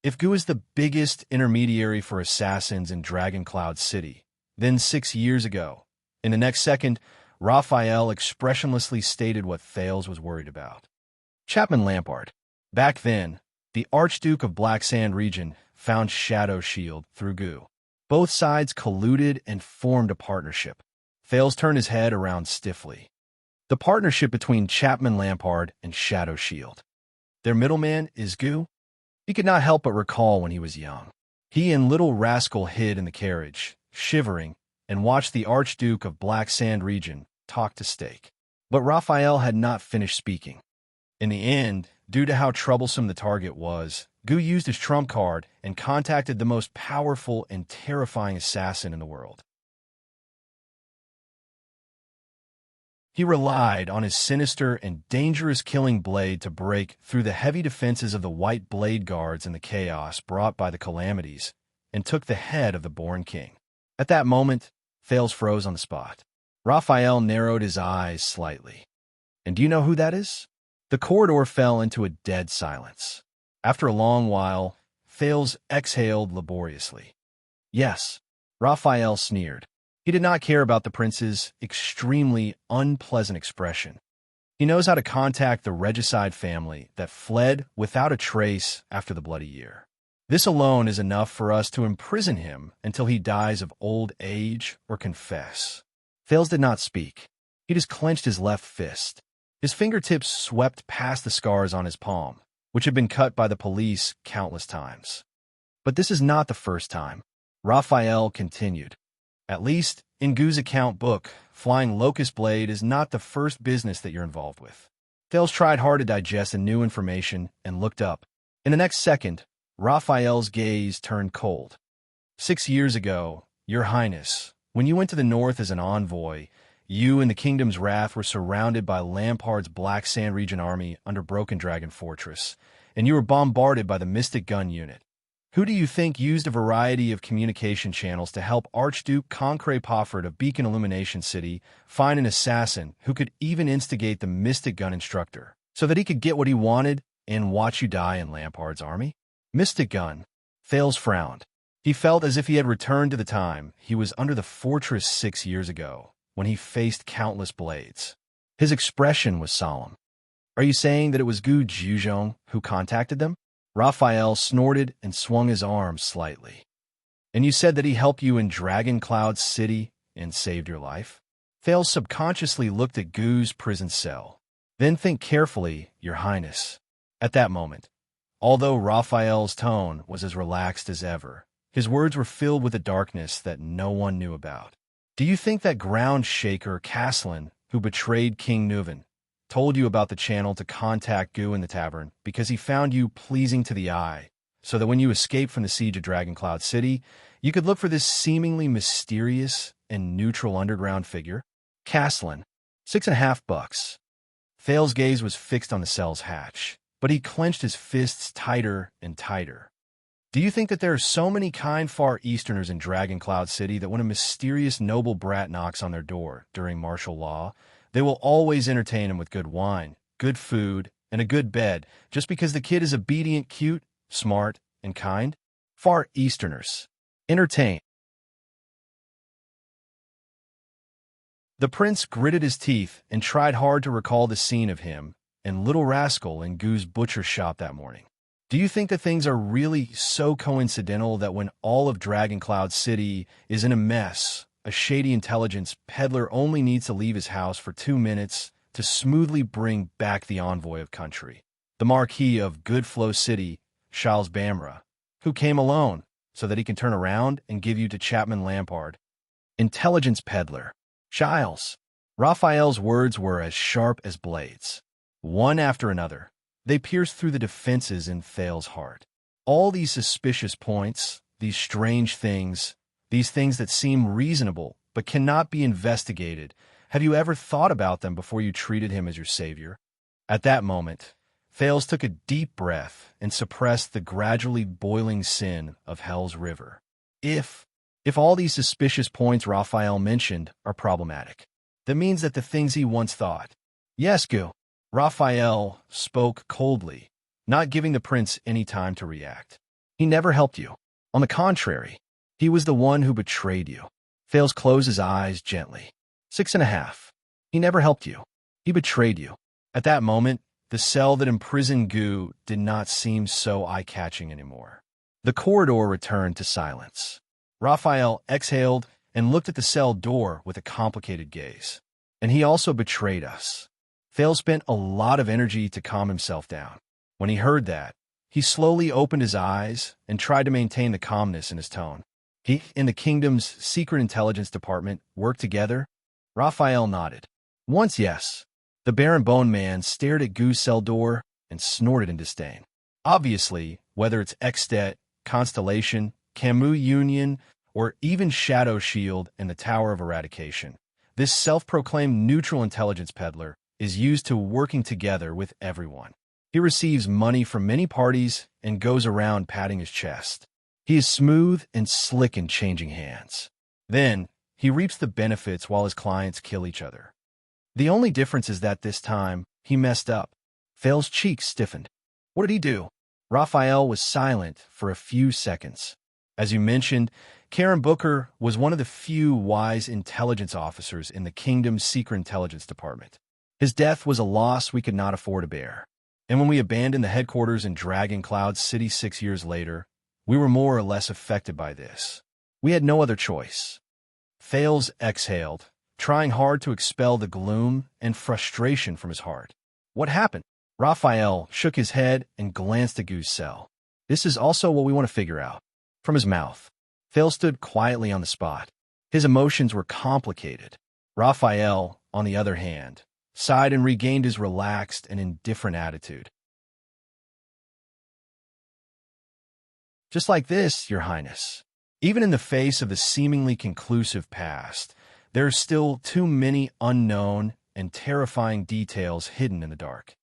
If Gu is the biggest intermediary for assassins in Dragon Cloud City, then 6 years ago, in the next second, Raphael expressionlessly stated what Thales was worried about. Chapman Lampard. Back then, the Archduke of Black Sand region found Shadow Shield through Gu. Both sides colluded and formed a partnership. Thales turned his head around stiffly. The partnership between Chapman Lampard and Shadow Shield. Their middleman is Gu? He could not help but recall when he was young. He and Little Rascal hid in the carriage, shivering, and watched the Archduke of Black Sand region talk to Stake. But Raphael had not finished speaking. In the end, due to how troublesome the target was, Gu used his trump card and contacted the most powerful and terrifying assassin in the world. He relied on his sinister and dangerous killing blade to break through the heavy defenses of the White Blade Guards and the chaos brought by the calamities, and took the head of the Born King. At that moment, Thales froze on the spot. Raphael narrowed his eyes slightly. And do you know who that is? The corridor fell into a dead silence. After a long while, Thales exhaled laboriously. Yes, Raphael sneered. He did not care about the prince's extremely unpleasant expression. He knows how to contact the regicide family that fled without a trace after the Bloody Year. This alone is enough for us to imprison him until he dies of old age or confess. Thales did not speak. He just clenched his left fist. His fingertips swept past the scars on his palm, which had been cut by the police countless times. But this is not the first time. Raphael continued. At least, in Gu's account book, flying Locust Blade is not the first business that you're involved with. Thales tried hard to digest the new information and looked up. In the next second, Raphael's gaze turned cold. 6 years ago, Your Highness, when you went to the north as an envoy, you and the Kingdom's Wrath were surrounded by Lampard's Black Sand region army under Broken Dragon Fortress, and you were bombarded by the Mystic Gun Unit. Who do you think used a variety of communication channels to help Archduke Concré Pofford of Beacon Illumination City find an assassin who could even instigate the Mystic Gun instructor so that he could get what he wanted and watch you die in Lampard's army? Mystic Gun. Thales frowned. He felt as if he had returned to the time he was under the fortress 6 years ago, when he faced countless blades. His expression was solemn. Are you saying that it was Gu Jiuzhong who contacted them? Raphael snorted and swung his arms slightly. And you said that he helped you in Dragon Cloud City and saved your life? Thales subconsciously looked at Gu's prison cell. Then think carefully, Your Highness. At that moment, although Raphael's tone was as relaxed as ever, His words were filled with a darkness that no one knew about. Do you think that ground shaker Castellan, who betrayed King Nuvan, told you about the channel to contact Gu in the tavern because he found you pleasing to the eye, so that when you escaped from the siege of Dragoncloud City, you could look for this seemingly mysterious and neutral underground figure? Castellan, $6.50. Thale's gaze was fixed on the cell's hatch, but he clenched his fists tighter and tighter. Do you think that there are so many kind Far Easterners in Dragoncloud City that when a mysterious noble brat knocks on their door during martial law, they will always entertain him with good wine, good food, and a good bed, just because the kid is obedient, cute, smart, and kind? Far Easterners. Entertain. The prince gritted his teeth and tried hard to recall the scene of him and Little Rascal in Gu's butcher shop that morning. Do you think that things are really so coincidental that when all of Dragoncloud City is in a mess, a shady intelligence peddler only needs to leave his house for 2 minutes to smoothly bring back the envoy of country, the Marquis of Goodflow City, Charles Bamra, who came alone so that he can turn around and give you to Chapman Lampard? Intelligence peddler. Giles. Raphael's words were as sharp as blades. One after another, they pierced through the defenses in Thale's heart. All these suspicious points, these strange things, these things that seem reasonable but cannot be investigated, have you ever thought about them before you treated him as your savior? At that moment, Thales took a deep breath and suppressed the gradually boiling sin of Hell's River. If all these suspicious points Raphael mentioned are problematic, that means that the things he once thought. Yes, Gu. Raphael spoke coldly, not giving the prince any time to react. He never helped you. On the contrary, he was the one who betrayed you. Thales closed his eyes gently. 6.5. He never helped you. He betrayed you. At that moment, the cell that imprisoned Gu did not seem so eye-catching anymore. The corridor returned to silence. Raphael exhaled and looked at the cell door with a complicated gaze. And he also betrayed us. Thale spent a lot of energy to calm himself down. When he heard that, he slowly opened his eyes and tried to maintain the calmness in his tone. He and the kingdom's secret intelligence department worked together? Raphael nodded. Once, yes. The Baron Bone Man stared at Gu's cell door and snorted in disdain. Obviously, whether it's Extet, Constellation, Camus Union, or even Shadow Shield and the Tower of Eradication, this self-proclaimed neutral intelligence peddler is used to working together with everyone. He receives money from many parties and goes around patting his chest. He is smooth and slick in changing hands. Then, he reaps the benefits while his clients kill each other. The only difference is that this time, he messed up. Thale's cheeks stiffened. What did he do? Raphael was silent for a few seconds. As you mentioned, Karen Booker was one of the few wise intelligence officers in the kingdom's secret intelligence department. His death was a loss we could not afford to bear. And when we abandoned the headquarters in Dragoncloud City 6 years later, we were more or less affected by this. We had no other choice. Thales exhaled, trying hard to expel the gloom and frustration from his heart. What happened? Raphael shook his head and glanced at Gu's cell. This is also what we want to figure out. From his mouth, Thales stood quietly on the spot. His emotions were complicated. Raphael, on the other hand, sighed and regained his relaxed and indifferent attitude. Just like this, Your Highness. Even in the face of the seemingly conclusive past, there are still too many unknown and terrifying details hidden in the dark.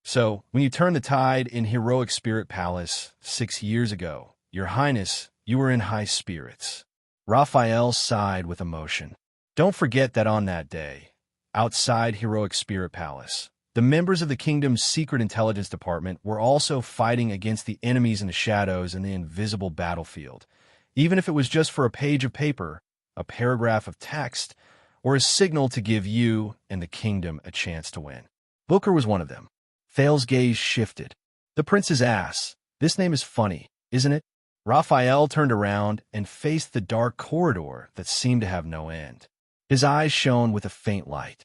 So, when you turned the tide in Heroic Spirit Palace 6 years ago, Your Highness, you were in high spirits. Raphael sighed with emotion. Don't forget that on that day, outside Heroic Spirit Palace, the members of the kingdom's secret intelligence department were also fighting against the enemies in the shadows in the invisible battlefield, even if it was just for a page of paper, a paragraph of text, or a signal to give you and the kingdom a chance to win. Booker was one of them. Thale's gaze shifted. The prince's ass. This name is funny, isn't it? Raphael turned around and faced the dark corridor that seemed to have no end. His eyes shone with a faint light.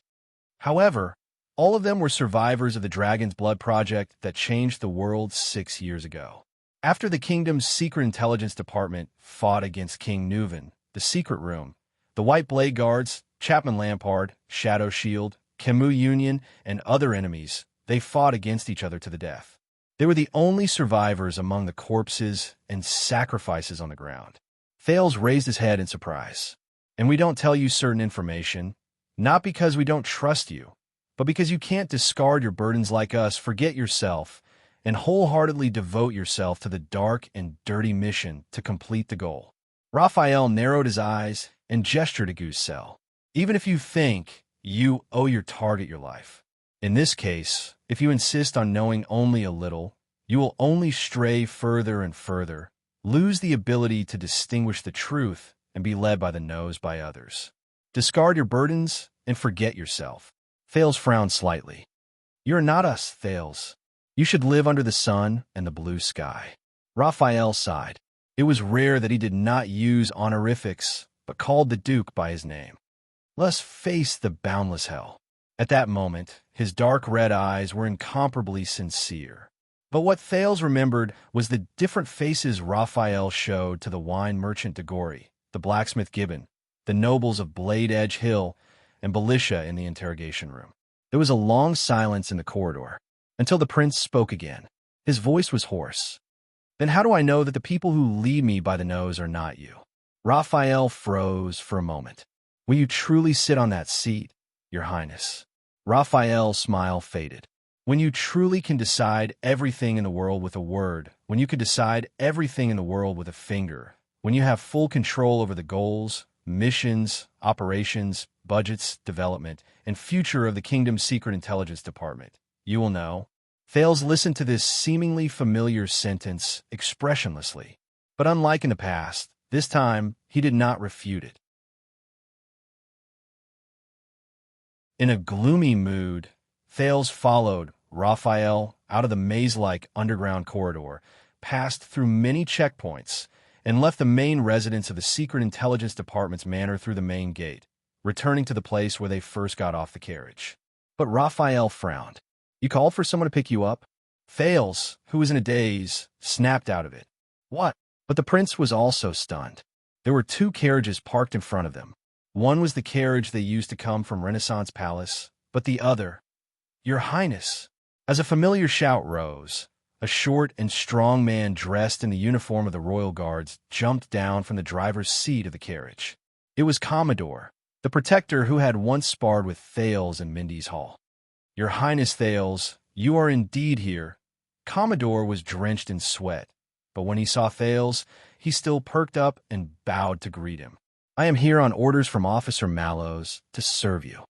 However, all of them were survivors of the Dragon's Blood project that changed the world 6 years ago. After the kingdom's secret intelligence department fought against King Nuvan, the secret room, the White Blade Guards, Chapman Lampard, Shadow Shield, Camus Union, and other enemies, they fought against each other to the death. They were the only survivors among the corpses and sacrifices on the ground. Thales raised his head in surprise. And we don't tell you certain information, not because we don't trust you, but because you can't discard your burdens like us, forget yourself, and wholeheartedly devote yourself to the dark and dirty mission to complete the goal. Raphael narrowed his eyes and gestured to Goose-Cell. Even if you think you owe your target your life. In this case, if you insist on knowing only a little, you will only stray further and further, lose the ability to distinguish the truth, and be led by the nose by others. Discard your burdens and forget yourself. Thales frowned slightly. You're not us, Thales. You should live under the sun and the blue sky. Raphael sighed. It was rare that he did not use honorifics, but called the Duke by his name. Let's face the boundless hell. At that moment, his dark red eyes were incomparably sincere. But what Thales remembered was the different faces Raphael showed to the wine merchant de Gory, the blacksmith Gibbon, the nobles of Blade Edge Hill, and Belisha in the interrogation room. There was a long silence in the corridor, until the prince spoke again. His voice was hoarse. Then how do I know that the people who lead me by the nose are not you? Raphael froze for a moment. Will you truly sit on that seat, Your Highness? Raphael's smile faded. When you truly can decide everything in the world with a word, when you can decide everything in the world with a finger, when you have full control over the goals, missions, operations, budgets, development, and future of the kingdom's secret intelligence department, you will know. Thales listened to this seemingly familiar sentence expressionlessly. But unlike in the past, this time he did not refute it. In a gloomy mood, Thales followed Raphael out of the maze-like underground corridor, passed through many checkpoints, and left the main residence of the Secret Intelligence Department's manor through the main gate, returning to the place where they first got off the carriage. But Raphael frowned. You called for someone to pick you up? Thales, who was in a daze, snapped out of it. What? But the prince was also stunned. There were two carriages parked in front of them. One was the carriage they used to come from Renaissance Palace, but the other, Your Highness. As a familiar shout rose, a short and strong man dressed in the uniform of the royal guards jumped down from the driver's seat of the carriage. It was Commodore, the protector who had once sparred with Thales in Mindy's Hall. Your Highness Thales, you are indeed here. Commodore was drenched in sweat, but when he saw Thales, he still perked up and bowed to greet him. I am here on orders from Officer Mallows to serve you.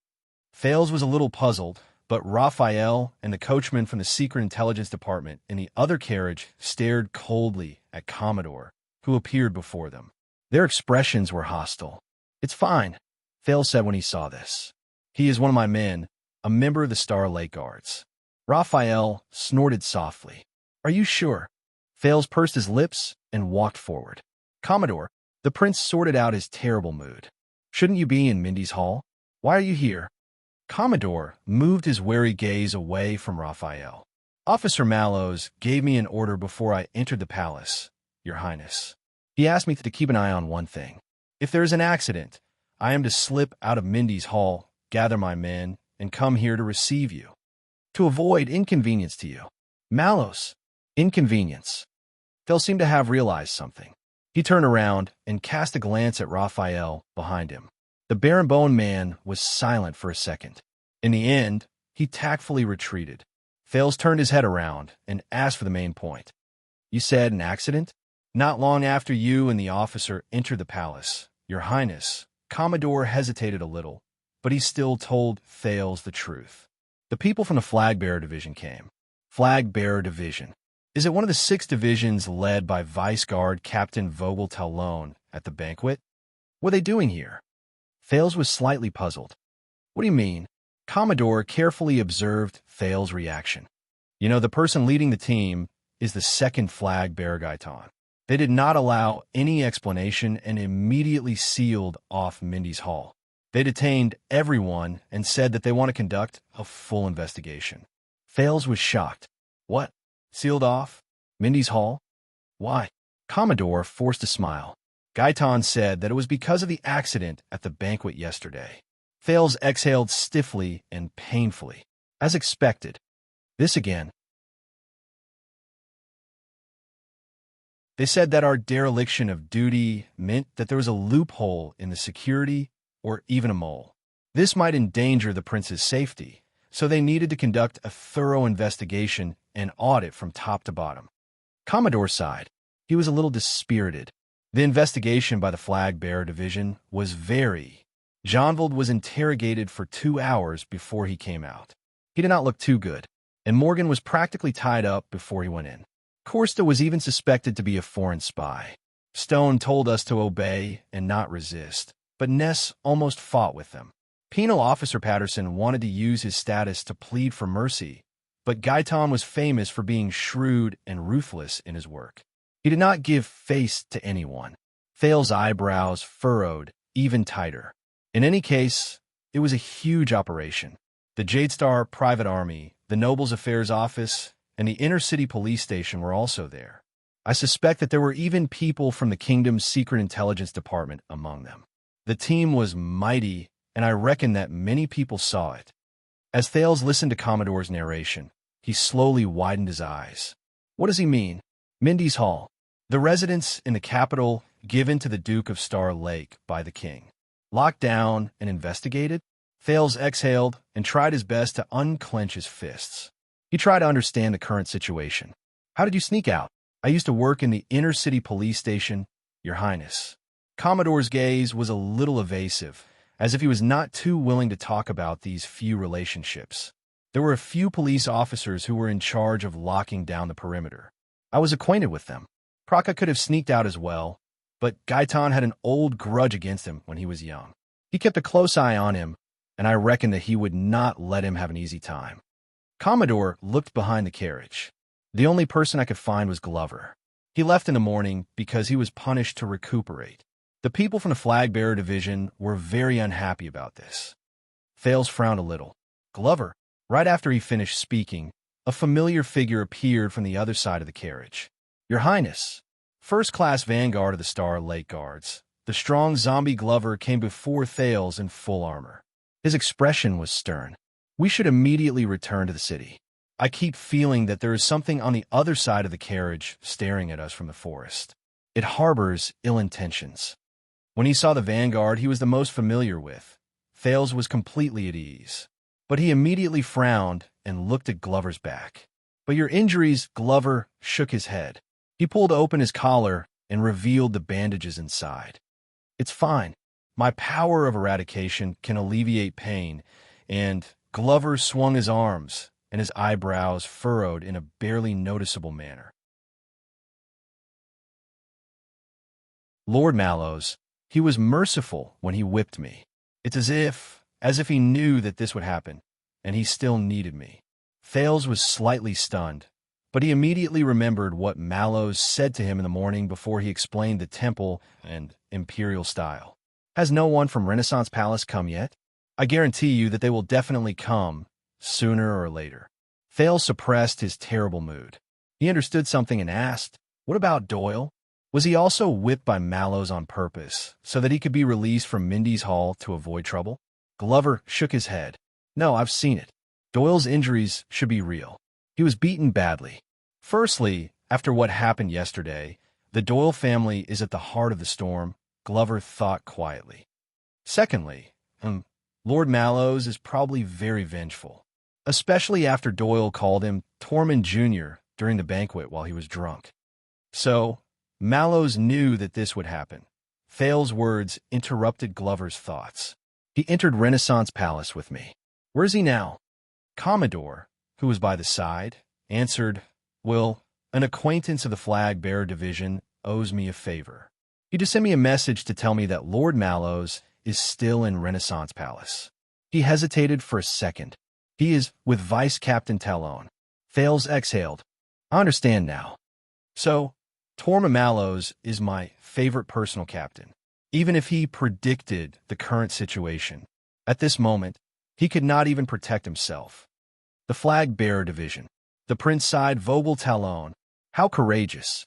Thales was a little puzzled, but Raphael and the coachman from the Secret Intelligence Department in the other carriage stared coldly at Commodore, who appeared before them. Their expressions were hostile. It's fine, Thales said when he saw this. He is one of my men, a member of the Star Lake Guards. Raphael snorted softly. Are you sure? Thales pursed his lips and walked forward. Commodore, the prince sorted out his terrible mood. Shouldn't you be in Mindy's Hall? Why are you here? Commodore moved his wary gaze away from Raphael. Officer Mallows gave me an order before I entered the palace, Your Highness. He asked me to keep an eye on one thing. If there is an accident, I am to slip out of Mindy's Hall, gather my men, and come here to receive you. To avoid inconvenience to you. Mallows. Inconvenience. They'll seem to have realized something. He turned around and cast a glance at Raphael behind him. The Baron man was silent for a second. In the end, he tactfully retreated. Thales turned his head around and asked for the main point. You said an accident? Not long after you and the officer entered the palace, Your Highness. Commodore hesitated a little, but he still told Thales the truth. The people from the Flag Bearer Division came. Flag Bearer Division. Is it one of the 6 divisions led by Vice Guard Captain Vogel Talon at the banquet? What are they doing here? Thales was slightly puzzled. What do you mean? Commodore carefully observed Thales' reaction. You know, the person leading the team is the 2nd Flag Bearer Gaitan. They did not allow any explanation and immediately sealed off Mindy's Hall. They detained everyone and said that they want to conduct a full investigation. Thales was shocked. What? Sealed off? Mindy's Hall? Why? Commodore forced a smile. Gaetan said that it was because of the accident at the banquet yesterday. Thales exhaled stiffly and painfully. As expected. This again. They said that our dereliction of duty meant that there was a loophole in the security or even a mole. This might endanger the prince's safety, so they needed to conduct a thorough investigation and audit from top to bottom. Commodore sighed. He was a little dispirited. The investigation by the Flag-Bearer Division was very. Jeanville was interrogated for 2 hours before he came out. He did not look too good, and Morgan was practically tied up before he went in. Corsta was even suspected to be a foreign spy. Stone told us to obey and not resist, but Ness almost fought with them. Penal Officer Patterson wanted to use his status to plead for mercy, but Gaetan was famous for being shrewd and ruthless in his work. He did not give face to anyone. Thales' eyebrows furrowed even tighter. In any case, it was a huge operation. The Jadestar Private Army, the Nobles Affairs Office, and the Inner City Police Station were also there. I suspect that there were even people from the kingdom's Secret Intelligence Department among them. The team was mighty, and I reckon that many people saw it. As Thales listened to Commodore's narration, he slowly widened his eyes. What does he mean? Mindy's Hall, the residence in the capital given to the Duke of Star Lake by the king. Locked down and investigated? Thales exhaled and tried his best to unclench his fists. He tried to understand the current situation. How did you sneak out? I used to work in the Inner City Police Station, Your Highness. Commodore's gaze was a little evasive, as if he was not too willing to talk about these few relationships. There were a few police officers who were in charge of locking down the perimeter. I was acquainted with them. Praka could have sneaked out as well, but Gaetan had an old grudge against him when he was young. He kept a close eye on him, and I reckon that he would not let him have an easy time. Commodore looked behind the carriage. The only person I could find was Glover. He left in the morning because he was punished to recuperate. The people from the Flag-Bearer Division were very unhappy about this. Thales frowned a little. Glover. Right after he finished speaking, a familiar figure appeared from the other side of the carriage. Your Highness. First-class vanguard of the Star Lake Guards, the strong zombie Glover came before Thales in full armor. His expression was stern. We should immediately return to the city. I keep feeling that there is something on the other side of the carriage staring at us from the forest. It harbors ill intentions. When he saw the vanguard he was the most familiar with, Thales was completely at ease. But he immediately frowned and looked at Glover's back. But your injuries, Glover shook his head. He pulled open his collar and revealed the bandages inside. It's fine. My power of eradication can alleviate pain, and Glover swung his arms, and his eyebrows furrowed in a barely noticeable manner. Lord Mallows, he was merciful when he whipped me. It's as if he knew that this would happen, and he still needed me. Thales was slightly stunned, but he immediately remembered what Mallows said to him in the morning before he explained the temple and imperial style. Has no one from Renaissance Palace come yet? I guarantee you that they will definitely come, sooner or later. Thales suppressed his terrible mood. He understood something and asked, what about Doyle? Was he also whipped by Mallows on purpose, so that he could be released from Mindy's Hall to avoid trouble? Glover shook his head. No, I've seen it. Doyle's injuries should be real. He was beaten badly. Firstly, after what happened yesterday, the Doyle family is at the heart of the storm, Glover thought quietly. Secondly, Lord Mallows is probably very vengeful, especially after Doyle called him Tormund Jr. during the banquet while he was drunk. So, Mallows knew that this would happen. Thales' words interrupted Glover's thoughts. He entered Renaissance Palace with me. Where is he now? Commodore, who was by the side, answered, Well, an acquaintance of the Flag-Bearer Division owes me a favor. He just sent me a message to tell me that Lord Mallows is still in Renaissance Palace. He hesitated for a second. He is with Vice Captain Talon. Thales exhaled. I understand now. So, Tormund Mallows is my favorite personal captain. Even if he predicted the current situation, at this moment, he could not even protect himself. The Flag-Bearer Division. The Prince sighed Vogel Talon. How courageous.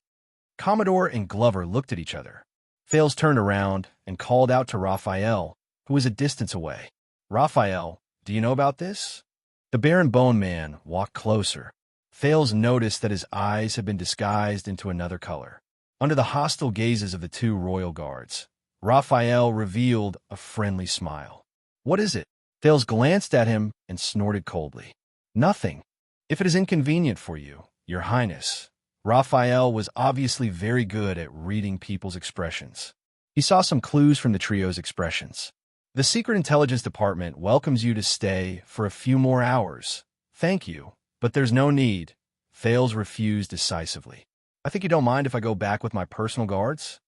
Commodore and Glover looked at each other. Thales turned around and called out to Raphael, who was a distance away. Raphael, do you know about this? The Baron Bone Man walked closer. Thales noticed that his eyes had been disguised into another color. Under the hostile gazes of the two royal guards, Raphael revealed a friendly smile. What is it? Thales glanced at him and snorted coldly. Nothing. If it is inconvenient for you, Your Highness. Raphael was obviously very good at reading people's expressions. He saw some clues from the trio's expressions. The Secret Intelligence Department welcomes you to stay for a few more hours. Thank you, but there's no need. Thales refused decisively. I think you don't mind if I go back with my personal guards?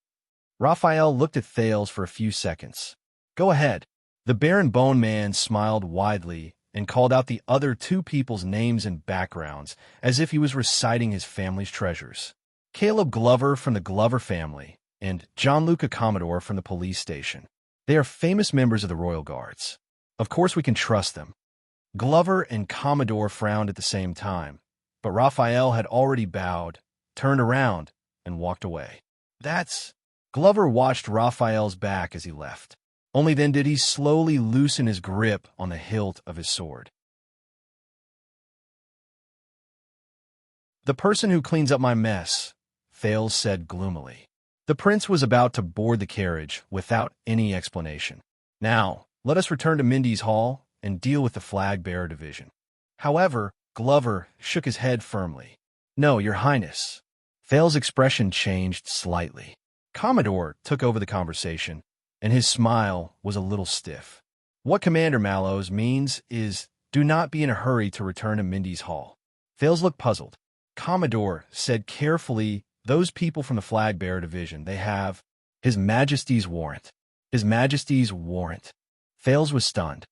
Raphael looked at Thales for a few seconds. Go ahead. The Baron Bone Man smiled widely and called out the other two people's names and backgrounds as if he was reciting his family's treasures. Caleb Glover from the Glover family and Gianluca Commodore from the police station. They are famous members of the Royal Guards. Of course we can trust them. Glover and Commodore frowned at the same time, but Raphael had already bowed, turned around, and walked away. Glover watched Raphael's back as he left. Only then did he slowly loosen his grip on the hilt of his sword. The person who cleans up my mess, Thales said gloomily. The prince was about to board the carriage without any explanation. Now, let us return to Mindy's Hall and deal with the flag-bearer division. However, Glover shook his head firmly. No, Your Highness. Thales' expression changed slightly. Commodore took over the conversation, and his smile was a little stiff. What Commander Mallows means is, do not be in a hurry to return to Mindy's Hall. Thales looked puzzled. Commodore said carefully, those people from the flag-bearer division, they have His Majesty's warrant. His Majesty's warrant. Thales was stunned.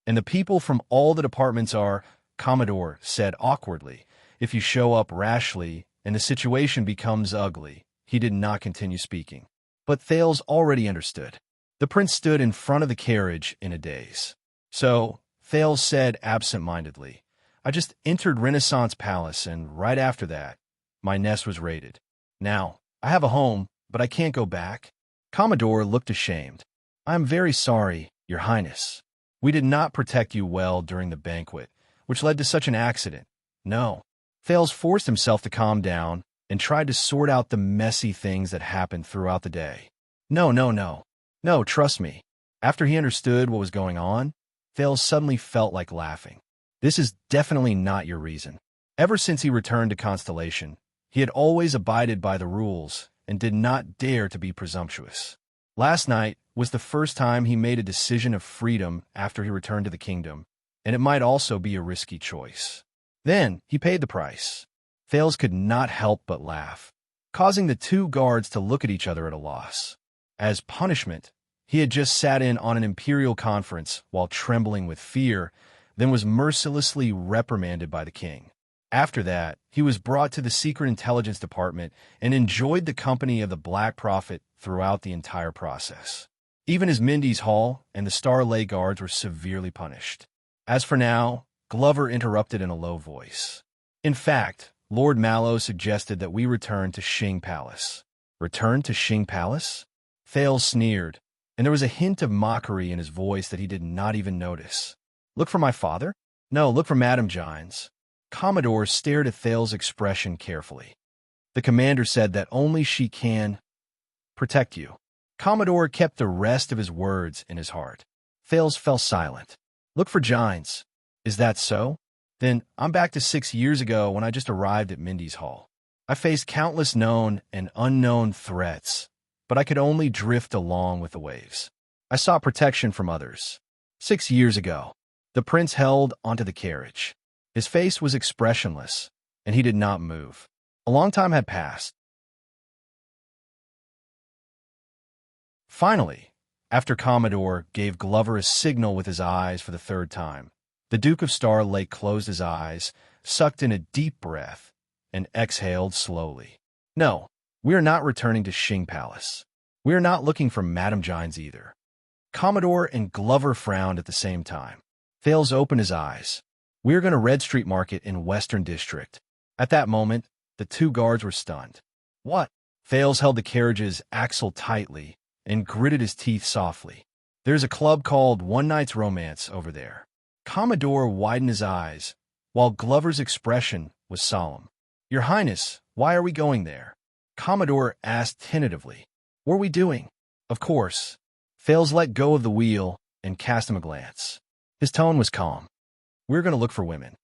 And the people from all the departments are, Commodore said awkwardly, if you show up rashly and the situation becomes ugly. He did not continue speaking. But Thales already understood. The prince stood in front of the carriage in a daze. So, Thales said absent-mindedly, I just entered Renaissance Palace, and right after that, my nest was raided. Now, I have a home, but I can't go back. Commodore looked ashamed. I am very sorry, Your Highness. We did not protect you well during the banquet, which led to such an accident. No. Thales forced himself to calm down and tried to sort out the messy things that happened throughout the day. No, trust me. After he understood what was going on, Thales suddenly felt like laughing. This is definitely not your reason. Ever since he returned to Constellation, he had always abided by the rules and did not dare to be presumptuous. Last night was the first time he made a decision of freedom after he returned to the kingdom, and it might also be a risky choice. Then he paid the price. Thales could not help but laugh, causing the two guards to look at each other at a loss. As punishment, he had just sat in on an imperial conference while trembling with fear, then was mercilessly reprimanded by the king. After that, he was brought to the Secret Intelligence Department and enjoyed the company of the Black Prophet throughout the entire process. Even his Mindy's Hall and the Star Lay Guards were severely punished. As for now, Glover interrupted in a low voice. In fact, Lord Mallow suggested that we return to Shing Palace. Return to Shing Palace? Thales sneered, and there was a hint of mockery in his voice that he did not even notice. Look for my father? No, look for Madame Gines. Commodore stared at Thales' expression carefully. The commander said that only she can protect you. Commodore kept the rest of his words in his heart. Thales fell silent. Look for Gines. Is that so? Then I'm back to 6 years ago when I just arrived at Mindy's Hall. I faced countless known and unknown threats, but I could only drift along with the waves. I sought protection from others. 6 years ago, the prince held onto the carriage. His face was expressionless, and he did not move. A long time had passed. Finally, after Commodore gave Glover a signal with his eyes for the third time, the Duke of Star Lake closed his eyes, sucked in a deep breath, and exhaled slowly. No, we are not returning to Shing Palace. We are not looking for Madame Gines either. Commodore and Glover frowned at the same time. Thales opened his eyes. We are going to Red Street Market in Western District. At that moment, the two guards were stunned. What? Fales held the carriage's axle tightly and gritted his teeth softly. There's a club called One Night's Romance over there. Commodore widened his eyes, while Glover's expression was solemn. Your Highness, why are we going there? Commodore asked tentatively. What are we doing? Of course. Fales let go of the wheel and cast him a glance. His tone was calm. We're going to look for women.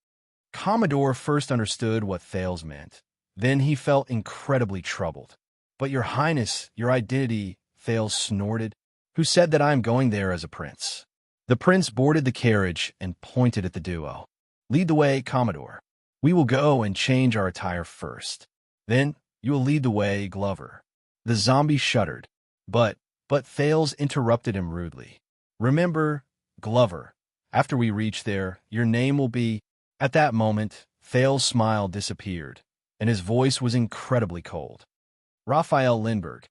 Commodore first understood what Fales meant. Then he felt incredibly troubled. But your Highness, your identity, Fales snorted. Who said that I am going there as a prince? The prince boarded the carriage and pointed at the duo. Lead the way, Commodore. We will go and change our attire first. Then you will lead the way, Glover. The zombie shuddered. But Fales interrupted him rudely. Remember, Glover, after we reach there, your name will be... At that moment, Fales' smile disappeared, and his voice was incredibly cold. Raphael Lindbergh.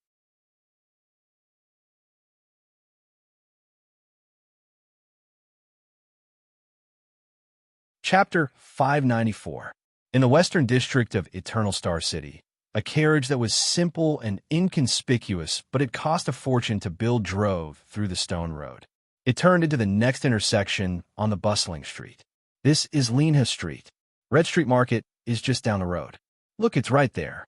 Chapter 594. In the western district of Eternal Star City, a carriage that was simple and inconspicuous but had cost a fortune to build drove through the stone road. It turned into the next intersection on the bustling street. This is Linha Street. Red Street Market is just down the road. Look, it's right there.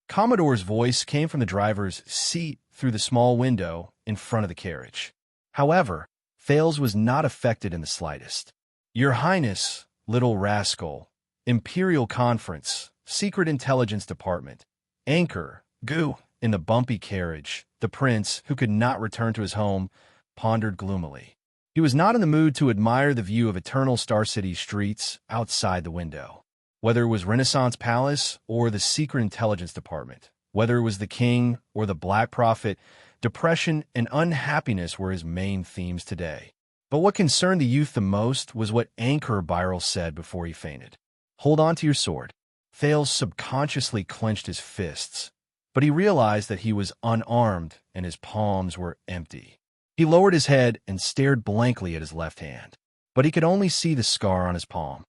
Commodore's voice came from the driver's seat through the small window in front of the carriage. However, Fales was not affected in the slightest. Your Highness, little rascal, Imperial Conference, Secret Intelligence Department, Anchor, Goo, in the bumpy carriage, the prince, who could not return to his home, pondered gloomily. He was not in the mood to admire the view of Eternal Star City streets outside the window. Whether it was Renaissance Palace or the Secret Intelligence Department, whether it was the King or the Black Prophet, depression and unhappiness were his main themes today. But what concerned the youth the most was what Anchor Byral said before he fainted. Hold on to your sword. Fales subconsciously clenched his fists, but he realized that he was unarmed and his palms were empty. He lowered his head and stared blankly at his left hand, but he could only see the scar on his palm.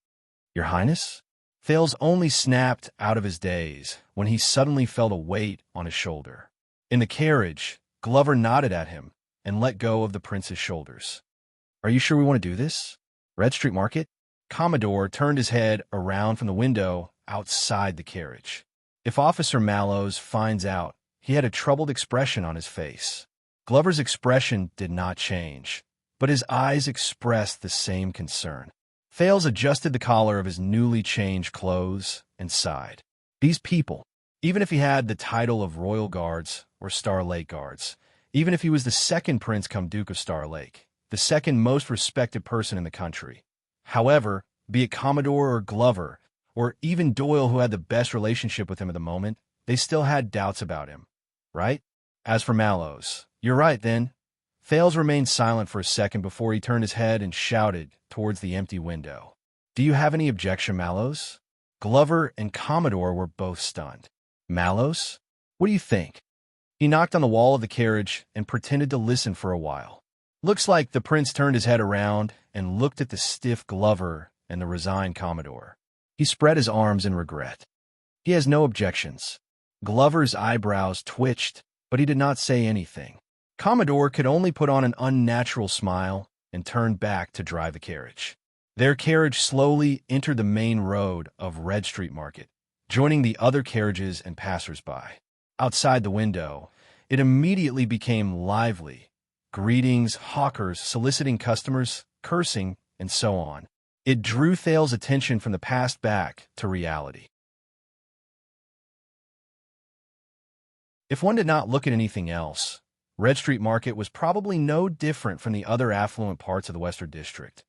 Your Highness? Fales only snapped out of his daze when he suddenly felt a weight on his shoulder. In the carriage, Glover nodded at him and let go of the prince's shoulders. Are you sure we want to do this? Red Street Market? Commodore turned his head around from the window outside the carriage. If Officer Mallows finds out, he had a troubled expression on his face. Glover's expression did not change, but his eyes expressed the same concern. Fales adjusted the collar of his newly changed clothes and sighed. These people, even if he had the title of Royal Guards or Star Lake Guards, even if he was the second prince come Duke of Star Lake, the second most respected person in the country. However, be it Commodore or Glover, or even Doyle, who had the best relationship with him at the moment, they still had doubts about him, right? As for Mallows, you're right then. Fales remained silent for a second before he turned his head and shouted towards the empty window. Do you have any objection, Mallows? Glover and Commodore were both stunned. Mallows? What do you think? He knocked on the wall of the carriage and pretended to listen for a while. Looks like the prince turned his head around and looked at the stiff Glover and the resigned Commodore. He spread his arms in regret. He has no objections. Glover's eyebrows twitched, but he did not say anything. Commodore could only put on an unnatural smile and turn back to drive the carriage. Their carriage slowly entered the main road of Red Street Market, joining the other carriages and passers-by. Outside the window, it immediately became lively. Greetings, hawkers soliciting customers, cursing, and so on. It drew Thale's attention from the past back to reality. If one did not look at anything else, Red Street Market was probably no different from the other affluent parts of the Western District.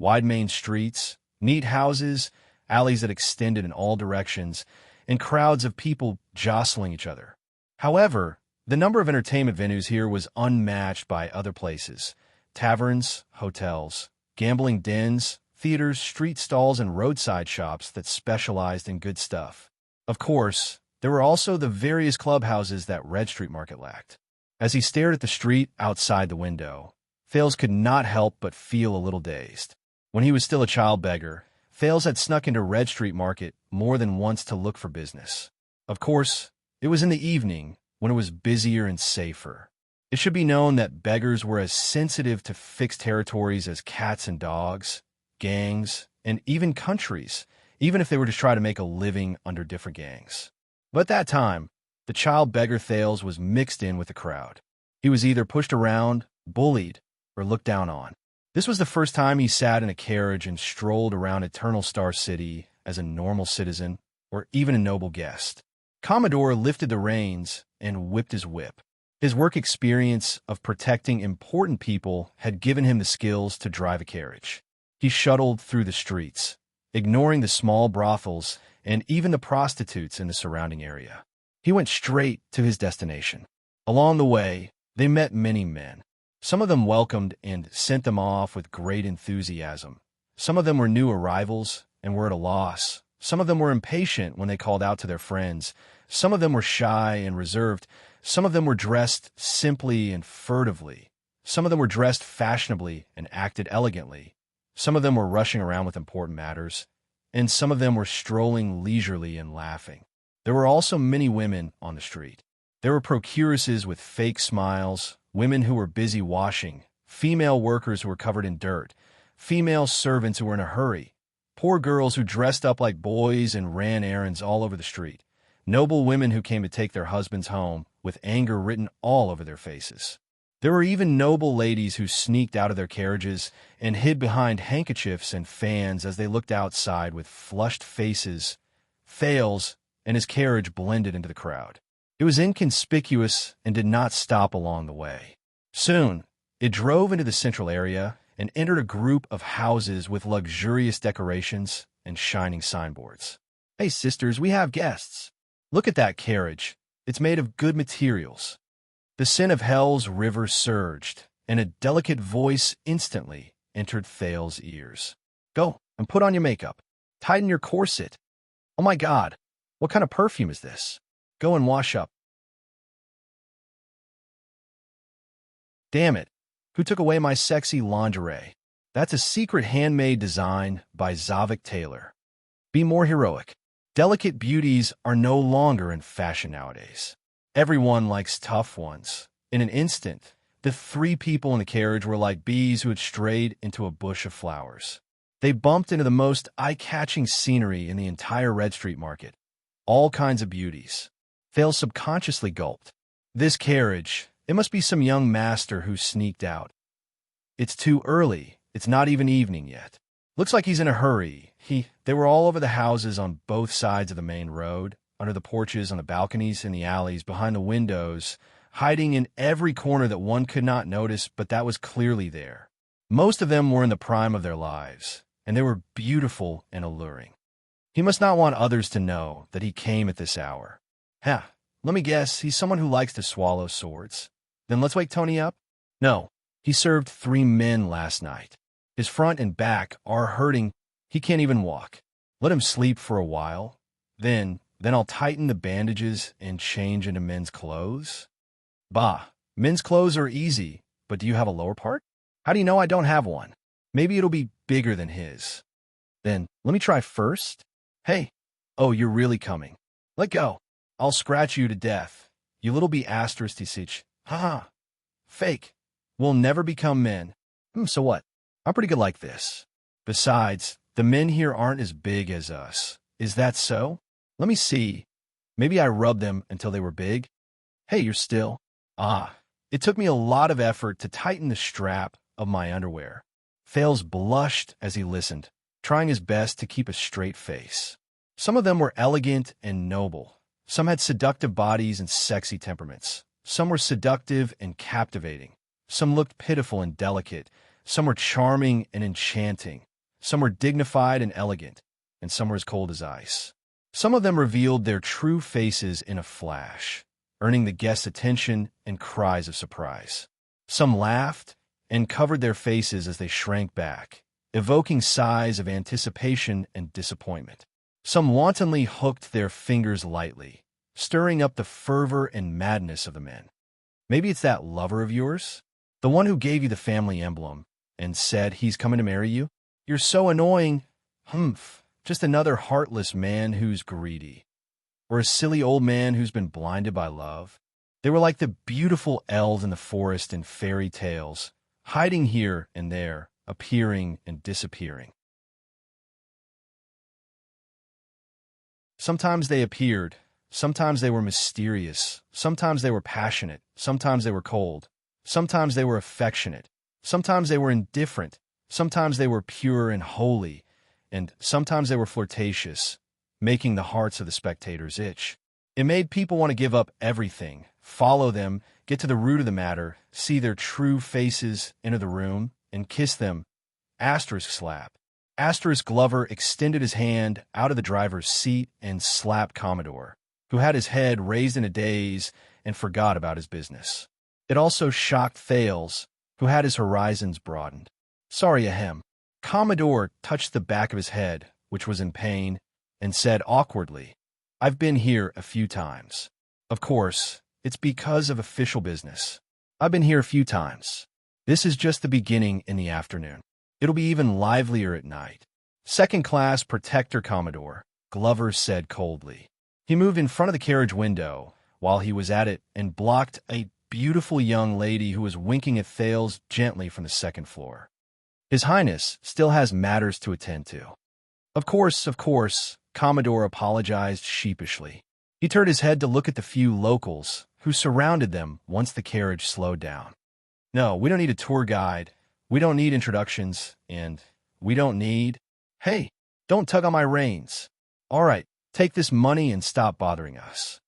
Wide main streets, neat houses, alleys that extended in all directions, and crowds of people jostling each other. However, the number of entertainment venues here was unmatched by other places. Taverns, hotels, gambling dens, theaters, street stalls, and roadside shops that specialized in good stuff. Of course, there were also the various clubhouses that Red Street Market lacked. As he stared at the street outside the window, Fales could not help but feel a little dazed. When he was still a child beggar, Fales had snuck into Red Street Market more than once to look for business. Of course, It was in the evening, when it was busier and safer. It should be known that beggars were as sensitive to fixed territories as cats and dogs, gangs, and even countries, even if they were to try to make a living under different gangs. But at that time, the child beggar Thales was mixed in with the crowd. He was either pushed around, bullied, or looked down on. This was the first time he sat in a carriage and strolled around Eternal Star City as a normal citizen or even a noble guest. Commodore lifted the reins and whipped his whip. His work experience of protecting important people had given him the skills to drive a carriage. He shuttled through the streets, ignoring the small brothels and even the prostitutes in the surrounding area. He went straight to his destination. Along the way, they met many men. Some of them welcomed and sent them off with great enthusiasm. Some of them were new arrivals and were at a loss. Some of them were impatient when they called out to their friends. Some of them were shy and reserved. Some of them were dressed simply and furtively. Some of them were dressed fashionably and acted elegantly. Some of them were rushing around with important matters, and some of them were strolling leisurely and laughing. There were also many women on the street. There were procuresses with fake smiles, women who were busy washing, female workers who were covered in dirt, female servants who were in a hurry, poor girls who dressed up like boys and ran errands all over the street, noble women who came to take their husbands home with anger written all over their faces. There were even noble ladies who sneaked out of their carriages and hid behind handkerchiefs and fans as they looked outside with flushed faces. Thales and his carriage blended into the crowd. It was inconspicuous and did not stop along the way. Soon, it drove into the central area and entered a group of houses with luxurious decorations and shining signboards. "Hey, sisters, we have guests. Look at that carriage. It's made of good materials." The sin of hell's river surged, and a delicate voice instantly entered Thales' ears. "Go and put on your makeup. Tighten your corset. Oh my God, what kind of perfume is this? Go and wash up. Damn it, who took away my sexy lingerie? That's a secret handmade design by Zavik Taylor. Be more heroic. Delicate beauties are no longer in fashion nowadays. Everyone likes tough ones. In an instant, the three people in the carriage were like bees who had strayed into a bush of flowers. They bumped into the most eye-catching scenery in the entire Red Street Market. All kinds of beauties. Thales subconsciously gulped. This carriage, it must be some young master who sneaked out. It's too early. It's not even evening yet. Looks like he's in a hurry. They were all over the houses on both sides of the main road, under the porches, on the balconies, in the alleys, behind the windows, hiding in every corner that one could not notice, but that was clearly there. Most of them were in the prime of their lives, and they were beautiful and alluring. He must not want others to know that he came at this hour. Let me guess, he's someone who likes to swallow swords. Then let's wake Tony up? No, he served 3 men last night. His front and back are hurting. He can't even walk. Let him sleep for a while. Then I'll tighten the bandages and change into men's clothes. Bah, men's clothes are easy, but do you have a lower part? How do you know I don't have one? Maybe it'll be bigger than his. Then let me try first. Hey, oh, you're really coming. Let go. I'll scratch you to death. You little be asterisk tisich. Ha. Fake. We'll never become men. So what? I'm pretty good like this. Besides, the men here aren't as big as us. Is that so? Let me see. Maybe I rubbed them until they were big. Hey, you're still. It took me a lot of effort to tighten the strap of my underwear. Thales blushed as he listened, trying his best to keep a straight face. Some of them were elegant and noble. Some had seductive bodies and sexy temperaments. Some were seductive and captivating. Some looked pitiful and delicate. Some were charming and enchanting. Some were dignified and elegant, and some were as cold as ice. Some of them revealed their true faces in a flash, earning the guests' attention and cries of surprise. Some laughed and covered their faces as they shrank back, evoking sighs of anticipation and disappointment. Some wantonly hooked their fingers lightly, stirring up the fervor and madness of the men. Maybe it's that lover of yours, the one who gave you the family emblem and said he's coming to marry you. You're so annoying. Just another heartless man who's greedy. or a silly old man who's been blinded by love. They were like the beautiful elves in the forest in fairy tales, hiding here and there, appearing and disappearing. Sometimes they appeared, sometimes they were mysterious, sometimes they were passionate, sometimes they were cold, sometimes they were affectionate, sometimes they were indifferent, sometimes they were pure and holy, and sometimes they were flirtatious, making the hearts of the spectators itch. It made people want to give up everything, follow them, get to the root of the matter, see their true faces, enter the room, and kiss them. Asterisk slap. Asterisk Glover extended his hand out of the driver's seat and slapped Commodore, who had his head raised in a daze and forgot about his business. It also shocked Thales, who had his horizons broadened. Sorry, ahem. Commodore touched the back of his head, which was in pain, and said awkwardly, I've been here a few times. Of course, it's because of official business. I've been here a few times. This is just the beginning in the afternoon. It'll be even livelier at night. Second-class protector, Commodore, Glover said coldly. He moved in front of the carriage window while he was at it and blocked a beautiful young lady who was winking at Thales gently from the second floor. His Highness still has matters to attend to. Of course, Commodore apologized sheepishly. He turned his head to look at the few locals who surrounded them once the carriage slowed down. No, we don't need a tour guide. We don't need introductions, and we don't need... Hey, don't tug on my reins. All right, take this money and stop bothering us.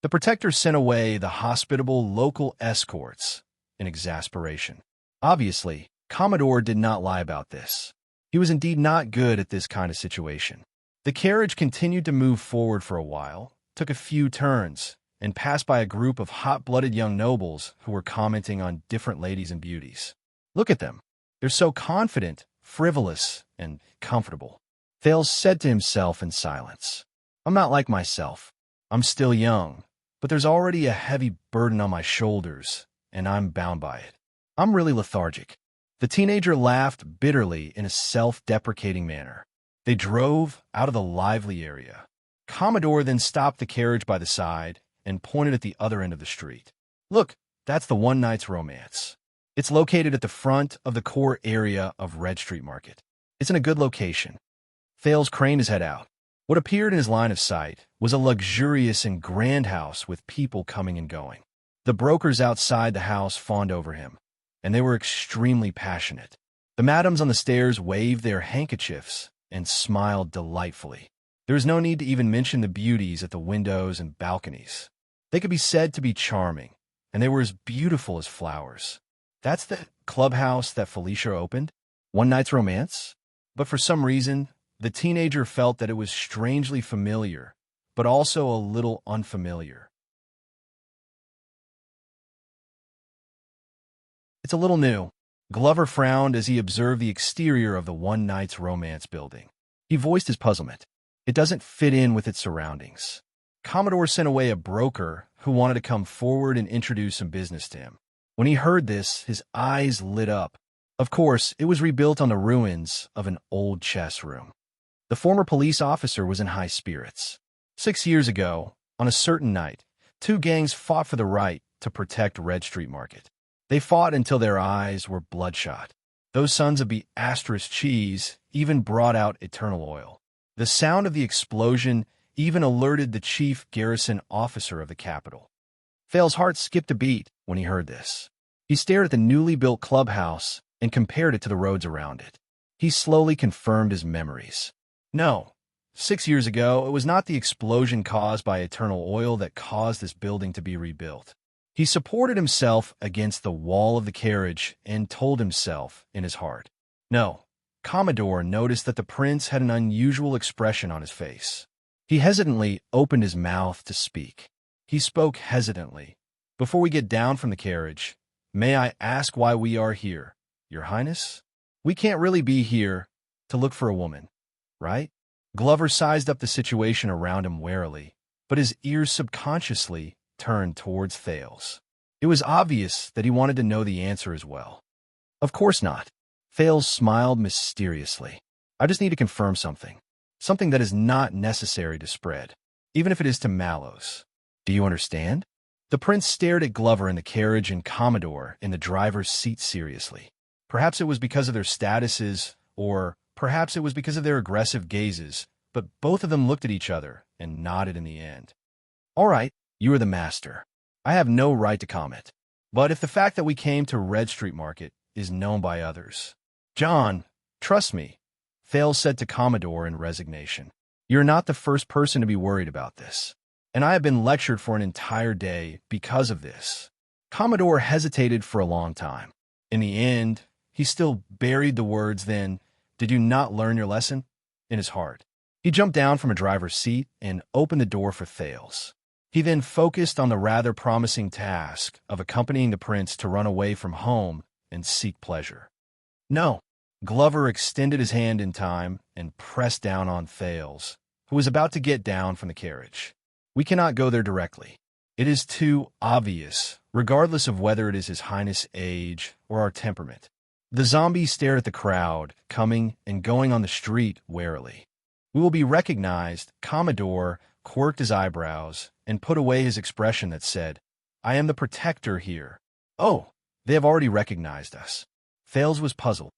The protector sent away the hospitable local escorts in exasperation. Obviously, Commodore did not lie about this. He was indeed not good at this kind of situation. The carriage continued to move forward for a while, took a few turns, and passed by a group of hot-blooded young nobles who were commenting on different ladies and beauties. Look at them. They're so confident, frivolous, and comfortable. Thales said to himself in silence. I'm not like myself. I'm still young, but there's already a heavy burden on my shoulders, and I'm bound by it. I'm really lethargic. The teenager laughed bitterly in a self-deprecating manner. They drove out of the lively area. Commodore then stopped the carriage by the side and pointed at the other end of the street. Look, that's the One Night's Romance. It's located at the front of the core area of Red Street Market. It's in a good location. Thales craned his head out. What appeared in his line of sight was a luxurious and grand house with people coming and going. The brokers outside the house fawned over him, and they were extremely passionate. The madams on the stairs waved their handkerchiefs and smiled delightfully. There was no need to even mention the beauties at the windows and balconies. They could be said to be charming, and they were as beautiful as flowers. That's the clubhouse that Felicia opened? One Night's Romance? But for some reason, the teenager felt that it was strangely familiar, but also a little unfamiliar. It's a little new. Glover frowned as he observed the exterior of the One Night's Romance building. He voiced his puzzlement. It doesn't fit in with its surroundings. Commodore sent away a broker who wanted to come forward and introduce some business to him. When he heard this, his eyes lit up. Of course, it was rebuilt on the ruins of an old chess room. The former police officer was in high spirits. 6 years ago, on a certain night, two gangs fought for the right to protect Red Street Market. They fought until their eyes were bloodshot. Those sons of Beatrice cheese even brought out eternal oil. The sound of the explosion even alerted the chief garrison officer of the capital. Thales' heart skipped a beat when he heard this. He stared at the newly built clubhouse and compared it to the roads around it. He slowly confirmed his memories. No, 6 years ago, it was not the explosion caused by eternal oil that caused this building to be rebuilt. He supported himself against the wall of the carriage and told himself in his heart. No, Commodore noticed that the prince had an unusual expression on his face. He hesitantly opened his mouth to speak. He spoke hesitantly. Before we get down from the carriage, may I ask why we are here, Your Highness? We can't really be here to look for a woman, right? Glover sized up the situation around him warily, but his ears subconsciously turned towards Thales. It was obvious that he wanted to know the answer as well. Of course not. Thales smiled mysteriously. I just need to confirm something. Something that is not necessary to spread. even if it is to Mallows. Do you understand? The prince stared at Glover in the carriage and Commodore in the driver's seat seriously. Perhaps it was because of their statuses, or perhaps it was because of their aggressive gazes, but both of them looked at each other and nodded in the end. All right, you are the master. I have no right to comment. But if the fact that we came to Red Street Market is known by others... John, trust me, Thales said to Commodore in resignation. You're not the first person to be worried about this. And I have been lectured for an entire day because of this. Commodore hesitated for a long time. In the end, he still buried the words, then, "Did you not learn your lesson?" in his heart. He jumped down from a driver's seat and opened the door for Thales. He then focused on the rather promising task of accompanying the prince to run away from home and seek pleasure. No. Glover extended his hand in time and pressed down on Thales, who was about to get down from the carriage. We cannot go there directly. It is too obvious, regardless of whether it is His Highness' age or our temperament. The zombie stared at the crowd, coming and going on the street warily. We will be recognized. Commodore quirked his eyebrows and put away his expression that said, I am the protector here. Oh, they have already recognized us. Thales was puzzled.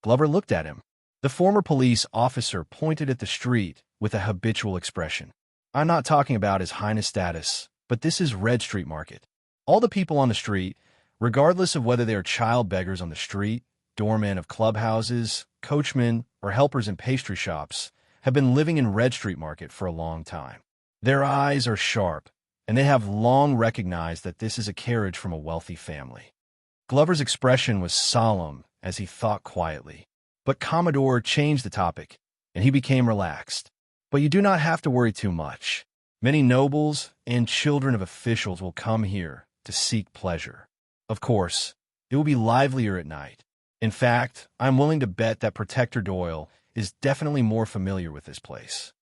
Glover looked at him. The former police officer pointed at the street with a habitual expression. I'm not talking about His Highness status, but this is Red Street Market. All the people on the street, regardless of whether they are child beggars on the street, doormen of clubhouses, coachmen, or helpers in pastry shops, have been living in Red Street Market for a long time. Their eyes are sharp, and they have long recognized that this is a carriage from a wealthy family. Glover's expression was solemn as he thought quietly. But Commodore changed the topic, and he became relaxed. But you do not have to worry too much. Many nobles and children of officials will come here to seek pleasure. Of course, it will be livelier at night. In fact, I'm willing to bet that Protector Doyle is definitely more familiar with this place.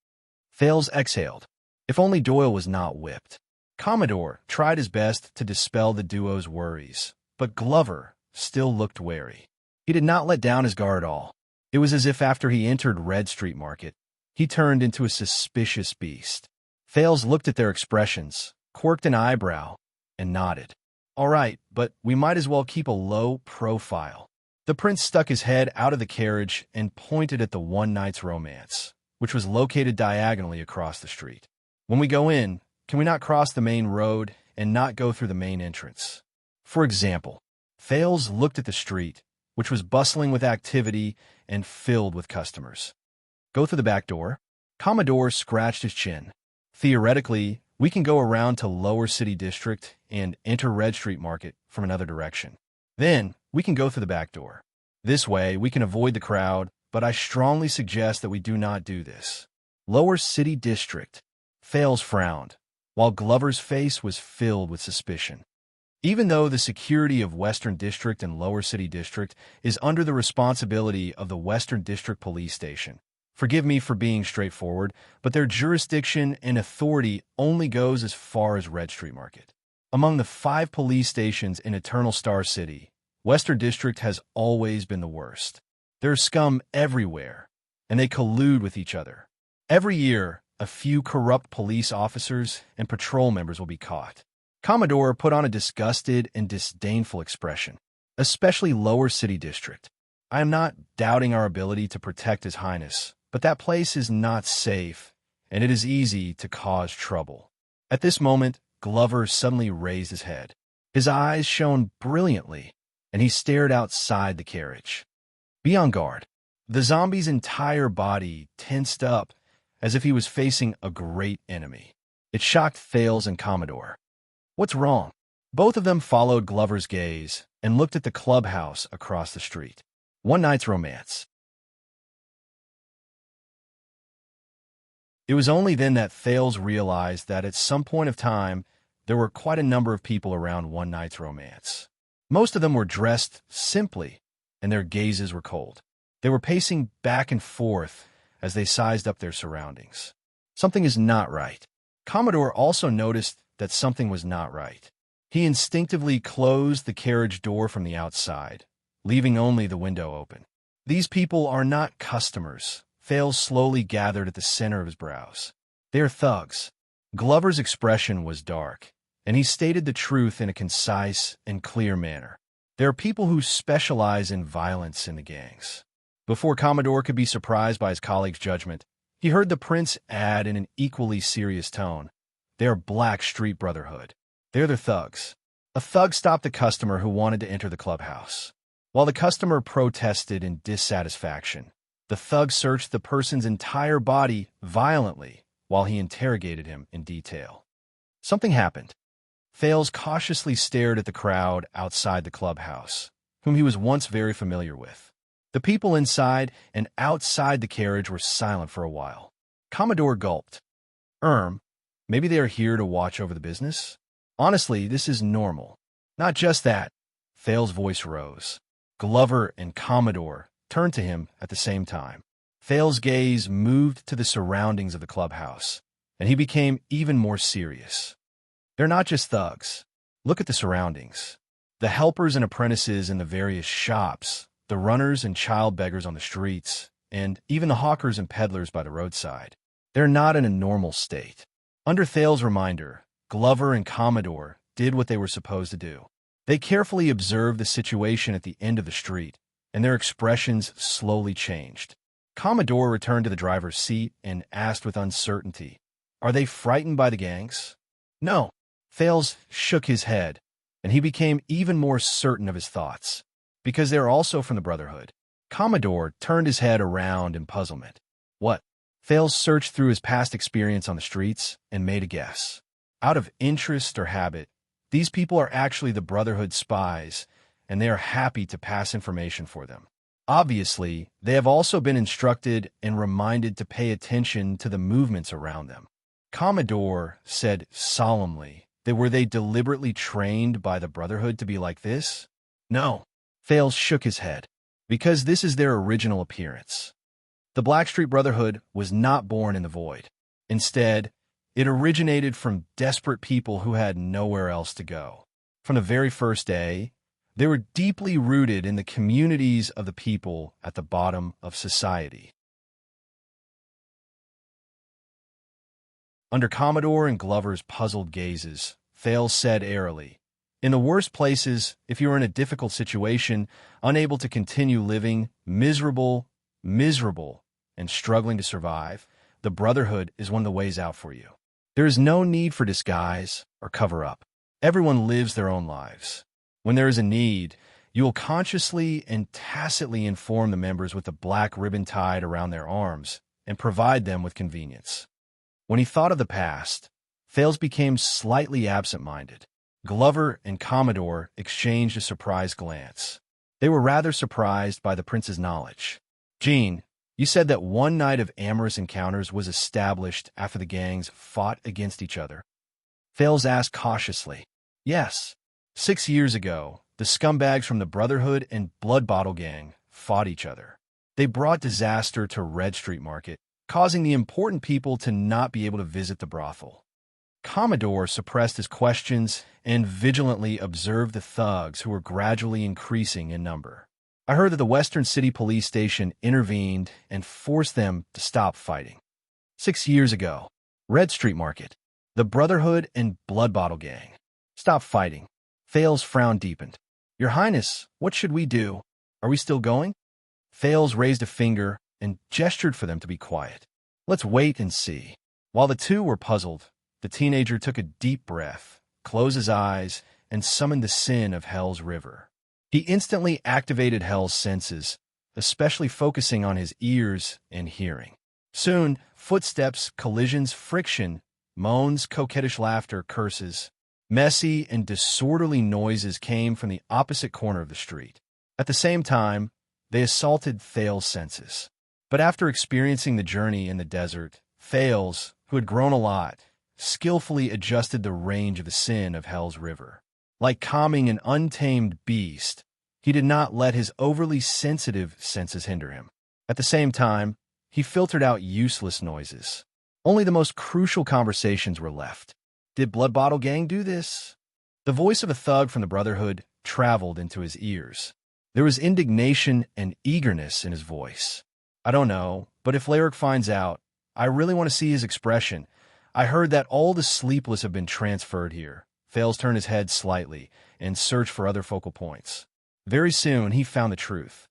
Thales exhaled. If only Doyle was not whipped. Commodore tried his best to dispel the duo's worries, but Glover still looked wary. He did not let down his guard at all. It was as if after he entered Red Street Market, he turned into a suspicious beast. Thales looked at their expressions, quirked an eyebrow, and nodded. All right, but we might as well keep a low profile. The prince stuck his head out of the carriage and pointed at the One Night's Romance, which was located diagonally across the street. When we go in, can we not cross the main road and not go through the main entrance? For example, Thales looked at the street, which was bustling with activity and filled with customers. Go through the back door? Commodore scratched his chin. Theoretically, we can go around to Lower City District and enter Red Street Market from another direction. Then, we can go through the back door. This way, we can avoid the crowd, but I strongly suggest that we do not do this. Lower City District. Thales frowned, while Glover's face was filled with suspicion. Even though the security of Western District and Lower City District is under the responsibility of the Western District Police Station, forgive me for being straightforward, but their jurisdiction and authority only goes as far as Red Street Market. Among the 5 police stations in Eternal Star City, Western District has always been the worst. There's scum everywhere, and they collude with each other. Every year, a few corrupt police officers and patrol members will be caught. Commodore put on a disgusted and disdainful expression, especially Lower City District. I am not doubting our ability to protect His Highness, but that place is not safe, and it is easy to cause trouble. At this moment, Glover suddenly raised his head. His eyes shone brilliantly, and he stared outside the carriage. Be on guard. The zombie's entire body tensed up as if he was facing a great enemy. It shocked Thales and Commodore. What's wrong? Both of them followed Glover's gaze and looked at the clubhouse across the street. One Night's Romance. It was only then that Thales realized that at some point of time, there were quite a number of people around One Night's Romance. Most of them were dressed simply, and their gazes were cold. They were pacing back and forth as they sized up their surroundings. Something is not right. Commodore also noticed that something was not right. He instinctively closed the carriage door from the outside, leaving only the window open. These people are not customers, Fails slowly gathered at the center of his brows. They are thugs. Glover's expression was dark, and he stated the truth in a concise and clear manner. There are people who specialize in violence in the gangs. Before Commodore could be surprised by his colleague's judgment, he heard the prince add in an equally serious tone, "They are Black Street Brotherhood. They're the thugs." A thug stopped a customer who wanted to enter the clubhouse. While the customer protested in dissatisfaction, the thug searched the person's entire body violently while he interrogated him in detail. Something happened. Fails cautiously stared at the crowd outside the clubhouse, whom he was once very familiar with. The people inside and outside the carriage were silent for a while. Commodore gulped. Maybe they are here to watch over the business? Honestly, this is normal." "Not just that." Fail's voice rose. Glover and Commodore turned to him at the same time. Fail's gaze moved to the surroundings of the clubhouse, and he became even more serious. "They're not just thugs. Look at the surroundings. The helpers and apprentices in the various shops, the runners and child beggars on the streets, and even the hawkers and peddlers by the roadside. They're not in a normal state." Under Thale's reminder, Glover and Commodore did what they were supposed to do. They carefully observed the situation at the end of the street, and their expressions slowly changed. Commodore returned to the driver's seat and asked with uncertainty, "Are they frightened by the gangs?" "No." Thales shook his head, and he became even more certain of his thoughts, because they are also from the Brotherhood. Commodore turned his head around in puzzlement. "What?" Thales searched through his past experience on the streets and made a guess. Out of interest or habit, these people are actually the Brotherhood spies, and they are happy to pass information for them. Obviously, they have also been instructed and reminded to pay attention to the movements around them. Commodore said solemnly that were they deliberately trained by the Brotherhood to be like this? No. Thales shook his head, because this is their original appearance. The Blackstreet Brotherhood was not born in the void. Instead, it originated from desperate people who had nowhere else to go. From the very first day, they were deeply rooted in the communities of the people at the bottom of society. Under Commodore and Glover's puzzled gazes, Thales said airily, "In the worst places, if you are in a difficult situation, unable to continue living, miserable, and struggling to survive, the Brotherhood is one of the ways out for you. There is no need for disguise or cover-up. Everyone lives their own lives. When there is a need, you will consciously and tacitly inform the members with the black ribbon tied around their arms and provide them with convenience." When he thought of the past, Thales became slightly absent-minded. Glover and Commodore exchanged a surprised glance. They were rather surprised by the prince's knowledge. "Gene, you said that one night of amorous encounters was established after the gangs fought against each other." Thales asked cautiously. "Yes. 6 years ago, the scumbags from the Brotherhood and Blood Bottle Gang fought each other. They brought disaster to Red Street Market, causing the important people to not be able to visit the brothel." Commodore suppressed his questions and vigilantly observed the thugs who were gradually increasing in number. "I heard that the Western City Police Station intervened and forced them to stop fighting. 6 years ago, Red Street Market, the Brotherhood and Blood Bottle Gang. Stop fighting." Thales' frown deepened. "Your Highness, what should we do? Are we still going?" Thales raised a finger and gestured for them to be quiet. "Let's wait and see." While the two were puzzled, the teenager took a deep breath, closed his eyes, and summoned the sin of Hell's River. He instantly activated Hell's senses, especially focusing on his ears and hearing. Soon, footsteps, collisions, friction, moans, coquettish laughter, curses, messy and disorderly noises came from the opposite corner of the street. At the same time, they assaulted Thales' senses. But after experiencing the journey in the desert, Thales, who had grown a lot, skillfully adjusted the range of the sin of Hell's River. Like calming an untamed beast, he did not let his overly sensitive senses hinder him. At the same time, he filtered out useless noises. Only the most crucial conversations were left. Did Blood Bottle Gang do this? The voice of a thug from the Brotherhood traveled into his ears. There was indignation and eagerness in his voice. I don't know, but if Larrick finds out, I really want to see his expression. I heard that all the sleepless have been transferred here. Fails turned his head slightly and searched for other focal points. Very soon, he found the truth.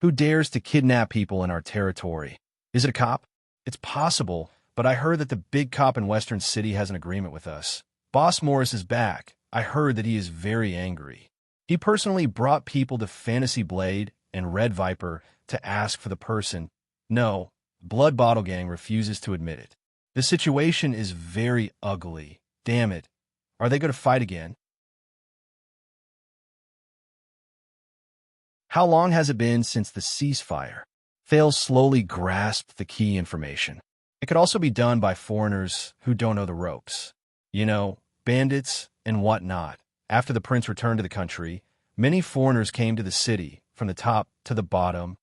Who dares to kidnap people in our territory? Is it a cop? It's possible, but I heard that the big cop in Western City has an agreement with us. Boss Morris is back. I heard that he is very angry. He personally brought people to Fantasy Blade and Red Viper to ask for the person. No, Blood Bottle Gang refuses to admit it. The situation is very ugly. Damn it. Are they going to fight again? How long has it been since the ceasefire? Fails slowly grasped the key information. It could also be done by foreigners who don't know the ropes. You know, bandits and whatnot. After the prince returned to the country, many foreigners came to the city, from the top to the bottom.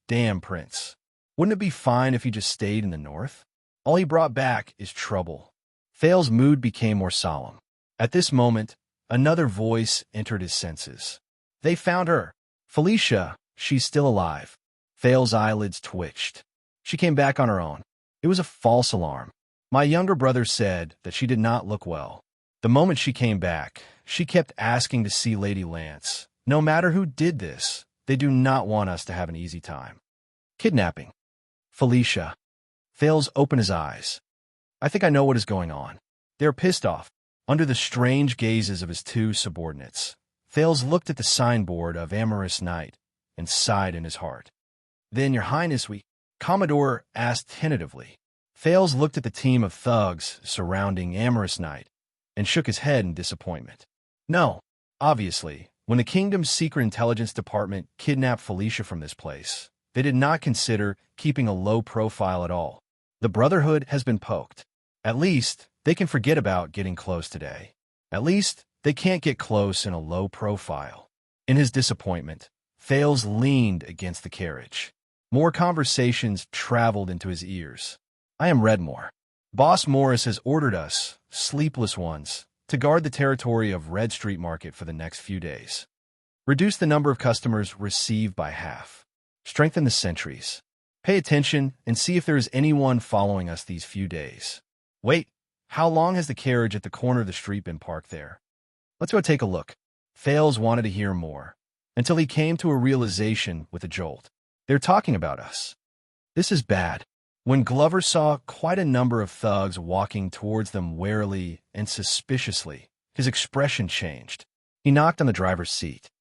Damn prince. Wouldn't it be fine if he just stayed in the north? All he brought back is trouble. Fail's mood became more solemn. At this moment, another voice entered his senses. They found her. Felicia, she's still alive. Fail's eyelids twitched. She came back on her own. It was a false alarm. My younger brother said that she did not look well. The moment she came back, she kept asking to see Lady Lance. No matter who did this, they do not want us to have an easy time. Kidnapping. Felicia. Fails opened his eyes. I think I know what is going on. They are pissed off. Under the strange gazes of his two subordinates, Fails looked at the signboard of Amorous Knight and sighed in his heart. Then, Your Highness, Commodore asked tentatively. Fails looked at the team of thugs surrounding Amorous Knight and shook his head in disappointment. No, obviously, when the Kingdom's Secret Intelligence Department kidnapped Felicia from this place, they did not consider keeping a low profile at all. The Brotherhood has been poked. At least, they can forget about getting close today. At least, they can't get close in a low profile. In his disappointment, Fails leaned against the carriage. More conversations traveled into his ears. I am Redmore. Boss Morris has ordered us, sleepless ones, to guard the territory of Red Street Market for the next few days. Reduce the number of customers received by half. Strengthen the sentries. Pay attention and see if there is anyone following us these few days. Wait, how long has the carriage at the corner of the street been parked there? Let's go take a look. Fails wanted to hear more, until he came to a realization with a jolt. They're talking about us. This is bad. When Glover saw quite a number of thugs walking towards them warily and suspiciously, his expression changed. He knocked on the driver's seat.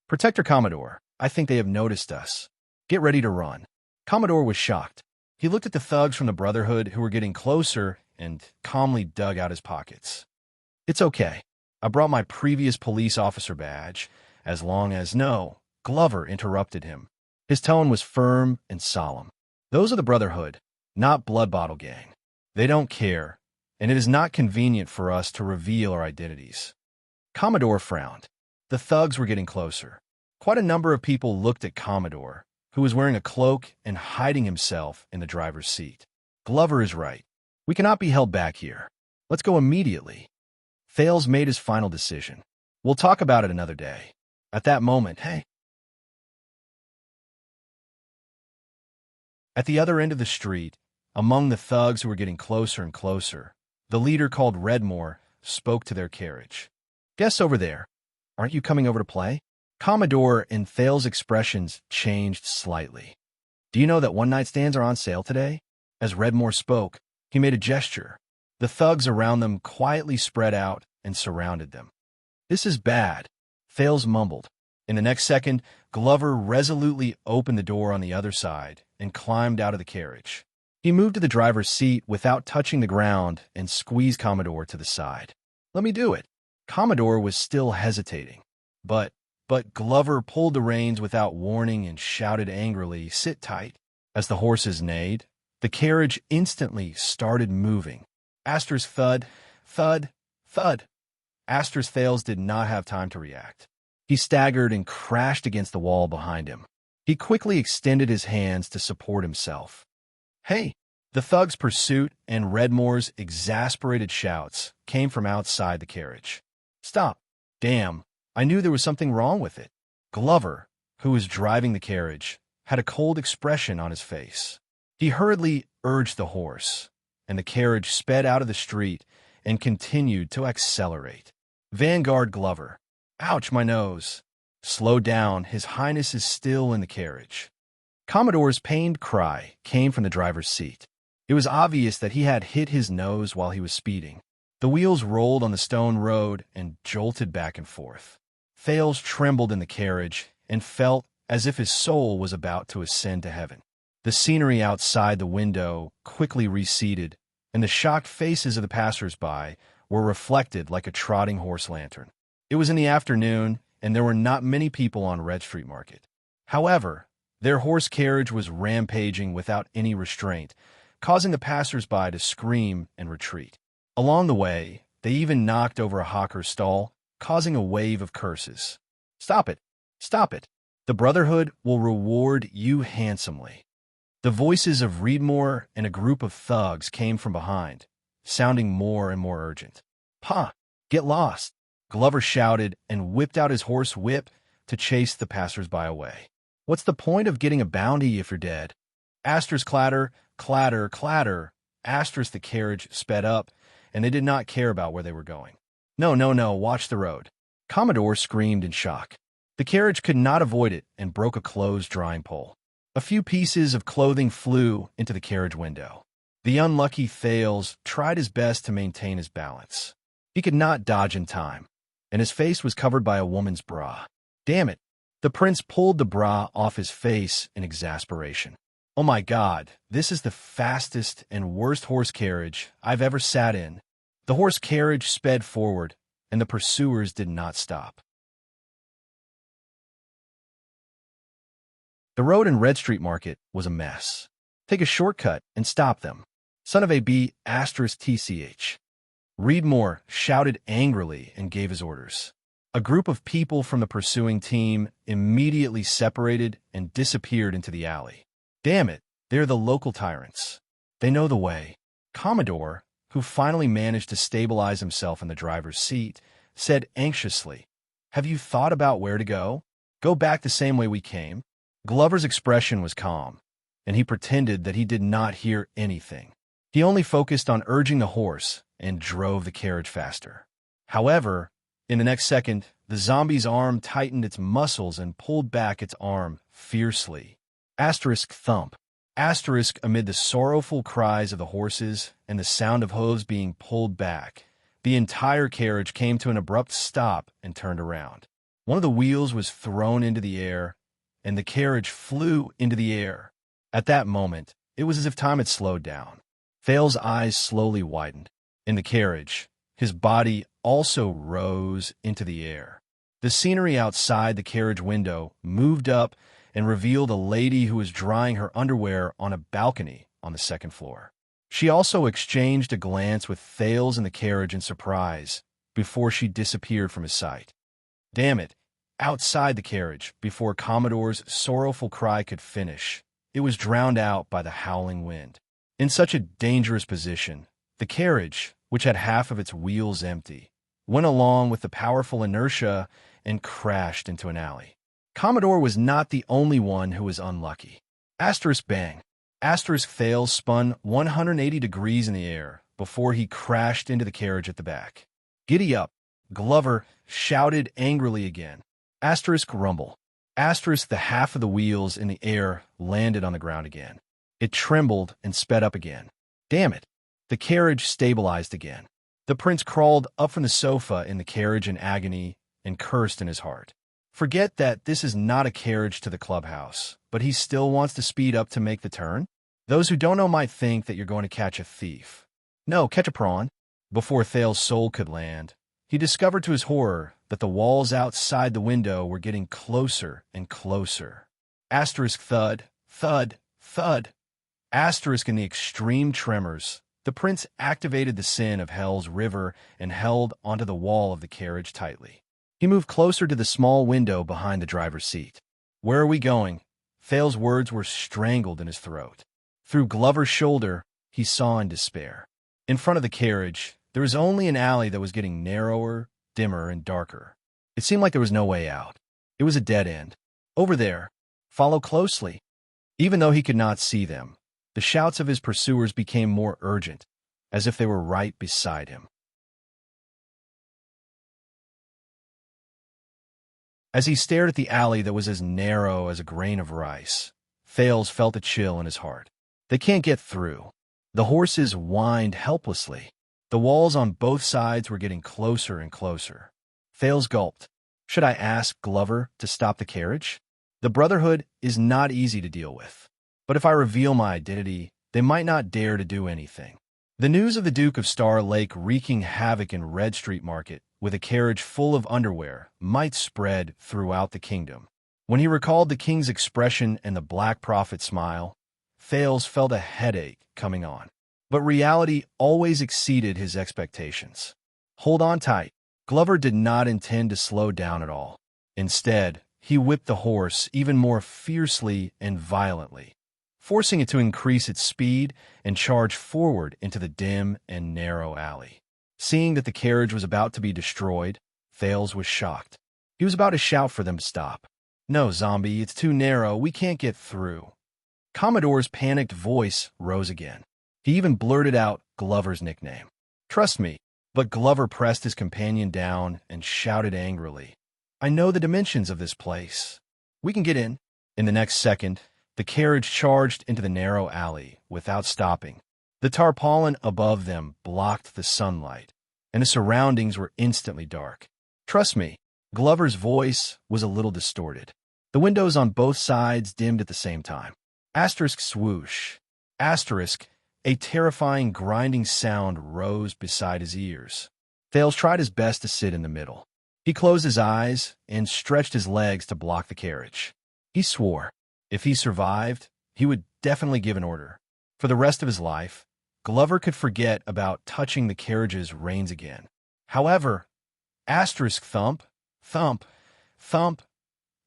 Protector Commodore, I think they have noticed us. Get ready to run. Commodore was shocked. He looked at the thugs from the Brotherhood who were getting closer and calmly dug out his pockets. It's okay. I brought my previous police officer badge, as long as— No, Glover interrupted him. His tone was firm and solemn. Those are the Brotherhood, not Blood Bottle Gang. They don't care, and it is not convenient for us to reveal our identities. Commodore frowned. The thugs were getting closer. Quite a number of people looked at Commodore, who was wearing a cloak and hiding himself in the driver's seat. Glover is right. We cannot be held back here. Let's go immediately. Fails made his final decision. We'll talk about it another day. At that moment, hey. At the other end of the street, among the thugs who were getting closer and closer, the leader called Redmore spoke to their carriage. Guests over there, aren't you coming over to play? Commodore and Fail's expressions changed slightly. Do you know that one-night stands are on sale today? As Redmore spoke, he made a gesture. The thugs around them quietly spread out and surrounded them. This is bad, Fails mumbled. In the next second, Glover resolutely opened the door on the other side and climbed out of the carriage. He moved to the driver's seat without touching the ground and squeezed Commodore to the side. Let me do it. Commodore was still hesitating. But Glover pulled the reins without warning and shouted angrily, Sit tight. As the horses neighed, the carriage instantly started moving. Astor's thud, thud, thud. Astor's Fails did not have time to react. He staggered and crashed against the wall behind him. He quickly extended his hands to support himself. Hey! The thug's pursuit and Redmore's exasperated shouts came from outside the carriage. Stop! Damn! I knew there was something wrong with it. Glover, who was driving the carriage, had a cold expression on his face. He hurriedly urged the horse, and the carriage sped out of the street and continued to accelerate. Vanguard Glover. Ouch, my nose. Slow down, His Highness is still in the carriage. Commodore's pained cry came from the driver's seat. It was obvious that he had hit his nose while he was speeding. The wheels rolled on the stone road and jolted back and forth. Thales trembled in the carriage and felt as if his soul was about to ascend to heaven. The scenery outside the window quickly receded, and the shocked faces of the passers-by were reflected like a trotting horse lantern. It was in the afternoon, and there were not many people on Red Street Market. However, their horse carriage was rampaging without any restraint, causing the passers-by to scream and retreat. Along the way, they even knocked over a hawker's stall, causing a wave of curses. "Stop it! Stop it! The Brotherhood will reward you handsomely." The voices of Reedmore and a group of thugs came from behind, sounding more and more urgent. "Ha! Get lost!" Glover shouted and whipped out his horse whip to chase the passers-by away. "What's the point of getting a bounty if you're dead?" Asterisk clatter, clatter, clatter. Asterisk the carriage sped up, and they did not care about where they were going. "No, no, no, watch the road." Commodore screamed in shock. The carriage could not avoid it and broke a closed drying pole. A few pieces of clothing flew into the carriage window. The unlucky Thales tried his best to maintain his balance. He could not dodge in time, and his face was covered by a woman's bra. Damn it! The prince pulled the bra off his face in exasperation. "Oh my God, this is the fastest and worst horse carriage I've ever sat in." The horse carriage sped forward, and the pursuers did not stop. The road in Red Street Market was a mess. Take a shortcut and stop them. Son of a B *TCH. Reedmore shouted angrily and gave his orders. A group of people from the pursuing team immediately separated and disappeared into the alley. Damn it, they're the local tyrants. They know the way. Commodore, who finally managed to stabilize himself in the driver's seat, said anxiously, "Have you thought about where to go? Go back the same way we came." Glover's expression was calm, and he pretended that he did not hear anything. He only focused on urging the horse and drove the carriage faster. However, in the next second, the zombie's arm tightened its muscles and pulled back its arm fiercely. Asterisk thump. Asterisk amid the sorrowful cries of the horses and the sound of hooves being pulled back, the entire carriage came to an abrupt stop and turned around. One of the wheels was thrown into the air, and the carriage flew into the air. At that moment, it was as if time had slowed down. Thales' eyes slowly widened. In the carriage, his body also rose into the air. The scenery outside the carriage window moved up and revealed a lady who was drying her underwear on a balcony on the second floor. She also exchanged a glance with Thales in the carriage in surprise before she disappeared from his sight. Damn it! Outside the carriage, before Commodore's sorrowful cry could finish, it was drowned out by the howling wind. In such a dangerous position, the carriage, which had half of its wheels empty, went along with the powerful inertia and crashed into an alley. Commodore was not the only one who was unlucky. Asterisk bang. Asterisk Thales spun 180 degrees in the air before he crashed into the carriage at the back. "Giddy up!" Glover shouted angrily again. Asterisk rumble. Asterisk the half of the wheels in the air landed on the ground again. It trembled and sped up again. Damn it! The carriage stabilized again. The prince crawled up from the sofa in the carriage in agony and cursed in his heart. Forget that this is not a carriage to the clubhouse, but he still wants to speed up to make the turn? Those who don't know might think that you're going to catch a thief. No, catch a prawn. Before Thales' soul could land, he discovered to his horror that the walls outside the window were getting closer and closer. Asterisk thud, thud, thud. Asterisk in the extreme tremors, the prince activated the sin of Hell's River and held onto the wall of the carriage tightly. He moved closer to the small window behind the driver's seat. "Where are we going?" Thales' words were strangled in his throat. Through Glover's shoulder, he saw in despair. In front of the carriage, there was only an alley that was getting narrower, dimmer, and darker. It seemed like there was no way out. It was a dead end. "Over there. Follow closely." Even though he could not see them, the shouts of his pursuers became more urgent, as if they were right beside him. As he stared at the alley that was as narrow as a grain of rice, Thales felt a chill in his heart. They can't get through. The horses whined helplessly. The walls on both sides were getting closer and closer. Thales gulped. Should I ask Glover to stop the carriage? The Brotherhood is not easy to deal with. But if I reveal my identity, they might not dare to do anything. The news of the Duke of Star Lake wreaking havoc in Red Street Market with a carriage full of underwear might spread throughout the kingdom. When he recalled the king's expression and the Black Prophet's smile, Thales felt a headache coming on. But reality always exceeded his expectations. Hold on tight. Glover did not intend to slow down at all. Instead, he whipped the horse even more fiercely and violently, forcing it to increase its speed and charge forward into the dim and narrow alley. Seeing that the carriage was about to be destroyed, Thales was shocked. He was about to shout for them to stop. No, zombie, it's too narrow. We can't get through. Commodore's panicked voice rose again. He even blurted out Glover's nickname. Trust me. But Glover pressed his companion down and shouted angrily. I know the dimensions of this place. We can get in. In the next second, the carriage charged into the narrow alley without stopping. The tarpaulin above them blocked the sunlight, and the surroundings were instantly dark. Trust me, Glover's voice was a little distorted. The windows on both sides dimmed at the same time. Asterisk swoosh. Asterisk. A terrifying grinding sound rose beside his ears. Thales tried his best to sit in the middle. He closed his eyes and stretched his legs to block the carriage. He swore, if he survived, he would definitely give an order. For the rest of his life, Glover could forget about touching the carriage's reins again. However, asterisk thump, thump, thump,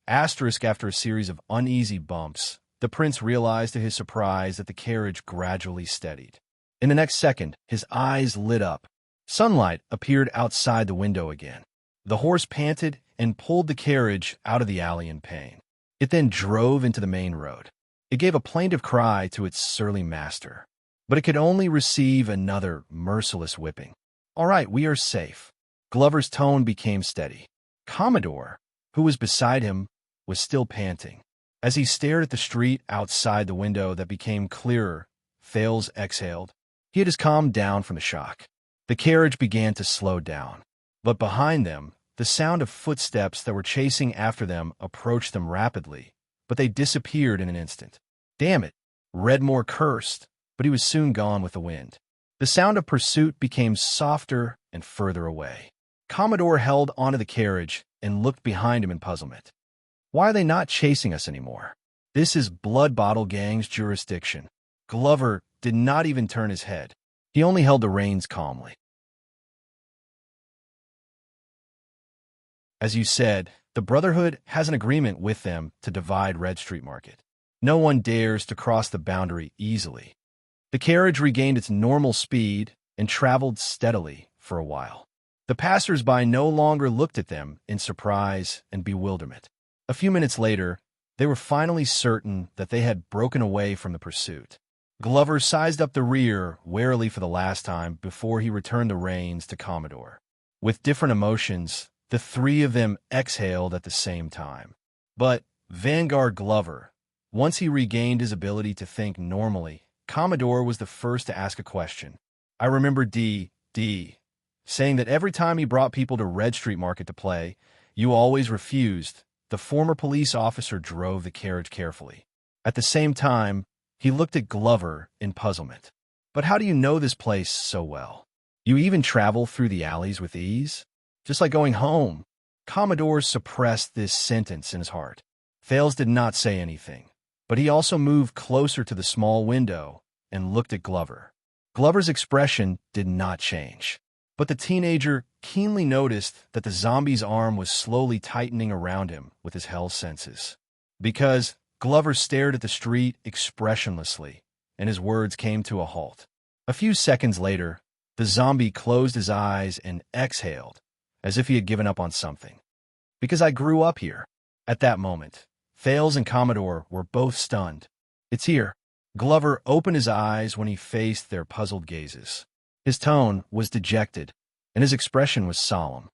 asterisk after a series of uneasy bumps, the prince realized to his surprise that the carriage gradually steadied. In the next second, his eyes lit up. Sunlight appeared outside the window again. The horse panted and pulled the carriage out of the alley in pain. It then drove into the main road. It gave a plaintive cry to its surly master, but it could only receive another merciless whipping. All right, we are safe. Glover's tone became steady. Commodore, who was beside him, was still panting. As he stared at the street outside the window that became clearer, Thales exhaled. He had just calmed down from the shock. The carriage began to slow down. But behind them, the sound of footsteps that were chasing after them approached them rapidly, but they disappeared in an instant. Damn it! Redmore cursed, but he was soon gone with the wind. The sound of pursuit became softer and further away. Commodore held onto the carriage and looked behind him in puzzlement. Why are they not chasing us anymore? This is Blood Bottle Gang's jurisdiction. Glover did not even turn his head. He only held the reins calmly. As you said, the Brotherhood has an agreement with them to divide Red Street Market. No one dares to cross the boundary easily. The carriage regained its normal speed and traveled steadily for a while. The passers-by no longer looked at them in surprise and bewilderment. A few minutes later, they were finally certain that they had broken away from the pursuit. Glover sized up the rear warily for the last time before he returned the reins to Commodore. With different emotions, the three of them exhaled at the same time. But Vanguard Glover, once he regained his ability to think normally, Commodore was the first to ask a question. I remember D. saying that every time he brought people to Red Street Market to play, you always refused. The former police officer drove the carriage carefully. At the same time, he looked at Glover in puzzlement. But how do you know this place so well? You even travel through the alleys with ease? Just like going home. Commodore suppressed this sentence in his heart. Thales did not say anything, but he also moved closer to the small window and looked at Glover. Glover's expression did not change. But the teenager keenly noticed that the zombie's arm was slowly tightening around him with his hell senses. Because Glover stared at the street expressionlessly, and his words came to a halt. A few seconds later, the zombie closed his eyes and exhaled, as if he had given up on something. Because I grew up here. At that moment, Thales and Commodore were both stunned. It's here. Glover opened his eyes when he faced their puzzled gazes. His tone was dejected, and his expression was solemn.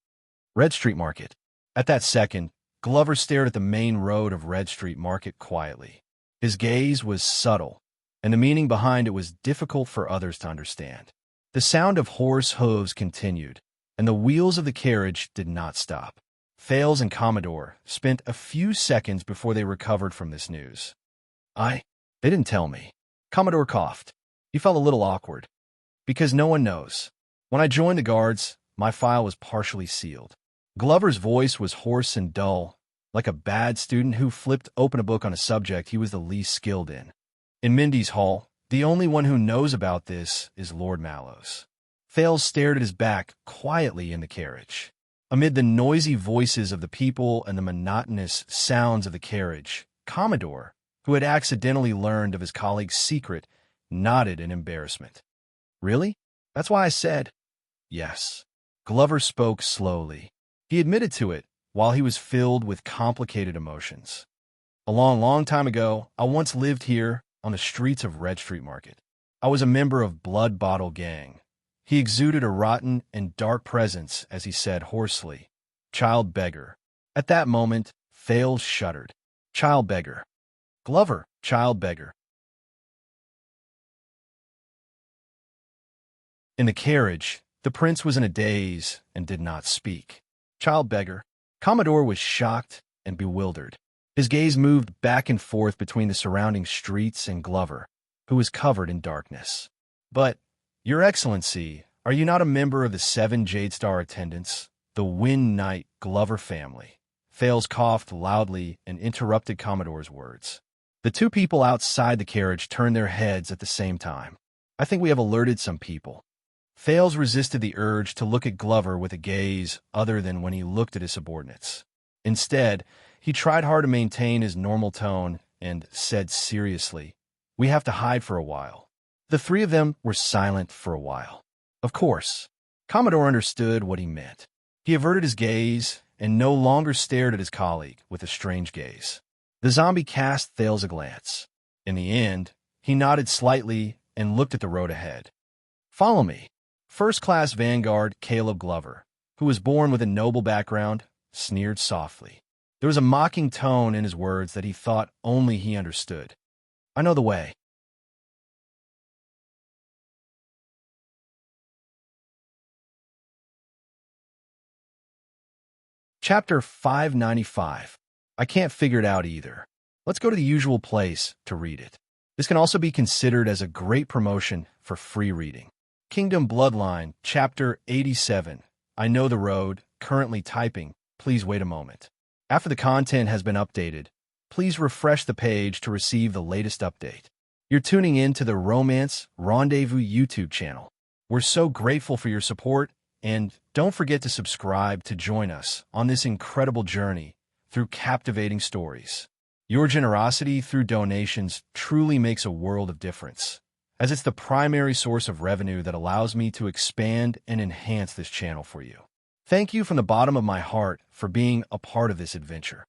Red Street Market. At that second, Glover stared at the main road of Red Street Market quietly. His gaze was subtle, and the meaning behind it was difficult for others to understand. The sound of horse hooves continued, and the wheels of the carriage did not stop. Fales and Commodore spent a few seconds before they recovered from this news. They didn't tell me. Commodore coughed. He felt a little awkward. Because no one knows. When I joined the guards, my file was partially sealed. Glover's voice was hoarse and dull, like a bad student who flipped open a book on a subject he was the least skilled in. In Mindy's hall, the only one who knows about this is Lord Mallows. Fales stared at his back quietly in the carriage. Amid the noisy voices of the people and the monotonous sounds of the carriage, Commodore, who had accidentally learned of his colleague's secret, nodded in embarrassment. Really? That's why I said, yes. Glover spoke slowly. He admitted to it while he was filled with complicated emotions. A long time ago, I once lived here on the streets of Red Street Market. I was a member of Blood Bottle Gang. He exuded a rotten and dark presence as he said hoarsely, "Child beggar." At that moment, Fales shuddered. Child beggar. Glover, child beggar. In the carriage, the prince was in a daze and did not speak. Child beggar. Commodore was shocked and bewildered. His gaze moved back and forth between the surrounding streets and Glover, who was covered in darkness. But, Your Excellency, are you not a member of the 7 Jade Star attendants, the Wind Knight Glover family? Fales coughed loudly and interrupted Commodore's words. The two people outside the carriage turned their heads at the same time. I think we have alerted some people. Fales resisted the urge to look at Glover with a gaze other than when he looked at his subordinates. Instead, he tried hard to maintain his normal tone and said seriously, "We have to hide for a while." The three of them were silent for a while. Of course, Commodore understood what he meant. He averted his gaze and no longer stared at his colleague with a strange gaze. The zombie cast Fales a glance. In the end, he nodded slightly and looked at the road ahead. "Follow me." First-class Vanguard Caleb Glover, who was born with a noble background, sneered softly. There was a mocking tone in his words that he thought only he understood. "I know the way." Chapter 595. I can't figure it out either. Let's go to the usual place to read it. This can also be considered as a great promotion for free reading. Kingdom Bloodline, Chapter 87. I know the road, currently typing. Please wait a moment. After the content has been updated, please refresh the page to receive the latest update. You're tuning in to the Romance Rendezvous YouTube channel. We're so grateful for your support, and don't forget to subscribe to join us on this incredible journey through captivating stories. Your generosity through donations truly makes a world of difference, as it's the primary source of revenue that allows me to expand and enhance this channel for you. Thank you from the bottom of my heart for being a part of this adventure.